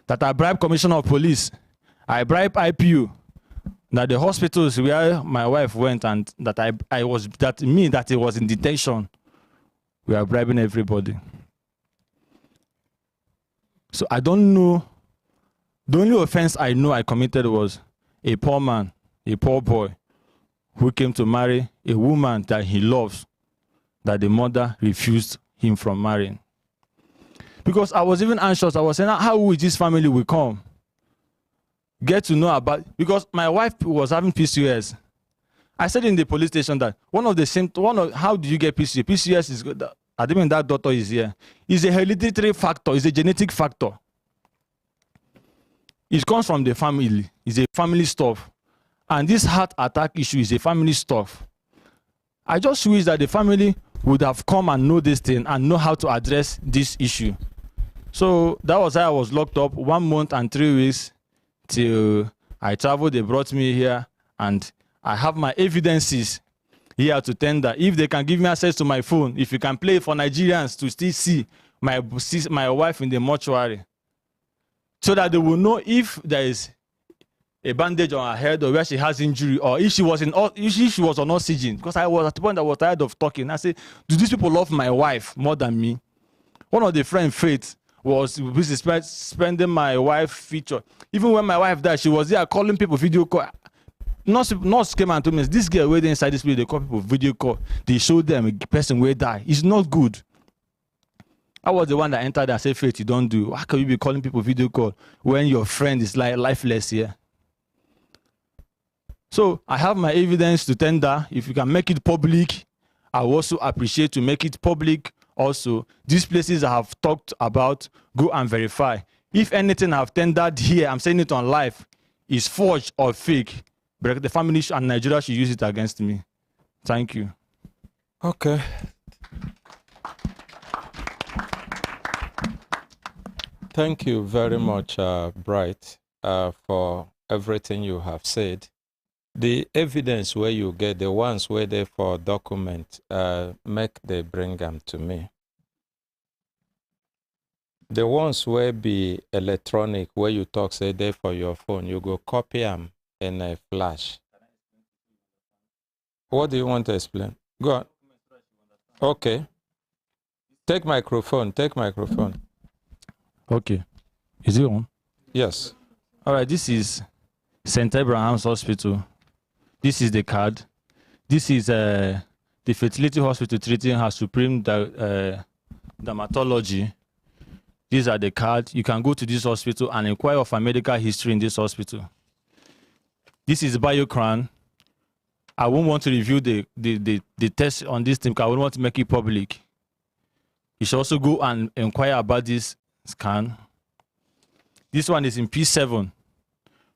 that I bribed Commissioner of Police, I bribed IPU, that the hospitals where my wife went and that it was in detention, we are bribing everybody. So I don't know. The only offense I know I committed was a poor man, a poor boy, who came to marry a woman that he loves, that the mother refused him from marrying. Because I was even anxious. I was saying, how will this family will come? Get to know about, because my wife was having PCOS. I said in the police station that how do you get PCOS? PCOS is good. I don't mean that daughter is here. It's a hereditary factor. It's a genetic factor. It comes from the family. It's a family stuff. And this heart attack issue is a family stuff. I just wish that the family would have come and know this thing and know how to address this issue. So that was how I was locked up 1 month and 3 weeks till I traveled. They brought me here and I have my evidences here to tender. If they can give me access to my phone, if you can play for Nigerians to still see my wife in the mortuary, so that they will know if there is a bandage on her head or where she has injury, or if she was on oxygen. Because I was at the point I was tired of talking. I said, do these people love my wife more than me? One of the friends, Faith, was busy spending my wife feature. Even when my wife died, she was there calling people video call. Nurse came and told me, this girl waiting inside this place, they call people video call. They show them a person where die. It's not good. I was the one that entered and said, Faith, you don't do. How can you be calling people video call when your friend is like lifeless here? So I have my evidence to tender. If you can make it public, I also appreciate to make it public. Also, these places I have talked about, go and verify. If anything I've tendered here, I'm saying it on live, is forged or fake, but the family and Nigeria should use it against me. Thank you. Okay. Thank you very much, Bright, for everything you have said. The evidence where you get, the ones where they for document, make they bring them to me. The ones where be electronic, where you talk, say they for your phone, you go copy them in a flash. What do you want to explain? Go on. Okay. Take microphone, take microphone. Okay. Is it on? Yes. All right, this is St. Abraham's Hospital. This is the card. This is the fertility hospital treating her supreme dermatology. These are the cards. You can go to this hospital and inquire of her medical history in this hospital. This is Biocran. I won't want to review the test on this thing because I won't want to make it public. You should also go and inquire about this scan. This one is in P7,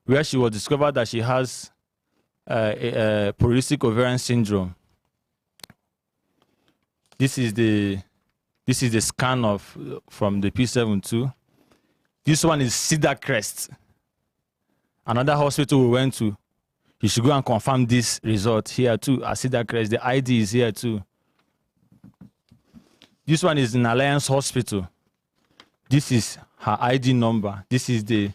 where she was discovered that she has a polycystic ovarian syndrome. This is the scan of from the P7 too. This one is Cedar Crest. Another hospital we went to. You should go and confirm this result here too at Cedar Crest. The ID is here too. This one is in Alliance Hospital. This is her ID number. This is the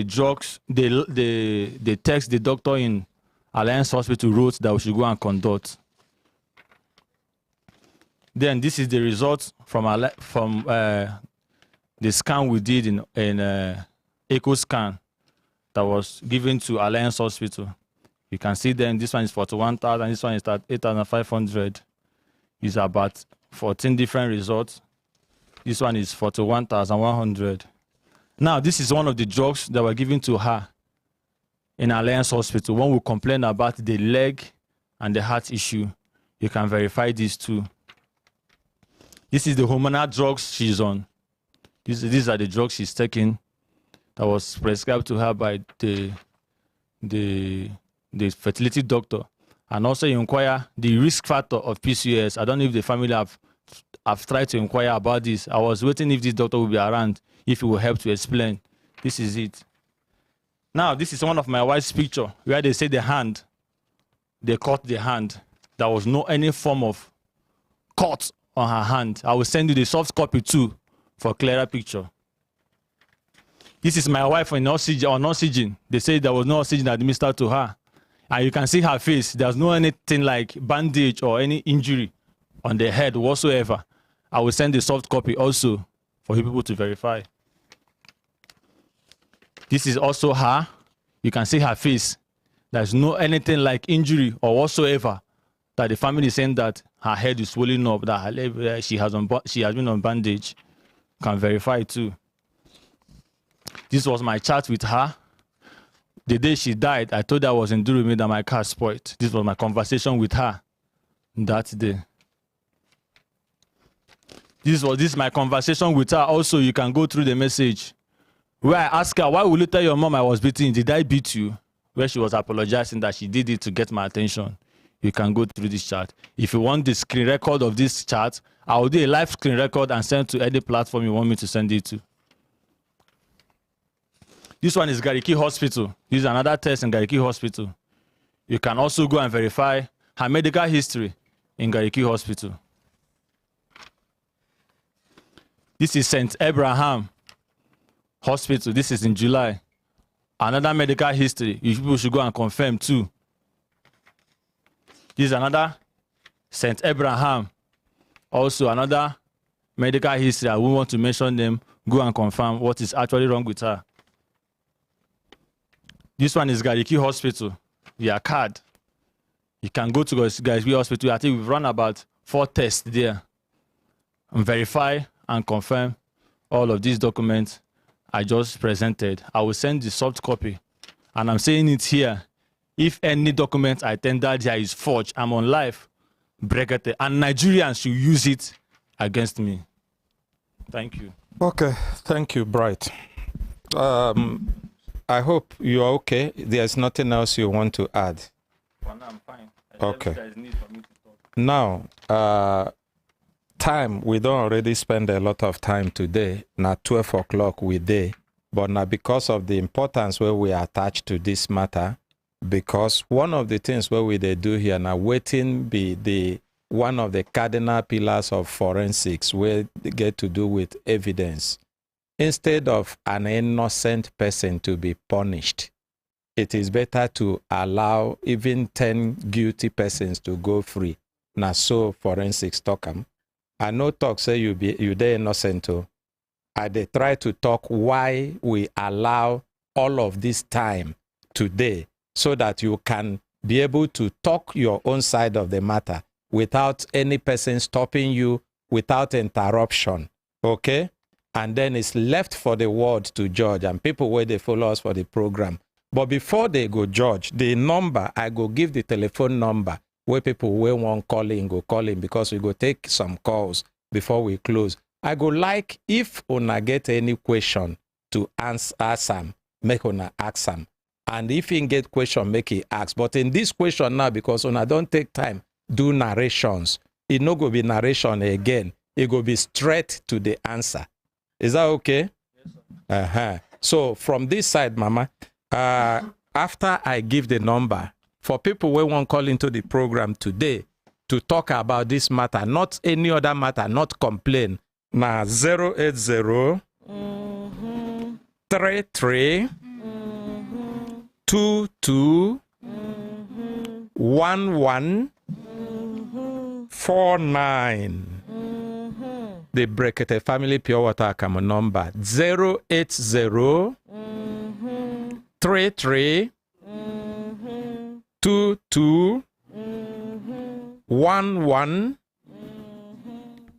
drugs, the text the doctor in Alliance Hospital wrote that we should go and conduct. Then this is the result from the scan we did in echo scan that was given to Alliance Hospital. You can see then this one is 41,000, this one is 8,500. It's about 14 different results. This one is 41,100. Now, this is one of the drugs that were given to her in Alliance Hospital. When we complain about the leg and the heart issue, you can verify these too. This is the hormonal drugs she's on. These are the drugs she's taking that was prescribed to her by the fertility doctor. And also you inquire the risk factor of PCOS. I don't know if the family have tried to inquire about this. I was waiting if this doctor will be around, if he will help to explain. This is it. Now, this is one of my wife's picture where they say the hand, they cut the hand. There was no any form of cut on her hand. I will send you the soft copy too for clearer picture. This is my wife on oxygen. They say there was no oxygen administered to her. And you can see her face. There's no anything like bandage or any injury on the head whatsoever. I will send the soft copy also for you people to verify. This is also her. You can see her face. There's no anything like injury or whatsoever that the family is saying that her head is swelling up, that her, she has been on bandage. Can verify too. This was my chat with her. The day she died, I told her I was in Durumi that my car spoiled. This was my conversation with her that day. This is my conversation with her. Also, you can go through the message where I asked her, why will you tell your mom I was beating? Did I beat you? Where she was apologizing that she did it to get my attention. You can go through this chat. If you want the screen record of this chat, I will do a live screen record and send to any platform you want me to send it to. This one is Gariki Hospital. This is another test in Gariki Hospital. You can also go and verify her medical history in Gariki Hospital. This is St. Abraham Hospital. This is in July. Another medical history. You people should go and confirm too. This is another St. Abraham. Also another medical history. I won't want to mention them. Go and confirm what is actually wrong with her. This one is Gariki Hospital. Via card. You can go to Gariki Hospital. I think we've run about 4 tests there. And verify and confirm all of these documents I just presented. I will send the soft copy. And I'm saying it here. If any document I tendered here is forged, I'm on live. Brekete. And Nigerians should use it against me. Thank you. Okay. Thank you, Bright. I hope you are okay. There's nothing else you want to add. Well, no, I'm fine. Okay. Now, time, we don't already spend a lot of time today. Now 12 o'clock we day. But now because of the importance where we attach to this matter, because one of the things where we they do here now, waiting be one of the cardinal pillars of forensics where they get to do with evidence. Instead of an innocent person to be punished, it is better to allow even 10 guilty persons to go free. Now, so forensics talk. I know talk say you dey innocent too. I dey try to talk why we allow all of this time today so that you can be able to talk your own side of the matter without any person stopping you, without interruption. Okay? And then it's left for the world to judge and people where they follow us for the program. But before they go judge, the number, I go give the telephone number where people will want calling, go calling because we go take some calls before we close. I go like if una get any question to ask him, make una ask him. And if he get question, make he ask. But in this question now, because una don't take time, do narrations. It no go be narration again. It go be straight to the answer. Is that okay? Yes, so from this side, Mama, after I give the number, for people who won't call into the program today to talk about this matter, not any other matter, not complain. Now 080 33 22 11 49. The Brekete family pure water common number 080 33 22 11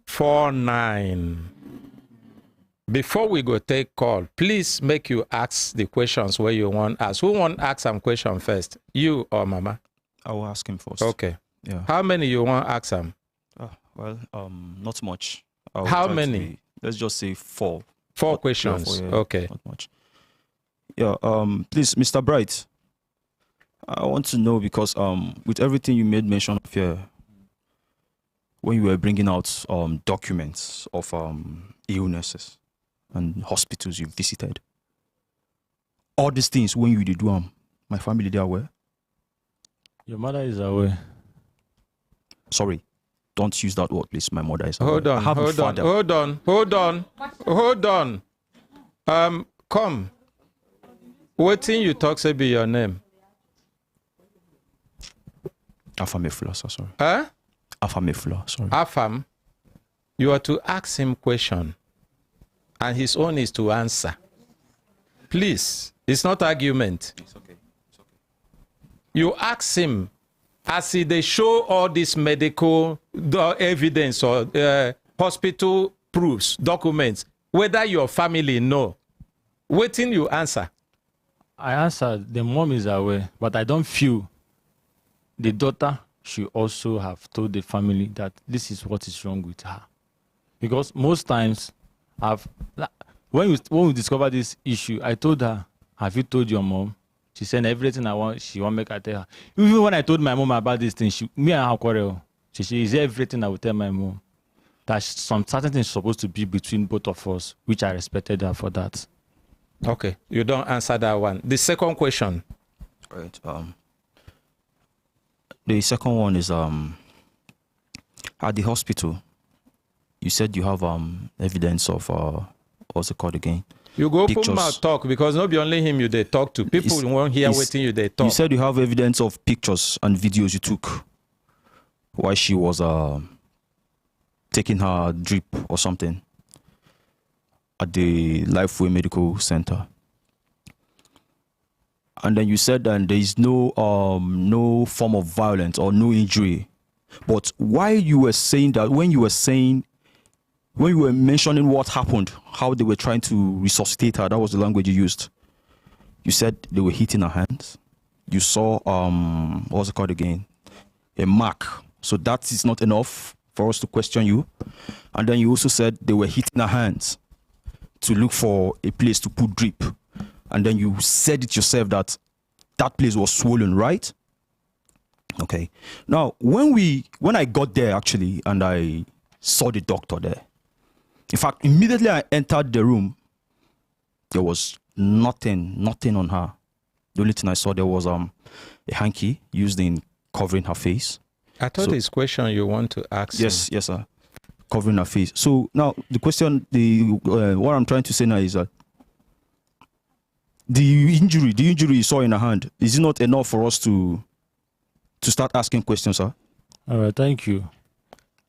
49. Before we go take call, please make you ask the questions where you want ask. Who want ask some question first? You or Mama? I will ask him first. Okay. Yeah. How many you want ask him? Well, not much. How many? Let's just say 4. 4 questions. Yeah, okay. Not much. Yeah. Please, Mr. Bright, I want to know because with everything you made mention of here, when you were bringing out documents of illnesses and hospitals you visited, all these things when you did do my family they are aware. Your mother is aware. Sorry, don't use that word, please. My mother is aware. Hold on, hold on. Come. What thing you talk say be your name? Afamefula, sorry. Huh? Afamefula, sorry. Afam, you are to ask him question, and his own is to answer. Please, it's not argument. It's okay. It's okay. You ask him, as they show all this medical evidence or hospital proofs, documents, whether your family know. Waiting you answer. I answered, the mom is aware, but I don't feel the daughter should also have told the family that this is what is wrong with her. Because most times, when we discover this issue, I told her, have you told your mom? She said everything I want, she won't make her tell her. Even when I told my mom about this thing, me and her quarrel. She said, is everything I will tell my mom? That some certain things supposed to be between both of us, which I respected her for that. Okay, you don't answer that one. The second question. Right. The second one is at the hospital. You said you have evidence of what's it called again? You go open mouth talk because not be only him you they talk to. People won't hear waiting you they talk. You said you have evidence of pictures and videos you took while she was taking her drip or something at the Lifeway Medical Center. And then you said that there is no form of violence or no injury. But why you were saying that, when you were mentioning what happened, how they were trying to resuscitate her, that was the language you used. You said they were hitting her hands. You saw, what's it called again? A mark. So that is not enough for us to question you. And then you also said they were hitting her hands to look for a place to put drip. And then you said it yourself that place was swollen, right? Okay. Now, when I got there actually, and I saw the doctor there, in fact, immediately I entered the room, there was nothing on her. The only thing I saw there was a hanky used in covering her face. I thought this question you want to ask. Yes, yes, sir. Covering her face. So now the question, what I'm trying to say now is that the injury you saw in her hand, is it not enough for us to start asking questions, sir? All right, thank you.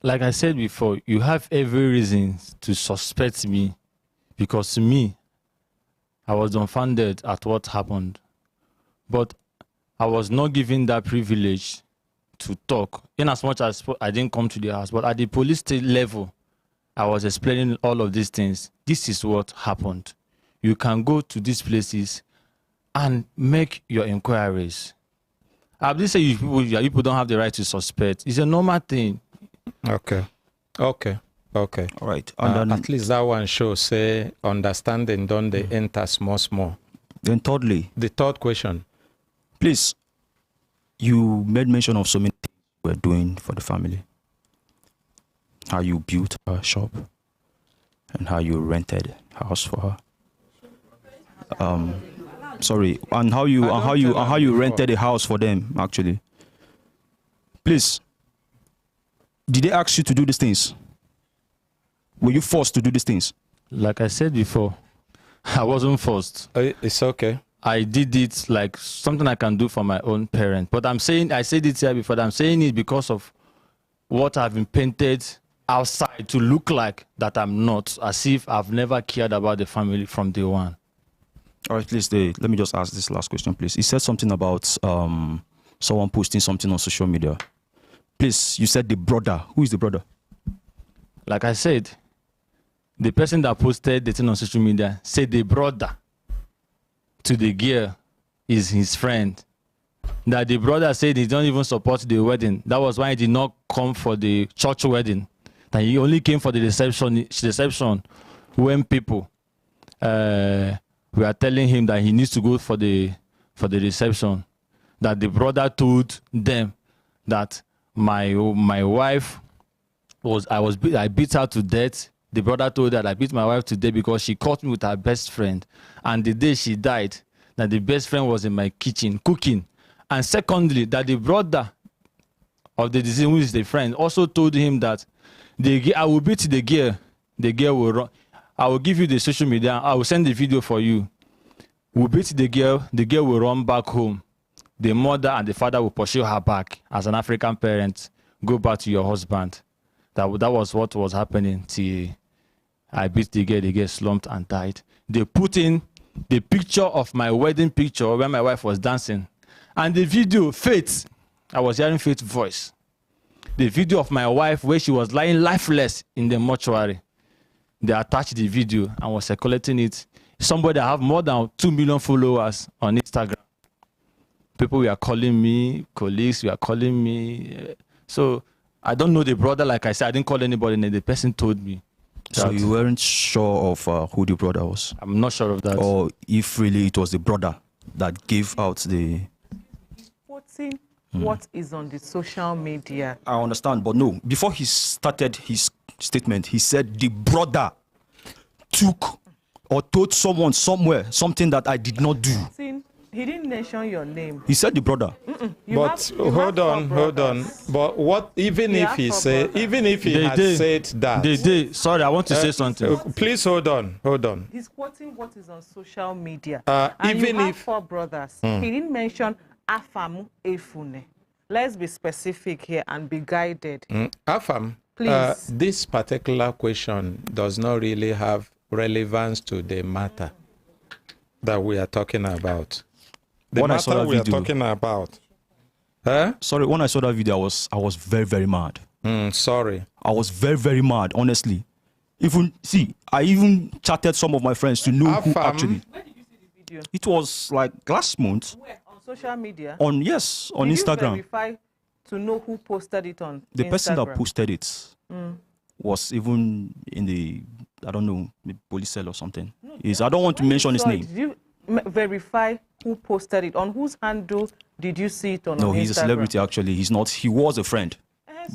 Like I said before, you have every reason to suspect me because to me, I was dumbfounded at what happened. But I was not given that privilege to talk, in as much as I didn't come to the house. But at the police level, I was explaining all of these things. This is what happened. You can go to these places and make your inquiries. I believe say you people don't have the right to suspect. It's a normal thing. Okay. Okay. All right. And then, at least that one shows say understanding don't they enter small. Then thirdly, the third question. Please, you made mention of so many things you were doing for the family. How you built a shop and how you rented a house for her. Sorry, and how you rented a house for them actually. Please, did they ask you to do these things? Were you forced to do these things? Like I said before, I wasn't forced. It's okay. I did it like something I can do for my own parent. But I'm saying, I said it here before, I'm saying it because of what I've been painted outside to look like that I'm not, as if I've never cared about the family from day one. All right, please, let me just ask this last question, please. You said something about someone posting something on social media. Please, you said the brother. Who is the brother? Like I said, the person that posted the thing on social media said the brother to the girl is his friend. That the brother said he don't even support the wedding. That was why he did not come for the church wedding. That he only came for the reception when people were telling him that he needs to go for the reception. That the brother told them that my wife I beat her to death. The brother told her I beat my wife to death because she caught me with her best friend. And the day she died, that the best friend was in my kitchen cooking. And secondly, that the brother of the deceased, who is the friend, also told him that I will beat the girl. The girl will run. I will give you the social media. I will send the video for you. We'll beat the girl will run back home. The mother and the father will pursue her back. As an African parent, go back to your husband. That was what was happening till I beat the girl slumped and died. They put in the picture of my wedding picture where my wife was dancing. And the video, Faith, I was hearing Faith's voice. The video of my wife where she was lying lifeless in the mortuary. They attached the video and was circulating it. Somebody that have more than 2 million followers on Instagram. People were calling me, colleagues were calling me. So I don't know the brother, like I said, I didn't call anybody, and the person told me. So you weren't sure of who the brother was? I'm not sure of that. Or if really it was the brother that gave out the... Quoting what is on the social media. I understand, but no. Before he started his statement, he said the brother took or told someone somewhere something that I did not do. He didn't mention your name. He said the brother. But hold on. But what? Even if he said, even if he had said that, sorry, I want to say something. Please hold on. He's quoting what is on social media. Even you have if 4 brothers, he didn't mention Afamu Efune. Let's be specific here and be guided. Afam, please. This particular question does not really have relevance to the matter that we are talking about. The when matter we are talking about. Sorry, when I saw that video, I was very, very mad. Sorry. I was very, very mad, honestly. I even chatted some of my friends to know who actually. Where did you see the video? It was like last month. Where? On social media? On did Instagram. You verify to know who posted it on the Instagram? person that posted it was even in the, I don't know, the police cell or something. I don't want to mention his name. Did you verify who posted it? On whose handle did you see it on? No, on he's Instagram? a celebrity actually. He's not. He was a friend,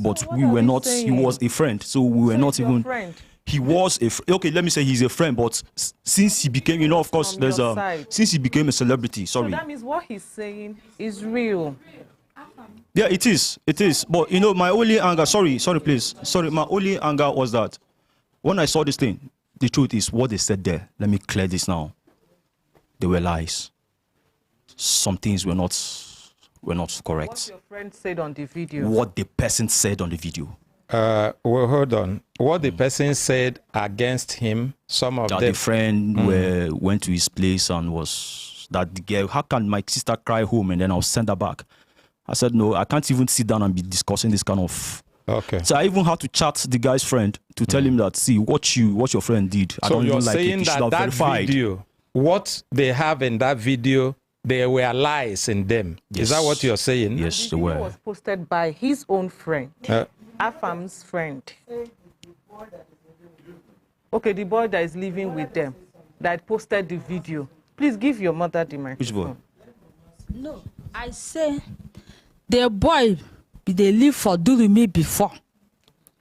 but so we were not. saying? He was a friend, so we were not even. Friend. He was okay. Let me say he's a friend, but since he became, of course, there's since he became a celebrity. Sorry. So that means what he's saying is real. Yeah, it is. It is. But my only anger. Sorry, please. Sorry, my only anger was that when I saw this thing, the truth is what they said there. Let me clear this now. They were lies. Some things were not correct. What your friend said on the video. What the person said on the video. Well, hold on. What the person said against him, some of that them. The friend went to his place and was that the girl. How can my sister cry home and then I'll send her back? I said no. I can't even sit down and be discussing this kind of. Okay. So I even had to chat the guy's friend to tell him that what your friend did. I don't you're even like saying it. You that video, what they have in that video, there were lies in them. Yes. Is that what you're saying? Yes, the video was posted by his own friend, Afam's friend. Okay, the boy that is living with them, that posted the video. Please give your mother the microphone. Which boy? No, I say the boy they live for me before.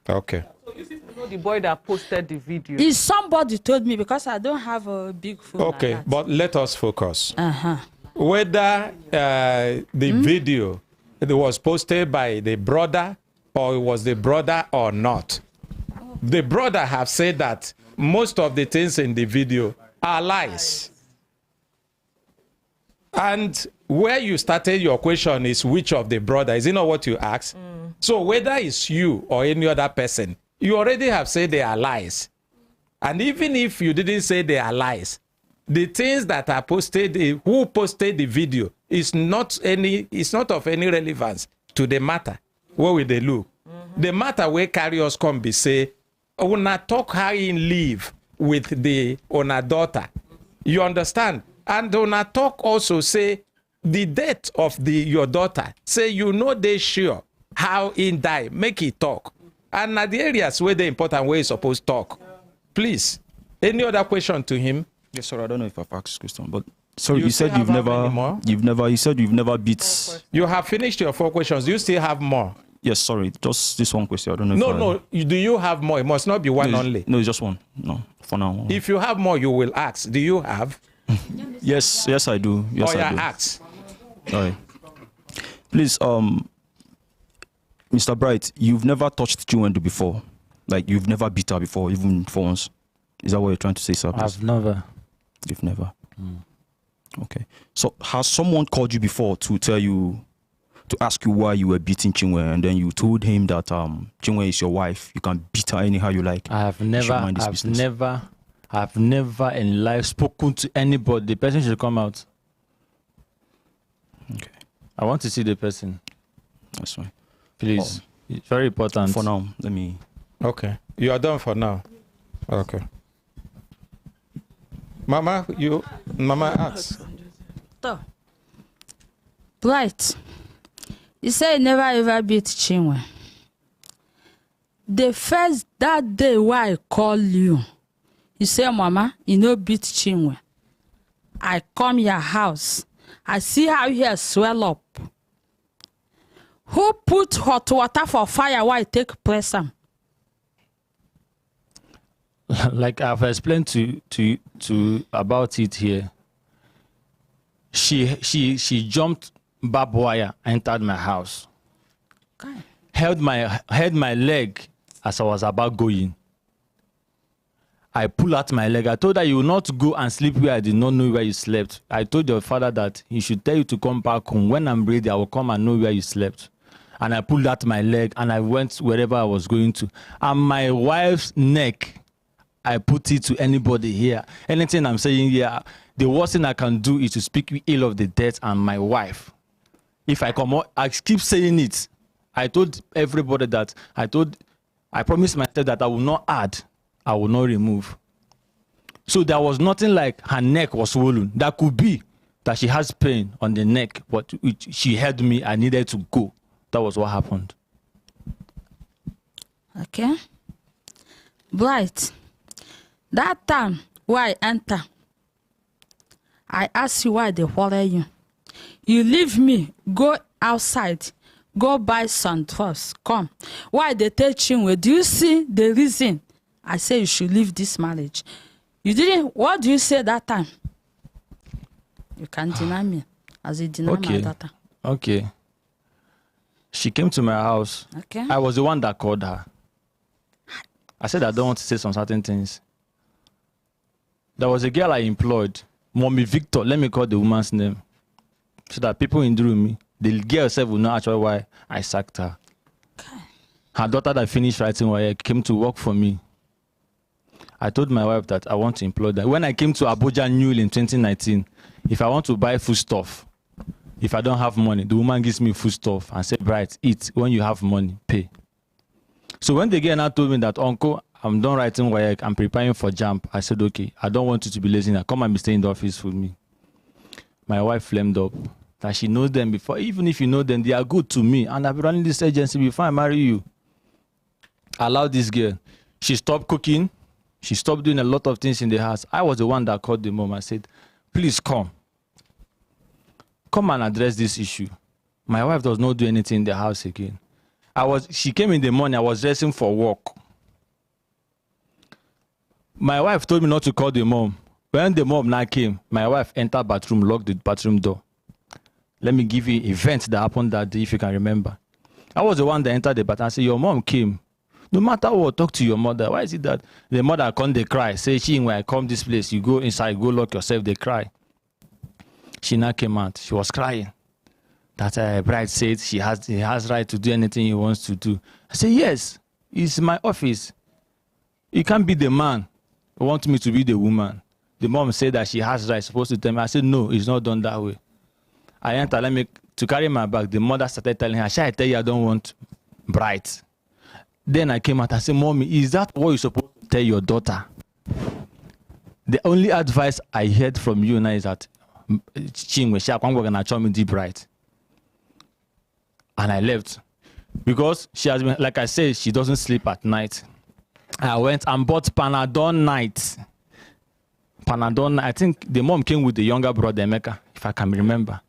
Okay. So you know the boy that posted the video. Is somebody told me because I don't have a big phone. Okay, like but let us focus. Uh-huh. Whether the video it was posted by the brother or it was the brother or not, the brother have said that most of the things in the video are lies. And where you started your question is which of the brother, is it not what you asked? So whether it's you or any other person, you already have said they are lies. And even if you didn't say they are lies, the things that are posted, who posted the video is not of any relevance to the matter. Where will they look? The matter where carry us come be say, una talk how in live with the ona daughter. You understand? And una talk also say the death of your daughter. Say you know they sure how in die. Make it talk. And at the areas where the important way is supposed to talk. Please. Any other question to him? Yes, sir. I don't know if I've asked this question, but sorry, you said you said you've never beat. You have finished your 4 questions. Do you still have more? Yes, sorry, just this one question. I don't know. No. Do you have more? It must not be one only. No, it's just one. No, for now. If you have more, you will ask. Do you have? Yes, I do. Yes, I do. Ask. All right. Please, Mr. Bright, you've never touched Chinwendu before. Like you've never beat her before, even for once. Is that what you're trying to say, sir? Please? I've never. You've never. Okay. So has someone called you before to tell you, to ask you why you were beating Chinwe, and then you told him that Chinwe is your wife, you can beat her anyhow you like? I've never in life spoken to anybody. The person should come out. Okay. I want to see the person. That's fine. Please. It's very important. For now, let me. Okay. You are done for now. Okay. Mama asks. Right. You say you never ever beat Chinwe. That day why I call you, you say, Mama, you no beat Chinwe. I come your house. I see how you swell up. Who put hot water for fire while I take press am? Like I've explained to about it here. She jumped barbed wire, entered my house. Okay. Held my leg as I was about going. I pulled out my leg. I told her, you will not go and sleep where I did not know where you slept. I told your father that he should tell you to come back home. When I'm ready, I will come and know where you slept. And I pulled out my leg and I went wherever I was going to. And my wife's neck, I put it to anybody here. Anything I'm saying here, the worst thing I can do is to speak ill of the dead and my wife. If I come out, I keep saying it. I told everybody that I promised myself that I will not add, I will not remove. So there was nothing like her neck was swollen. That could be that she has pain on the neck, but she held me. I needed to go. That was what happened. Okay. Bright. That time where I enter, I ask you why they follow you. You leave me, go outside, go buy some first, come. Why they tell Chinwe? Do you see the reason I say you should leave this marriage? You didn't. What do you say that time? You can't deny me as you deny my daughter. Okay. She came to my house. Okay. I was the one that called her. I said I don't want to say some certain things. There was a girl I employed, Mommy Victor. Let me call the woman's name, so that people in the room, the girl herself will know actually why I sacked her. Okay. Her daughter that finished writing YA came to work for me. I told my wife that I want to employ that. When I came to Abuja Newell in 2019, if I want to buy food stuff, if I don't have money, the woman gives me food stuff and said, Bright, eat. When you have money, pay. So when the girl now told me that, Uncle, I'm done writing YA, I'm preparing for JAMB, I said, okay, I don't want you to be lazy now. Come and stay in the office with me. My wife flamed up that she knows them before. Even if you know them, they are good to me. And I've been running this agency before I marry you. I allowed this girl. She stopped cooking. She stopped doing a lot of things in the house. I was the one that called the mom. I said, please come. Come and address this issue. My wife does not do anything in the house again. She came in the morning. I was dressing for work. My wife told me not to call the mom. When the mom now came, my wife entered bathroom, locked the bathroom door. Let me give you events that happened that day, if you can remember. I was the one that entered the bathroom. I said, your mom came. No matter what, talk to your mother. Why is it that the mother come, they cry? Say, when I come this place, you go inside, go lock yourself, they cry. She now came out. She was crying. That bride said he has right to do anything he wants to do. I said, yes, it's my office. You can't be the man who wants me to be the woman. The mom said that she has right, supposed to tell me. I said, no, it's not done that way. I entered, to carry my bag. The mother started telling her, shall I tell you I don't want bride? Then I came out and said, Mommy, is that what you're supposed to tell your daughter? The only advice I heard from you now is that Chinwe, bride. And I left. Because she has been, like I said, she doesn't sleep at night. I went and bought Panadol night. Panadol, I think the mom came with the younger brother, Emeka, if I can remember.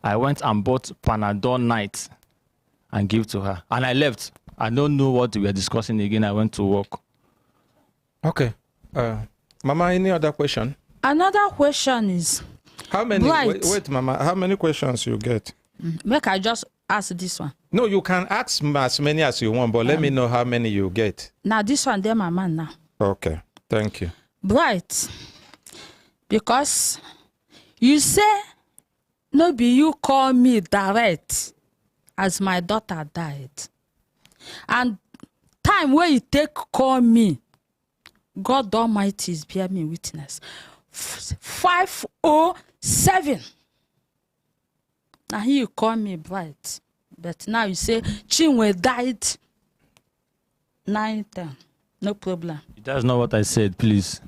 I went and bought Panadol night and gave to her. And I left. I don't know what we were discussing again. I went to work. Okay. Mama, any other question? Another question is... How many? Wait, Mama. How many questions you get? Make I just ask this one. No, you can ask as many as you want, but let me know how many you get. Now, this one, they're my man now. Okay. Thank you. Bright. Because you say, no be you call me direct as my daughter died. And time where you take call me, God Almighty is bear me witness. 5:07. Now here you call me bright. But now you say Chinwe died 9:10. No problem. That's not what I said, please.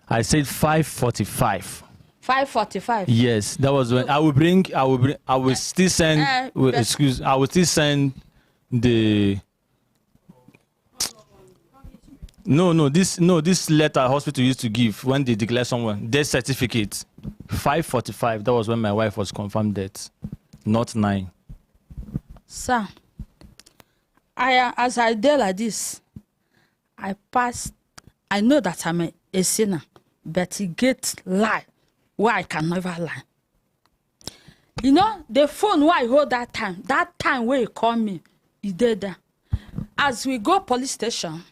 I said 5:45. 5:45. Yes, that was when I will still send I will still send the this letter hospital used to give when they declare someone death certificate. 5:45. That was when my wife was confirmed dead, not 9. Sir, as I did like this, I passed. I know that I'm a sinner, but it gets lie where I can never lie. You know, the phone where I hold that time where you call me, he did that. As we go police station,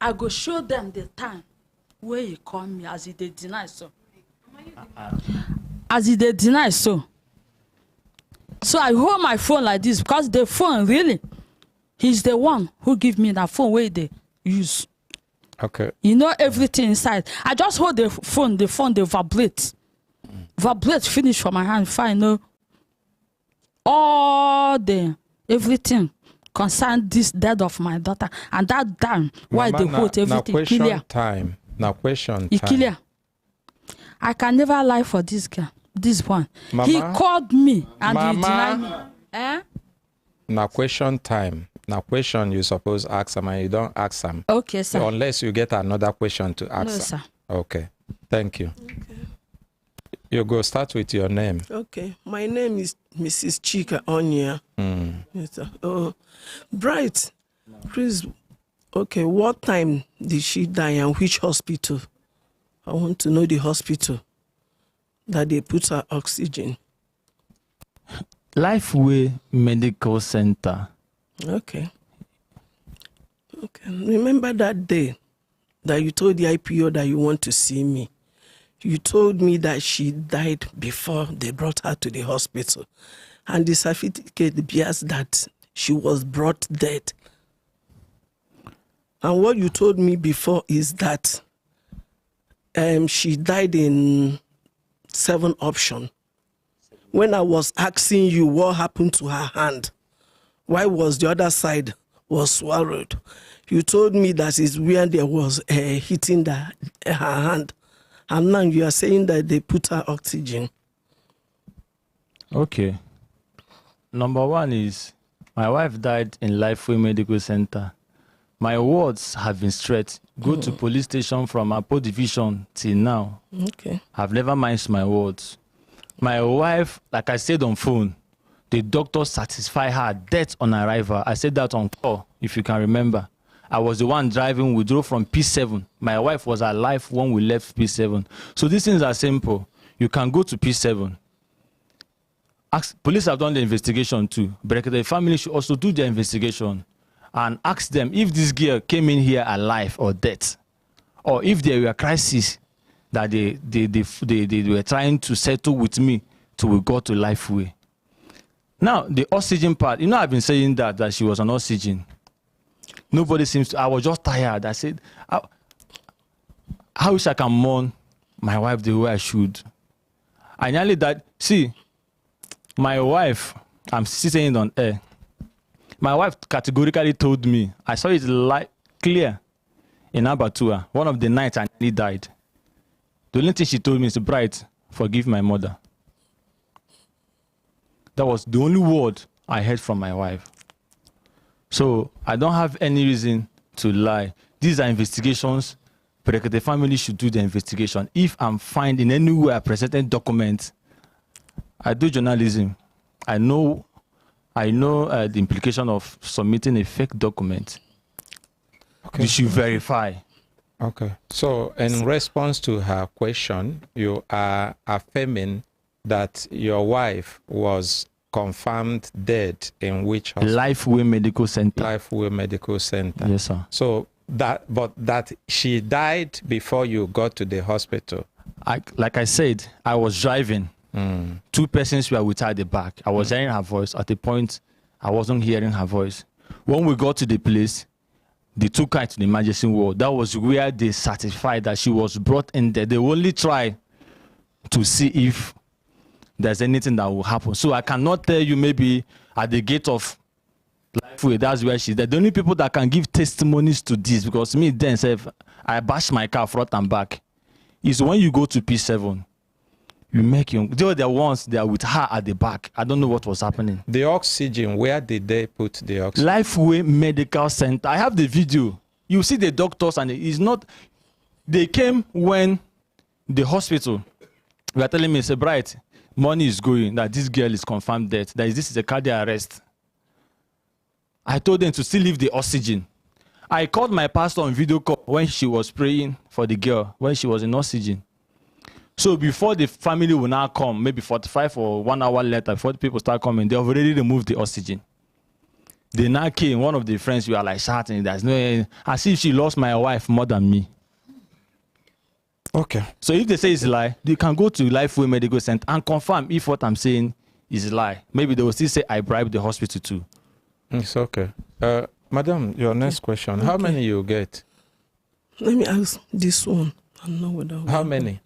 I go show them the time where you call me as he did deny so. As he did deny so. So I hold my phone like this because the phone really, he's the one who give me that phone where they use. Okay. You know everything inside. I just hold the phone they vibrate. Vibrate finish from my hand. If I know all the everything concern this death of my daughter. And that time why they hold everything clear. Now question it time. Clear. I can never lie for this guy. This one. Mama, he called me and he denied me. Now question time. Now question you suppose ask him and you don't ask him. Okay, sir. So unless you get another question to ask no, him. Sir. Okay. Thank you. Okay. You go start with your name. Okay. My name is Mrs. Chika Onya. Yes, Bright. Please. Okay. What time did she die and which hospital? I want to know the hospital that they put her oxygen. Lifeway Medical Center. Okay. Okay. Remember that day that you told the IPO that you want to see me? You told me that she died before they brought her to the hospital. And the certificate bears that she was brought dead. And what you told me before is that she died in 7 option. When I was asking you what happened to her hand, why was the other side was swallowed? You told me that is where there was hitting her hand. And now you are saying that they put her oxygen. Okay. Number one is my wife died in Lifeway Medical Center My words have been straight. Go to police station from Apo division till now. Okay. I've never minded my words. My wife, like I said on phone, the doctor satisfied her death on arrival. I said that on call, if you can remember. I was the one driving. We drove from P7. My wife was alive when we left P7. So these things are simple. You can go to P7. Police have done the investigation too. But the family should also do their investigation and ask them if this girl came in here alive or dead, or if there were a crisis that they were trying to settle with me till we got to Lifeway. Now, the oxygen part, I've been saying that she was on oxygen. Nobody seems to, I was just tired. I said, I wish I can mourn my wife the way I should. I nearly died. See, my wife, I'm sitting on air. My wife categorically told me, I saw it clear in Abatua, one of the nights I nearly died. The only thing she told me is, Bright, forgive my mother. That was the only word I heard from my wife. So I don't have any reason to lie. These are investigations. But the family should do the investigation. If I'm finding anywhere I presented documents, I do journalism. I know the implication of submitting a fake document. Okay. You should verify. Okay. So in response to her question, you are affirming that your wife was confirmed dead in which hospital? Lifeway Medical Center. Lifeway Medical Center. Yes, sir. So that she died before you got to the hospital. Like I said, I was driving. Two persons were with her at the back. I was hearing her voice. At the point, I wasn't hearing her voice. When we got to the place, they took her to the emergency ward. That was where they certified that she was brought in there. They only try to see if there's anything that will happen. So I cannot tell you maybe at the gate of Lifeway, that's where she's there. The only people that can give testimonies to this, because me then, I bash my car front and back, is when you go to P7. You make they are ones that are with her at the back. I don't know what was happening. The oxygen, where did they put the oxygen? Lifeway Medical Center. I have the video. You see the doctors, and it's not. They came when the hospital were telling me, say, Bright, money is going, that this girl is confirmed dead, that this is a cardiac arrest. I told them to still leave the oxygen. I called my pastor on video call when she was praying for the girl, when she was in oxygen. So before the family will now come, maybe 45 or 1 hour later, before the people start coming, they have already removed the oxygen. They now came, one of the friends, we are like shouting, there's no, as if she lost my wife more than me. Okay. So if they say it's a lie, you can go to Lifeway Medical Center and confirm if what I'm saying is a lie. Maybe they will still say I bribed the hospital too. It's okay. Madam, your next question. How many you get? Let me ask this one. I don't know whether. How many?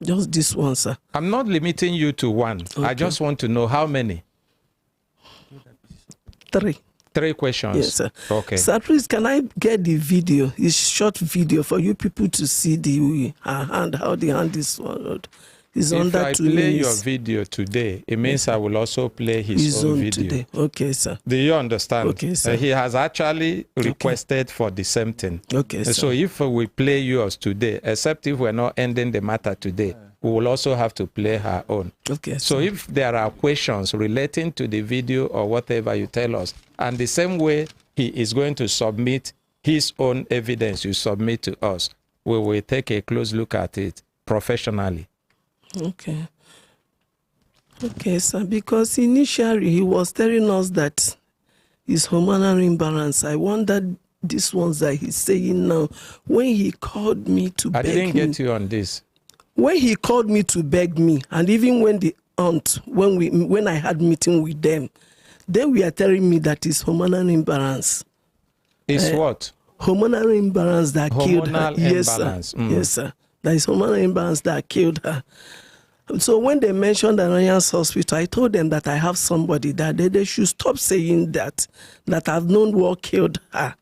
Just this one, sir. I'm not limiting you to one. Okay. I just want to know how many. 3. 3 questions. Yes, sir. Okay. Sir, please, can I get the video? It's short video for you people to see the hand, how the hand is swallowed. It's if under I 2 play minutes. your video today, it means I will also play his own video. Today. Okay, sir. Do you understand? Okay, sir. He has actually requested for the same thing. Okay, sir. So if we play yours today, except if we're not ending the matter today, we will also have to play her own. Okay. So if there are questions relating to the video or whatever you tell us, and the same way he is going to submit his own evidence you submit to us, we will take a close look at it professionally. Okay. Okay, sir. Because initially he was telling us that his hormonal imbalance. I wondered these ones that he's saying now. When he called me to beg me. I didn't get you on this. When he called me to beg me, and even when the aunt, when I had meeting with them, they were telling me that it's hormonal imbalance. It's what? Hormonal imbalance that killed her. Yes, sir. Yes, sir. That is hormonal imbalance that killed her. So when they mentioned the Alliance Hospital, I told them that I have somebody that they should stop saying that I've known what killed her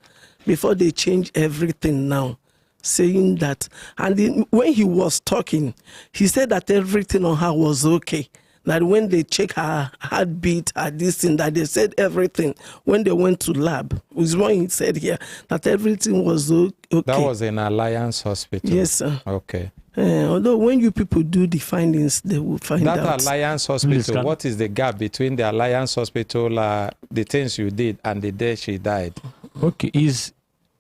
before they change everything now. Saying that, and when he was talking, he said that everything on her was okay, that when they check her heartbeat, her this thing, that they said everything. When they went to lab, was when he said here that everything was okay. That was in Alliance Hospital? Yes, sir. Okay. Although when you people do the findings, they will find out. That Alliance Hospital, what is the gap between the Alliance Hospital, the things you did, and the day she died? Okay,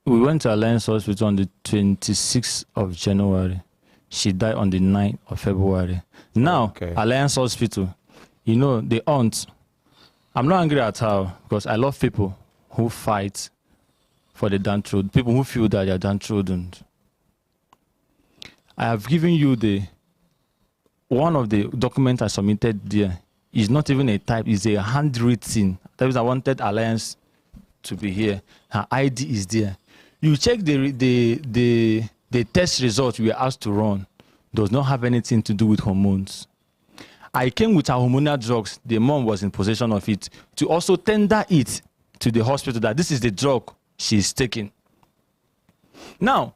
we went to Alliance Hospital on the 26th of January. She died on the 9th of February. Now, Alliance Hospital, you know, the aunt, I'm not angry at her because I love people who fight for the downtrodden, people who feel that they are downtrodden. I have given you one of the documents I submitted there. Is not even a type, it's a handwritten. That means I wanted Alliance to be here. Her ID is there. You check the test result we were asked to run. Does not have anything to do with hormones. I came with her hormonal drugs. The mom was in possession of it to also tender it to the hospital that this is the drug she's taking. Now,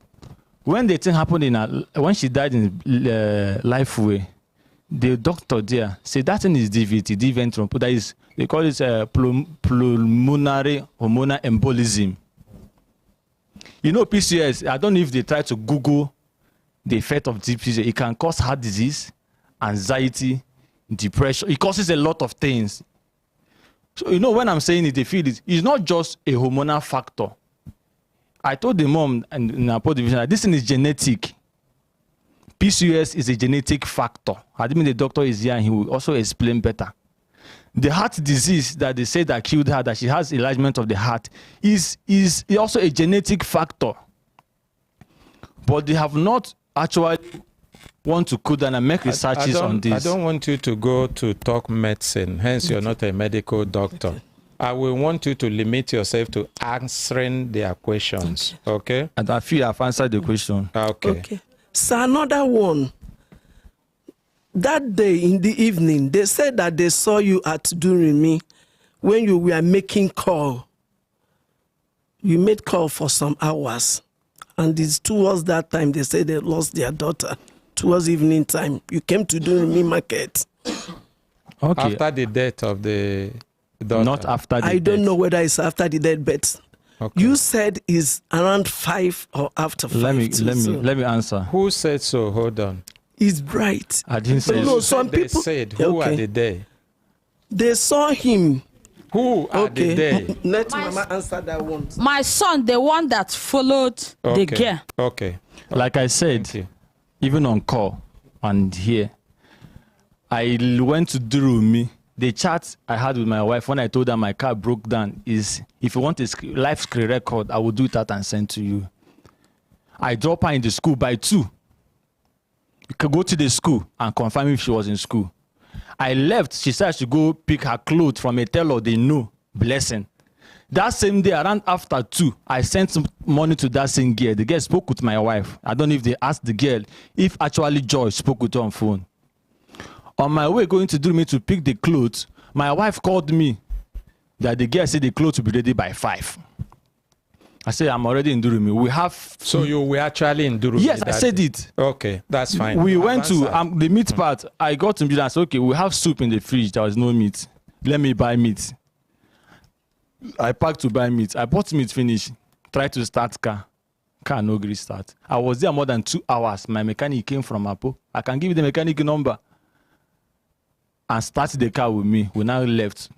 when the thing happened when she died in Lifeway, the doctor there said that thing is DVT, D-ventrum. That is, they call it pulmonary hormonal embolism. You know, PCOS, I don't know if they try to Google the effect of PCOS. It can cause heart disease, anxiety, depression. It causes a lot of things. So, you know, when I'm saying it, they feel it's not just a hormonal factor. I told the mom and in our division that this thing is genetic. PCOS is a genetic factor. I mean, the doctor is here and he will also explain better. The heart disease that they say that killed her, that she has enlargement of the heart, is also a genetic factor. But they have not actually want to go down and make researches on this. I don't want you to go to talk medicine, hence you're not a medical doctor. I will want you to limit yourself to answering their questions, okay? And I feel I've answered the question. Okay. So another one. That day in the evening, they said that they saw you at Durimi when you were making call. You made call for some hours. And it's towards that time, they said they lost their daughter. Towards evening time, you came to Durimi Market. Okay. After the death of the daughter. Not after the death. I don't know whether it's after the death, but you said it's around 5 or after 5. Let me answer. Who said so? Hold on. It's bright. I didn't say no, so. some people said, who are they? They saw him. Who are they? Let Mama answer that one. My son, the one that followed the girl. Okay. Like I said, even on call and here, I went to Durumi. The chat I had with my wife when I told her my car broke down is, if you want a live screen record, I will do it out and send to you. I drop her in the school by 2. You can go to the school and confirm if she was in school. I left. She said she go pick her clothes from a tailor they know. Blessing. That same day, around after 2, I sent some money to that same girl. The girl spoke with my wife. I don't know if they asked the girl if actually Joy spoke with her on phone. On my way going to do me to pick the clothes, my wife called me that the girl said the clothes will be ready by 5. I said, I'm already in Durumi. We have... So you were actually in Durumi? Yes, I said it. Okay, that's fine. We went to the meat part. I got to meat and said, okay, we have soup in the fridge. There was no meat. Let me buy meat. I packed to buy meat. I bought meat, finish. Tried to start car. Car no gree start. I was there more than 2 hours. My mechanic came from Apo. I can give you the mechanic number. And started the car with me. We now left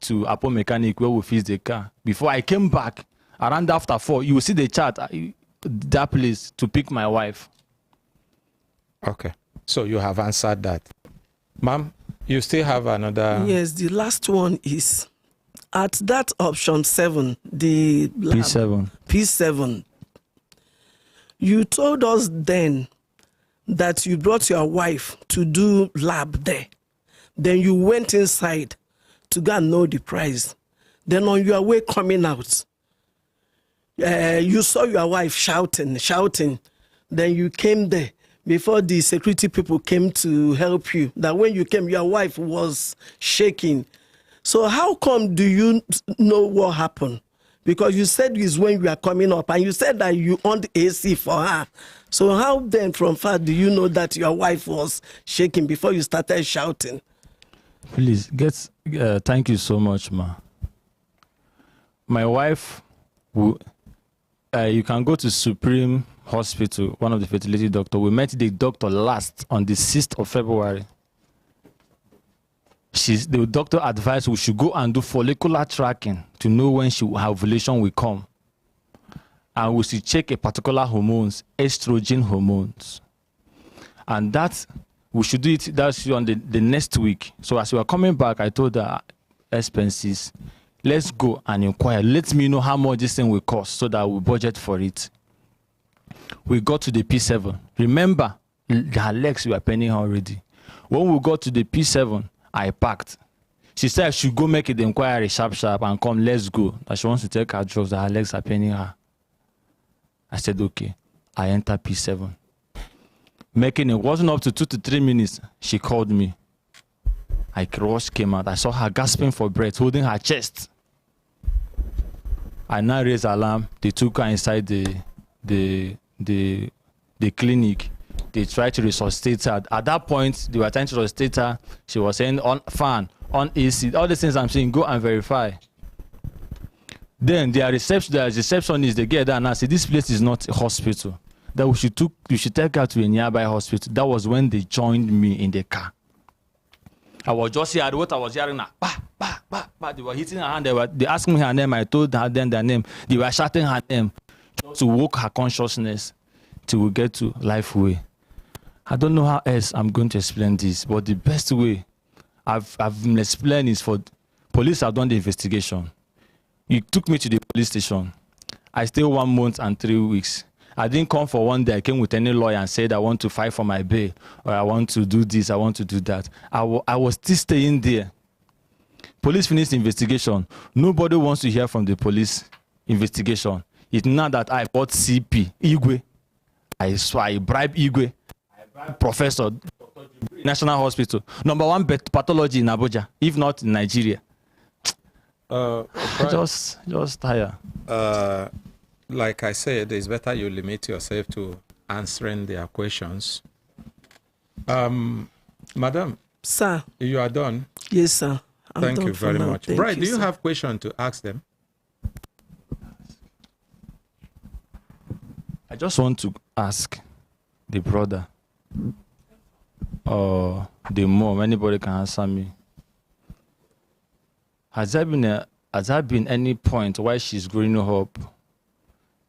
to Apo mechanic where we fixed the car. Before I came back, around after 4, you will see the chat, that place to pick my wife. Okay. So you have answered that. Ma'am, you still have another... Yes, the last one is at that option 7, the lab, P7. P7. You told us then that you brought your wife to do lab there. Then you went inside to go and know the price. Then on your way coming out, you saw your wife shouting. Then you came there before the security people came to help you. That when you came, your wife was shaking. So how come do you know what happened? Because you said it's when you are coming up, and you said that you on the AC for her. So how then from far do you know that your wife was shaking before you started shouting? Please, thank you so much, ma. My wife, you can go to Supreme Hospital, one of the fertility doctors. We met the doctor last on the 6th of February. The doctor advised we should go and do follicular tracking to know when her ovulation will come. And we should check a particular hormones, estrogen hormones. And we should do it on the next week. So as we were coming back, I told her, expenses, let's go and inquire. Let me know how much this thing will cost so that we budget for it. We got to the P7. Remember, her legs were paining her already. When we got to the P7, I packed. She said I should go make the inquiry sharp and come, let's go. That she wants to take her drugs, that her legs are paining her. I said, okay. I enter P7. Making it wasn't up to 2 to 3 minutes. She called me. I rushed, came out. I saw her gasping for breath, holding her chest. I now raised alarm. They took her inside the clinic. They tried to resuscitate her. At that point, they were trying to resuscitate her. She was saying on fan, on AC, all the things I'm saying, go and verify. Then their receptionist, they get there and I say, this place is not a hospital. That we should take her to a nearby hospital. That was when they joined me in the car. I was just here, what I was hearing now, they were hitting her hand, they asked me her name, I told her then their name. They were shouting her name to woke her consciousness till we get to life way. I don't know how else I'm going to explain this, but the best way I've explained is for police have done the investigation. You took me to the police station. I stayed 1 month and 3 weeks. I didn't come for one day. I came with any lawyer and said I want to fight for my bail, or I want to do this, I want to do that. I was still staying there. Police finished the investigation. Nobody wants to hear from the police investigation. It's not that I bought CP, Igwe. I bribe Igwe. I bribe Professor, National Hospital. #1 pathology in Abuja, if not in Nigeria. Just tired. Like I said, it's better you limit yourself to answering their questions. Madam. Sir. You are done? Yes, sir. Thank you very much. Bright, do you have question to ask them? I just want to ask the brother or the mom, anybody can answer me. Has there been any point while she's growing up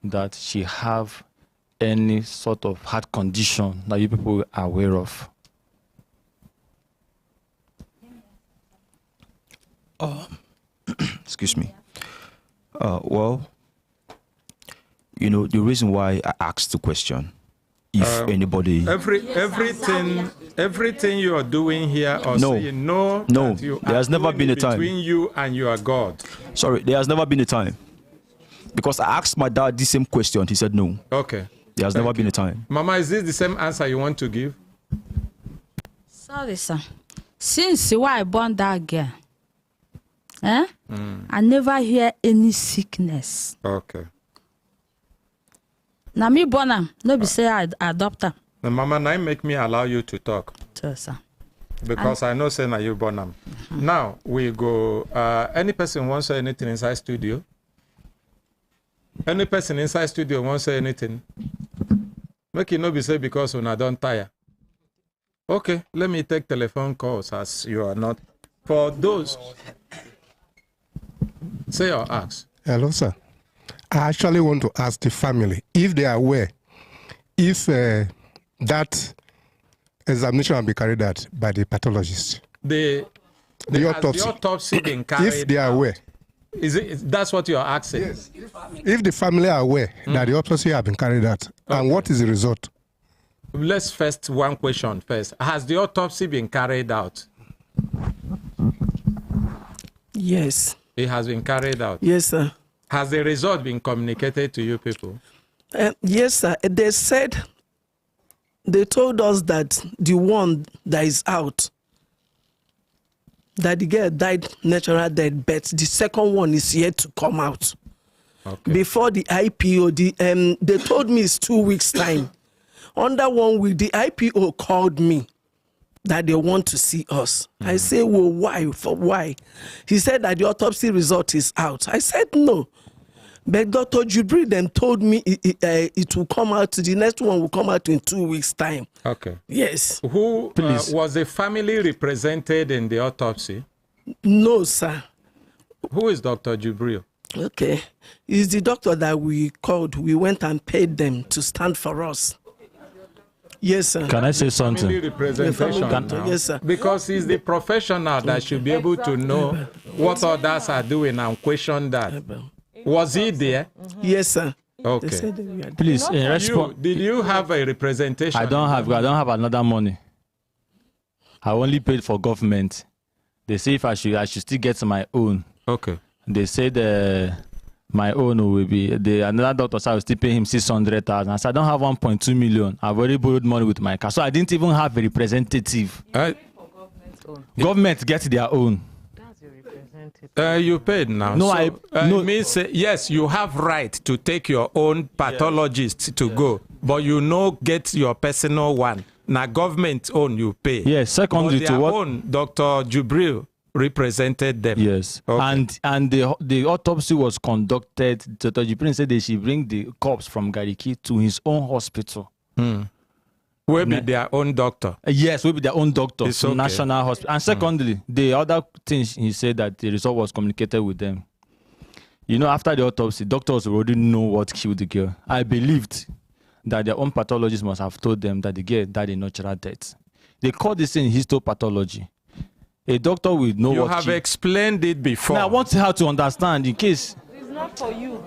that she have any sort of heart condition that you people are aware of? Excuse me. Well, you know, the reason why I asked the question, if anybody... Everything you are doing here or saying no, there has never been a time. Between you and your God. Sorry, there has never been a time. Because I asked my dad the same question, he said no. Okay. There has never been a time. Mama, is this the same answer you want to give? Sorry, sir. Since I born that girl, I never hear any sickness. Okay. Now me born am, no be say I adopt am. Mama, now make me allow you to talk. Sure, sir. Because I know say na you born am. Now we go. Any person wants to say anything inside studio? Any person inside studio wants to say anything? Make it no be say because when I don't tire. Okay, let me take telephone calls as you are not. For those, say or ask. Hello, sir. I actually want to ask the family if they are aware, if that examination will be carried out by the pathologist. The autopsy been carried if they are aware. That's what you are asking? Yes. If the family are aware that the autopsy has been carried out, and what is the result? Let's first one question first. Has the autopsy been carried out? Yes. It has been carried out? Yes, sir. Has the result been communicated to you people? Yes, sir. They told us that the one that is out, that the girl died natural death, but the second one is yet to come out. Okay. Before the IPO, they told me it's 2 weeks time. Under 1 week, the IPO called me that they want to see us. I say, well, why? For why? He said that the autopsy result is out. I said, no. But Dr. Jubril then told me it will come out, the next one will come out in 2 weeks' time. Okay. Yes. Who was the family represented in the autopsy? No, sir. Who is Dr. Jubril? Okay. He's the doctor that we called. We went and paid them to stand for us. Yes, sir. Can I say something? Family representation now. Yes, sir. Because he's the professional that should be able to know what others are doing and question that. Was he there? Yes, sir. Okay. Please, in response. Did you have a representation? I don't have another money. I only paid for government. They say if I should still get my own. Okay. They said my own will be another doctor said I was still paying him 600,000. I said I don't have 1.2 million. I've already borrowed money with my car, so I didn't even have a representative. Government gets their own. You paid now. No, so, it means yes, you have right to take your own pathologist to go, but you get your personal one. Now government own you pay. Yes. Secondly, to what own Dr. Jubril represented them. Yes. Okay. And the autopsy was conducted. Dr. Jubril said they should bring the corpse from Gariki to his own hospital. Will be their own doctor. Yes, will be their own doctor. It's okay. National hospital. And secondly, the other thing he said that the result was communicated with them. You know, after the autopsy, doctors already know what killed the girl. I believed that their own pathologist must have told them that the girl died a natural death. They call this in histopathology. A doctor will know you what have explained it before. Now, I want her to understand in case. It's not for you.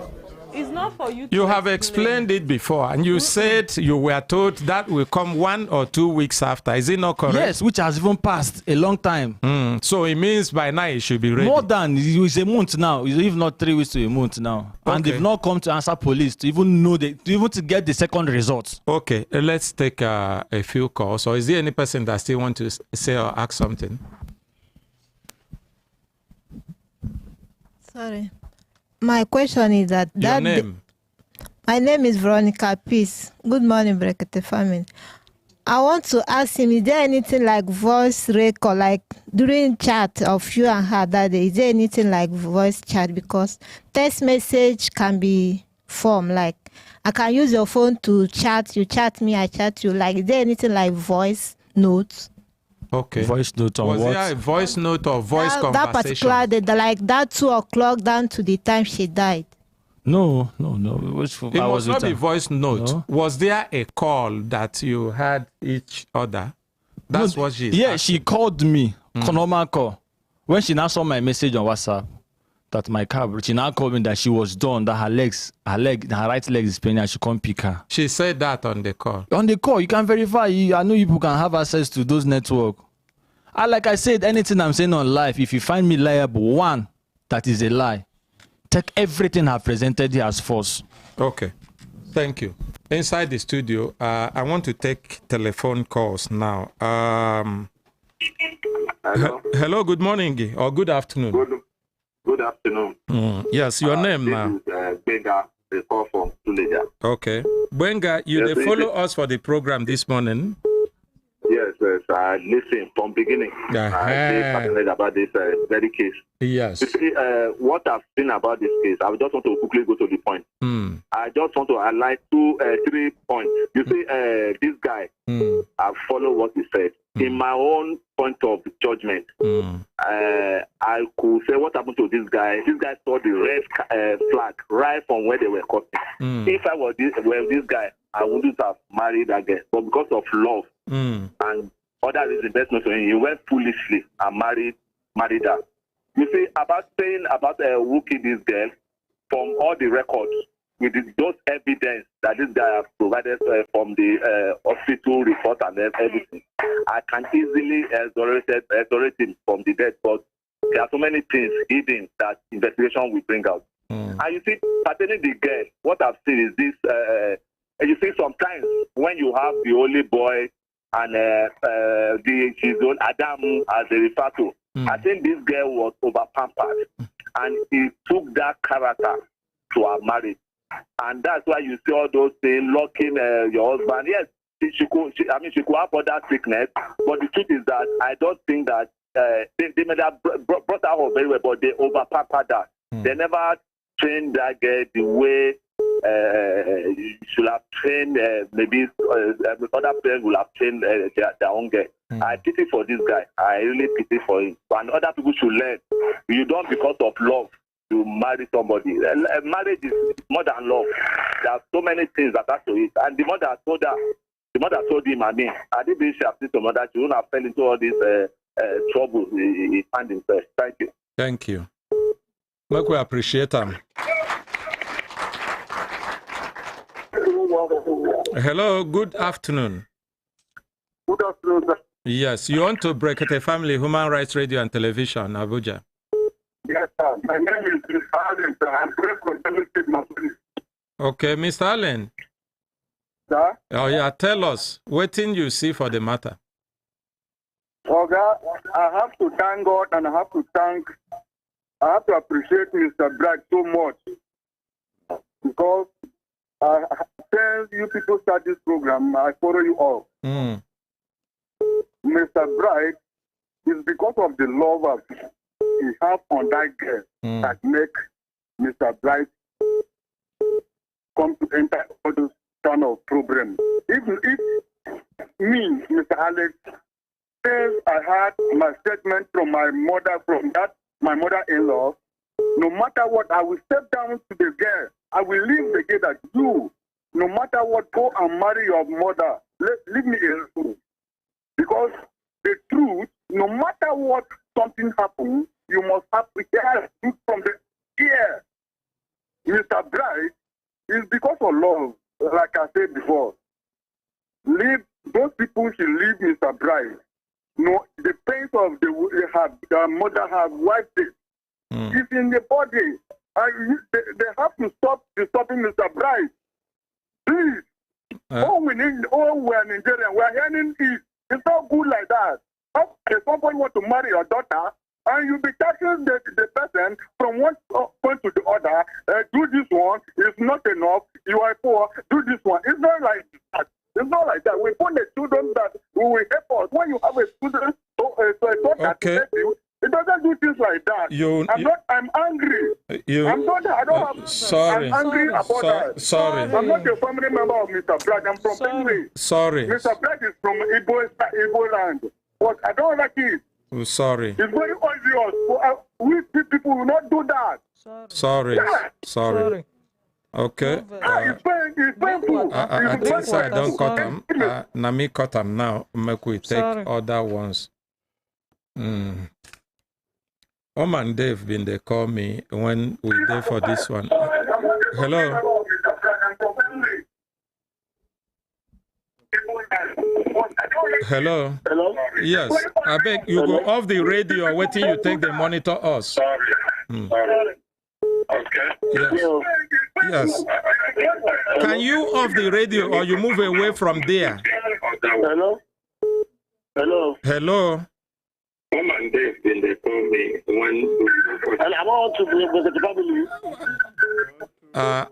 It's not for you. You have explained it before, and you said you were told that will come 1 or 2 weeks after. Is it not correct? Yes, which has even passed a long time. So it means by now it should be ready. More than it's a month now, if not 3 weeks to a month now, and they've not come to answer police to even know to get the second results. Okay, let's take a few calls. So, is there any person that still want to say or ask something? Sorry. My question is that Your name? My name is Veronica Peace. Good morning, Brekete family. I want to ask him, is there anything like voice record, like during chat of you and her that day, is there anything like voice chat? Because text message can be formed, like I can use your phone to chat, you chat me, I chat you. Like, is there anything like voice notes? Okay. Voice note on what? Was there a voice note or voice conversation? That particular day, like that 2 o'clock down to the time she died. No. It must not be voice note. No? Was there a call that you had each other? That's what she. Yeah, she called me. Normal call. When she now saw my message on WhatsApp that my car, she now called me that she was done, that her right leg is paining, and she can't pick her. She said that on the call. On the call, you can verify. I know people can have access to those networks. Like I said, anything I'm saying on live, if you find me liable, one, that is a lie. Take everything I've presented here as false. Okay. Thank you. Inside the studio, I want to take telephone calls now. Hello. Hello, good morning or good afternoon. Good afternoon. Yes, your name now. This is Benga, the call from Tuleja. Okay. Benga, you follow us for the program this morning? Yes, I listened from beginning. I say about this very case. Yes. You see, what I've seen about this case, I just want to quickly go to the point. I just want to highlight 3 points. You see, this guy, I follow what he said. In my own point of judgment, I could say what happened to this guy. This guy saw the red flag right from where they were caught. If I were this guy, I wouldn't have married that girl. But because of love and other reasons, he went foolishly and married her. You see, about saying about who killed this girl, from all the records, with those evidence that this guy has provided from the hospital report and everything, I can easily exonerate him from the death. But there are so many things hidden that investigation will bring out. And you see, pertaining the girl, what I've seen is this. You see, sometimes when you have the only boy and his own Adam, as they refer to, I think this girl was over pampered, and he took that character to her marriage. And that's why you see all those things, locking your husband. Yes, she could have other sickness, but the truth is that I don't think that they may have brought her up very well, but they overpampered her. They never trained that girl the way you should have trained. Maybe other parents will have trained their own girl. I pity for this guy. I really pity for him. And other people should learn. You don't, because of love, to marry somebody. Marriage is more than love. There are so many things attached to it. And the mother told him, I didn't believe she had seen some mother. She wouldn't have fell into all these troubles he found himself. Thank you. Thank you. Look, we appreciate them. Hello, good afternoon. Good afternoon, sir. Yes, you want to Brekete Family, Human Rights Radio and Television, Abuja. Yes, sir. My name is Mr. Allen, sir. I'm from State Massachusetts. Okay, Mr. Allen. Sir? Oh, yeah, tell us, what thing you see for the matter? Okay, I have to thank God and I have to appreciate Mr. Bragg so much, because since you people start this program, I follow you all. Mr. Bright, is because of the love he has on that girl that make Mr. Bright come to enter all those kind of problems. If me, Mr. Alex, since I had my statement from my mother-in-law, no matter what, I will step down to the girl. I will leave the girl that you, no matter what, go and marry your mother. Leave me alone. Because the truth, no matter what something happens, you must have to hear truth from the ear. Mr. Bright, is because of love, like I said before. Those people should leave Mr. Bright. No, the pains of the mother have wiped it. It's in the body. They have to stop disturbing Mr. Bright. Please. We are Nigerian. We are hearing it. It's not good like that. If somebody wants to marry your daughter, and you be taking the person from one point to the other, do this one, it's not enough, you are poor, do this one. It's not like that. It's not like that. We put the children that will help us. When you have a student, a daughter to help you, it doesn't do things like that. I'm angry. I don't have. Sorry. I'm angry about that. Sorry. I'm not a family member of Mr. Black. I'm from Benue. Sorry. Mr. Black is from Igbo land. But I don't like it. Sorry. It's very obvious. We people will not do that. Sorry. Yeah. Sorry. Okay. It's painful. I think so. I don't cut them. Now me cut them now. Make we take other ones. And Dave been they call me when we there for this one. Hello. Hello. Hello. Yes. I beg you go off the radio. Waiting you take the monitor us. Sorry. Okay. Yes. Can you off the radio or you move away from there? Hello. Hello. Hello. And Dave been they call me when. And I want to be with the family.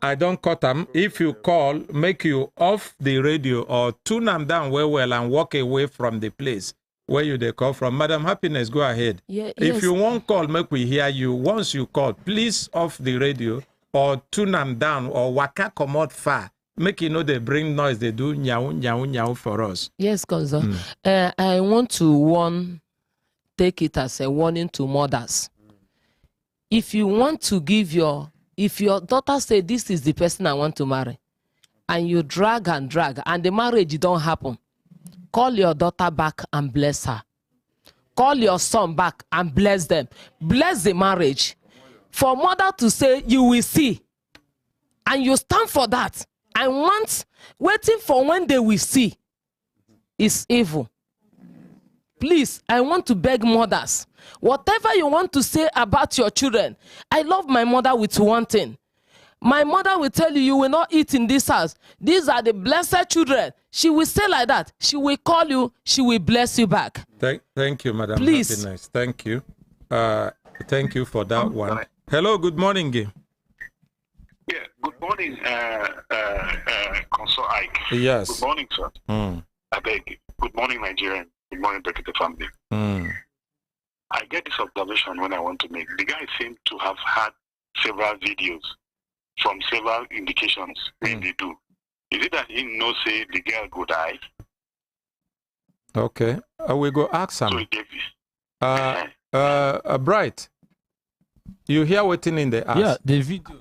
I don't cut them. If you call, make you off the radio or tune them down well and walk away from the place where you they call from. Madam Happiness, go ahead. If you won't call, make we hear you. Once you call, please off the radio or tune them down or waka come out far. Make you know they bring noise. They do nyao for us. Yes, Konzo. I want to take it as a warning to mothers. If you want to if your daughter say this is the person I want to marry, and you drag and the marriage don't happen, call your daughter back and bless her. Call your son back and bless them. Bless the marriage. For mother to say, you will see, and you stand for that, and waiting for when they will see, is evil. Please, I want to beg mothers, whatever you want to say about your children, I love my mother with one thing. My mother will tell you, you will not eat in this house. These are the blessed children. She will say like that. She will call you. She will bless you back. Thank you, Madam. Please. Happiness. Thank you. Thank you for that one. Hello, good morning. Yeah, good morning, Consul Ike. Yes. Good morning, sir. I beg. Good morning, Nigerian. Good morning, Brekete family. I get this observation when I want to make. The guy seemed to have had several videos from several indications when they do. Is it that he knows say the girl go die? Okay. We go ask him. Bright. You hear waiting in the ask? Yeah, the video.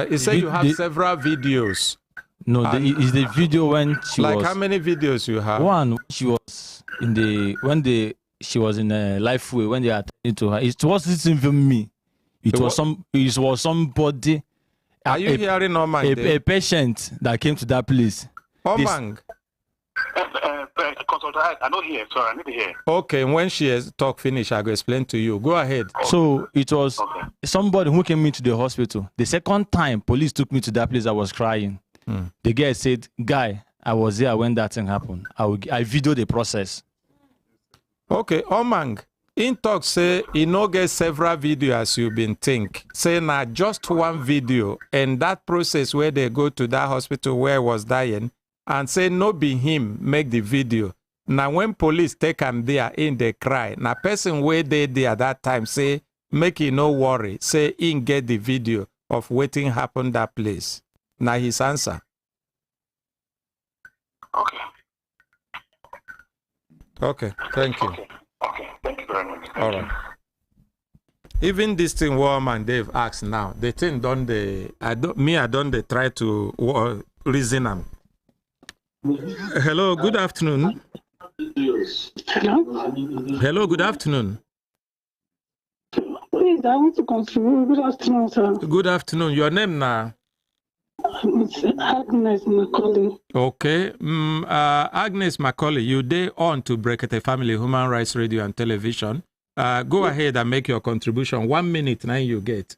He said you have several videos. No, is the video when she like was. How many videos you have? One, she was in the she was in a Lifeway when they attended to her. It wasn't even me. It was somebody. Are you hearing Omang? A patient that came to that place. Omang. Consultant, I don't hear. Sorry, I need to hear. Okay, when she has talk finish, I will explain to you. Go ahead. So it was somebody who came into the hospital. The second time police took me to that place, I was crying. The guy said, "Guy, I was there when that thing happened. I videoed the process." Okay, Omang. In talk say he no get several videos as you been think. Say now just one video and that process where they go to that hospital where he was dying and say no be him make the video. Now when police take him there in they cry. Now person where they there that time say make he no worry. Say in get the video of waiting happen that place. Now his answer. Okay, thank you. Okay, thank you very much. All right. Even this thing Warman Dave asks now, the thing don't they I don't they try to reason them. Hello, good afternoon. Hello? Hello, good afternoon. Please, I want to contribute. Good afternoon, sir. Good afternoon. Your name now? It's Agnes Macaulay. Okay. Agnes Macaulay, you day on to Brekete Family Human Rights Radio and Television. Go ahead and make your contribution. 1 minute now you get.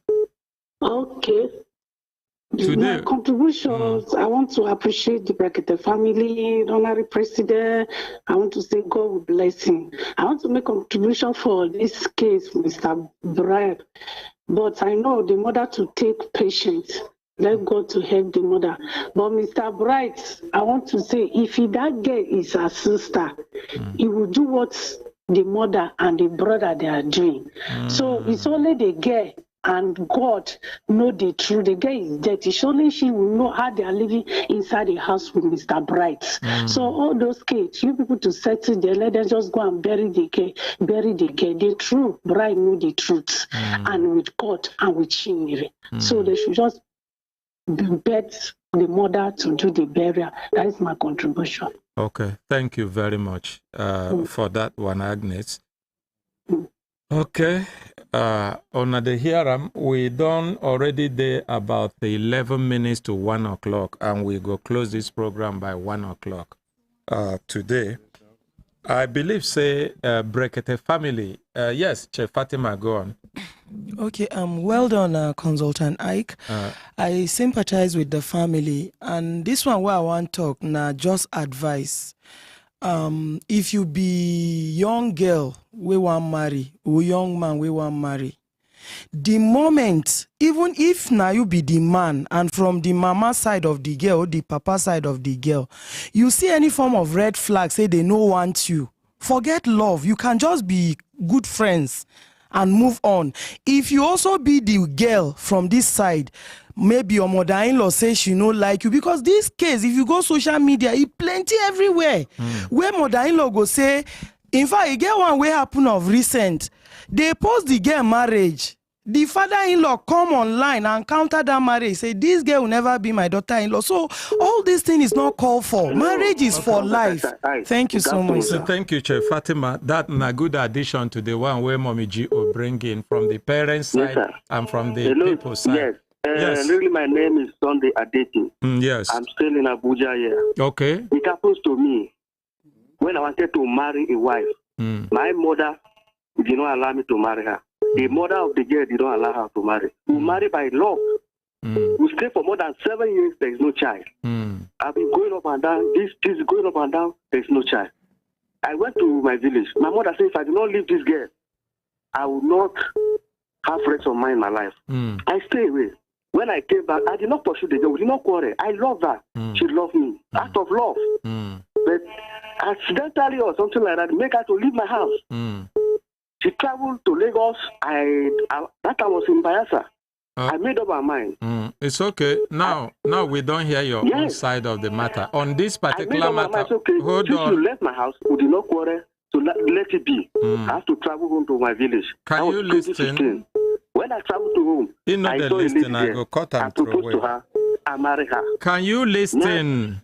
Okay. Today, my contributions, I want to appreciate the Brekete family, the honorary president. I want to say God will bless him. I want to make a contribution for this case, Mr. Bright. But I know the mother to take patience. Let God to help the mother. But Mr. Bright, I want to say, if that girl is her sister, he will do what the mother and the brother they are doing. So it's only the girl and God know the truth. The girl is dead. It's only she will know how they are living inside the house with Mr. Bright. So all those kids, you people to settle there, let them just go and bury the girl. The truth, Bright know the truth. And with God and with Chinere. So they should just bet the mother to do the burial. That is my contribution. Okay, thank you very much for that one, Agnes. Okay, on the hearing, we done already there about 11 minutes to 1 o'clock, and we go close this program by 1 o'clock today. I believe, say, Brekete family. Yes, Chef Fatima, go on. Okay, well done, Consultant Ike. I sympathize with the family, and this one where I want to talk now, just advice. If you be young girl, we want marry, or young man, we want marry. The moment, even if now you be the man, and from the mama side of the girl, the papa side of the girl, you see any form of red flag, say they no want you. Forget love. You can just be good friends and move on. If you also be the girl from this side, maybe your mother-in-law says she no like you, because this case, if you go social media, it plenty everywhere. Where mother-in-law go say, in fact, you get one way happen of recent. They post the girl marriage. The father-in-law come online and counter that marriage, say this girl will never be my daughter-in-law. So all this thing is not called for. Marriage is for life. Thank you so much, sir. Thank you, Chef Fatima. That's a good addition to the one where Mommy G will bring in from the parents' side and from the people's side. Yes. Really, my name is Sunday Adeti. Yes. I'm still in Abuja here. Okay. It happens to me when I wanted to marry a wife. My mother did not allow me to marry her. The mother of the girl did not allow her to marry. We marry by love. We stay for more than 7 years, there is no child. I've been going up and down, this is going up and down, there is no child. I went to my village. My mother said, if I do not leave this girl, I will not have rest of mind in my life. I stay away. When I came back, I did not pursue the girl. We did not quarrel. I love her. She loved me out of love. But accidentally or something like that, make her to leave my house. She traveled to Lagos. That time was in Bayelsa. I made up my mind. It's okay. Now we don't hear your own side of the matter. On this particular matter, hold on. You left my house, we did not quarrel, so let it be. I have to travel home to my village. Can you listen? When I traveled to home, I saw a lady there. I proposed to her. I married her. Can you listen?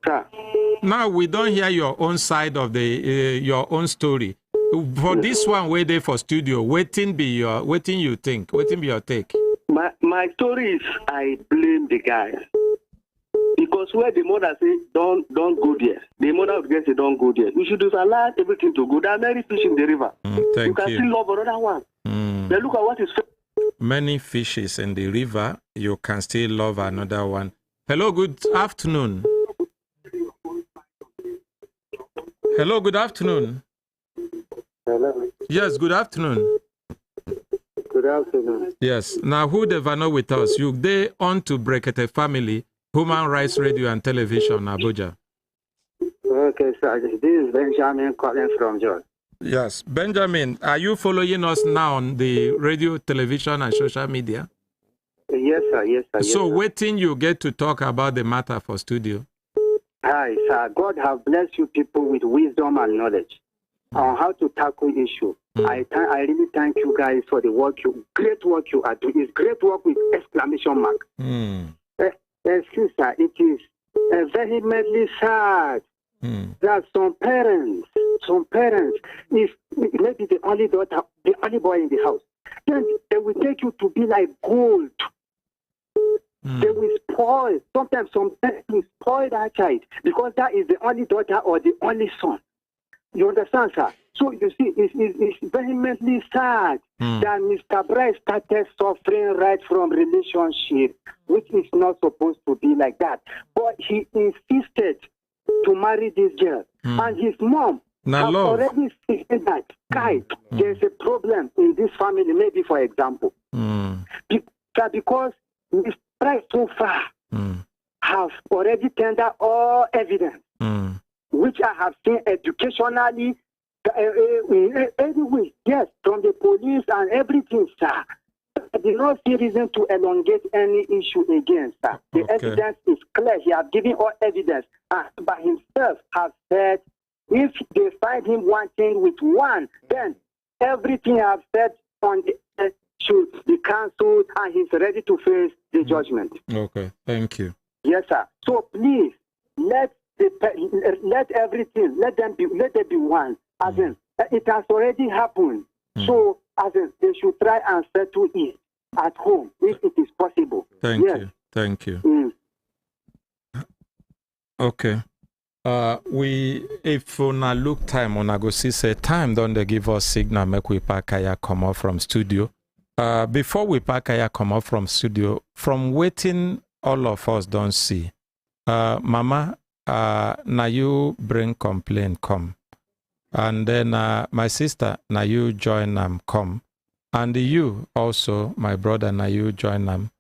Sir. Now we don't hear your own side of the your own story. For this one, wait there for studio. Waiting be your take. My story is I blame the guy because where the mother say don't go there, the mother of the girl say don't go there. You should just allow everything to go. There are many fish in the river. You can still love another one. Then look at what is many fishes in the river. You can still love another one. Hello, good afternoon. Hello, good afternoon. Hello. Yes, good afternoon. Good afternoon. Yes. Now, who ever know with us? You they on to Brekete Family, Human Rights Radio and Television, Abuja. Okay, sir. This is Benjamin calling from George. Yes. Benjamin, are you following us now on the radio, television, and social media? Yes, sir. Yes, sir. Yes, so, sir. waiting you get to talk about the matter for studio. Hi, sir. God have blessed you people with wisdom and knowledge on how to tackle issue. I really thank you guys for the great work you are doing. It's great work with exclamation mark. Excuse sir, it is vehemently sad that some parents, if maybe the only daughter, the only boy in the house, then they will take you to be like gold. They will spoil. Sometimes some parents will spoil that child because that is the only daughter or the only son. You understand, sir? So you see, it's vehemently sad that Mr. Bright started suffering right from relationship, which is not supposed to be like that. But he insisted to marry this girl. And his mom has already stated that, guys, there's a problem in this family, maybe for example. Because Mr. Bright so far have already tendered all evidence, which I have seen educationally, anyway, yes, from the police and everything, sir. I did not see reason to elongate any issue again, sir. The evidence is clear. He has given all evidence. And by himself has said, if they find him wanting with one, then everything I have said on the earth should be cancelled and he's ready to face the judgment. Okay, thank you. Yes, sir. So please, let everything, let there be one. As in, it has already happened. So, as in, they should try and settle it at home if it is possible. Thank you. Okay. If una look time, una go see say time don't they give us signal make we pack aya come up from studio. Before we pack aya come up from studio, from waiting all of us don't see. Mama, now you bring complaint come. And then my sister, now you join them come. And you also, my brother, now you join them.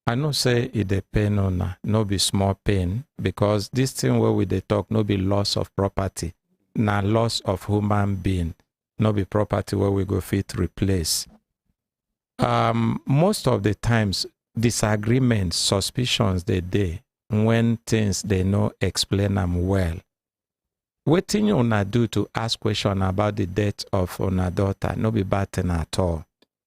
I know say it a pain on no be small pain, because this thing where we they talk no be loss of property, na loss of human being, no be property where we go fit replace. Most of the times disagreements, suspicions they when things they no explain them well. Waiting una do to ask question about the death of una daughter, no be bad thing at all.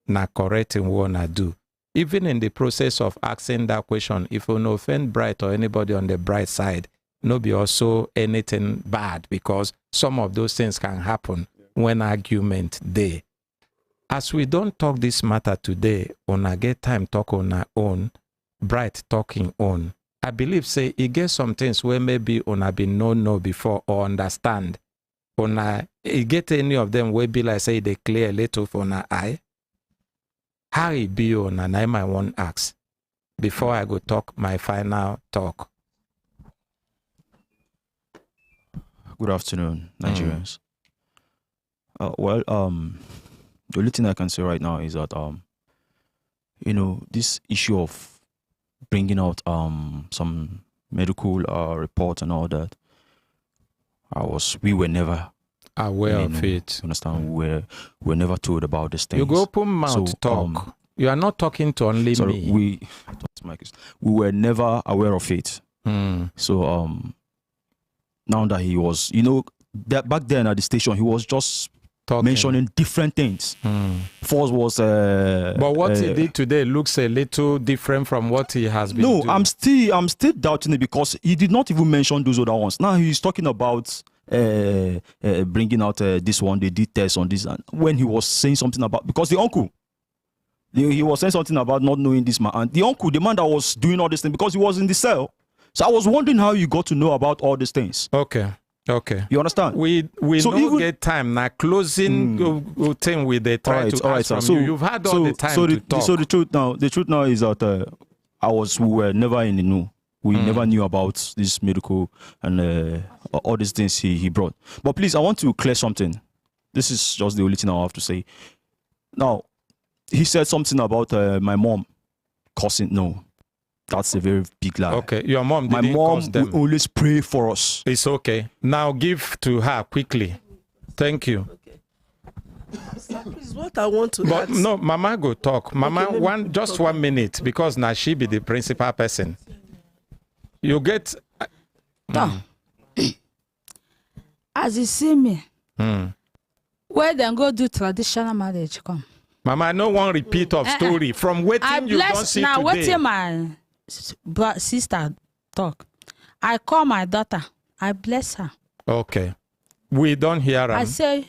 Na correcting what una do. Even in the process of asking that question, if you no offend Bright or anybody on the Bright side, no be also anything bad, because some of those things can happen when argument there. As we don't talk this matter today, una get time talk on our own, Bright talking on. I believe say it get some things where maybe una been know before or understand. Una it get any of them where be like say they clear a little for una eye. How it be on and I might want ask before I go talk my final talk. Good afternoon, Nigerians. The only thing I can say right now is that this issue of bringing out some medical report and all that, we were never aware of it. Understand? We were never told about this thing. You go open mouth talk. You are not talking to only me. We were never aware of it. So now that he was, that back then at the station, he was just mentioning different things. First was but what he did today looks a little different from what he has been doing. I'm still doubting it, because he did not even mention those other ones. Now he's talking about bringing out this one, they did tests on this, and when he was saying something about, because the uncle, he was saying something about not knowing this man, and the uncle, the man that was doing all this thing, because he was in the cell. So I was wondering how you got to know about all these things. Okay. You understand? We so don't get time now. Closing thing with the try to ask from you. You've had all the time to talk. So the truth now is that we were never in the know. We never knew about this medical and all these things he brought. But please, I want to clear something. This is just the only thing I have to say. Now, he said something about my mom causing. No, that's a very big lie. Okay, your mom My didn't mom cause them. will always pray for us. It's okay. Now give to her quickly. Thank you. Is what I want to But ask. no, Mama go talk. Mama, Okay, just 1 minute, because now she be the principal person. You get. As you see me, where then go do traditional marriage come. Mama, no one repeat of story from waiting you don't see now today. waiting my sister talk. I call my daughter. I bless her. Okay. We don't hear I them. say,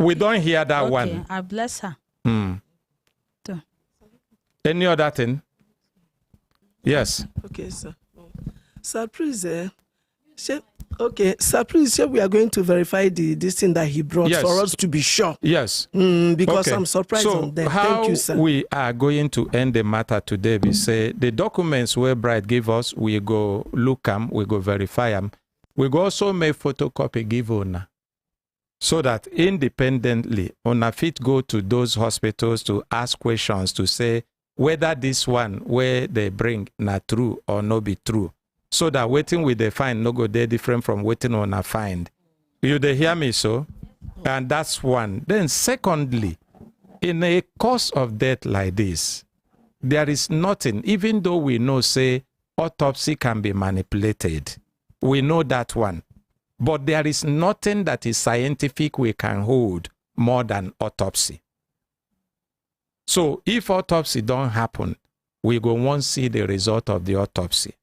We don't hear that okay, one. I bless her. So. Any other thing? Yes. Okay, sir. Sir, please, sir, please, we are going to verify this thing that he brought Yes. for us to be sure. Yes. Because Okay. I'm surprised So on them. how Thank you, sir. we are going to end the matter today, we say the documents where Bright give us, we go look them, we go verify them. We go also make photocopy give owner, so that independently, owner fit go to those hospitals to ask questions to say whether this one where they bring not true or no be true. So that waiting with the find no go there different from waiting on a find. You they hear me so? And that's one. Then secondly, in a cause of death like this, there is nothing, even though we know say autopsy can be manipulated. We know that one. But there is nothing that is scientific we can hold more than autopsy. So if autopsy don't happen, we go want see the result of the autopsy.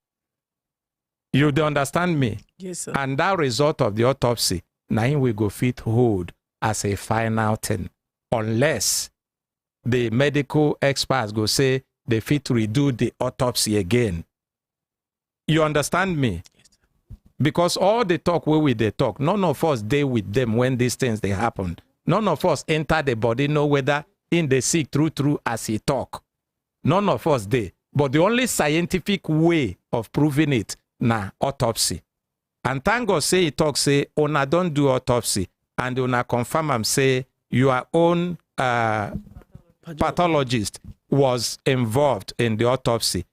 You do understand me? Yes, sir. And that result of the autopsy, now we go fit hold as a final thing, unless the medical experts go say they fit redo the autopsy again. You understand me? Because all the talk where we they talk, none of us dey with them when these things they happen. None of us enter the body, know whether in the sick true as he talk. None of us dey. But the only scientific way of proving it na autopsy. And thank God say he talk say una don't do autopsy, and una confirm am say your own pathologist was involved in the autopsy,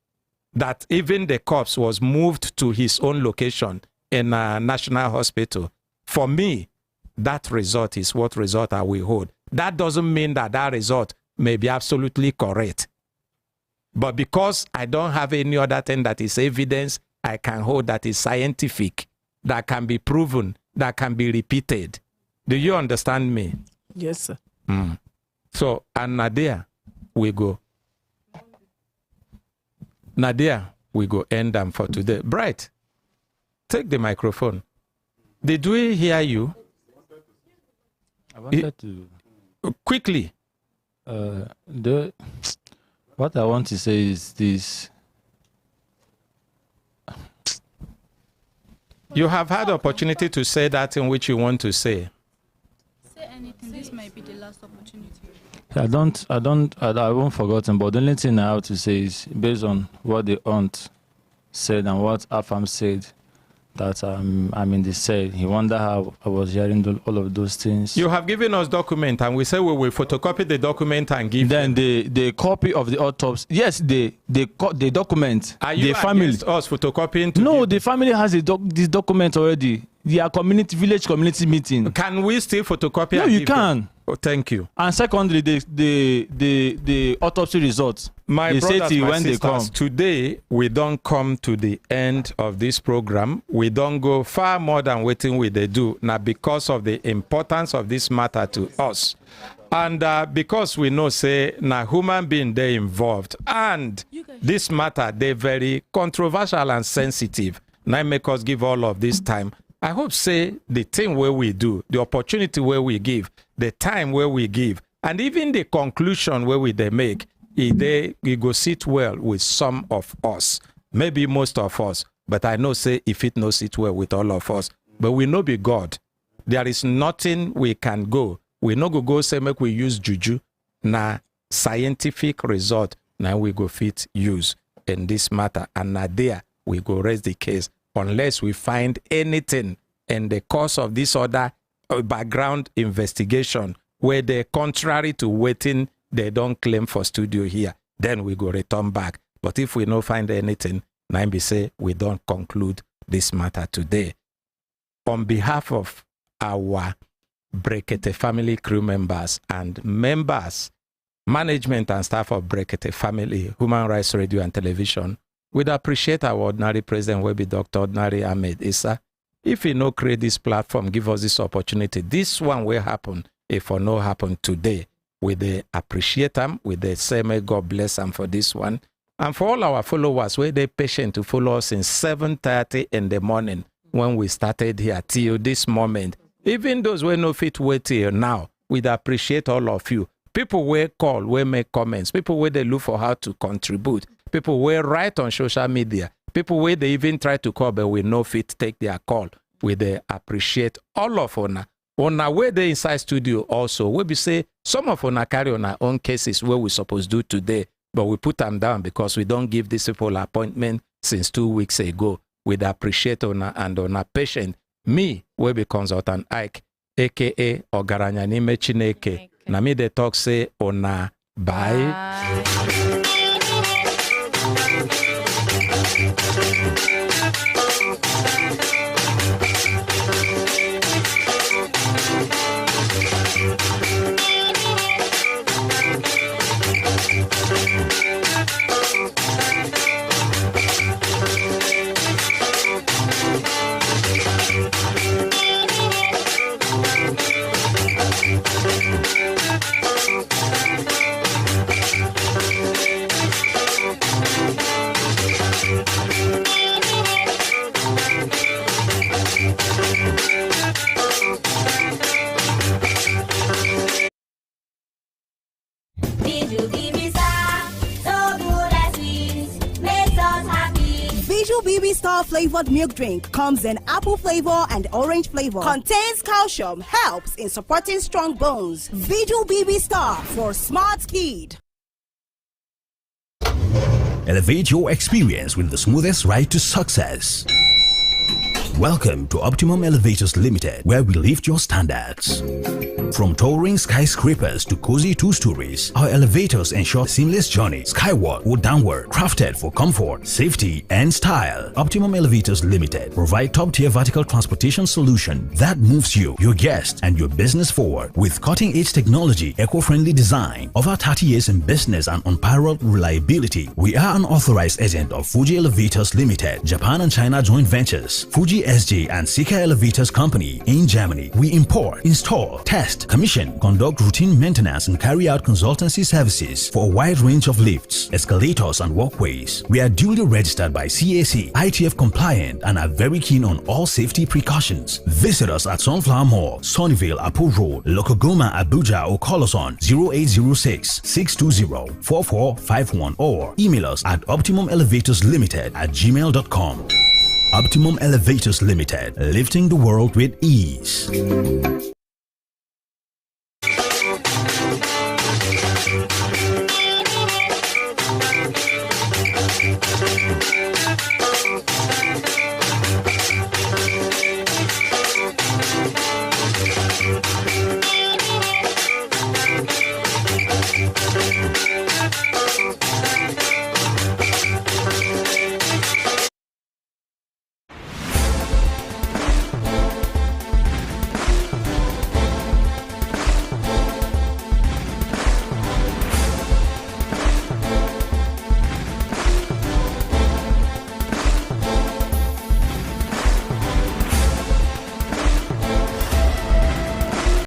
that even the corpse was moved to his own location in a national hospital. For me, that result is what result I will hold. That doesn't mean that that result may be absolutely correct. But because I don't have any other thing that is evidence, I can hold that is scientific, that can be proven, that can be repeated. Do you understand me? Yes, sir. So, and Nadia, we go. Nadia, we go end them for today. Bright, take the microphone. Did we hear you? I wanted to quickly. What I want to say is this. You have had opportunity to say that in which you want to say. Say anything. This might be the last opportunity. I haven't forgotten, but the only thing I have to say is based on what the aunt said and what Afam said, that I'm in the cell. He wondered how I was hearing all of those things. You have given us document, and we say we will photocopy the document and give. Then the copy of the autopsy. Yes, the document. Are you the family against us photocopying? No, the family has this document already. Their village community meeting. Can we still photocopy? No, you can. Oh, thank you. And secondly, the autopsy results. My brothers, my when sisters, they come. Today we don't come to the end of this program. We don't go far more than waiting with they do now because of the importance of this matter to us. And because we know, say, now human being they involved, and this matter they very controversial and sensitive. Now make us give all of this time. I hope, say, the thing where we do, the opportunity where we give, the time where we give, and even the conclusion where they make, it go sit well with some of us, maybe most of us, but I know, say, if it no sit well with all of us, but we know be God. There is nothing we can go. We no go say, make we use juju, na scientific result, now we go fit use in this matter, and now there we go raise the case, unless we find anything in the course of this other background investigation where they're contrary to waiting, they don't claim for studio here, then we go return back. But if we don't find anything, now we say we don't conclude this matter today. On behalf of our Brekete family crew members and members, management and staff of Brekete family, Human Rights Radio and Television, we'd appreciate our ordinary president, will be Dr. Ordinary Ahmed Issa. If he no create this platform, give us this opportunity. This one will happen if or no happen today. We appreciate them. We say, may God bless them for this one. And for all our followers, where they patient to follow us since 7:30 in the morning when we started here till this moment. Even those who no fit wait till now, we'd appreciate all of you. People will call, will make comments. People where they look for how to contribute. People will write on social media. People where they even try to call, but we no fit take their call. We they appreciate all of una. On our way they inside studio also, we be say some of una carry on our own cases where we supposed to do today, but we put them down because we don't give these people appointment since 2 weeks ago. We'd appreciate ona and ona patient. Me, we be consultant Ike, aka Ogaranya Nime Chineke. Na me they talk say ona bye. BB Star flavored milk drink comes in apple flavor and orange flavor. Contains calcium, helps in supporting strong bones. Visual BB Star for smart kid. Elevate your experience with the smoothest ride to success. Welcome to Optimum Elevators Limited, where we lift your standards. From towering skyscrapers to cozy 2 stories, our elevators ensure seamless journey, skyward or downward, crafted for comfort, safety, and style. Optimum Elevators Limited provide top-tier vertical transportation solution that moves you, your guests, and your business forward with cutting-edge technology, eco-friendly design. Over 30 years in business and unparalleled reliability, we are an authorized agent of Fuji Elevators Limited, Japan and China joint ventures, Fuji SJ and Sika Elevators Company in Germany. We import, install, test, commission, conduct routine maintenance, and carry out consultancy services for a wide range of lifts, escalators, and walkways. We are duly registered by CAC, ITF compliant, and are very keen on all safety precautions. Visit us at Sunflower Mall, Sunnyvale, Apo Road, Lokogoma, Abuja, or call us on 0806-620-4451 or email us at optimumelevatorslimited@gmail.com. Optimum Elevators Limited, lifting the world with ease.